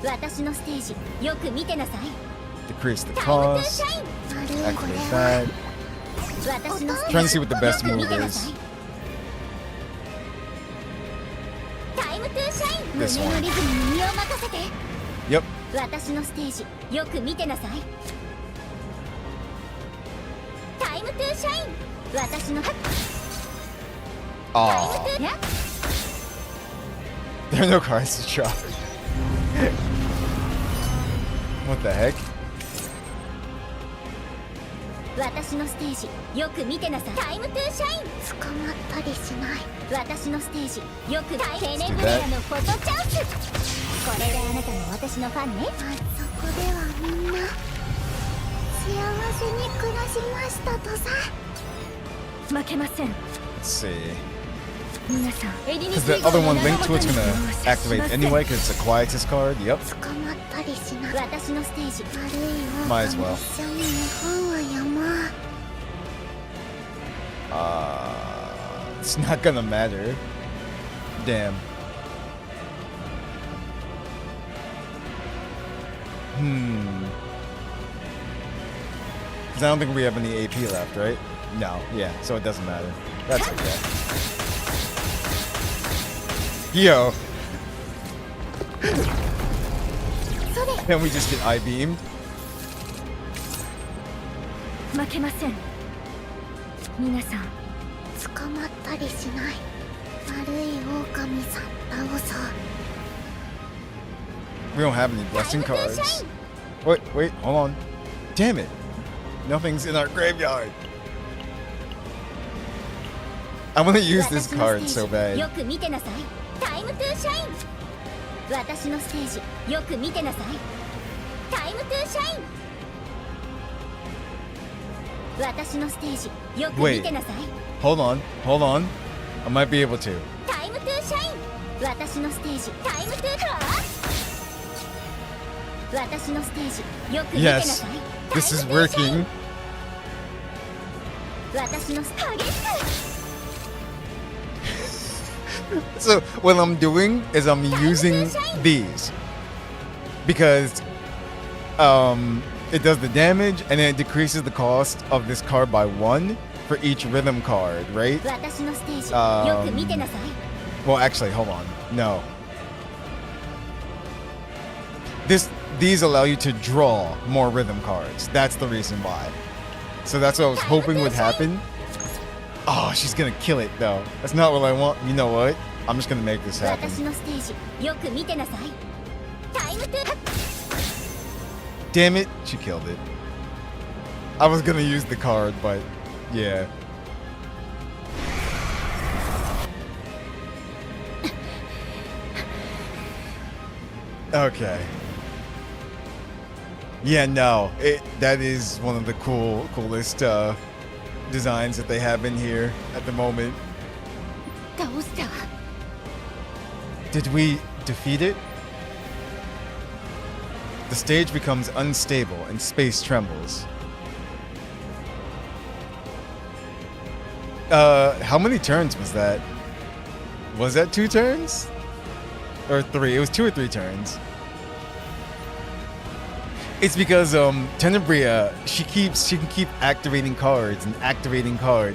S7: 私のステージよく見てなさい
S1: Decrease the
S2: タイムトゥー
S1: cost.
S2: シャイン悪いこれ
S1: Activate
S2: は
S1: that.
S7: 私のステ
S1: Trying to
S7: ー
S1: see
S7: ジ
S1: what the best
S7: よく見
S1: move
S7: てなさ
S1: is.
S7: い
S2: タイムトゥーシャイン
S1: This
S2: 胸の
S1: one.
S2: リズムに身を任せて
S1: Yep.
S7: 私のステージよく見てなさい
S2: タイムトゥーシャイン
S7: 私の
S1: Aw.
S2: タイムトゥーや
S1: There are no cards to draw. What the heck?
S7: 私のステージよく見てなさい
S2: タイムトゥーシャイン捕まったりしない
S7: 私のステージよく
S2: テネブレアのフォトチャンスこれであなたも私のファンねあそこではみんな幸せに暮らしましたとさ
S4: 負けません。
S1: Let's see.
S4: 皆さんエリニ
S1: Because the other one linked to it's gonna activate anyway because it's a Quietus card. Yep.
S2: 捕まったりしない
S7: 私のステージ
S2: 悪い
S1: Might as
S2: 狼
S1: well.
S2: 一緒に絵本は読もう
S1: It's not gonna matter. Damn. Because I don't think we have any AP left, right? No. Yeah. So it doesn't matter. That's okay. Yo. Can we just get I-beamed?
S4: 負けません。皆さん
S2: 捕まったりしない悪い狼さん倒そう
S1: We don't have any blessing cards. Wait, hold on. Damn it. Nothing's in our graveyard. I want to use this
S7: 私の
S1: card
S7: ステ
S1: so
S7: ージよ
S1: bad.
S7: く見てなさい
S2: タイムトゥーシャイン
S7: 私のステージよく見てなさい
S2: タイムトゥーシャイン
S7: 私のステージよく見てなさい
S1: Hold on. I might be able to.
S2: タイムトゥーシャイン
S7: 私のステージ
S2: タイムトゥー
S7: 私のステージよく見てなさい
S1: This is working.
S7: 私の激しく
S1: So what I'm doing is I'm using these because it does the damage and then it decreases the cost of this card by 1 for each rhythm card, right?
S7: 私のステージよく見てなさい
S1: Well, actually, hold on. No. These allow you to draw more rhythm cards. That's the reason why. So that's what I was hoping would happen. Oh, she's gonna kill it though. That's not what I want. You know what? I'm just gonna make this happen.
S7: 私のステージよく見てなさいタイムトゥ
S1: Damn it, she killed it. I was gonna use the card, but yeah. Okay. Yeah, no, that is one of the coolest designs that they have in here at the moment.
S4: 倒した
S1: Did we defeat it? The stage becomes unstable and space trembles. How many turns was that? Was that 2 turns? Or 3? It was 2 or 3 turns. It's because Tenebria, she can keep activating cards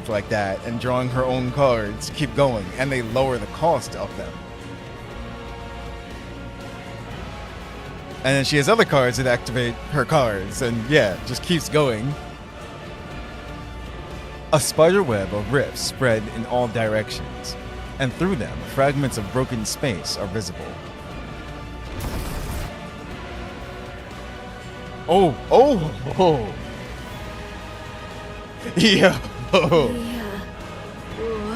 S1: like that and drawing her own cards, keep going, and they lower the cost of them. And then she has other cards that activate her cards, and yeah, just keeps going. A spider web of rifts spread in all directions, and through them, fragments of broken space are visible. Oh! Yeah!
S4: いや終わ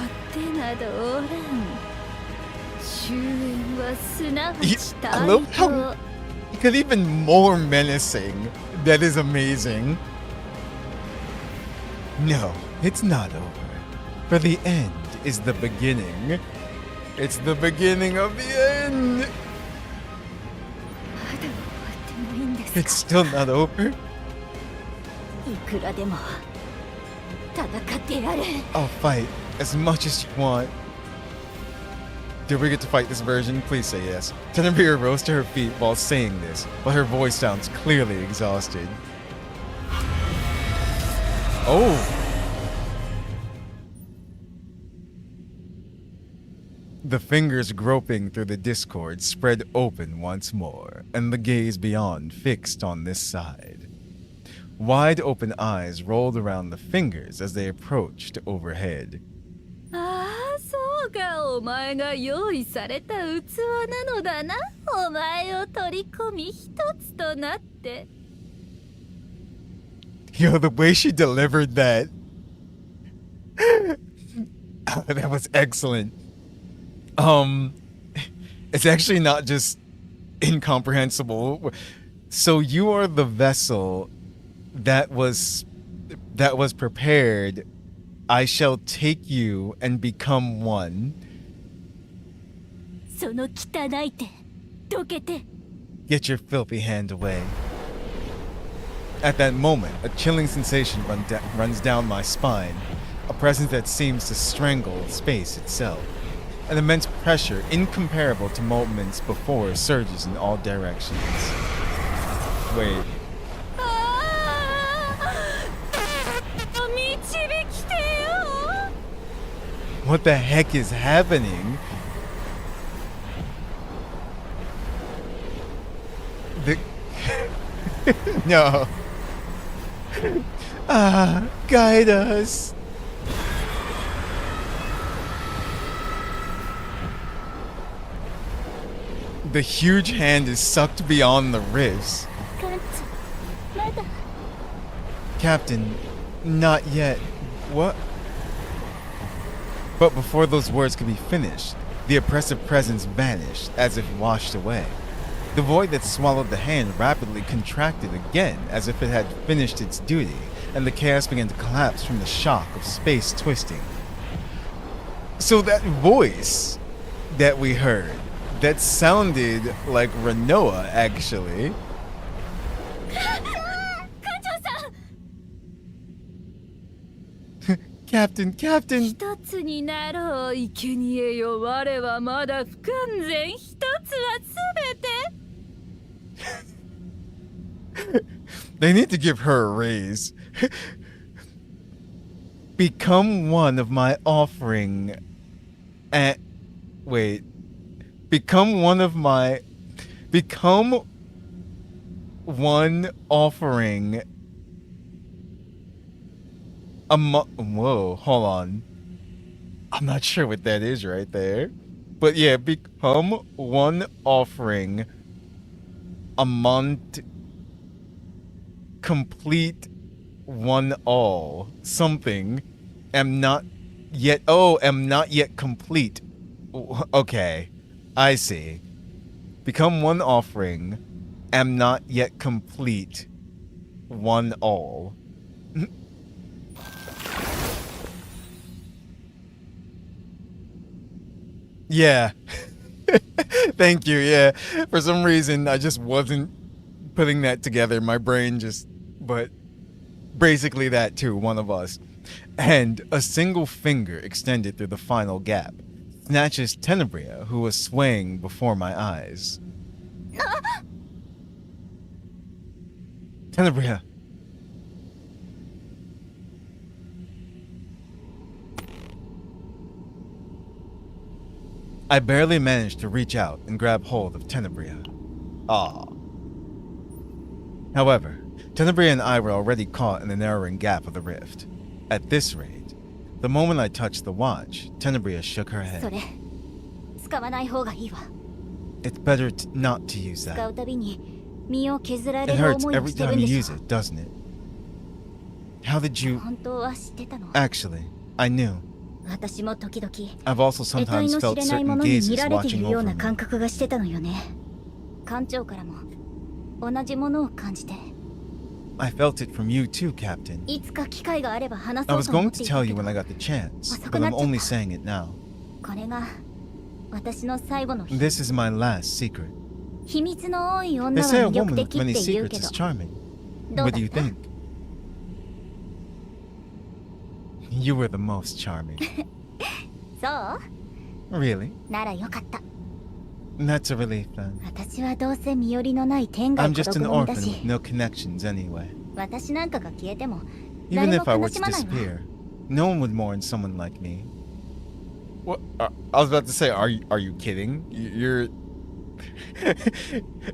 S4: ってなどおらん終焉はすなわち
S1: I love how he got even more menacing. That is amazing. No, it's not over. For the end is the beginning. It's the beginning of the end.
S4: まだ終わってないんですか
S1: It's still not over.
S4: いくらでも戦ってやる
S1: I'll fight as much as you want. Did we get to fight this version? Please say yes. Tenebria rose to her feet while saying this, but her voice sounds clearly exhausted. Oh! The fingers groping through the discord spread open once more, and the gaze beyond fixed on this side. Wide open eyes rolled around the fingers as they approached overhead.
S4: ああそうかお前が用意された器なのだなお前を取り込み一つとなって
S1: Yo, the way she delivered that. That was excellent. It's actually not just incomprehensible. So you are the vessel that was prepared. I shall take you and become one.
S4: その汚い手どけて
S1: Get your filthy hand away. At that moment, a chilling sensation runs down my spine, a presence that seems to strangle space itself. An immense pressure incomparable to moments before surges in all directions. Wait.
S4: 導きてよ
S1: What the heck is happening? No. Guide us. The huge hand is sucked beyond the rifts.
S7: 艦長まだ
S1: Captain, not yet. What? But before those words could be finished, the oppressive presence vanished as if washed away. The void that swallowed the hand rapidly contracted again as if it had finished its duty, and the chaos began to collapse from the shock of space twisting. So that voice that we heard, that sounded like Renoa, actually.
S4: 艦長さ
S1: Captain, Captain.
S4: 一つになろう生贄よ。我はまだ不完全。一つはすべて。
S1: They need to give her a raise. Become one of my offering. And wait. Become one offering. Whoa, hold on. I'm not sure what that is right there. But yeah, become one offering a month. Complete one all. Something. Am not yet complete. Okay. I see. Become one offering. Am not yet complete. One all. Yeah. Thank you. Yeah. For some reason, I just wasn't putting that together. My brain just... But basically that too, one of us. And a single finger extended through the final gap snatches Tenebria, who was swaying before my eyes. Tenebria. I barely managed to reach out and grab hold of Tenebria. Ah. However, Tenebria and I were already caught in the narrowing gap of the rift. At this rate, the moment I touched the watch, Tenebria shook her
S7: そ
S1: head.
S7: れ使わない方がいいわ。
S1: It's better not to use
S7: 使
S1: that.
S7: うたびに身を削られ
S1: It
S7: る
S1: hurts
S7: 思いを
S1: every
S7: してる
S1: time
S7: ん
S1: you
S7: で
S1: use
S7: しょ
S1: it, doesn't it? How did you...
S7: 本当は知ってたの。
S1: Actually, I knew.
S7: 私も時々
S1: I've also
S7: 得体
S1: sometimes
S7: の知
S1: felt
S7: れないも
S1: certain
S7: のに見
S1: gazes
S7: られてい
S1: watching
S7: るよう
S1: over
S7: な
S1: me.
S7: 感覚がしてたのよね。艦長からも同じものを感じて、
S1: I felt it from you too, Captain.
S7: いつか機会があれば話
S1: I
S7: そう
S1: was
S7: と思
S1: going
S7: って
S1: to
S7: いた
S1: tell
S7: け
S1: you
S7: ど、
S1: when I got the chance,
S7: 遅
S1: but
S7: くな
S1: I'm
S7: っちゃった。
S1: only saying it now.
S7: これが私の最後の日。
S1: This is my last secret.
S7: 秘密の多い
S1: They
S7: 女
S1: say
S7: は
S1: a
S7: 魅力
S1: woman with
S7: 的っ
S1: many
S7: て言う
S1: secrets
S7: けど
S1: is、charming.
S7: どう
S1: What
S7: だ
S1: do you
S7: った？
S1: think? You were the most charming.
S7: そう？
S1: Really?
S7: ならよかった。
S1: That's a relief then.
S7: 私はどうせ身寄りのない天涯
S1: I'm
S7: 孤
S1: just
S7: 独
S1: an
S7: の身だ
S1: orphan
S7: し、
S1: with no connections anyway.
S7: 私なんかが消えても
S1: Even
S7: 誰
S1: if I
S7: も
S1: were
S7: 悲し
S1: to
S7: まないわ。
S1: disappear, no one would mourn someone like me. What? I was about to say, are you kidding? You're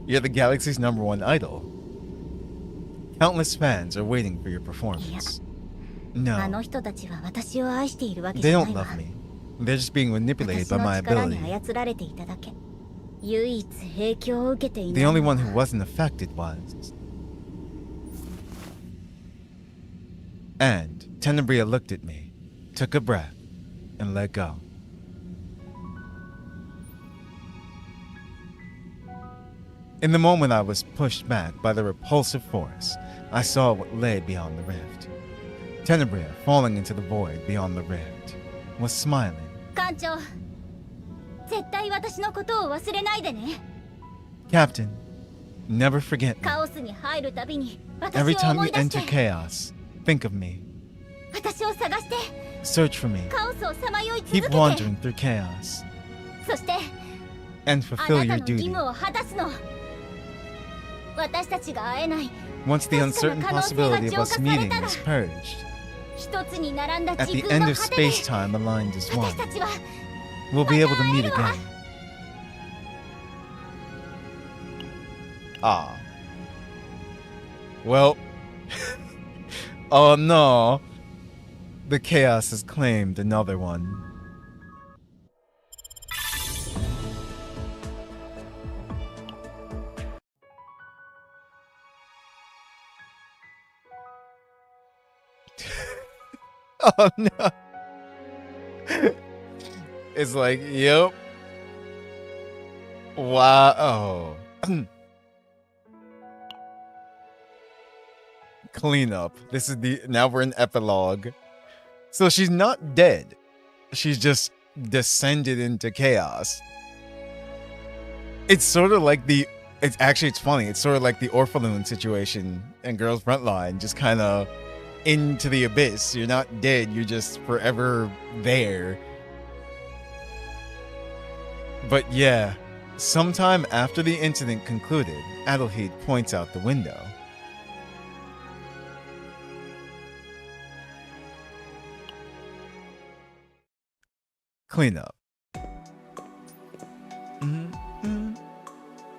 S1: you're the galaxy's #1 idol. Countless fans are waiting for your performance.
S7: あの
S1: No,
S7: 人たちは私を愛しているわけじ
S1: they
S7: ゃな
S1: don't
S7: いわ。
S1: love me. They're just being manipulated
S7: 私
S1: by
S7: の
S1: my
S7: 力に
S1: ability.
S7: 操られていただけ。唯一影響を受けていな
S1: The
S7: い
S1: only
S7: の
S1: one
S7: は
S1: who wasn't affected was. And Tenebria looked at me, took a breath, and let go. In the moment I was pushed back by the repulsive force, I saw what lay beyond the rift. Tenebria, falling into the void beyond the rift, was smiling.
S7: 艦長、絶対私のことを忘れないでね。
S1: Captain, never forget me.
S7: カオスに入るたびに私
S1: Every
S7: を
S1: time
S7: 思
S1: you
S7: い出し
S1: enter
S7: て、
S1: chaos, think of me.
S7: 私を探して
S1: Search for me.
S7: カオスをさまよい続
S1: Keep
S7: けて、
S1: wandering through chaos
S7: そして
S1: and
S7: あ
S1: fulfill
S7: な
S1: your
S7: たの義
S1: duty.
S7: 務を果たすの。私たちが会えない
S1: Once the uncertain possibility of us meeting is purged,
S7: 一つに並んだ
S1: at
S7: 時
S1: the
S7: 空
S1: end
S7: の
S1: of
S7: 果てで、
S1: space-time aligned as one,
S7: 私たちは
S1: we'll be able to meet again. Ah. Well. Oh no. The chaos has claimed another one. Oh no. It's like, yep. Wow. Oh. Cleanup. This is now we're in epilogue. So she's not dead. She's just descended into chaos. It's sort of like it's funny. It's sort of like the Orphalune situation in Girls Frontline. Just kind of into the abyss. You're not dead, you're just forever there. But yeah, sometime after the incident concluded, Adelheid points out the window. Cleanup.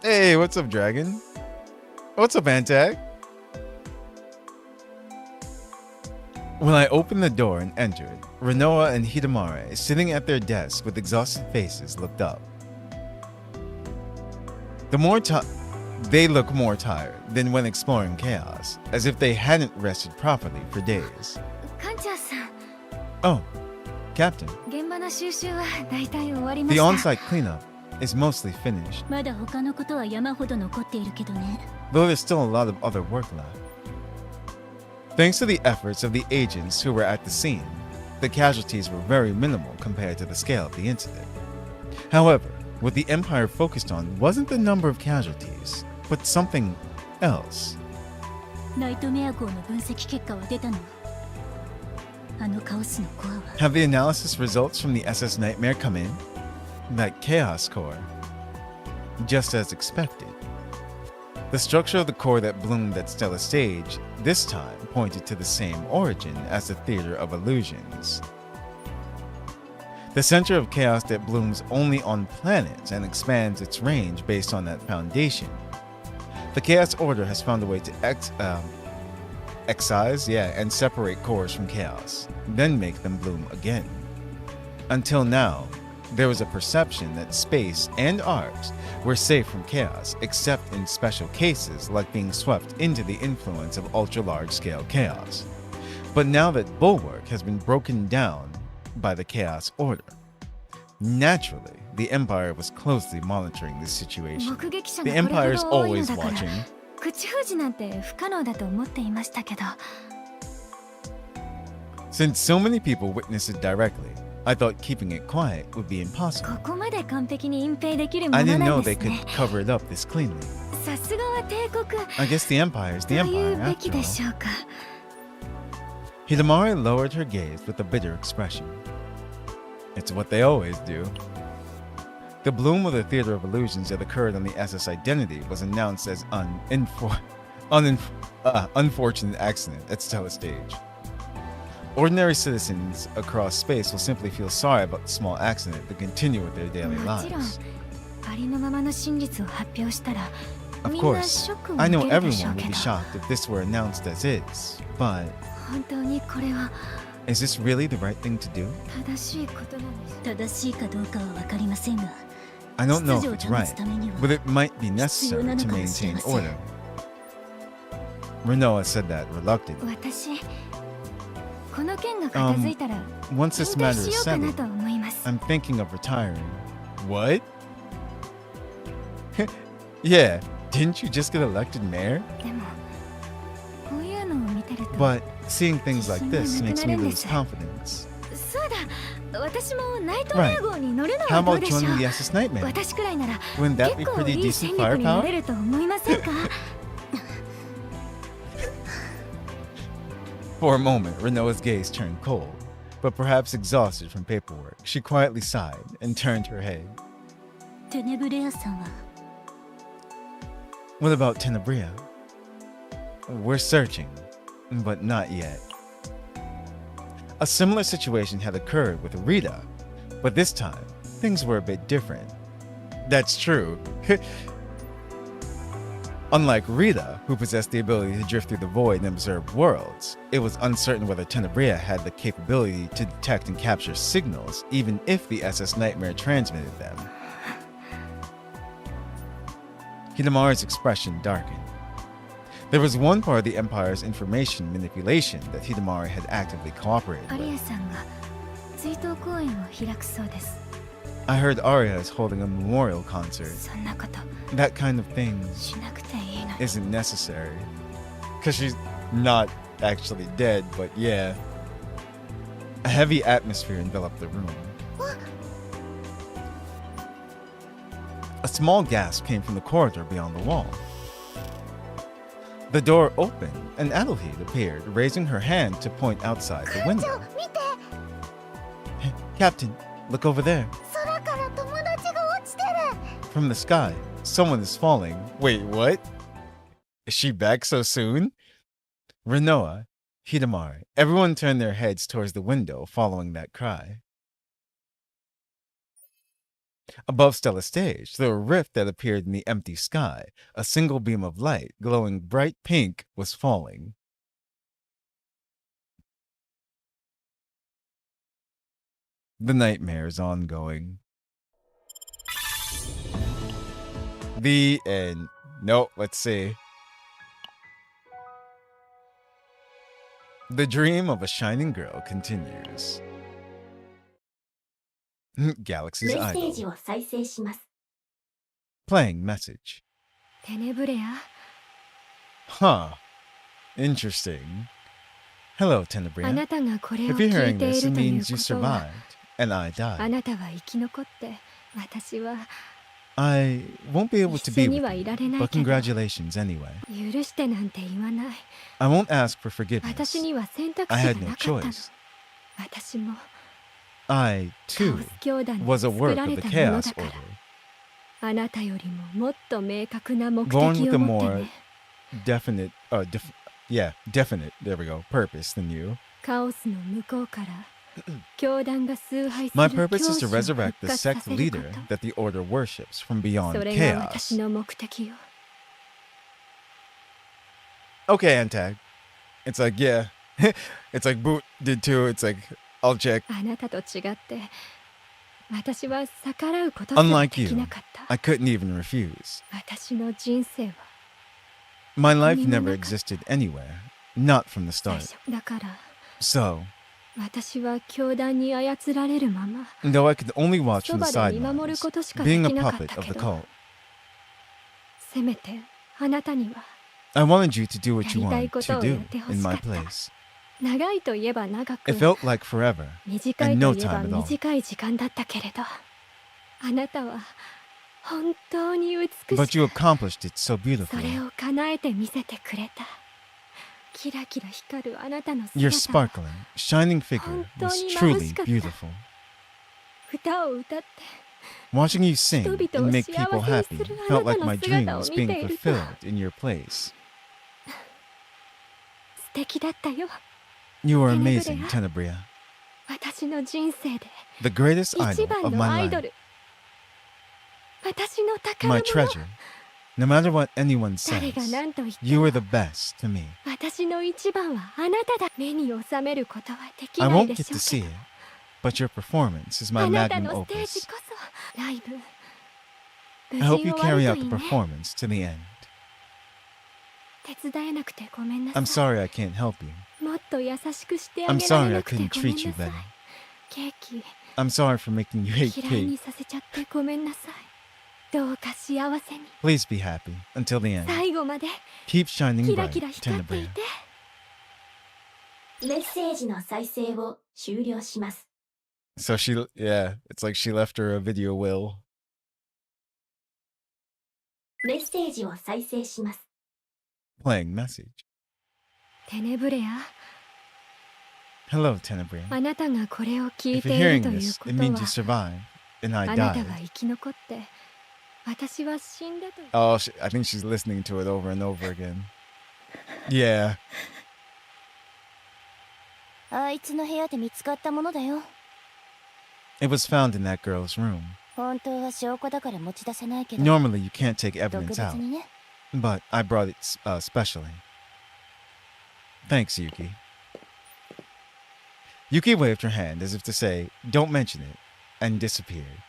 S1: Hey, what's up, Dragon? What's up, Antag? When I opened the door and entered, Rinoa and Hidamare, sitting at their desks with exhausted faces, looked up. They look more tired than when exploring chaos, as if they hadn't rested properly for days.
S4: 館長さん、
S1: Oh, Captain.
S4: 現場の収集は大体終わりま
S1: The
S4: した。
S1: on-site cleanup is mostly finished,
S4: まだ他のことは山ほど残っているけどね。
S1: though there's still a lot of other work left. Thanks to the efforts of the agents who were at the scene, the casualties were very minimal compared to the scale of the incident. However, what the Empire focused on wasn't the number of casualties, but something else.
S4: ナイトメア号の分析結果は出たの？あのカオスのコアは
S1: Have the analysis results from the SS Nightmare come in? That Chaos Core. Just as expected. The structure of the core that bloomed at Stella Stage this time pointed to the same origin as the Theater of Illusions. The center of chaos that blooms only on planets and expands its range based on that foundation. The Chaos Order has found a way to excise, and separate cores from chaos, then make them bloom again. Until now, there was a perception that space and arcs were safe from chaos, except in special cases like being swept into the influence of ultra-large-scale chaos. But now that Bulwark has been broken down by the Chaos Order, naturally, the Empire was closely monitoring this situation.
S4: 目撃者
S1: The
S4: がこ
S1: Empire
S4: れ
S1: is
S4: ほど多いの
S1: always
S4: だから
S1: watching.
S4: 口封じなんて不可能だと思っていましたけど。
S1: Since so many people witnessed it directly, I thought keeping it quiet would be
S4: こ
S1: impossible.
S4: こまで完璧に隠蔽できるも
S1: I
S4: の
S1: didn't
S4: な
S1: know
S4: んで
S1: they
S4: す
S1: could
S4: ね。
S1: cover it up this cleanly.
S4: さすがは帝国
S1: I guess the Empire is
S4: と
S1: the
S4: い
S1: Empire
S4: うべき
S1: after
S4: で
S1: all.
S4: しょうか。
S1: Hidamari lowered her gaze with a bitter expression. It's what they always do. The bloom of the Theater of Illusions that occurred on the SS Identity was announced as unfortunate accident at Stella Stage. Ordinary citizens across space will simply feel sorry about the small accident to continue with their daily
S4: もちろん
S1: lives.
S4: ありのままの真実を発表したら
S1: Of
S4: みんな
S1: course,
S4: ショックを
S1: I
S4: 受
S1: know
S4: けるでしょ
S1: everyone
S4: う
S1: would
S4: け
S1: be
S4: ど
S1: shocked if this were announced as is, but
S4: 本当にこれは
S1: is this really the right thing to do?
S4: 正しいことなんです。
S7: 正しいかどうかは分かりませんが
S1: I don't know
S7: 秩
S1: if
S7: 序
S1: it's
S7: を保
S1: right,
S7: つためには
S1: but it might be
S7: 必要
S1: necessary
S7: なの
S1: to
S7: かもしれ
S1: maintain
S7: ません。
S1: order. Rinoa said that reluctantly.
S4: 私この件が片付いたら
S1: Once
S4: 引
S1: this
S4: 退
S1: matter
S4: し
S1: is
S4: ようかな
S1: settled,
S4: と思います。
S1: I'm thinking of retiring. What? Yeah, didn't you just get elected mayor?
S4: でもこういうのを見てると
S1: But seeing things like this makes me lose
S4: 自信
S1: confidence.
S4: そうだ私もナイトメア号に乗るの
S1: How
S4: はどう
S1: about
S4: でしょう
S1: joining the SS Nightmare?
S4: 私くらいなら
S1: Wouldn't that be
S4: 結構
S1: pretty
S4: いい
S1: decent
S4: 戦力にな
S1: firepower?
S4: れると思いませんか
S1: For a moment, Renoa's gaze turned cold, but perhaps exhausted from paperwork, she quietly sighed and turned her head.
S7: テネブレアさんは
S1: What about Tenebria? We're searching, but not yet. A similar situation had occurred with Rita, but this time, things were a bit different. That's true. Unlike Rita, who possessed the ability to drift through the void and observe worlds, it was uncertain whether Tenebria had the capability to detect and capture signals, even if the SS Nightmare transmitted them. Hidamari's expression darkened. There was one part of the Empire's information manipulation that Hidamari had actively cooperated
S4: アリ
S1: with.
S4: アさんが追悼公演を開くそうです
S1: I heard Arya is holding a memorial concert.
S4: そんなこと
S1: That kind of thing
S4: しなくていいの
S1: isn't necessary. Because she's not actually dead, but yeah. A heavy atmosphere enveloped the room. A small gasp came from the corridor beyond the wall. The door opened, and Adelheid appeared, raising her hand to point outside the
S2: ちょ
S1: window.
S2: 見て
S1: Captain, look over there.
S2: 空から友達が落ちてる
S1: From the sky, someone is falling. Wait, what? Is she back so soon? Renoa, Hidamari, everyone turned their heads towards the window following that cry. Above Stella's stage, through a rift that appeared in the empty sky, a single beam of light, glowing bright pink, was falling. The nightmare is ongoing. The end. No, let's see. The dream of a shining girl continues.
S7: メ
S1: Galaxy's
S7: ッセー
S1: Idol.
S7: ジを再生します
S1: Playing message.
S4: テネブレア
S1: Huh. Interesting. Hello,
S4: あ
S1: Tenebria.
S4: なたがこれを
S1: If
S4: 聞
S1: you're
S4: い
S1: hearing
S4: てい
S1: this,
S4: る
S1: it
S4: という
S1: means you
S4: ことは
S1: survived, and I
S4: あ
S1: died.
S4: なたは生き残って私は
S1: I won't be able to
S4: 一
S1: be
S4: 緒に
S1: with
S4: はい
S1: you,
S4: られない
S1: but
S4: けど
S1: congratulations anyway.
S4: 許してなんて言わない
S1: I won't ask for forgiveness.
S4: 私には選択
S1: I
S4: 肢
S1: had
S4: が
S1: no
S4: なかったの
S1: choice.
S4: 私も
S1: I,
S4: カオ
S1: too,
S4: ス教団に
S1: was a
S4: 作
S1: work
S4: ら
S1: of
S4: れ
S1: the
S4: たもの
S1: Chaos
S4: だから
S1: Order,
S4: あなたよりももっと明確な目
S1: born
S4: 的
S1: with
S4: を
S1: a
S4: 持って
S1: more
S4: ね
S1: definite, definite, there we go, purpose than you.
S4: カオスの向こうから教団が崇拝す
S1: My
S4: る
S1: purpose
S4: 教
S1: is to
S4: 師を
S1: resurrect
S4: 復
S1: the
S4: 活さ
S1: sect
S4: せるこ
S1: leader
S4: と
S1: that the Order worships from beyond
S4: それが
S1: chaos.
S4: 私の目的よ
S1: Okay, Antag. It's like, yeah. It's like Boot did too. It's like, I'll check.
S4: あなたと違って私は逆らうことすら
S1: Unlike
S4: でき
S1: you,
S4: なかった
S1: I couldn't even refuse.
S4: 私の人生は
S1: My life
S4: Ni
S1: never
S4: naka.
S1: existed anywhere, not from the
S4: 最
S1: start.
S4: 初だから
S1: So,
S4: 私は教団に操られるまま
S1: though I could only watch
S4: そ
S1: from the
S4: ばで見守る
S1: sidelines,
S4: ことしかで
S1: being
S4: き
S1: a
S4: なかっ
S1: puppet
S4: た
S1: of
S4: け
S1: the
S4: ど
S1: cult,
S4: せめてあなたには
S1: I wanted you to do what you
S4: やりたい
S1: wanted
S4: こと
S1: to
S4: をや
S1: do
S4: ってほ
S1: in
S4: しか
S1: my
S4: った
S1: place. 長い
S4: 長いといえば長く
S1: It felt like forever,
S4: 短い
S1: and
S4: と
S1: no
S4: いえば
S1: time at all.
S4: 短い時間だったけれどあなたは本当に美し
S1: But
S4: く
S1: you accomplished it so
S4: そ
S1: beautifully.
S4: れを叶えて見せてくれたキラキラ光るあなたの
S1: Your
S4: 姿は
S1: sparkling, shining figure was
S4: 本当に
S1: truly
S4: 眩しかった。
S1: beautiful.
S4: 歌を歌って
S1: Watching you sing
S4: 人々を
S1: and make
S4: 幸
S1: people
S4: せに
S1: happy
S4: するあな
S1: felt
S4: た
S1: like
S4: の
S1: my
S4: 姿
S1: dream
S4: を
S1: was
S4: 見
S1: being
S4: ていると
S1: fulfilled in your place.
S4: 素敵だったよ
S1: You are
S4: Tenebria.
S1: amazing, Tenebria.
S4: 私の人生で
S1: The greatest
S4: 一
S1: idol
S4: 番
S1: of
S4: の
S1: my
S4: アイ
S1: life.
S4: ドル私の宝
S1: My
S4: 物
S1: treasure. No matter what anyone
S4: 誰
S1: says,
S4: が何と言って
S1: you
S4: も
S1: are the best to me.
S4: 私の一番はあなただ目に収めることはでき
S1: I
S4: ない
S1: won't
S4: で
S1: get
S4: しょ
S1: to
S4: う
S1: see
S4: け
S1: it,
S4: ど
S1: but your performance is my
S4: あなた
S1: magnum
S4: のステー
S1: opus.
S4: ジこそライブ無
S1: I
S4: 事
S1: hope you
S4: 終わ
S1: carry
S4: る
S1: out
S4: とい
S1: the
S4: いね
S1: performance to the end.
S4: 手伝えなくてごめんなさ
S1: I'm
S4: い
S1: sorry I can't help you.
S4: もっと優しくしてあ
S1: I'm
S4: げられ
S1: sorry I
S4: なくて
S1: couldn't
S4: ごめ
S1: treat
S4: ん
S1: you
S4: なさい
S1: better.
S4: ケーキ
S1: I'm sorry for making you hate
S4: 嫌い
S1: cake.
S4: にさせちゃってごめんなさいどうか幸せに
S1: Please be happy until the end.
S4: 最後まで
S1: Keep shining
S4: キラ
S1: bright,
S4: キラ光ってい
S1: Tenebria.
S4: て
S7: メッセージの再生を終了します
S1: So yeah, it's like she left her a video will.
S7: メッセージを再生します
S1: Playing message.
S4: テネブレア
S1: Hello, Tenebria.
S4: あなたがこれを聞い
S1: If
S4: て
S1: you're
S4: いる
S1: hearing
S4: という
S1: this,
S4: こ
S1: it
S4: と
S1: means you
S4: は
S1: survived, and I
S4: あなた
S1: died.
S4: が生き残って私は死んだという
S1: Oh, I think she's listening to it over and over again. Yeah.
S2: あいつの部屋で見つかったものだよ
S1: It was found in that girl's room.
S2: 本当は証拠だから持ち出せないけど
S1: Normally, you can't take
S2: 特
S1: evidence
S2: 別
S1: out,
S2: にね
S1: but I brought it specially. Thanks, Yuki. Yuki waved her hand as if to say, "Don't mention it," and disappeared.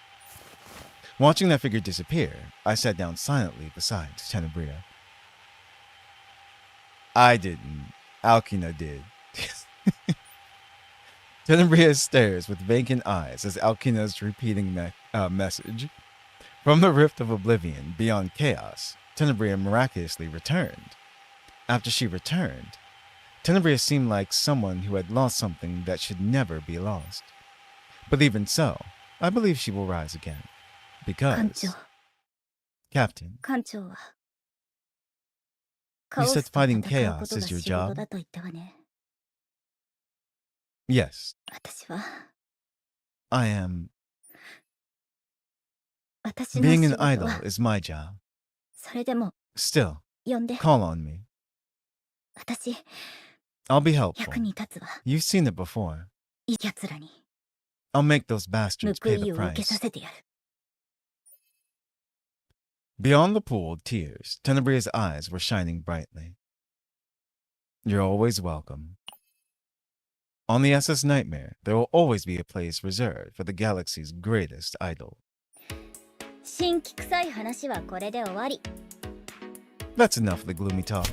S1: Watching that figure disappear, I sat down silently beside Tenebria. I didn't. Alkina did. Tenebria stares with vacant eyes as Alkina's repeating message. From the rift of oblivion beyond chaos, Tenebria miraculously returned. After she returned, Tenebria seemed like someone who had lost something that should never be lost. But even so, I believe she will rise again.
S2: 艦
S1: Because,
S2: 長
S1: Captain,
S2: 艦長は
S7: カオス
S1: said
S7: と
S1: fighting
S7: 戦うこ
S1: chaos
S7: とが
S1: is your
S7: 仕事
S1: job?
S7: だと言ったわね。
S1: Yes,
S7: 私は
S1: I am.
S7: 私の
S1: Being
S7: 仕
S1: an
S7: 事は
S1: idol is my job.
S7: それでも
S1: Still,
S7: 呼んで
S1: call on me.
S7: 私
S1: I'll be helpful.
S7: 役に立つわ。
S1: You've seen it before.
S7: いい奴らに
S1: I'll make those bastards
S7: 報
S1: pay
S7: い
S1: the
S7: を受けさ
S1: price.
S7: せてやる。
S1: Beyond the pool of tears, Tenebria's eyes were shining brightly. You're always welcome. On the SS Nightmare, there will always be a place reserved for the galaxy's greatest idol.
S7: 新規臭い話はこれで終わり。
S1: That's enough of the gloomy talk.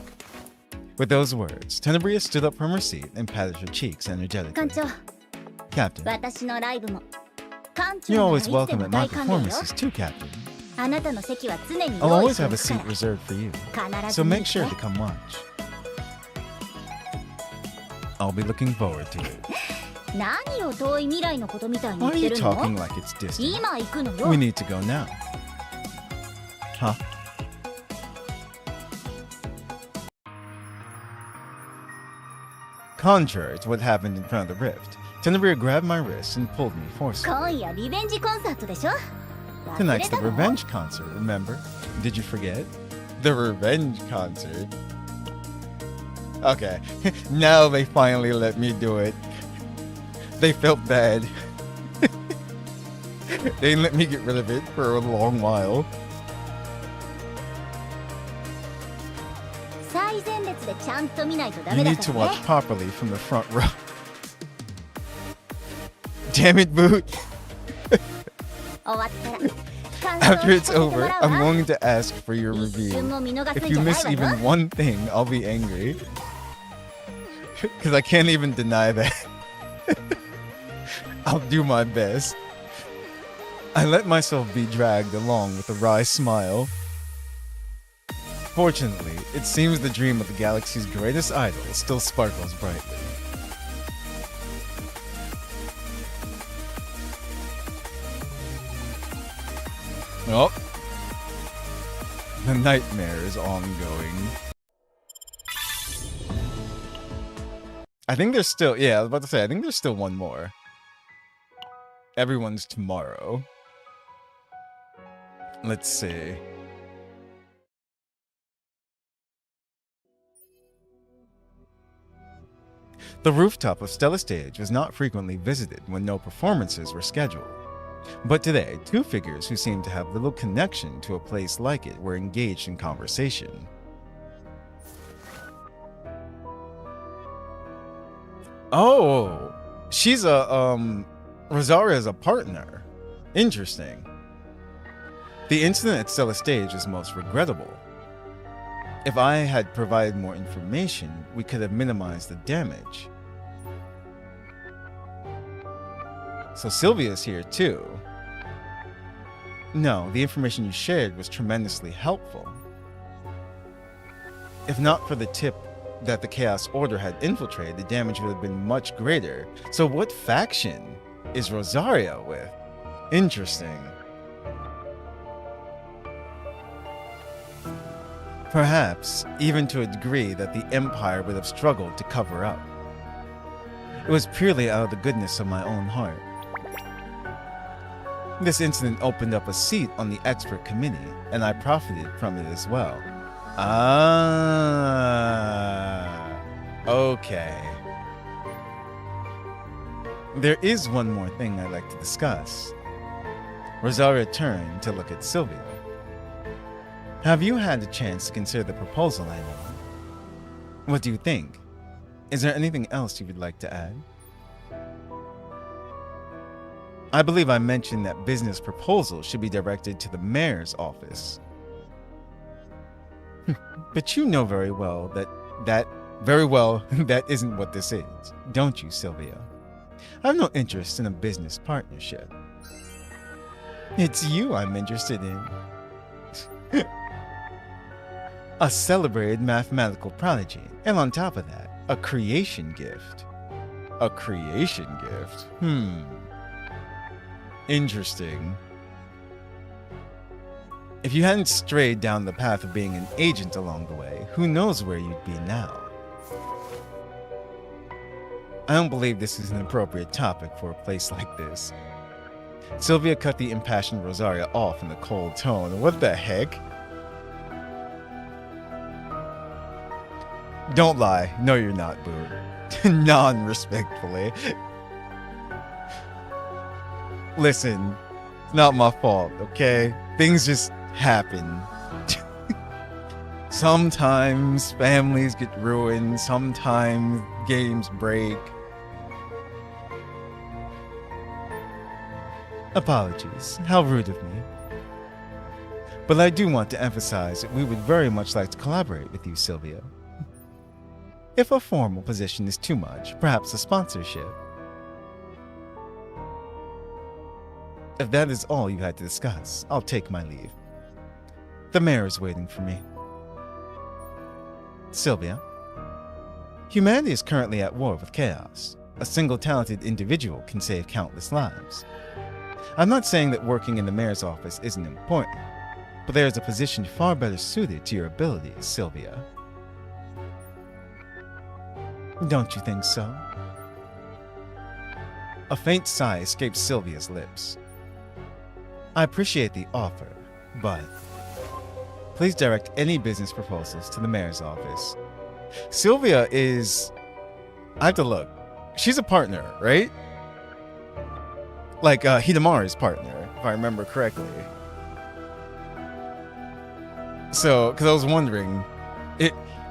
S1: With those words, Tenebria stood up from her seat and patted her cheeks
S7: 艦
S1: energetically.
S7: 長、
S1: Captain,
S7: 私のライブも。艦長
S1: you're
S7: なら
S1: always
S7: いつで
S1: welcome
S7: も
S1: at my
S7: 大歓迎よ。
S1: performances too, Captain.
S7: あなたの席は常に
S1: I'll
S7: 用意
S1: always
S7: してお
S1: have a
S7: くか
S1: seat
S7: ら。
S1: reserved for you.
S7: 必ず
S1: So
S7: 見
S1: make
S7: て
S1: sure to come watch. I'll be looking forward to it.
S7: 何を遠い未来のことみたいに言
S1: Why
S7: っ
S1: are
S7: て
S1: you
S7: るの？
S1: talking like it's distant?
S7: 今行くのよ。
S1: We need to go now. Huh? Contrary to what happened in front of the rift, Tenebria grabbed my wrist and pulled me forcefully.
S7: 今夜リベンジコンサートでしょ？忘れ
S1: Tonight's the
S7: たの？
S1: revenge concert, remember? Did you forget? The revenge concert? Okay, now they finally let me do it. They felt bad. They didn't let me get rid of it for a long while.
S7: 最前列でちゃんと見ないとダ
S1: You
S7: メだ
S1: need
S7: か
S1: to
S7: ら
S1: watch
S7: ね。
S1: properly from the front row. Damn it, Boot.
S7: 終わったら。感想を
S1: After it's
S7: 聞かせても
S1: over,
S7: らう
S1: I'm
S7: わ。
S1: going to ask for your
S7: 一瞬
S1: review.
S7: も見逃す
S1: If
S7: ん
S1: you
S7: じゃない
S1: miss
S7: わよ。
S1: even one thing, I'll be angry. Because I can't even deny that. I'll do my best. I let myself be dragged along with a wry smile. Fortunately, it seems the dream of the galaxy's greatest idol still sparkles brightly. Oh. The nightmare is ongoing. I think there's still, yeah, I was about to say, I think there's still one more. Everyone's tomorrow. Let's see. The rooftop of Stella Stage was not frequently visited when no performances were scheduled. But today, two figures who seemed to have little connection to a place like it were engaged in conversation. Oh, she's Rosaria's a partner. Interesting. The incident at Stella Stage is most regrettable. If I had provided more information, we could have minimized the damage. So Sylvia's here too. No, the information you shared was tremendously helpful. If not for the tip that the Chaos Order had infiltrated, the damage would have been much greater. So what faction is Rosaria with? Interesting. Perhaps even to a degree that the Empire would have struggled to cover up. It was purely out of the goodness of my own heart. This incident opened up a seat on the expert committee, and I profited from it as well. Ah, okay. There is one more thing I'd like to discuss. Rosaria turned to look at Sylvia. Have you had a chance to consider the proposal I know? What do you think? Is there anything else you would like to add? I believe I mentioned that business proposals should be directed to the mayor's office. But you know very well that isn't what this is, don't you, Sylvia? I have no interest in a business partnership. It's you I'm interested in. A celebrated mathematical prodigy, and on top of that, a creation gift. A creation gift? Interesting. If you hadn't strayed down the path of being an agent along the way, who knows where you'd be now? I don't believe this is an appropriate topic for a place like this. Sylvia cut the impassioned Rosaria off in a cold tone. What the heck? Don't lie. No, you're not, Boo. Non-respectfully. Listen, it's not my fault, okay? Things just happen. Sometimes families get ruined, sometimes games break. Apologies, how rude of me. But I do want to emphasize that we would very much like to collaborate with you, Sylvia. If a formal position is too much, perhaps a sponsorship. If that is all you had to discuss, I'll take my leave. The mayor is waiting for me. Sylvia, humanity is currently at war with chaos. A single talented individual can save countless lives. I'm not saying that working in the mayor's office isn't important, but there is a position far better suited to your abilities, Sylvia. Don't you think so? A faint sigh escaped Sylvia's lips. I appreciate the offer, but please direct any business proposals to the mayor's office. Sylvia is... I have to look. She's a partner, right? Like Hidamari's partner, if I remember correctly. So, because I was wondering,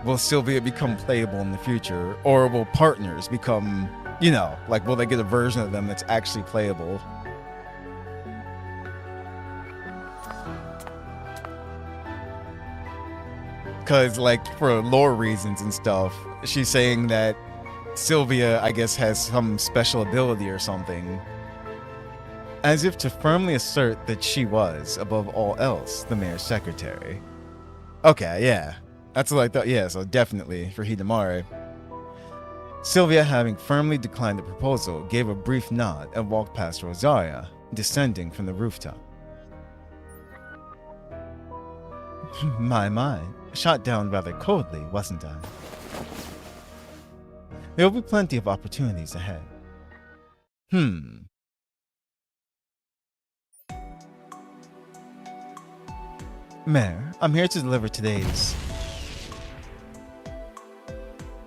S1: will Sylvia become playable in the future? Or will partners become, you know, like will they get a version of them that's actually playable? Because, like, for lore reasons and stuff, she's saying that Sylvia, I guess, has some special ability or something. As if to firmly assert that she was, above all else, the mayor's secretary. Okay, yeah. That's what I thought. Yeah, so definitely for Hidamari. Sylvia, having firmly declined the proposal, gave a brief nod and walked past Rosaria, descending from the rooftop. My. Shot down rather coldly, wasn't I? There will be plenty of opportunities ahead. Mayor, I'm here to deliver today's...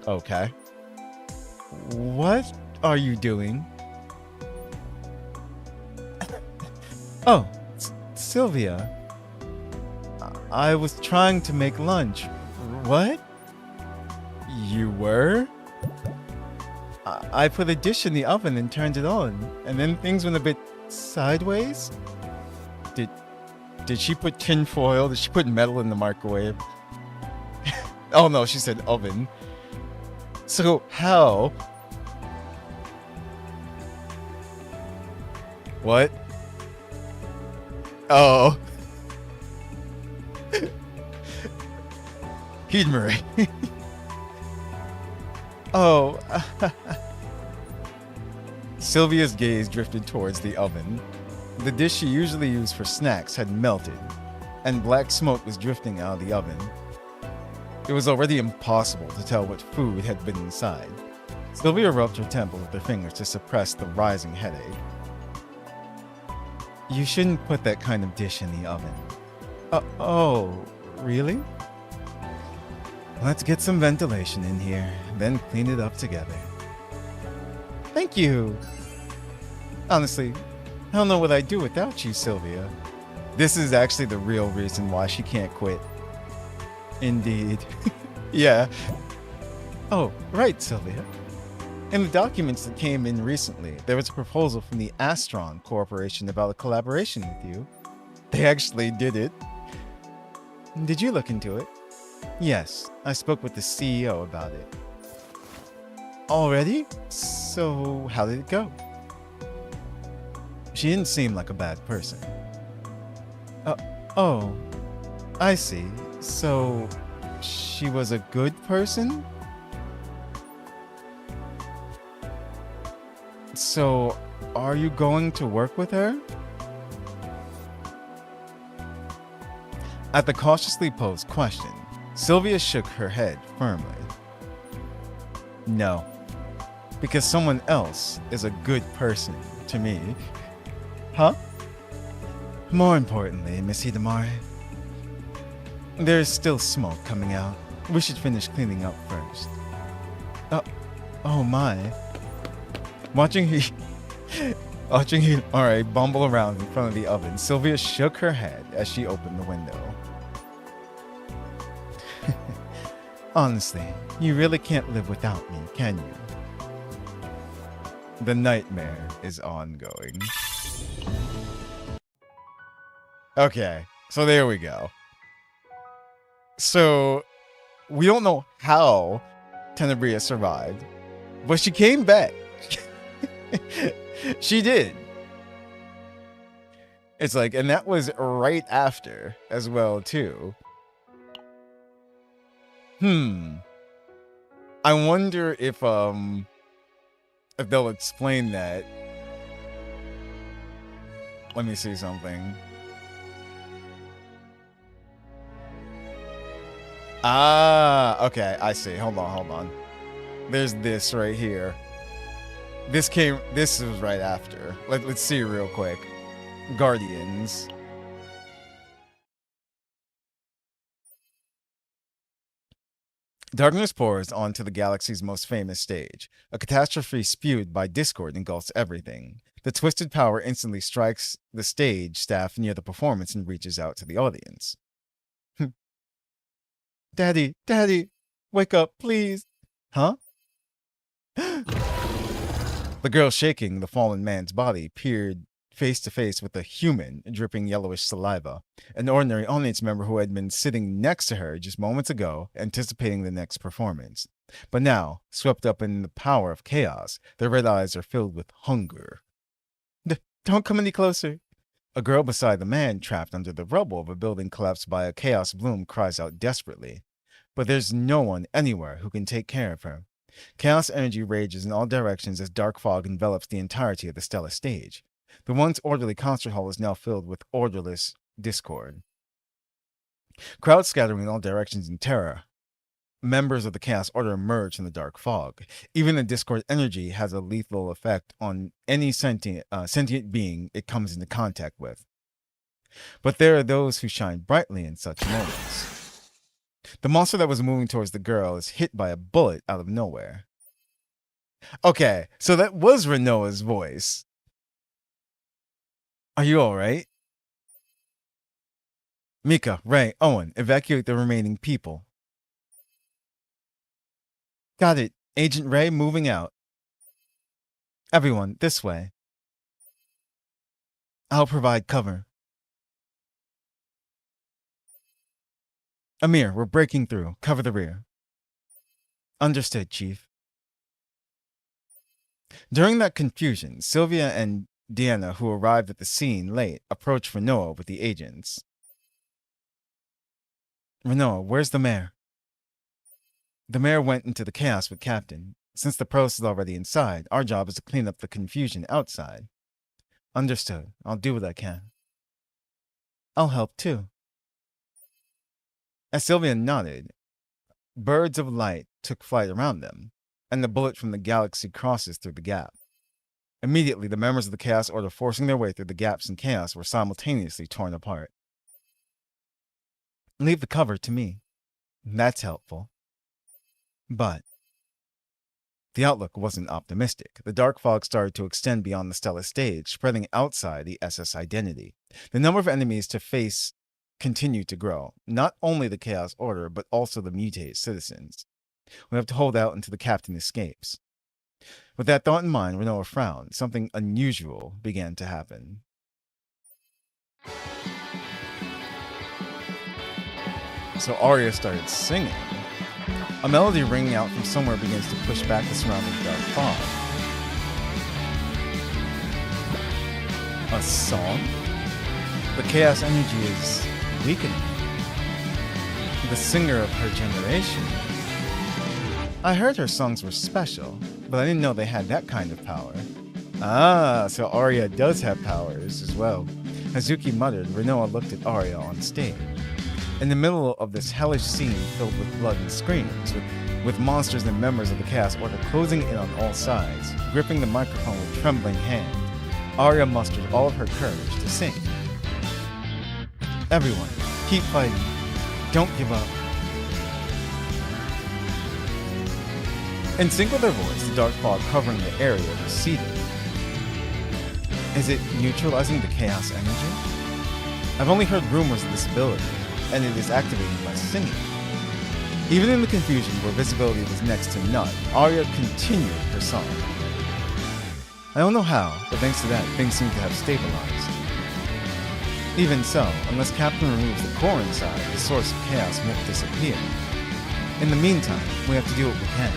S1: Okay. What are you doing? Oh, Sylvia. I was trying to make lunch. What? You were? I put a dish in the oven and turned it on, and then things went a bit sideways? Did she put tin foil? Did she put metal in the microwave? Oh no, she said oven. So how? What? Oh. Hidamari. Oh. Sylvia's gaze drifted towards the oven. The dish she usually used for snacks had melted, and black smoke was drifting out of the oven. It was already impossible to tell what food had been inside. Sylvia rubbed her temple with her fingers to suppress the rising headache. You shouldn't put that kind of dish in the oven. Oh, really? Let's get some ventilation in here, then clean it up together. Thank you! Honestly, I don't know what I'd do without you, Sylvia. This is actually the real reason why she can't quit. Indeed. Yeah. Oh, right, Sylvia. In the documents that came in recently, there was a proposal from the Astron Corporation about a collaboration with you. They actually did it. Did you look into it? Yes, I spoke with the CEO about it. Already? So, how did it go? She didn't seem like a bad person. Oh, I see. So, she was a good person? So, are you going to work with her? At the cautiously posed question, Sylvia shook her head firmly. No, because someone else is a good person to me. Huh? More importantly, Miss Hidamari, there's still smoke coming out. We should finish cleaning up first. Oh my. Watching Hidamari bumble around in front of the oven, Sylvia shook her head as she opened the window. Honestly, you really can't live without me, can you? The nightmare is ongoing. Okay, so there we go. So, we don't know how Tenebria survived, but she came back. She did. It's like, and that was right after as well, too. I wonder if they'll explain that. Let me see something. Ah, okay, I see. Hold on. There's this right here. This was right after. Let's see real quick. Guardians. Darkness pours onto the galaxy's most famous stage. A catastrophe spewed by discord engulfs everything. The twisted power instantly strikes the stage staff near the performance and reaches out to the audience. Daddy, wake up, please. Huh? The girl shaking the fallen man's body peered face to face with a human dripping yellowish saliva, an ordinary audience member who had been sitting next to her just moments ago, anticipating the next performance. But now, swept up in the power of chaos, their red eyes are filled with hunger. Don't come any closer. A girl beside the man trapped under the rubble of a building collapsed by a chaos bloom cries out desperately. But there's no one anywhere who can take care of her. Chaos energy rages in all directions as dark fog envelops the entirety of the Stella stage. The once orderly concert hall is now filled with orderless discord. Crowds scattering in all directions in terror. Members of the Chaos Order emerge from the dark fog. Even the discord energy has a lethal effect on any sentient being it comes into contact with. But there are those who shine brightly in such moments. The monster that was moving towards the girl is hit by a bullet out of nowhere. Okay, so that was Rinoa's voice. Are you alright? Mika, Ray, Owen, evacuate the remaining people. Got it. Agent Ray moving out. Everyone, this way. I'll provide cover. Amir, we're breaking through. Cover the rear. Understood, Chief. During that confusion, Sylvia and Deanna, who arrived at the scene late, approached Rinoa with the agents. Rinoa, where's the mayor? The mayor went into the chaos with Captain. Since the Prost is already inside, our job is to clean up the confusion outside. Understood. I'll do what I can. I'll help too. As Sylvia nodded, birds of light took flight around them, and the bullet from the galaxy crosses through the gap. Immediately, the members of the Chaos Order forcing their way through the gaps in chaos were simultaneously torn apart. Leave the cover to me. That's helpful. But the outlook wasn't optimistic. The dark fog started to extend beyond the Stella stage, spreading outside the SS identity. The number of enemies to face continued to grow. Not only the Chaos Order, but also the mutated citizens. We have to hold out until the captain escapes. With that thought in mind, Rinoa frowned. Something unusual began to happen. So Arya started singing. A melody ringing out from somewhere begins to push back the surrounding dark fog. A song? The chaos energy is weakening. The singer of her generation. I heard her songs were special, but I didn't know they had that kind of power. Ah, so Arya does have powers as well. Hazuki muttered. Rinoa looked at Arya on stage. In the middle of this hellish scene filled with blood and screams, with monsters and members of the Chaos Order closing in on all sides, gripping the microphone with trembling hand, Arya mustered all of her courage to sing. Everyone, keep fighting. Don't give up. In sync with her voice, the dark fog covering the area receded. Is it neutralizing the chaos energy? I've only heard rumors of this ability, and it is activated by singing. Even in the confusion where visibility was next to none, Arya continued her song. I don't know how, but thanks to that, things seem to have stabilized. Even so, unless Captain removes the core inside, the source of chaos won't disappear. In the meantime, we have to do what we can.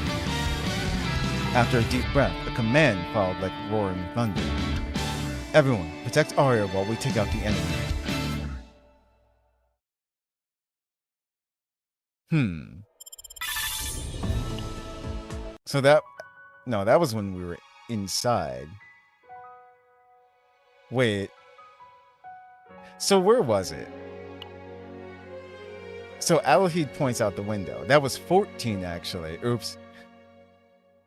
S1: After a deep breath, a command followed like roaring thunder. Everyone, protect Arya while we take out the enemy. So that was when we were inside. Wait. So where was it? So Alahid points out the window. That was 14 actually. Oops.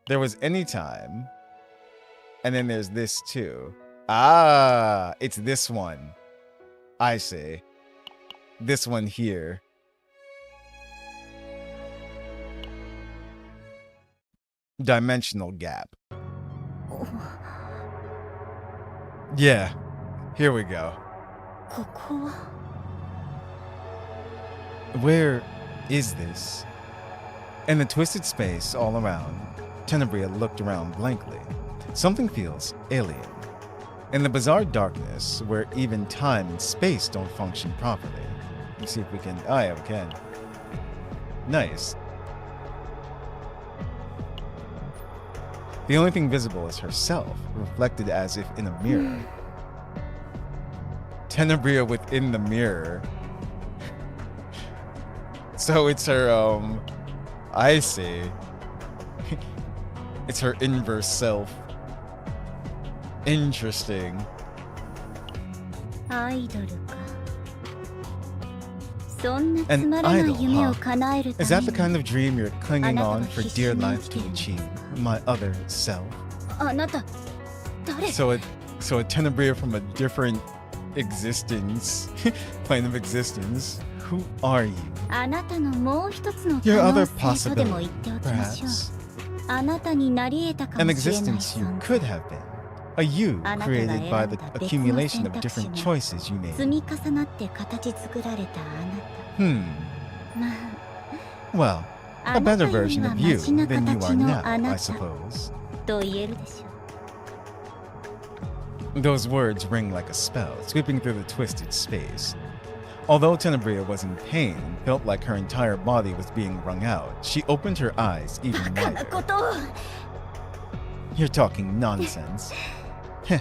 S1: There was Anytime. And then there's this too. Ah, it's this one. I see. This one here. Dimensional gap. Yeah. Here we go.
S7: ここは
S1: Where is this? In the twisted space all around, Tenebria looked around blankly. Something feels alien. In the bizarre darkness, where even time and space don't function properly. Let's see if we can... Oh yeah, we can. Nice. The only thing visible is herself, reflected as if in a mirror. Tenebria within the mirror. So it's her, I see. It's her inverse self. Interesting.
S7: アイドルかそんなつまらない夢を叶える
S1: Is
S7: た
S1: that
S7: め
S1: the
S7: に
S1: kind of dream you're clinging on for dear
S7: Anata wa
S1: life to
S7: hishou ni
S1: achieve? My other self.
S7: あなた誰
S1: So a Tenebria from a different existence, plane of existence. Who are you?
S7: あなたのもう一つの可
S1: Your
S7: 能
S1: other
S7: 性とでも言っておきましょう
S1: possibility, perhaps.
S7: あなたになり得たか
S1: An
S7: もしれない
S1: existence you
S7: 存
S1: could
S7: 在
S1: have been. A you
S7: あなたが
S1: created by the
S7: 選んだ別の
S1: accumulation
S7: 選
S1: of
S7: 択肢
S1: different
S7: が
S1: choices you
S7: 積
S1: made.
S7: み重なって形作られたあな
S1: Hmm.
S7: たまあ
S1: Well,
S7: あ
S1: a
S7: なた
S1: better
S7: より
S1: version
S7: は
S1: of
S7: マ
S1: you
S7: シな
S1: than you
S7: 形
S1: are
S7: の
S1: now,
S7: あな
S1: I
S7: た
S1: suppose.
S7: と言えるでしょう
S1: Those words ring like a spell, sweeping through the twisted space. Although Tenebria was in pain and felt like her entire body was being wrung out, she opened her eyes even
S7: バカなこ
S1: wider.
S7: とを
S1: You're talking nonsense.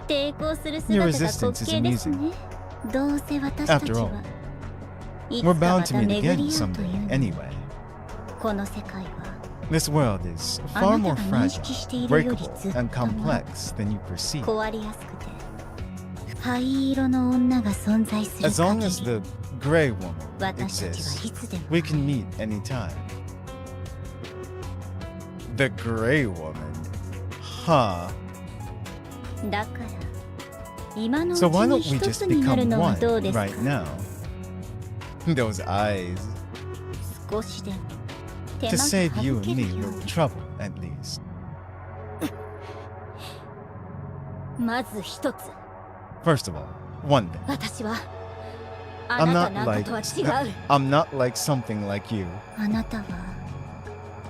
S7: 抵抗する
S1: Your
S7: 姿が滑
S1: resistance is
S7: 稽ですねどうせ私たち
S1: After all,
S7: はいつ
S1: We're
S7: かま
S1: bound to
S7: た
S1: meet
S7: 巡
S1: again
S7: り合うという
S1: someday
S7: の
S1: anyway.
S7: この世界は
S1: This world is
S7: あ
S1: far
S7: な
S1: more
S7: たが認
S1: fragile,
S7: 識しているより
S1: breakable,
S7: ずっと
S1: and
S7: 前
S1: complex than you perceive.
S7: 壊れやすくて灰色の女が存在する
S1: As long
S7: 限
S1: as
S7: り
S1: the gray woman
S7: 私たちは
S1: exists,
S7: いつでも
S1: we can meet anytime. The gray woman? Huh.
S7: だから今のうち
S1: So why
S7: に
S1: don't we
S7: 一
S1: just
S7: つになる
S1: become
S7: のは
S1: one
S7: どうですか
S1: right now? Those eyes.
S7: 少しでも手
S1: To
S7: 間が
S1: save you
S7: 省
S1: and
S7: け
S1: me
S7: るよう
S1: little
S7: に
S1: trouble, at least.
S7: まず一つ
S1: First of all, one thing.
S7: 私はあ
S1: I'm
S7: なた
S1: not
S7: なんか
S1: like
S7: とは違う
S1: I'm not like something like you.
S7: あなたは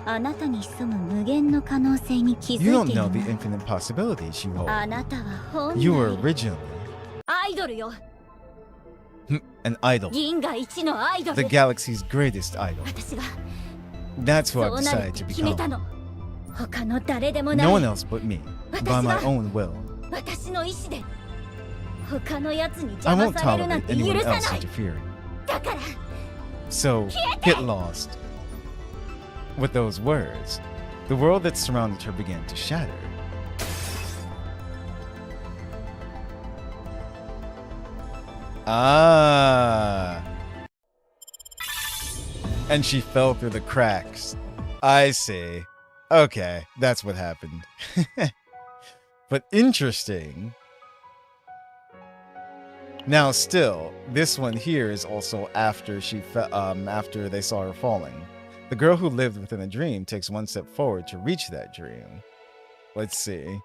S7: あなたに潜む無限の可能性に気
S1: You
S7: づ
S1: don't
S7: いてい
S1: know
S7: る
S1: the
S7: な
S1: infinite possibilities you
S7: あ
S1: hold.
S7: なたは本
S1: You were
S7: 来
S1: originally
S7: アイドルよ
S1: an idol,
S7: 銀河一のアイド
S1: the
S7: ル
S1: galaxy's greatest idol.
S7: 私が
S1: That's who
S7: そ
S1: I've
S7: うなるっ
S1: decided
S7: て
S1: to
S7: 決めた
S1: become.
S7: の他の誰でもな
S1: No one
S7: い
S1: else but me, by my own will.
S7: 私の意志で他のやつに
S1: I
S7: 邪
S1: won't
S7: 魔されるなん
S1: tolerate
S7: て許
S1: anyone
S7: さ
S1: else
S7: ない
S1: interfering.
S7: だから
S1: So, get lost. With those words, the world that surrounded her began to shatter. Ah. and she fell through the cracks. I see. Okay, that's what happened. But interesting. Now, still, this one here is also after after they saw her falling. The girl who lived within a dream takes one step forward to reach that dream. Let's see.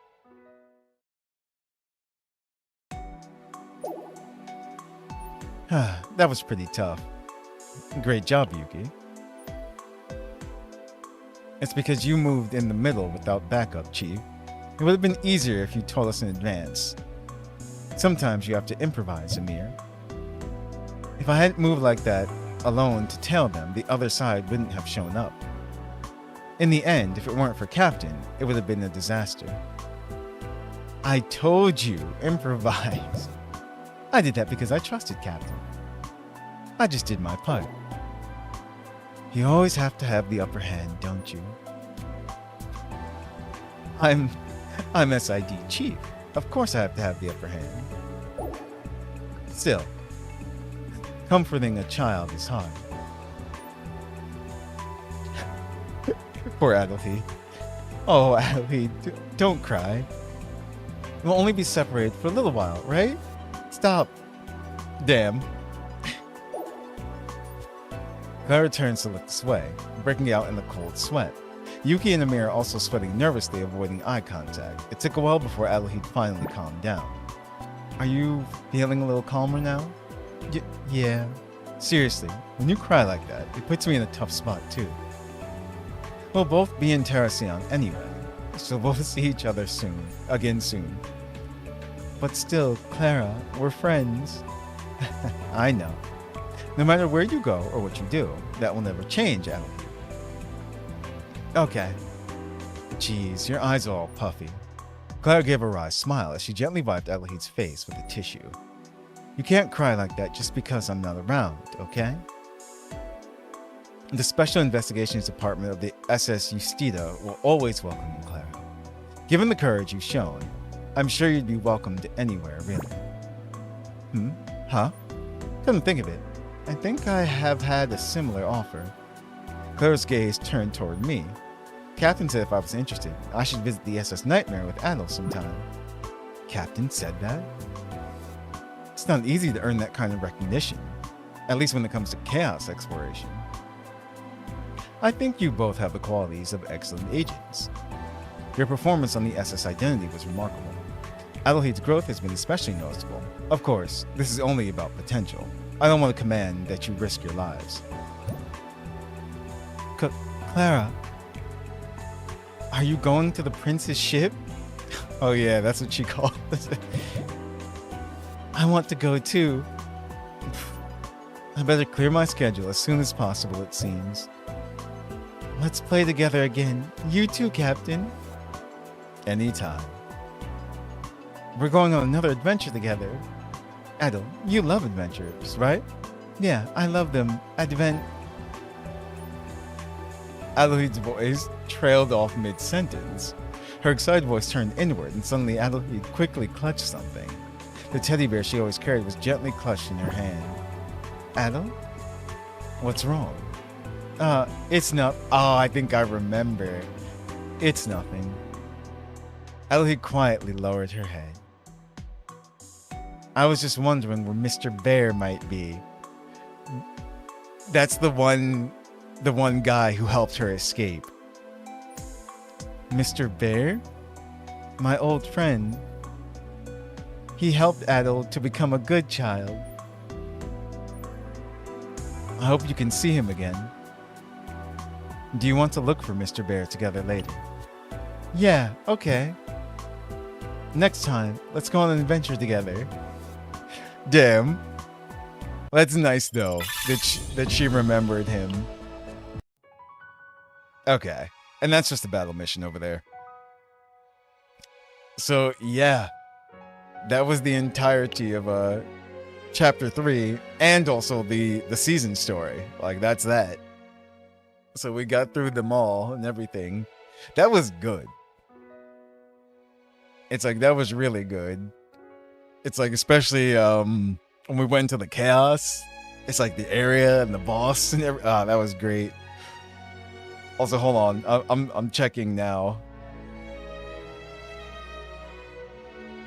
S1: That was pretty tough. Great job, Yuki. It's because you moved in the middle without backup, Chief. It would have been easier if you told us in advance. Sometimes you have to improvise, Amir. If I hadn't moved like that alone to tell them, the other side wouldn't have shown up. In the end, if it weren't for Captain, it would have been a disaster. I told you, improvise. I did that because I trusted Captain. I just did my part. You always have to have the upper hand, don't you? I'm SID Chief. Of course I have to have the upper hand. Still, comforting a child is hard. Poor Adelheid. Oh, Adelheid, don't cry. We'll only be separated for a little while, right? Stop. Damn. Clara turns to look this way, breaking out in a cold sweat. Yuki and Amir are also sweating nervously, avoiding eye contact. It took a while before Adelheid finally calmed down. Are you feeling a little calmer now? Yeah. Seriously, when you cry like that, it puts me in a tough spot too. We'll both be in Terracion anyway, so we'll see each other soon. Again soon. But still, Clara, we're friends. I know. No matter where you go or what you do, that will never change, Adelheid. Okay. Jeez, your eyes are all puffy. Clara gave a wry smile as she gently wiped Adelheid's face with a tissue. You can't cry like that just because I'm not around, okay? The Special Investigations Department of the SS Justita will always welcome you, Clara. Given the courage you've shown, I'm sure you'd be welcomed anywhere, really. Huh? Couldn't think of it. I think I have had a similar offer. Clara's gaze turned toward me. Captain said if I was interested, I should visit the SS Nightmare with Adol sometime. Captain said that? It's not easy to earn that kind of recognition, at least when it comes to chaos exploration. I think you both have the qualities of excellent agents. Your performance on the SS Identity was remarkable. Adelheid's growth has been especially noticeable. Of course, this is only about potential. I don't want to command that you risk your lives. Clara, are you going to the prince's ship? Oh yeah, that's what she called it. I want to go too. I better clear my schedule as soon as possible, it seems. Let's play together again. You too, Captain. Anytime. We're going on another adventure together. Adol, you love adventures, right? Yeah, I love them. Adelheid's voice trailed off mid-sentence. Her excited voice turned inward, and suddenly Adelheid quickly clutched something. The teddy bear she always carried was gently clutched in her hand. Adol? What's wrong? It's not. Oh, I think I remember. It's nothing. Adelheid quietly lowered her head. I was just wondering where Mr. Bear might be. That's the one guy who helped her escape. Mr. Bear? My old friend. He helped Adol to become a good child. I hope you can see him again. Do you want to look for Mr. Bear together later? Yeah, okay. Next time, let's go on an adventure together. Damn. That's nice though, that she remembered him. Okay. And that's just a battle mission over there. So, yeah. That was the entirety of chapter 3 and also the season story. Like, that's that. So we got through them all and everything. That was good. It's like, that was really good. It's like, especially when we went into the chaos It's like the area and the boss and that was great. Also, hold on. I'm checking now.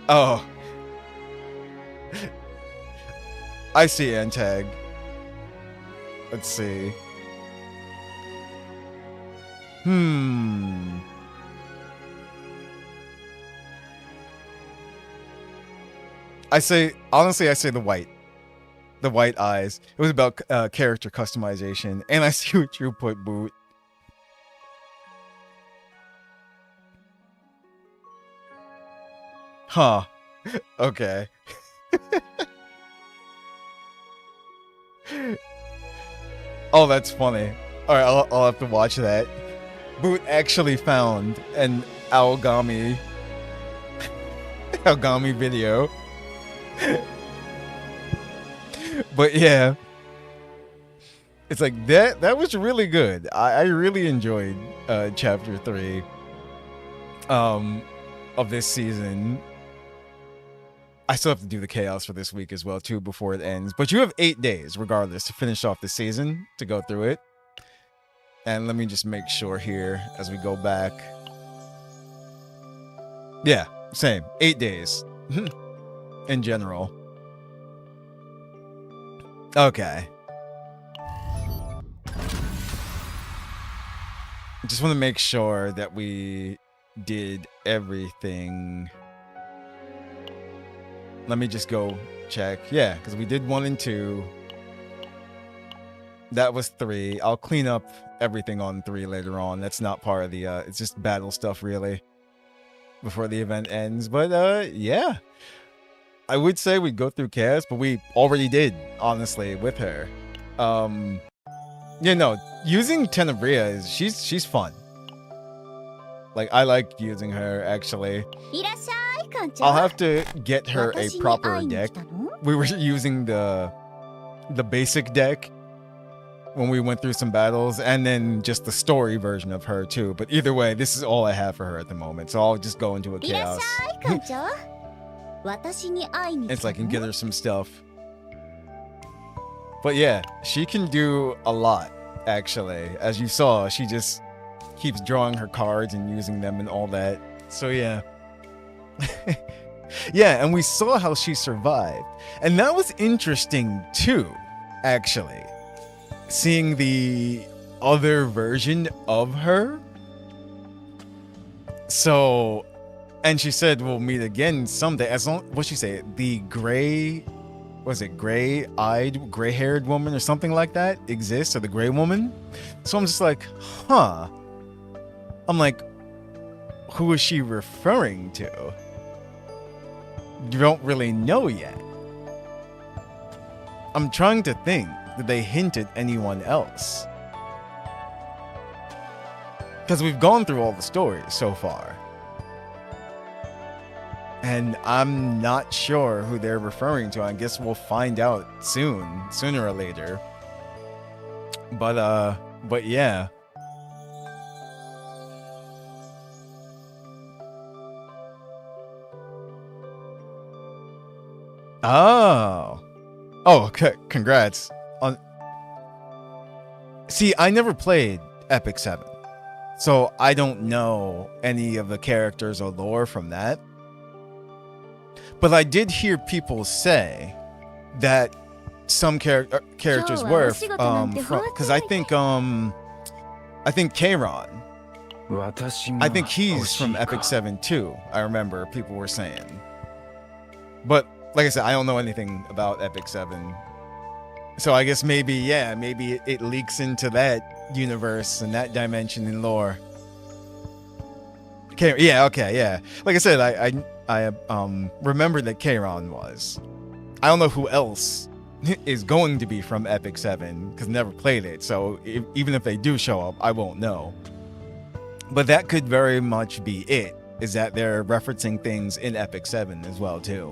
S1: Oh. I see Antag. Let's see. Honestly, I say the white. The white eyes. It was about character customization. And I see what you put, Boot. Huh. Okay. Oh, that's funny. Alright, I'll have to watch that. Boot actually found an Aogami video. But yeah. It's like that was really good. I really enjoyed chapter 3 of this season. I still have to do the chaos for this week as well too before it ends. But you have 8 days regardless to finish off the season, to go through it. And let me just make sure here as we go back. Yeah, same. 8 days in general. Okay. Just want to make sure that we did everything. Let me just go check. Yeah, because we did 1 and 2. That was 3. I'll clean up everything on 3 later on. That's not part of the it's just battle stuff really before the event ends. But yeah. I would say we'd go through Chaos, but we already did, honestly, with her. You know, using Tenebria is she's fun. Like, I like using her actually. I'll have to get her a proper deck. We were using the basic deck when we went through some battles, and then just the story version of her too. But either way, this is all I have for her at the moment, so I'll just go into a Chaos. It's like I can get her some stuff. But yeah, she can do a lot, actually. As you saw, she just keeps drawing her cards and using them and all that. So yeah. Yeah, and we saw how she survived. And that was interesting too, actually. Seeing the other version of her. So, and she said we'll meet again someday. As long, what'd she say? The gray-eyed, gray-haired woman or something like that exists, or the gray woman. So I'm just like, huh. I'm like, who is she referring to? You don't really know yet. I'm trying to think. Did they hint at anyone else? Because we've gone through all the stories so far. And I'm not sure who they're referring to. I guess we'll find out soon, sooner or later. But yeah. Oh. Oh, okay. Congrats. See, I never played Epic 7. So I don't know any of the characters or lore from that. But I did hear people say that some characters were from, because I think Kayron, I think he's from Epic 7 too. I remember people were saying. But like I said, I don't know anything about Epic 7. So I guess maybe, yeah, maybe it leaks into that universe and that dimension in lore. Okay, yeah, okay, yeah. Like I said, I remember that Kayron was. I don't know who else is going to be from Epic 7 because never played it. So even if they do show up, I won't know. But that could very much be it. Is that they're referencing things in Epic 7 as well too.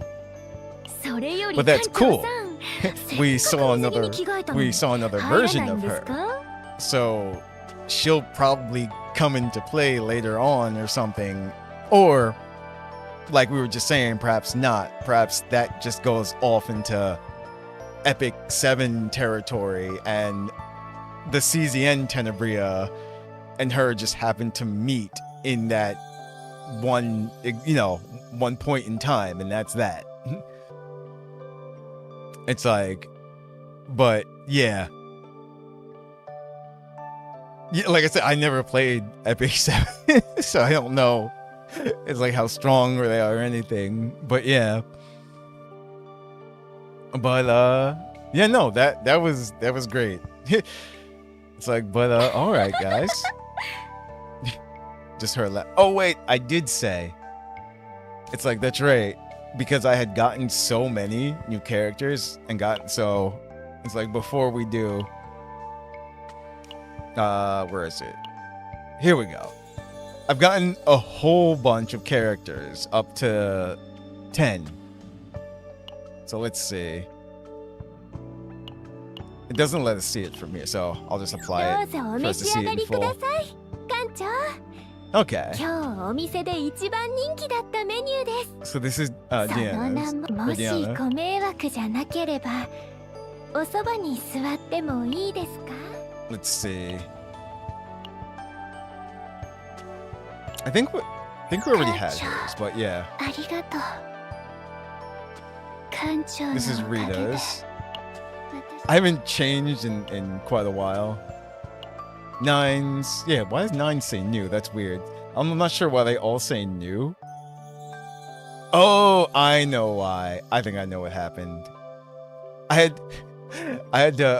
S1: But that's cool. we saw another version of her. So she'll probably come into play later on or something. Or like we were just saying, perhaps not. Perhaps that just goes off into Epic 7 territory, and the CZN Tenebria and her just happened to meet in that one, one point in time, and that's that. It's like, but yeah. Yeah, like I said, I never played Epic 7, so I don't know. It's like how strong they are or anything. But yeah. But yeah, no, that was great. It's like, but all right, guys. Just her laugh. Oh wait, I did say. It's like, that's right, because I had gotten so many new characters and so it's like, before we do, where is it? Here we go. I've gotten a whole bunch of characters up to 10. So let's see. It doesn't let us see it from here, so I'll just apply it for us to see it in full.
S2: 館長
S1: Okay.
S2: 今日お店で一番人気だったメニューです
S1: So this is
S2: その名
S1: Deanna's.
S2: もも
S1: or
S2: し
S1: Deanna.
S2: ご迷惑じゃなければおそばに座ってもいいですか
S1: Let's see. I think we already had hers, but yeah.
S2: ありがとう館長の
S1: This is
S2: おかげで
S1: Rita's.
S2: 私
S1: I haven't changed in quite a while. Nines. Yeah, why does Nine say new? That's weird. I'm not sure why they all say new. Oh, I know why. I think I know what happened. I had to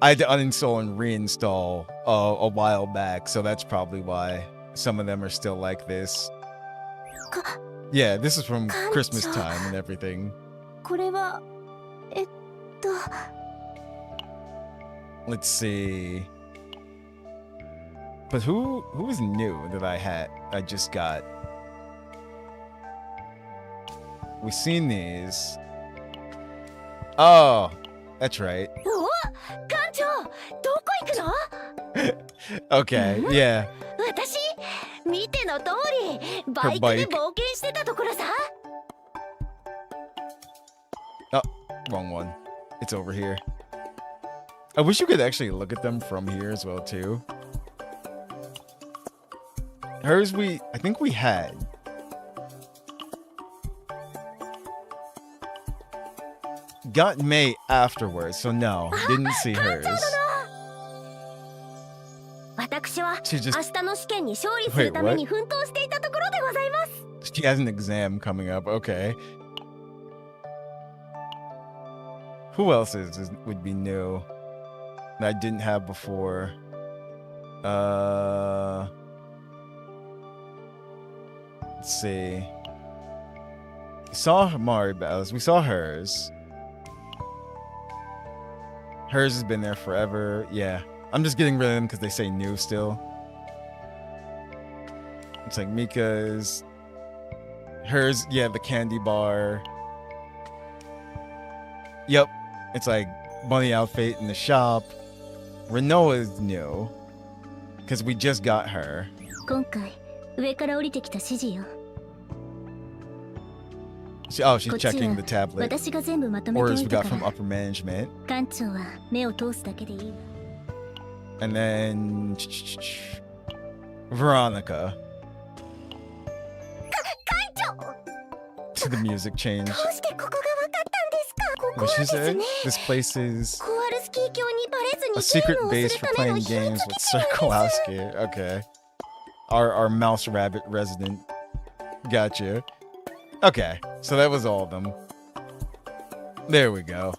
S1: uninstall and reinstall a while back, so that's probably why some of them are still like this. Yeah, this is from Christmas time and everything.
S2: これは
S1: Let's see. But who was new that I just got? We've seen these. Oh, that's right.
S2: お館長どこ行くの
S1: Okay, yeah.
S2: 私見ての通りバイクで冒険してたところさ
S1: Oh, wrong one. It's over here. I wish you could actually look at them from here as well too. Hers I think we had. Got May afterwards, so no, didn't see hers.
S2: 私は
S1: She
S2: 明
S1: just
S2: 日の試験に勝利するために奮闘していたところでございます
S1: she has an exam coming up. Okay. Who else would be new that I didn't have before? Let's see. We saw Maribel's. We saw hers. Hers has been there forever. Yeah. I'm just getting rid of them because they say new still. It's like Mika's. Hers, yeah, the candy bar. Yep. It's like bunny outfit in the shop. Renault is new. Because we just got her.
S2: 今回上から降りてきた指示よ
S1: She's
S2: こっちは
S1: checking the tablet.
S2: 私が全部まとめてお
S1: Orders
S2: い
S1: we
S2: た
S1: got
S2: か
S1: from
S2: ら
S1: upper management.
S2: 館長は目を通すだけでいいわ
S1: And then Veronica.
S2: 館長
S1: To the music change.
S2: どうしてここが分かったんですかここ
S1: What
S2: は
S1: she
S2: です
S1: say?
S2: ね
S1: This place is
S2: コアルスキー卿にバレずに
S1: a
S2: ゲー
S1: secret
S2: ムをす
S1: base
S2: る
S1: for
S2: ための
S1: playing
S2: 秘密
S1: games
S2: 基
S1: with
S2: 地なん
S1: Sir
S2: です
S1: Kowalski. Okay. Our mouse rabbit resident. Gotcha. Okay. So that was all of them. There we go.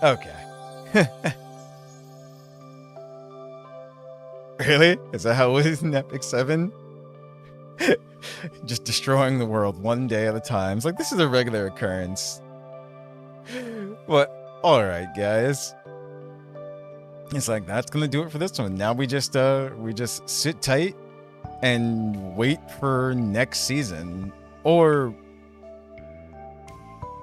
S1: Okay. Really? Is that how it is in Epic 7? Just destroying the world one day at a time. It's like, this is a regular occurrence. But, alright, guys. It's like, that's gonna do it for this one. Now we just sit tight and wait for next season. Or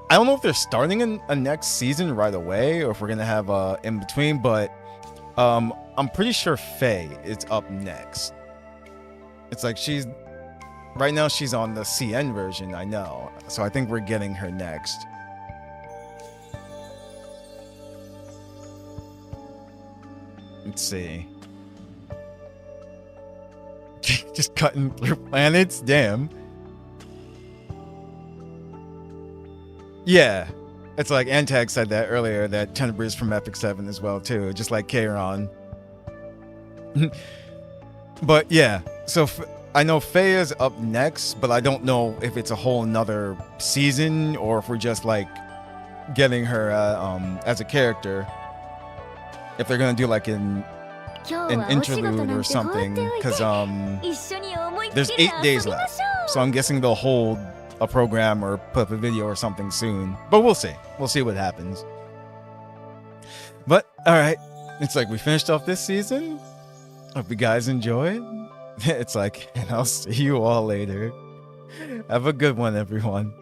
S1: I don't know if they're starting a next season right away or if we're gonna have in between, but I'm pretty sure Faye is up next. It's like she's right now she's on the CN version, I know. So I think we're getting her next. Let's see. Just cutting through planets? Damn. Yeah. It's like Antag said that earlier, that Tenebris is from Epic 7 as well, too. Just like Kairon. But yeah, so I know Feia's up next, but I don't know if it's a whole nother season or if we're just like getting her as a character. If they're gonna do like an interlude or something, because there's 8 days left, so I'm guessing they'll hold a program or put up a video or something soon. But we'll see. We'll see what happens. But all right, it's like we finished off this season. Hope you guys enjoyed. It's like, and I'll see you all later. Have a good one, everyone.